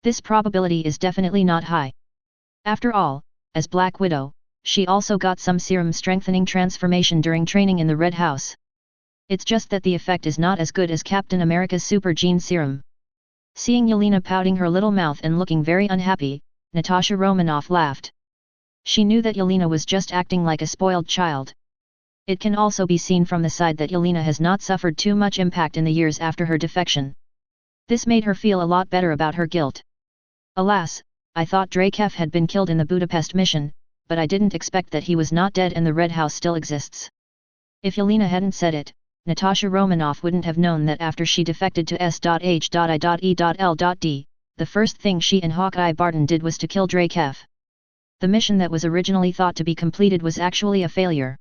This probability is definitely not high. After all, as Black Widow, she also got some serum strengthening transformation during training in the Red House. It's just that the effect is not as good as Captain America's super gene serum. Seeing Yelena pouting her little mouth and looking very unhappy, Natasha Romanoff laughed. She knew that Yelena was just acting like a spoiled child. It can also be seen from the side that Yelena has not suffered too much impact in the years after her defection. This made her feel a lot better about her guilt. Alas, I thought Drakev had been killed in the Budapest mission, but I didn't expect that he was not dead and the Red House still exists. If Yelena hadn't said it, Natasha Romanoff wouldn't have known that after she defected to S.H.I.E.L.D., the first thing she and Hawkeye Barton did was to kill Drakev. The mission that was originally thought to be completed was actually a failure.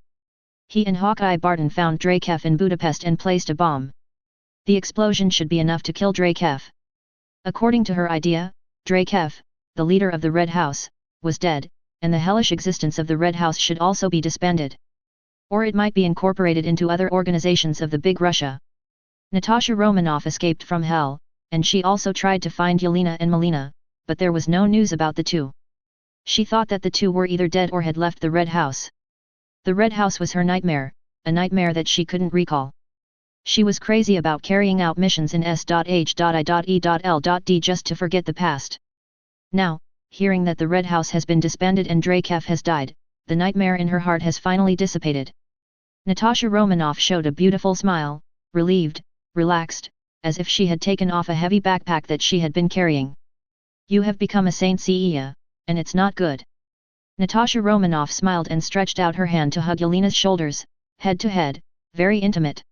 He and Hawkeye Barton found Drakev in Budapest and placed a bomb. The explosion should be enough to kill Drakev. According to her idea, Drakev, the leader of the Red House, was dead, and the hellish existence of the Red House should also be disbanded. Or it might be incorporated into other organizations of the Big Russia. Natasha Romanoff escaped from hell, and she also tried to find Yelena and Melina, but there was no news about the two. She thought that the two were either dead or had left the Red House. The Red House was her nightmare, a nightmare that she couldn't recall. She was crazy about carrying out missions in S.H.I.E.L.D. just to forget the past. Now, hearing that the Red House has been disbanded and Drakev has died, the nightmare in her heart has finally dissipated. Natasha Romanoff showed a beautiful smile, relieved, relaxed, as if she had taken off a heavy backpack that she had been carrying. You have become a Saint Seiya, and it's not good. Natasha Romanoff smiled and stretched out her hand to hug Yelena's shoulders, head to head, very intimate.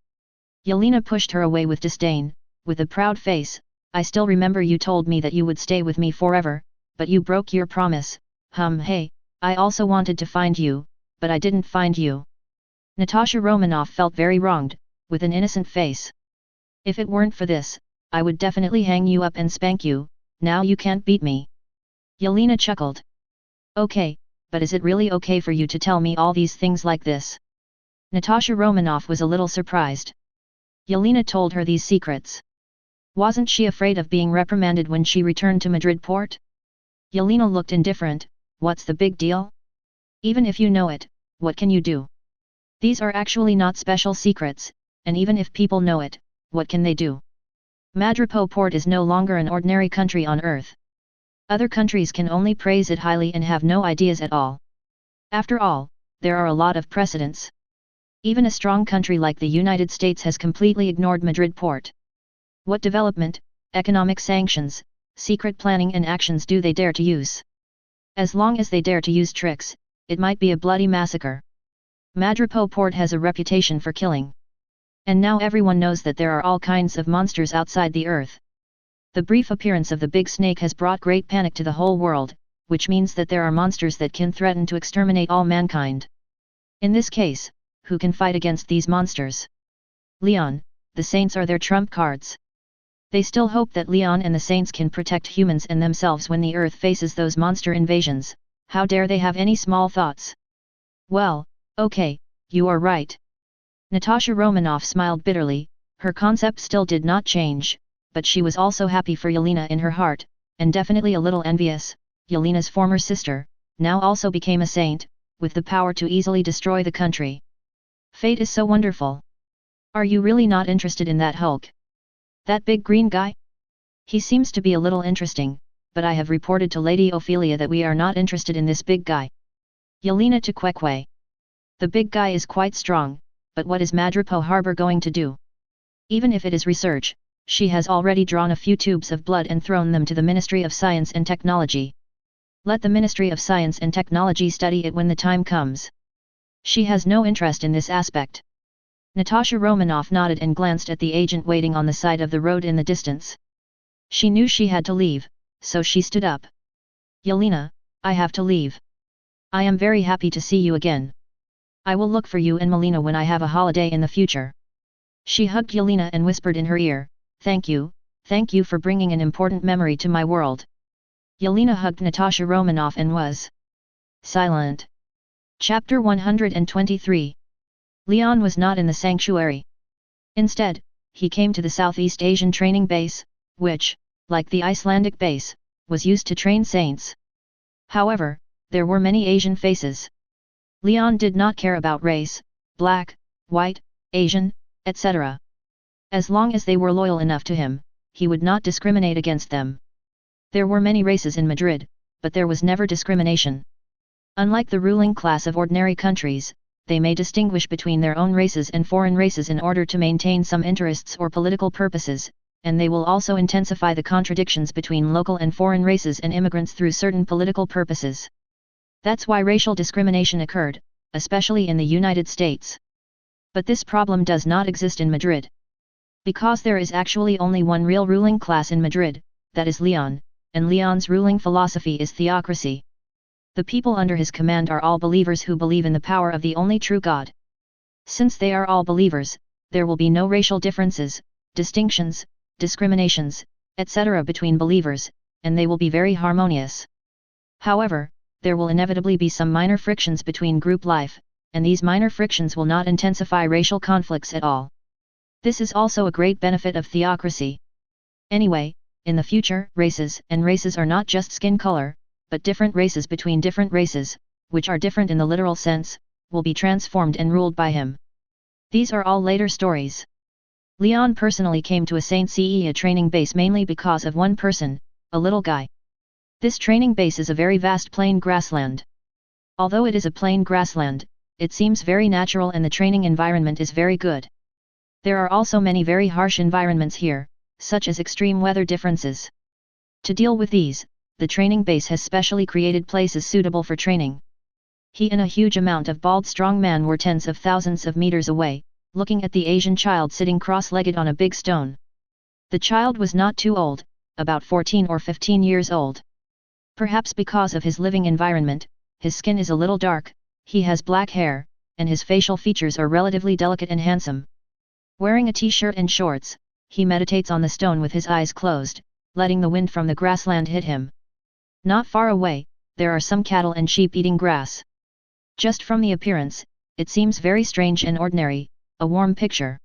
Yelena pushed her away with disdain, with a proud face. I still remember you told me that you would stay with me forever, but you broke your promise. Hey, I also wanted to find you, but I didn't find you. Natasha Romanoff felt very wronged, with an innocent face. If it weren't for this, I would definitely hang you up and spank you, now you can't beat me. Yelena chuckled. Okay, but is it really okay for you to tell me all these things like this? Natasha Romanoff was a little surprised. Yelena told her these secrets. Wasn't she afraid of being reprimanded when she returned to Madrid port? Yelena looked indifferent. What's the big deal? Even if you know it, what can you do? These are actually not special secrets, and even if people know it, what can they do? Madrid port is no longer an ordinary country on earth. Other countries can only praise it highly and have no ideas at all. After all, there are a lot of precedents. Even a strong country like the United States has completely ignored Madrid port. What development, economic sanctions, secret planning and actions do they dare to use? As long as they dare to use tricks, it might be a bloody massacre. Madrid port has a reputation for killing. And now everyone knows that there are all kinds of monsters outside the earth. The brief appearance of the big snake has brought great panic to the whole world, which means that there are monsters that can threaten to exterminate all mankind. In this case, who can fight against these monsters? Leon, the Saints are their trump cards. They still hope that Leon and the Saints can protect humans and themselves when the Earth faces those monster invasions. How dare they have any small thoughts? Well, okay, you are right. Natasha Romanoff smiled bitterly, her concept still did not change, but she was also happy for Yelena in her heart, and definitely a little envious. Yelena's former sister, now also became a saint, with the power to easily destroy the country. Fate is so wonderful. Are you really not interested in that Hulk? That big green guy? He seems to be a little interesting, but I have reported to Lady Ophelia that we are not interested in this big guy. Yelena to Queque. The big guy is quite strong, but what is Madripoor Harbor going to do? Even if it is research, she has already drawn a few tubes of blood and thrown them to the Ministry of Science and Technology. Let the Ministry of Science and Technology study it when the time comes. She has no interest in this aspect. Natasha Romanoff nodded and glanced at the agent waiting on the side of the road in the distance. She knew she had to leave, so she stood up. Yelena, I have to leave. I am very happy to see you again. I will look for you and Melina when I have a holiday in the future. She hugged Yelena and whispered in her ear, thank you for bringing an important memory to my world. Yelena hugged Natasha Romanoff and was silent. Chapter 123. Leon was not in the sanctuary. Instead, he came to the Southeast Asian training base, which, like the Icelandic base, was used to train saints. However, there were many Asian faces. Leon did not care about race, black, white, Asian, etc. As long as they were loyal enough to him, he would not discriminate against them. There were many races in Madrid, but there was never discrimination. Unlike the ruling class of ordinary countries, they may distinguish between their own races and foreign races in order to maintain some interests or political purposes, and they will also intensify the contradictions between local and foreign races and immigrants through certain political purposes. That's why racial discrimination occurred, especially in the United States. But this problem does not exist in Madrid. Because there is actually only one real ruling class in Madrid, that is Leon, and Leon's ruling philosophy is theocracy. The people under his command are all believers who believe in the power of the only true God. Since they are all believers, there will be no racial differences, distinctions, discriminations, etc. between believers, and they will be very harmonious. However, there will inevitably be some minor frictions between group life, and these minor frictions will not intensify racial conflicts at all. This is also a great benefit of theocracy. Anyway, in the future, races are not just skin color, but different races between different races, which are different in the literal sense, will be transformed and ruled by him. These are all later stories. Leon personally came to a Saint CE training base mainly because of one person, a little guy. This training base is a very vast plain grassland. Although it is a plain grassland, it seems very natural and the training environment is very good. There are also many very harsh environments here, such as extreme weather differences. To deal with these, the training base has specially created places suitable for training. He and a huge amount of bald strong man were tens of thousands of meters away, looking at the Asian child sitting cross-legged on a big stone. The child was not too old, about 14 or 15 years old. Perhaps because of his living environment, his skin is a little dark, he has black hair, and his facial features are relatively delicate and handsome. Wearing a t-shirt and shorts, he meditates on the stone with his eyes closed, letting the wind from the grassland hit him. Not far away, there are some cattle and sheep eating grass. Just from the appearance, it seems very strange and ordinary, a warm picture.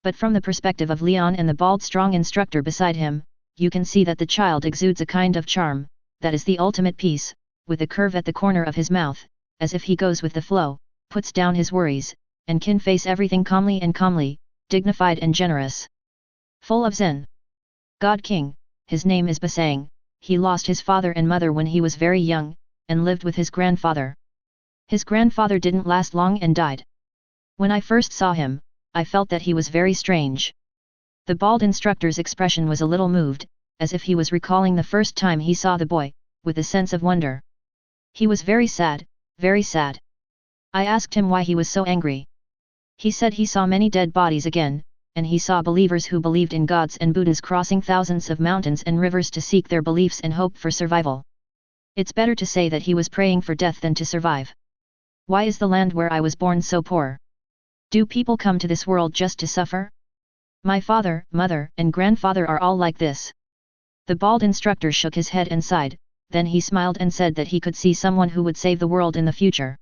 But from the perspective of Leon and the bald strong instructor beside him, you can see that the child exudes a kind of charm, that is the ultimate peace, with a curve at the corner of his mouth, as if he goes with the flow, puts down his worries, and can face everything calmly, dignified and generous. Full of zen. God King, his name is Basang, he lost his father and mother when he was very young, and lived with his grandfather. His grandfather didn't last long and died. When I first saw him, I felt that he was very strange. The bald instructor's expression was a little moved, as if he was recalling the first time he saw the boy, with a sense of wonder. He was very sad, very sad. I asked him why he was so angry. He said he saw many dead bodies again, and he saw believers who believed in gods and Buddhas crossing thousands of mountains and rivers to seek their beliefs and hope for survival. It's better to say that he was praying for death than to survive. Why is the land where I was born so poor? Do people come to this world just to suffer? My father, mother, and grandfather are all like this. The bald instructor shook his head and sighed, then he smiled and said that he could see someone who would save the world in the future.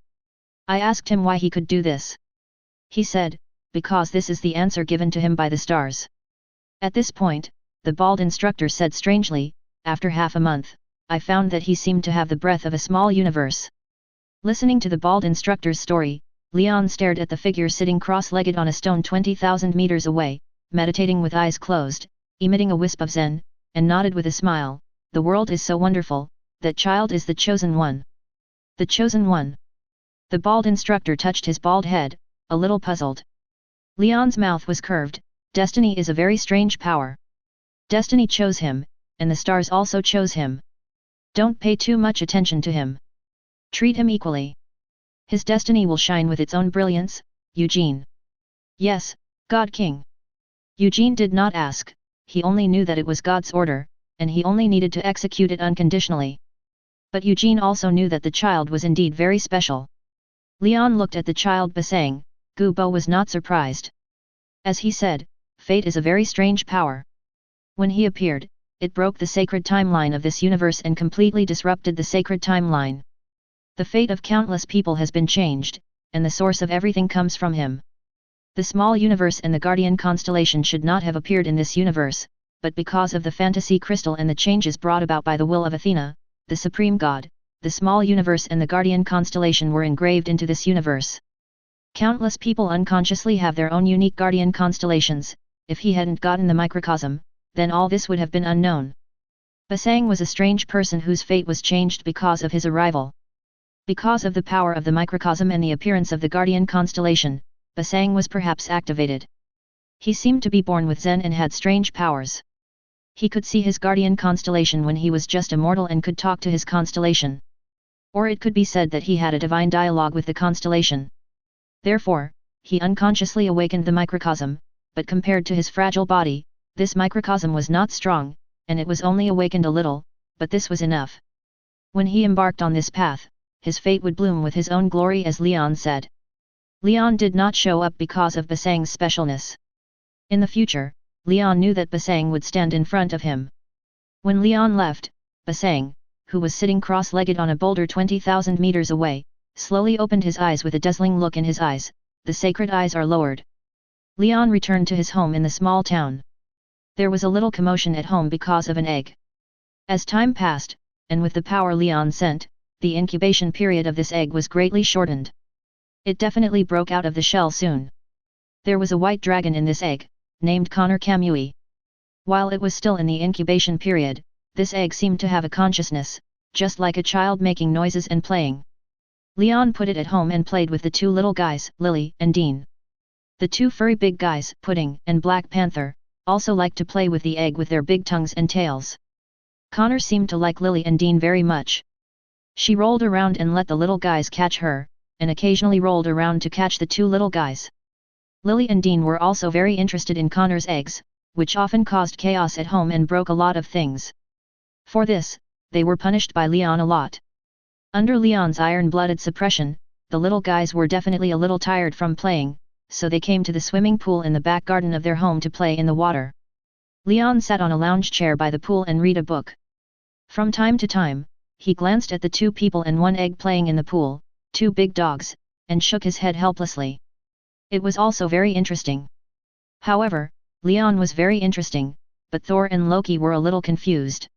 I asked him why he could do this. He said, because this is the answer given to him by the stars. At this point, the bald instructor said strangely, after half a month, I found that he seemed to have the breath of a small universe. Listening to the bald instructor's story, Leon stared at the figure sitting cross-legged on a stone 20,000 meters away, meditating with eyes closed, emitting a wisp of zen, and nodded with a smile. The world is so wonderful, that child is the chosen one. The chosen one. The bald instructor touched his bald head, a little puzzled. Leon's mouth was curved. Destiny is a very strange power. Destiny chose him, and the stars also chose him. Don't pay too much attention to him. Treat him equally. His destiny will shine with its own brilliance, Eugene. Yes, God King. Eugene did not ask, he only knew that it was God's order, and he only needed to execute it unconditionally. But Eugene also knew that the child was indeed very special. Leon looked at the child Basang, Gubo was not surprised. As he said, fate is a very strange power. When he appeared, it broke the sacred timeline of this universe and completely disrupted the sacred timeline. The fate of countless people has been changed, and the source of everything comes from him. The small universe and the guardian constellation should not have appeared in this universe, but because of the fantasy crystal and the changes brought about by the will of Athena, the supreme god, the small universe and the guardian constellation were engraved into this universe. Countless people unconsciously have their own unique guardian constellations. If he hadn't gotten the microcosm, then all this would have been unknown. Basang was a strange person whose fate was changed because of his arrival. Because of the power of the microcosm and the appearance of the guardian constellation, Basang was perhaps activated. He seemed to be born with Zen and had strange powers. He could see his guardian constellation when he was just a mortal and could talk to his constellation. Or it could be said that he had a divine dialogue with the constellation. Therefore, he unconsciously awakened the microcosm, but compared to his fragile body, this microcosm was not strong, and it was only awakened a little, but this was enough. When he embarked on this path, his fate would bloom with his own glory, as Leon said. Leon did not show up because of Basang's specialness. In the future, Leon knew that Basang would stand in front of him. When Leon left, Basang, who was sitting cross-legged on a boulder 20,000 meters away, slowly opened his eyes with a dazzling look in his eyes. The sacred eyes are lowered. Leon returned to his home in the small town. There was a little commotion at home because of an egg. As time passed, and with the power Leon sent, the incubation period of this egg was greatly shortened. It definitely broke out of the shell soon. There was a white dragon in this egg, named Connor Kamui. While it was still in the incubation period, this egg seemed to have a consciousness, just like a child making noises and playing. Leon put it at home and played with the two little guys, Lily and Dean. The two furry big guys, Pudding and Black Panther, also liked to play with the egg with their big tongues and tails. Connor seemed to like Lily and Dean very much. She rolled around and let the little guys catch her, and occasionally rolled around to catch the two little guys. Lily and Dean were also very interested in Connor's eggs, which often caused chaos at home and broke a lot of things. For this, they were punished by Leon a lot. Under Leon's iron-blooded suppression, the little guys were definitely a little tired from playing, so they came to the swimming pool in the back garden of their home to play in the water. Leon sat on a lounge chair by the pool and read a book. From time to time, he glanced at the two people and one egg playing in the pool, two big dogs, and shook his head helplessly. It was also very interesting. However, Leon was very interesting, but Thor and Loki were a little confused.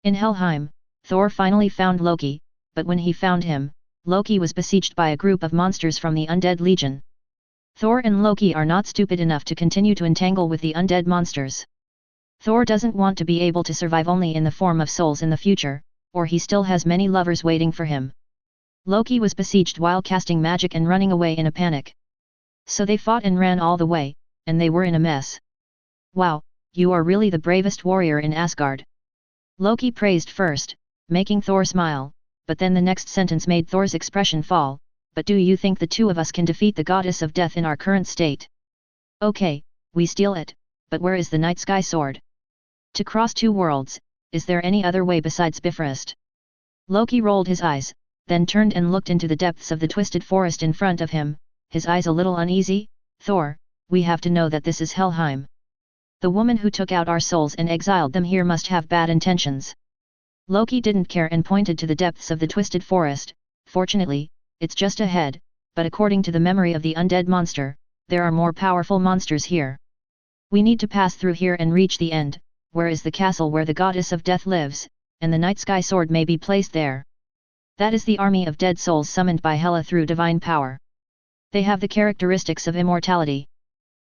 In Helheim, Thor finally found Loki, but when he found him, Loki was besieged by a group of monsters from the Undead Legion. Thor and Loki are not stupid enough to continue to entangle with the undead monsters. Thor doesn't want to be able to survive only in the form of souls in the future, or he still has many lovers waiting for him. Loki was besieged while casting magic and running away in a panic. So they fought and ran all the way, and they were in a mess. Wow, you are really the bravest warrior in Asgard. Loki praised first, making Thor smile, but then the next sentence made Thor's expression fall. But do you think the two of us can defeat the goddess of death in our current state? Okay, we steal it, but where is the night sky sword? To cross two worlds, is there any other way besides Bifrost? Loki rolled his eyes, then turned and looked into the depths of the twisted forest in front of him, his eyes a little uneasy. Thor, we have to know that this is Helheim. The woman who took out our souls and exiled them here must have bad intentions. Loki didn't care and pointed to the depths of the twisted forest. Fortunately, it's just ahead, but according to the memory of the undead monster, there are more powerful monsters here. We need to pass through here and reach the end, where is the castle where the goddess of death lives, and the night sky sword may be placed there. That is the army of dead souls summoned by Hela through divine power. They have the characteristics of immortality.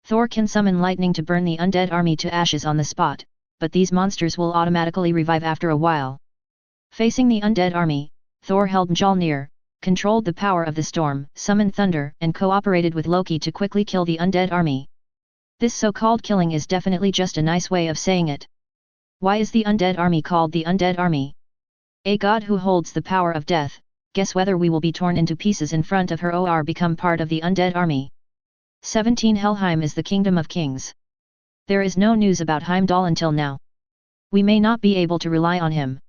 Thor can summon lightning to burn the undead army to ashes on the spot, but these monsters will automatically revive after a while. Facing the undead army, Thor held Mjolnir, controlled the power of the storm, summoned thunder, and cooperated with Loki to quickly kill the undead army. This so-called killing is definitely just a nice way of saying it. Why is the undead army called the undead army? A god who holds the power of death. Guess whether we will be torn into pieces in front of her or become part of the undead army. 17 Helheim is the kingdom of kings. There is no news about Heimdall until now. We may not be able to rely on him.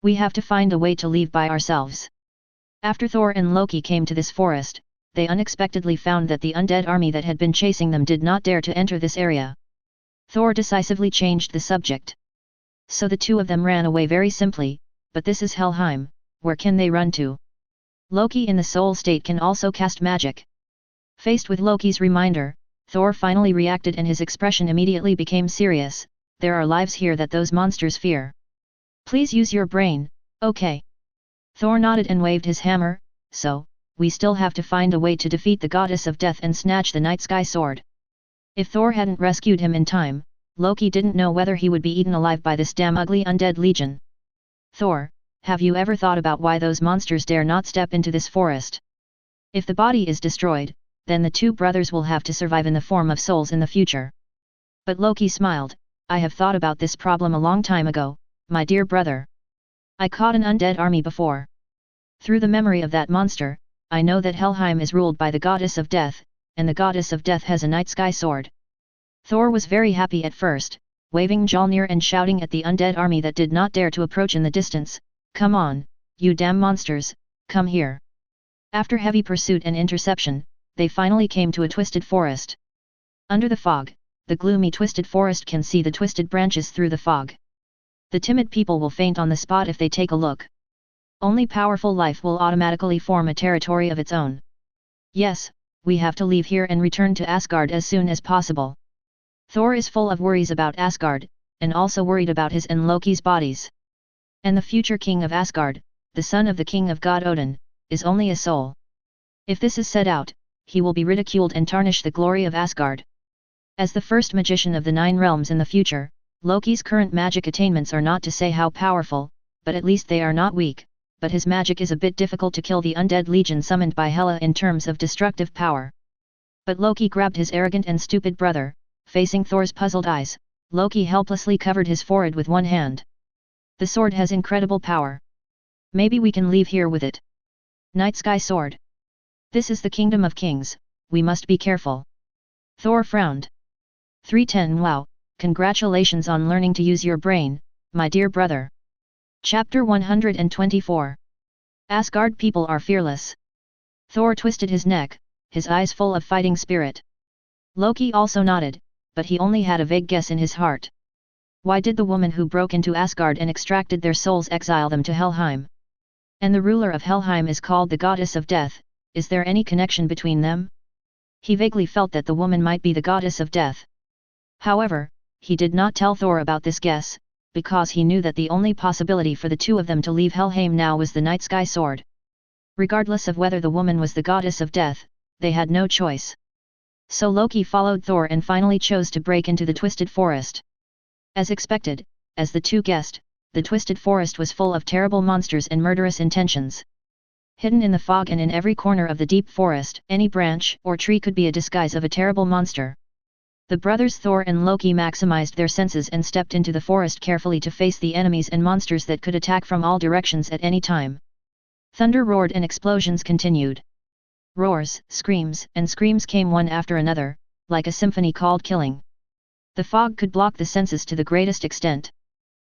We have to find a way to leave by ourselves. After Thor and Loki came to this forest, they unexpectedly found that the undead army that had been chasing them did not dare to enter this area. Thor decisively changed the subject. So the two of them ran away very simply, but this is Helheim, where can they run to? Loki in the soul state can also cast magic. Faced with Loki's reminder, Thor finally reacted and his expression immediately became serious. There are lives here that those monsters fear. Please use your brain, okay? Thor nodded and waved his hammer. So, we still have to find a way to defeat the goddess of death and snatch the night sky sword. If Thor hadn't rescued him in time, Loki didn't know whether he would be eaten alive by this damn ugly undead legion. Thor, have you ever thought about why those monsters dare not step into this forest? If the body is destroyed, then the two brothers will have to survive in the form of souls in the future. But Loki smiled. I have thought about this problem a long time ago, my dear brother. I caught an undead army before. Through the memory of that monster, I know that Helheim is ruled by the goddess of death, and the goddess of death has a night sky sword. Thor was very happy at first, waving Mjolnir and shouting at the undead army that did not dare to approach in the distance, come on, you damn monsters, come here. After heavy pursuit and interception, they finally came to a twisted forest. Under the fog, the gloomy twisted forest can see the twisted branches through the fog. The timid people will faint on the spot if they take a look. Only powerful life will automatically form a territory of its own. Yes, we have to leave here and return to Asgard as soon as possible. Thor is full of worries about Asgard, and also worried about his and Loki's bodies. And the future king of Asgard, the son of the king of God Odin, is only a soul. If this is said out, he will be ridiculed and tarnish the glory of Asgard. As the first magician of the 9 realms in the future, Loki's current magic attainments are not to say how powerful, but at least they are not weak, but his magic is a bit difficult to kill the undead legion summoned by Hela in terms of destructive power. But Loki grabbed his arrogant and stupid brother. Facing Thor's puzzled eyes, Loki helplessly covered his forehead with one hand. The sword has incredible power. Maybe we can leave here with it. Night sky sword. This is the kingdom of kings, we must be careful. Thor frowned. 310 Wow, congratulations on learning to use your brain, my dear brother. Chapter 124. Asgard people are fearless. Thor twisted his neck, his eyes full of fighting spirit. Loki also nodded, but he only had a vague guess in his heart. Why did the woman who broke into Asgard and extracted their souls exile them to Helheim? And the ruler of Helheim is called the goddess of death, is there any connection between them? He vaguely felt that the woman might be the goddess of death. However, he did not tell Thor about this guess, because he knew that the only possibility for the two of them to leave Helheim now was the night sky sword. Regardless of whether the woman was the goddess of death, they had no choice. So Loki followed Thor and finally chose to break into the Twisted Forest. As expected, as the two guessed, the Twisted Forest was full of terrible monsters and murderous intentions. Hidden in the fog and in every corner of the deep forest, any branch or tree could be a disguise of a terrible monster. The brothers Thor and Loki maximized their senses and stepped into the forest carefully to face the enemies and monsters that could attack from all directions at any time. Thunder roared and explosions continued. Roars, screams, and screams came one after another, like a symphony called killing. The fog could block the senses to the greatest extent.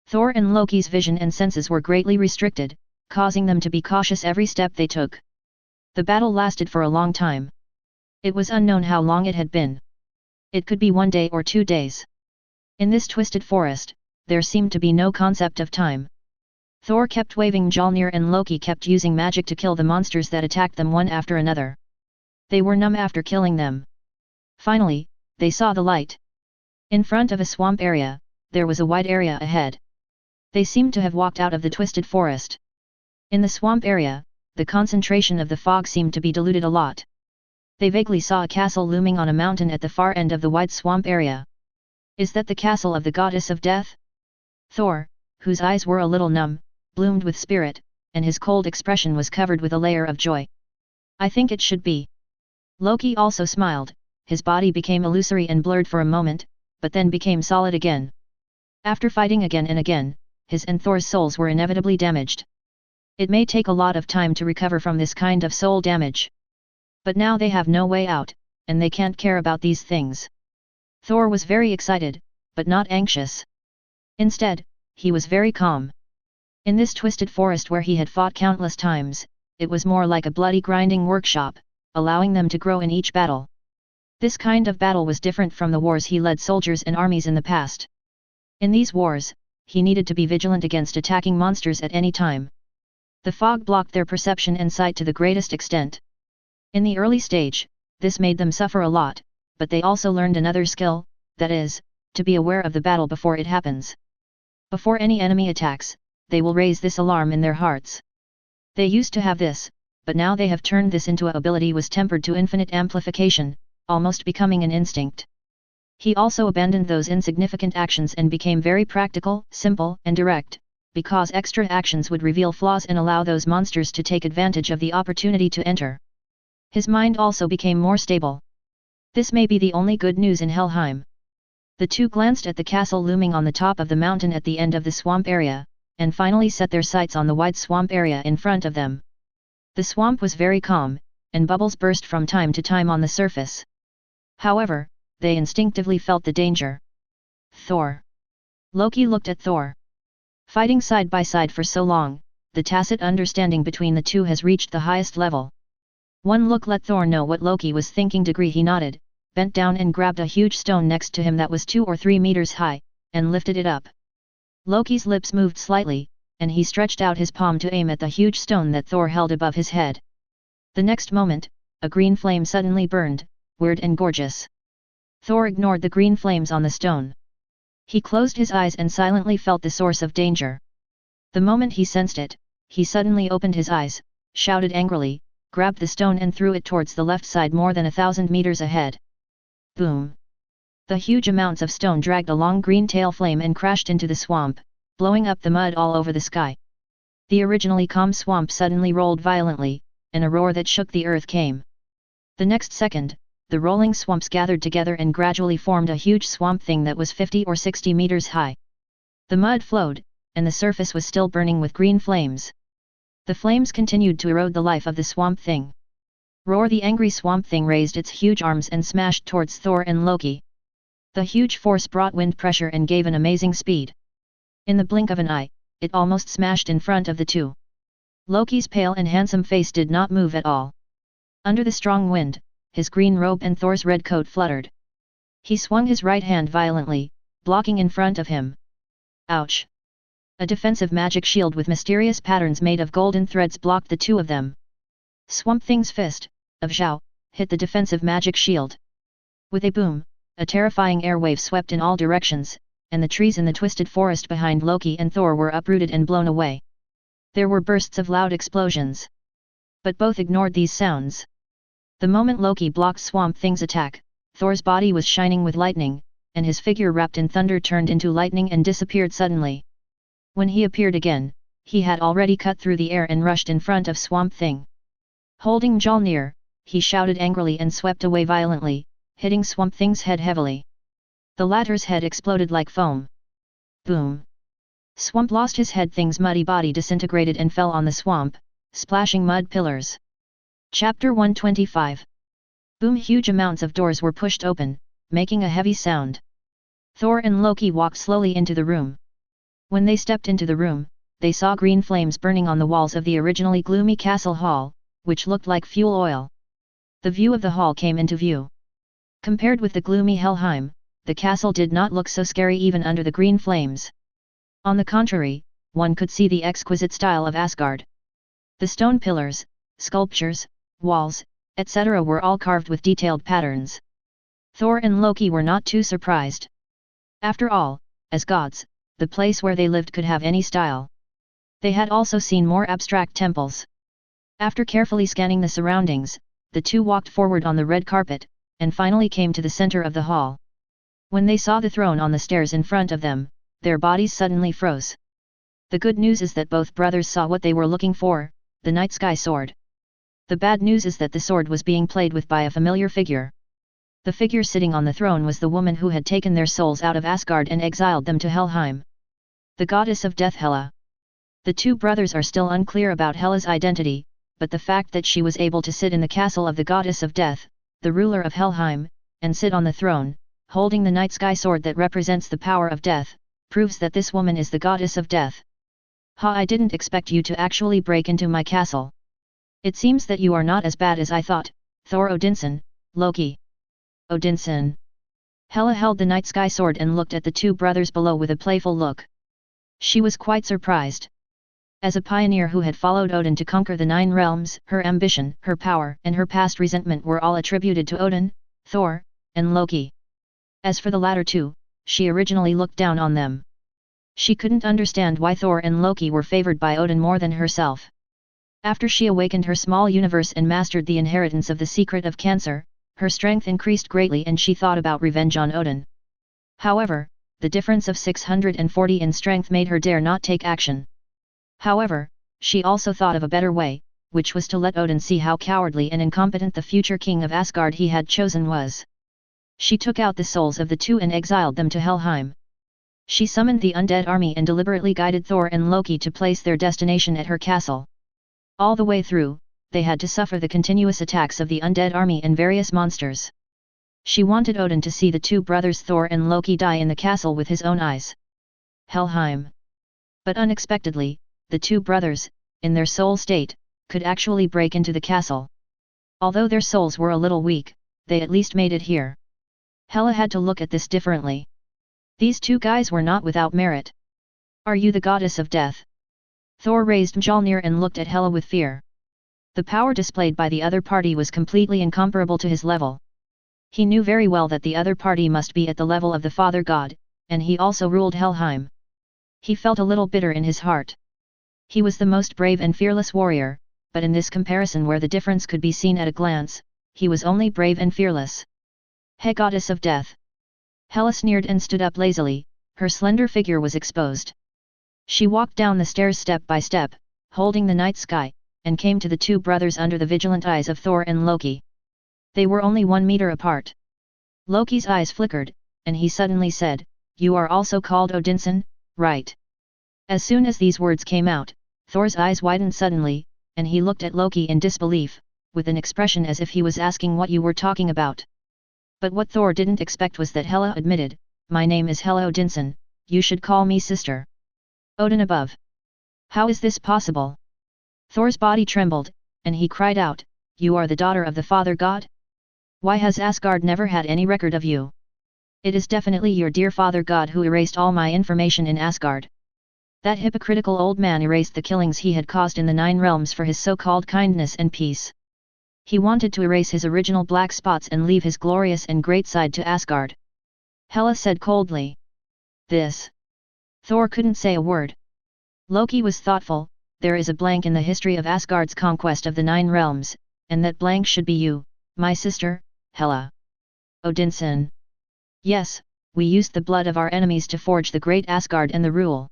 Thor and Loki's vision and senses were greatly restricted, causing them to be cautious every step they took. The battle lasted for a long time. It was unknown how long it had been. It could be 1 day or 2 days. In this twisted forest, there seemed to be no concept of time. Thor kept waving Mjolnir and Loki kept using magic to kill the monsters that attacked them one after another. They were numb after killing them. Finally, they saw the light. In front of a swamp area, there was a wide area ahead. They seemed to have walked out of the twisted forest. In the swamp area, the concentration of the fog seemed to be diluted a lot. They vaguely saw a castle looming on a mountain at the far end of the wide swamp area. Is that the castle of the goddess of death? Thor, whose eyes were a little numb, bloomed with spirit, and his cold expression was covered with a layer of joy. I think it should be. Loki also smiled, his body became illusory and blurred for a moment, but then became solid again. After fighting again and again, his and Thor's souls were inevitably damaged. It may take a lot of time to recover from this kind of soul damage. But now they have no way out, and they can't care about these things. Thor was very excited, but not anxious. Instead, he was very calm. In this twisted forest where he had fought countless times, it was more like a bloody grinding workshop, allowing them to grow in each battle. This kind of battle was different from the wars he led soldiers and armies in the past. In these wars, he needed to be vigilant against attacking monsters at any time. The fog blocked their perception and sight to the greatest extent. In the early stage, this made them suffer a lot, but they also learned another skill, that is, to be aware of the battle before it happens. Before any enemy attacks, they will raise this alarm in their hearts. They used to have this, but now they have turned this into a ability was tempered to infinite amplification, almost becoming an instinct. He also abandoned those insignificant actions and became very practical, simple, and direct, because extra actions would reveal flaws and allow those monsters to take advantage of the opportunity to enter. His mind also became more stable. This may be the only good news in Helheim. The two glanced at the castle looming on the top of the mountain at the end of the swamp area, and finally set their sights on the wide swamp area in front of them. The swamp was very calm, and bubbles burst from time to time on the surface. However, they instinctively felt the danger. Thor. Loki looked at Thor. Fighting side by side for so long, the tacit understanding between the two has reached the highest level. One look let Thor know what Loki was thinking. He nodded, bent down and grabbed a huge stone next to him that was 2 or 3 meters high, and lifted it up. Loki's lips moved slightly, and he stretched out his palm to aim at the huge stone that Thor held above his head. The next moment, a green flame suddenly burned, weird and gorgeous. Thor ignored the green flames on the stone. He closed his eyes and silently felt the source of danger. The moment he sensed it, he suddenly opened his eyes, shouted angrily, grabbed the stone and threw it towards the left side more than 1,000 meters ahead. Boom! The huge amounts of stone dragged a long green tail flame and crashed into the swamp, blowing up the mud all over the sky. The originally calm swamp suddenly rolled violently, and a roar that shook the earth came. The next second, the rolling swamps gathered together and gradually formed a huge swamp thing that was 50 or 60 meters high. The mud flowed, and the surface was still burning with green flames. The flames continued to erode the life of the swamp thing. Roar! The angry swamp thing raised its huge arms and smashed towards Thor and Loki. The huge force brought wind pressure and gave an amazing speed. In the blink of an eye, it almost smashed in front of the two. Loki's pale and handsome face did not move at all. Under the strong wind, his green robe and Thor's red coat fluttered. He swung his right hand violently, blocking in front of him. Ouch! A defensive magic shield with mysterious patterns made of golden threads blocked the two of them. Swamp Thing's fist, of Zhao, hit the defensive magic shield. With a boom, a terrifying airwave swept in all directions, and the trees in the twisted forest behind Loki and Thor were uprooted and blown away. There were bursts of loud explosions. But both ignored these sounds. The moment Loki blocked Swamp Thing's attack, Thor's body was shining with lightning, and his figure wrapped in thunder turned into lightning and disappeared suddenly. When he appeared again, he had already cut through the air and rushed in front of Swamp Thing. Holding Mjolnir, he shouted angrily and swept away violently, hitting Swamp Thing's head heavily. The latter's head exploded like foam. Boom! Swamp lost his head. Thing's muddy body disintegrated and fell on the swamp, splashing mud pillars. Chapter 125. Boom! Huge amounts of doors were pushed open, making a heavy sound. Thor and Loki walked slowly into the room. When they stepped into the room, they saw green flames burning on the walls of the originally gloomy castle hall, which looked like fuel oil. The view of the hall came into view. Compared with the gloomy Helheim, the castle did not look so scary even under the green flames. On the contrary, one could see the exquisite style of Asgard. The stone pillars, sculptures, walls, etc. were all carved with detailed patterns. Thor and Loki were not too surprised. After all, as gods, the place where they lived could have any style. They had also seen more abstract temples. After carefully scanning the surroundings, the two walked forward on the red carpet, and finally came to the center of the hall. When they saw the throne on the stairs in front of them, their bodies suddenly froze. The good news is that both brothers saw what they were looking for, the night sky sword. The bad news is that the sword was being played with by a familiar figure. The figure sitting on the throne was the woman who had taken their souls out of Asgard and exiled them to Helheim. The goddess of death, Hela. The two brothers are still unclear about Hela's identity, but the fact that she was able to sit in the castle of the goddess of death, the ruler of Helheim, and sit on the throne, holding the night sky sword that represents the power of death, proves that this woman is the goddess of death. Ha! I didn't expect you to actually break into my castle. It seems that you are not as bad as I thought, Thor Odinson, Loki. Odinson. Hela held the night sky sword and looked at the two brothers below with a playful look. She was quite surprised. As a pioneer who had followed Odin to conquer the 9 realms, her ambition, her power, and her past resentment were all attributed to Odin, Thor, and Loki. As for the latter two, she originally looked down on them. She couldn't understand why Thor and Loki were favored by Odin more than herself. After she awakened her small universe and mastered the inheritance of the secret of cancer, her strength increased greatly and she thought about revenge on Odin. However, the difference of 640 in strength made her dare not take action. However, she also thought of a better way, which was to let Odin see how cowardly and incompetent the future king of Asgard he had chosen was. She took out the souls of the two and exiled them to Helheim. She summoned the undead army and deliberately guided Thor and Loki to place their destination at her castle. All the way through, they had to suffer the continuous attacks of the undead army and various monsters. She wanted Odin to see the two brothers Thor and Loki die in the castle with his own eyes. Helheim. But unexpectedly, the two brothers, in their soul state, could actually break into the castle. Although their souls were a little weak, they at least made it here. Hela had to look at this differently. These two guys were not without merit. Are you the goddess of death? Thor raised Mjolnir and looked at Hela with fear. The power displayed by the other party was completely incomparable to his level. He knew very well that the other party must be at the level of the Father God, and he also ruled Helheim. He felt a little bitter in his heart. He was the most brave and fearless warrior, but in this comparison where the difference could be seen at a glance, he was only brave and fearless. Hey goddess of death! Hela sneered and stood up lazily, her slender figure was exposed. She walked down the stairs step by step, holding the night sky, and came to the two brothers under the vigilant eyes of Thor and Loki. They were only 1 meter apart. Loki's eyes flickered, and he suddenly said, "You are also called Odinson, right?" As soon as these words came out, Thor's eyes widened suddenly, and he looked at Loki in disbelief, with an expression as if he was asking what you were talking about. But what Thor didn't expect was that Hela admitted, "My name is Hela Odinson, you should call me sister." Odin above. How is this possible? Thor's body trembled, and he cried out, "You are the daughter of the Father God? Why has Asgard never had any record of you? It is definitely your dear Father God who erased all my information in Asgard." That hypocritical old man erased the killings he had caused in the 9 realms for his so-called kindness and peace. He wanted to erase his original black spots and leave his glorious and great side to Asgard. Hela said coldly. This. Thor couldn't say a word. Loki was thoughtful. There is a blank in the history of Asgard's conquest of the 9 realms, and that blank should be you, my sister, Hela. Odinson. Yes, we used the blood of our enemies to forge the great Asgard and the rule.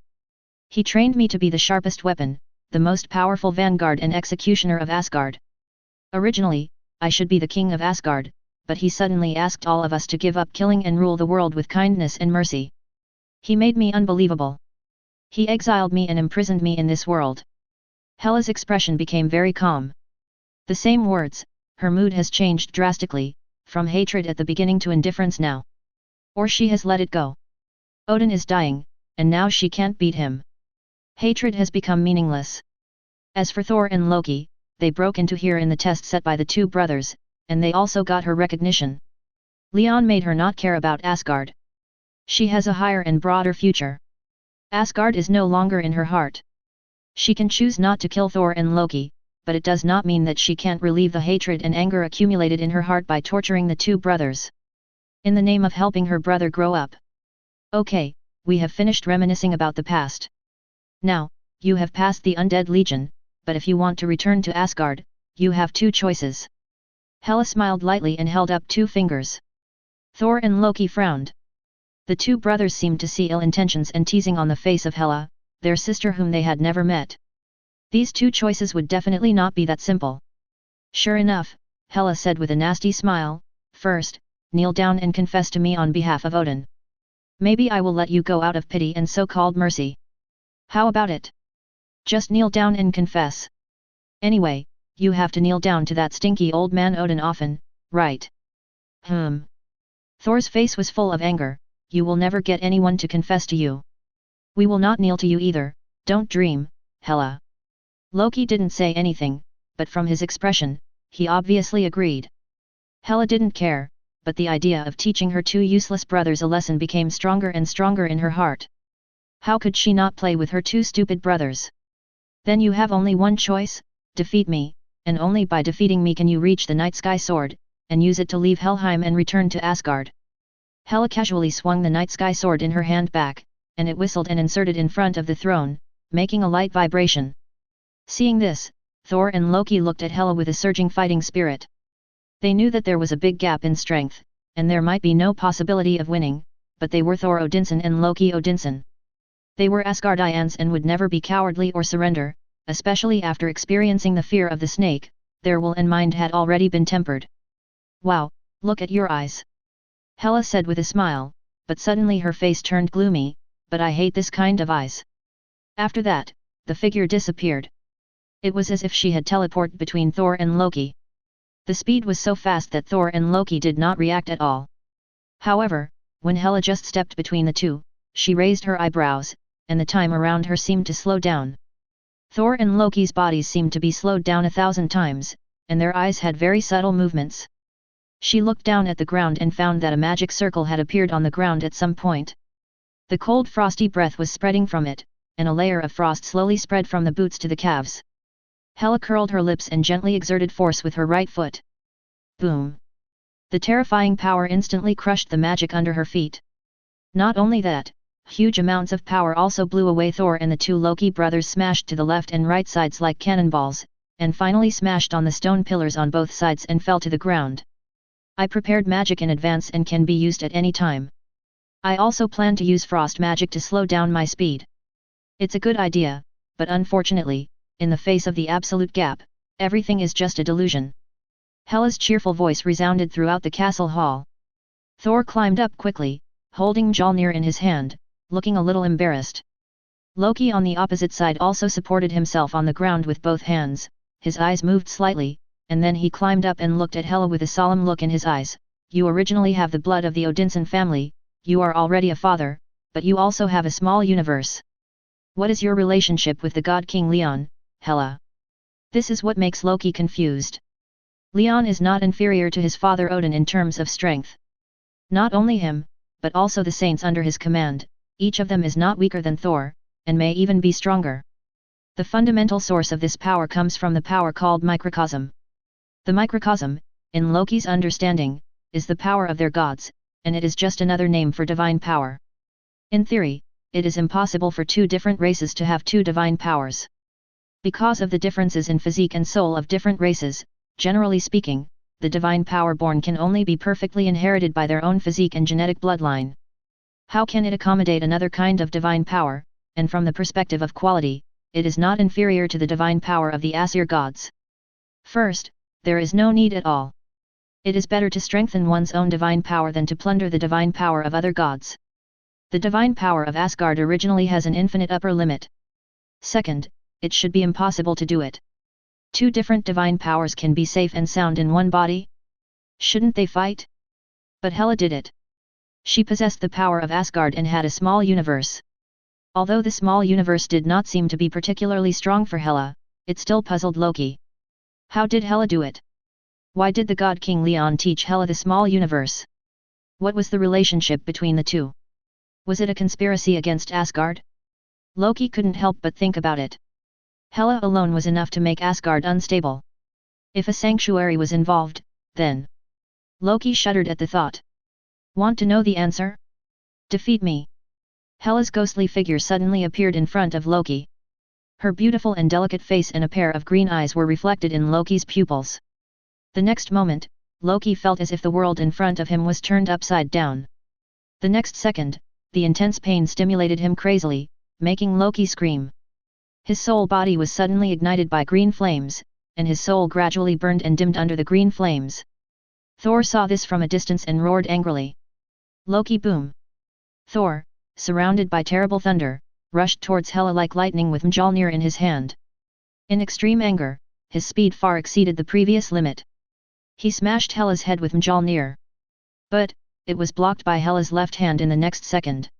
He trained me to be the sharpest weapon, the most powerful vanguard and executioner of Asgard. Originally, I should be the king of Asgard, but he suddenly asked all of us to give up killing and rule the world with kindness and mercy. He made me unbelievable. He exiled me and imprisoned me in this world. Hela's expression became very calm. The same words, her mood has changed drastically, from hatred at the beginning to indifference now. Or she has let it go. Odin is dying, and now she can't beat him. Hatred has become meaningless. As for Thor and Loki, they broke into here in the test set by the 2 brothers, and they also got her recognition. Leon made her not care about Asgard. She has a higher and broader future. Asgard is no longer in her heart. She can choose not to kill Thor and Loki, but it does not mean that she can't relieve the hatred and anger accumulated in her heart by torturing the 2 brothers. In the name of helping her brother grow up. Okay, we have finished reminiscing about the past. Now, you have passed the Undead Legion, but if you want to return to Asgard, you have 2 choices. Hela smiled lightly and held up 2 fingers. Thor and Loki frowned. The 2 brothers seemed to see ill intentions and teasing on the face of Hela, their sister whom they had never met. These 2 choices would definitely not be that simple. Sure enough, Hela said with a nasty smile, "First, kneel down and confess to me on behalf of Odin. Maybe I will let you go out of pity and so-called mercy. How about it? Just kneel down and confess. Anyway, you have to kneel down to that stinky old man Odin often, right?" Thor's face was full of anger. "You will never get anyone to confess to you. We will not kneel to you either, don't dream, Hela." Loki didn't say anything, but from his expression, he obviously agreed. Hela didn't care, but the idea of teaching her 2 useless brothers a lesson became stronger and stronger in her heart. How could she not play with her 2 stupid brothers? Then you have only one choice, defeat me, and only by defeating me can you reach the Night Sky Sword, and use it to leave Helheim and return to Asgard. Hela casually swung the Night Sky Sword in her hand back, and it whistled and inserted in front of the throne, making a light vibration. Seeing this, Thor and Loki looked at Hela with a surging fighting spirit. They knew that there was a big gap in strength, and there might be no possibility of winning, but they were Thor Odinson and Loki Odinson. They were Asgardians and would never be cowardly or surrender, especially after experiencing the fear of the snake. Their will and mind had already been tempered. "Wow, look at your eyes," Hela said with a smile, but suddenly her face turned gloomy. "But I hate this kind of eyes." After that, the figure disappeared. It was as if she had teleported between Thor and Loki. The speed was so fast that Thor and Loki did not react at all. However, when Hela just stepped between the 2, she raised her eyebrows, and the time around her seemed to slow down. Thor and Loki's bodies seemed to be slowed down 1,000 times, and their eyes had very subtle movements. She looked down at the ground and found that a magic circle had appeared on the ground at some point. The cold frosty breath was spreading from it, and a layer of frost slowly spread from the boots to the calves. Hela curled her lips and gently exerted force with her right foot. Boom! The terrifying power instantly crushed the magic under her feet. Not only that, huge amounts of power also blew away Thor, and the 2 Loki brothers smashed to the left and right sides like cannonballs, and finally smashed on the stone pillars on both sides and fell to the ground. "I prepared magic in advance and can be used at any time. I also plan to use frost magic to slow down my speed. It's a good idea, but unfortunately, in the face of the absolute gap, everything is just a delusion." Hela's cheerful voice resounded throughout the castle hall. Thor climbed up quickly, holding Mjolnir in his hand, looking a little embarrassed. Loki on the opposite side also supported himself on the ground with both hands. His eyes moved slightly, and then he climbed up and looked at Hela with a solemn look in his eyes. "You originally have the blood of the Odinson family, you are already a father, but you also have a small universe. What is your relationship with the god King Leon, Hela?" This is what makes Loki confused. Leon is not inferior to his father Odin in terms of strength. Not only him, but also the saints under his command, each of them is not weaker than Thor, and may even be stronger. The fundamental source of this power comes from the power called microcosm. The microcosm, in Loki's understanding, is the power of their gods, and it is just another name for divine power. In theory, it is impossible for two different races to have two divine powers. Because of the differences in physique and soul of different races, generally speaking, the divine power born can only be perfectly inherited by their own physique and genetic bloodline. How can it accommodate another kind of divine power, and from the perspective of quality, it is not inferior to the divine power of the Aesir gods? First, there is no need at all. It is better to strengthen one's own divine power than to plunder the divine power of other gods. The divine power of Asgard originally has an infinite upper limit. Second, it should be impossible to do it. Two different divine powers can be safe and sound in one body? Shouldn't they fight? But Hela did it. She possessed the power of Asgard and had a small universe. Although the small universe did not seem to be particularly strong for Hela, it still puzzled Loki. How did Hela do it? Why did the god King Leon teach Hela the small universe? What was the relationship between the two? Was it a conspiracy against Asgard? Loki couldn't help but think about it. Hela alone was enough to make Asgard unstable. If a sanctuary was involved, then... Loki shuddered at the thought. Want to know the answer? Defeat me. Hela's ghostly figure suddenly appeared in front of Loki. Her beautiful and delicate face and a pair of green eyes were reflected in Loki's pupils. The next moment, Loki felt as if the world in front of him was turned upside down. The next second, the intense pain stimulated him crazily, making Loki scream. His soul body was suddenly ignited by green flames, and his soul gradually burned and dimmed under the green flames. Thor saw this from a distance and roared angrily. Loki, boom! Thor, surrounded by terrible thunder, rushed towards Hela like lightning with Mjolnir in his hand. In extreme anger, his speed far exceeded the previous limit. He smashed Hela's head with Mjolnir. But, it was blocked by Hela's left hand in the next second.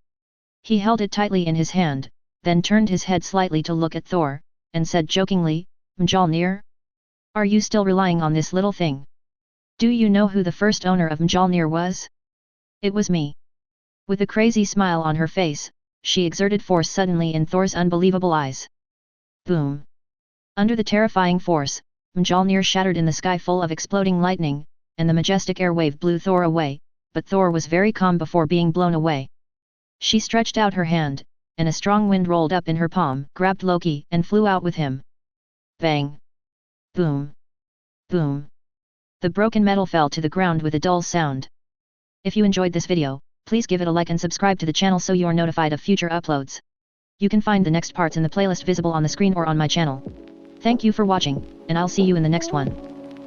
He held it tightly in his hand, then turned his head slightly to look at Thor, and said jokingly, Mjolnir? Are you still relying on this little thing? Do you know who the first owner of Mjolnir was? It was me. With a crazy smile on her face, she exerted force suddenly in Thor's unbelievable eyes. Boom! Under the terrifying force, Mjolnir shattered in the sky full of exploding lightning, and the majestic air wave blew Thor away, but Thor was very calm before being blown away. She stretched out her hand, and a strong wind rolled up in her palm, grabbed Loki and flew out with him. Bang! Boom! Boom! The broken metal fell to the ground with a dull sound. If you enjoyed this video, please give it a like and subscribe to the channel so you are notified of future uploads. You can find the next parts in the playlist visible on the screen or on my channel. Thank you for watching, and I'll see you in the next one.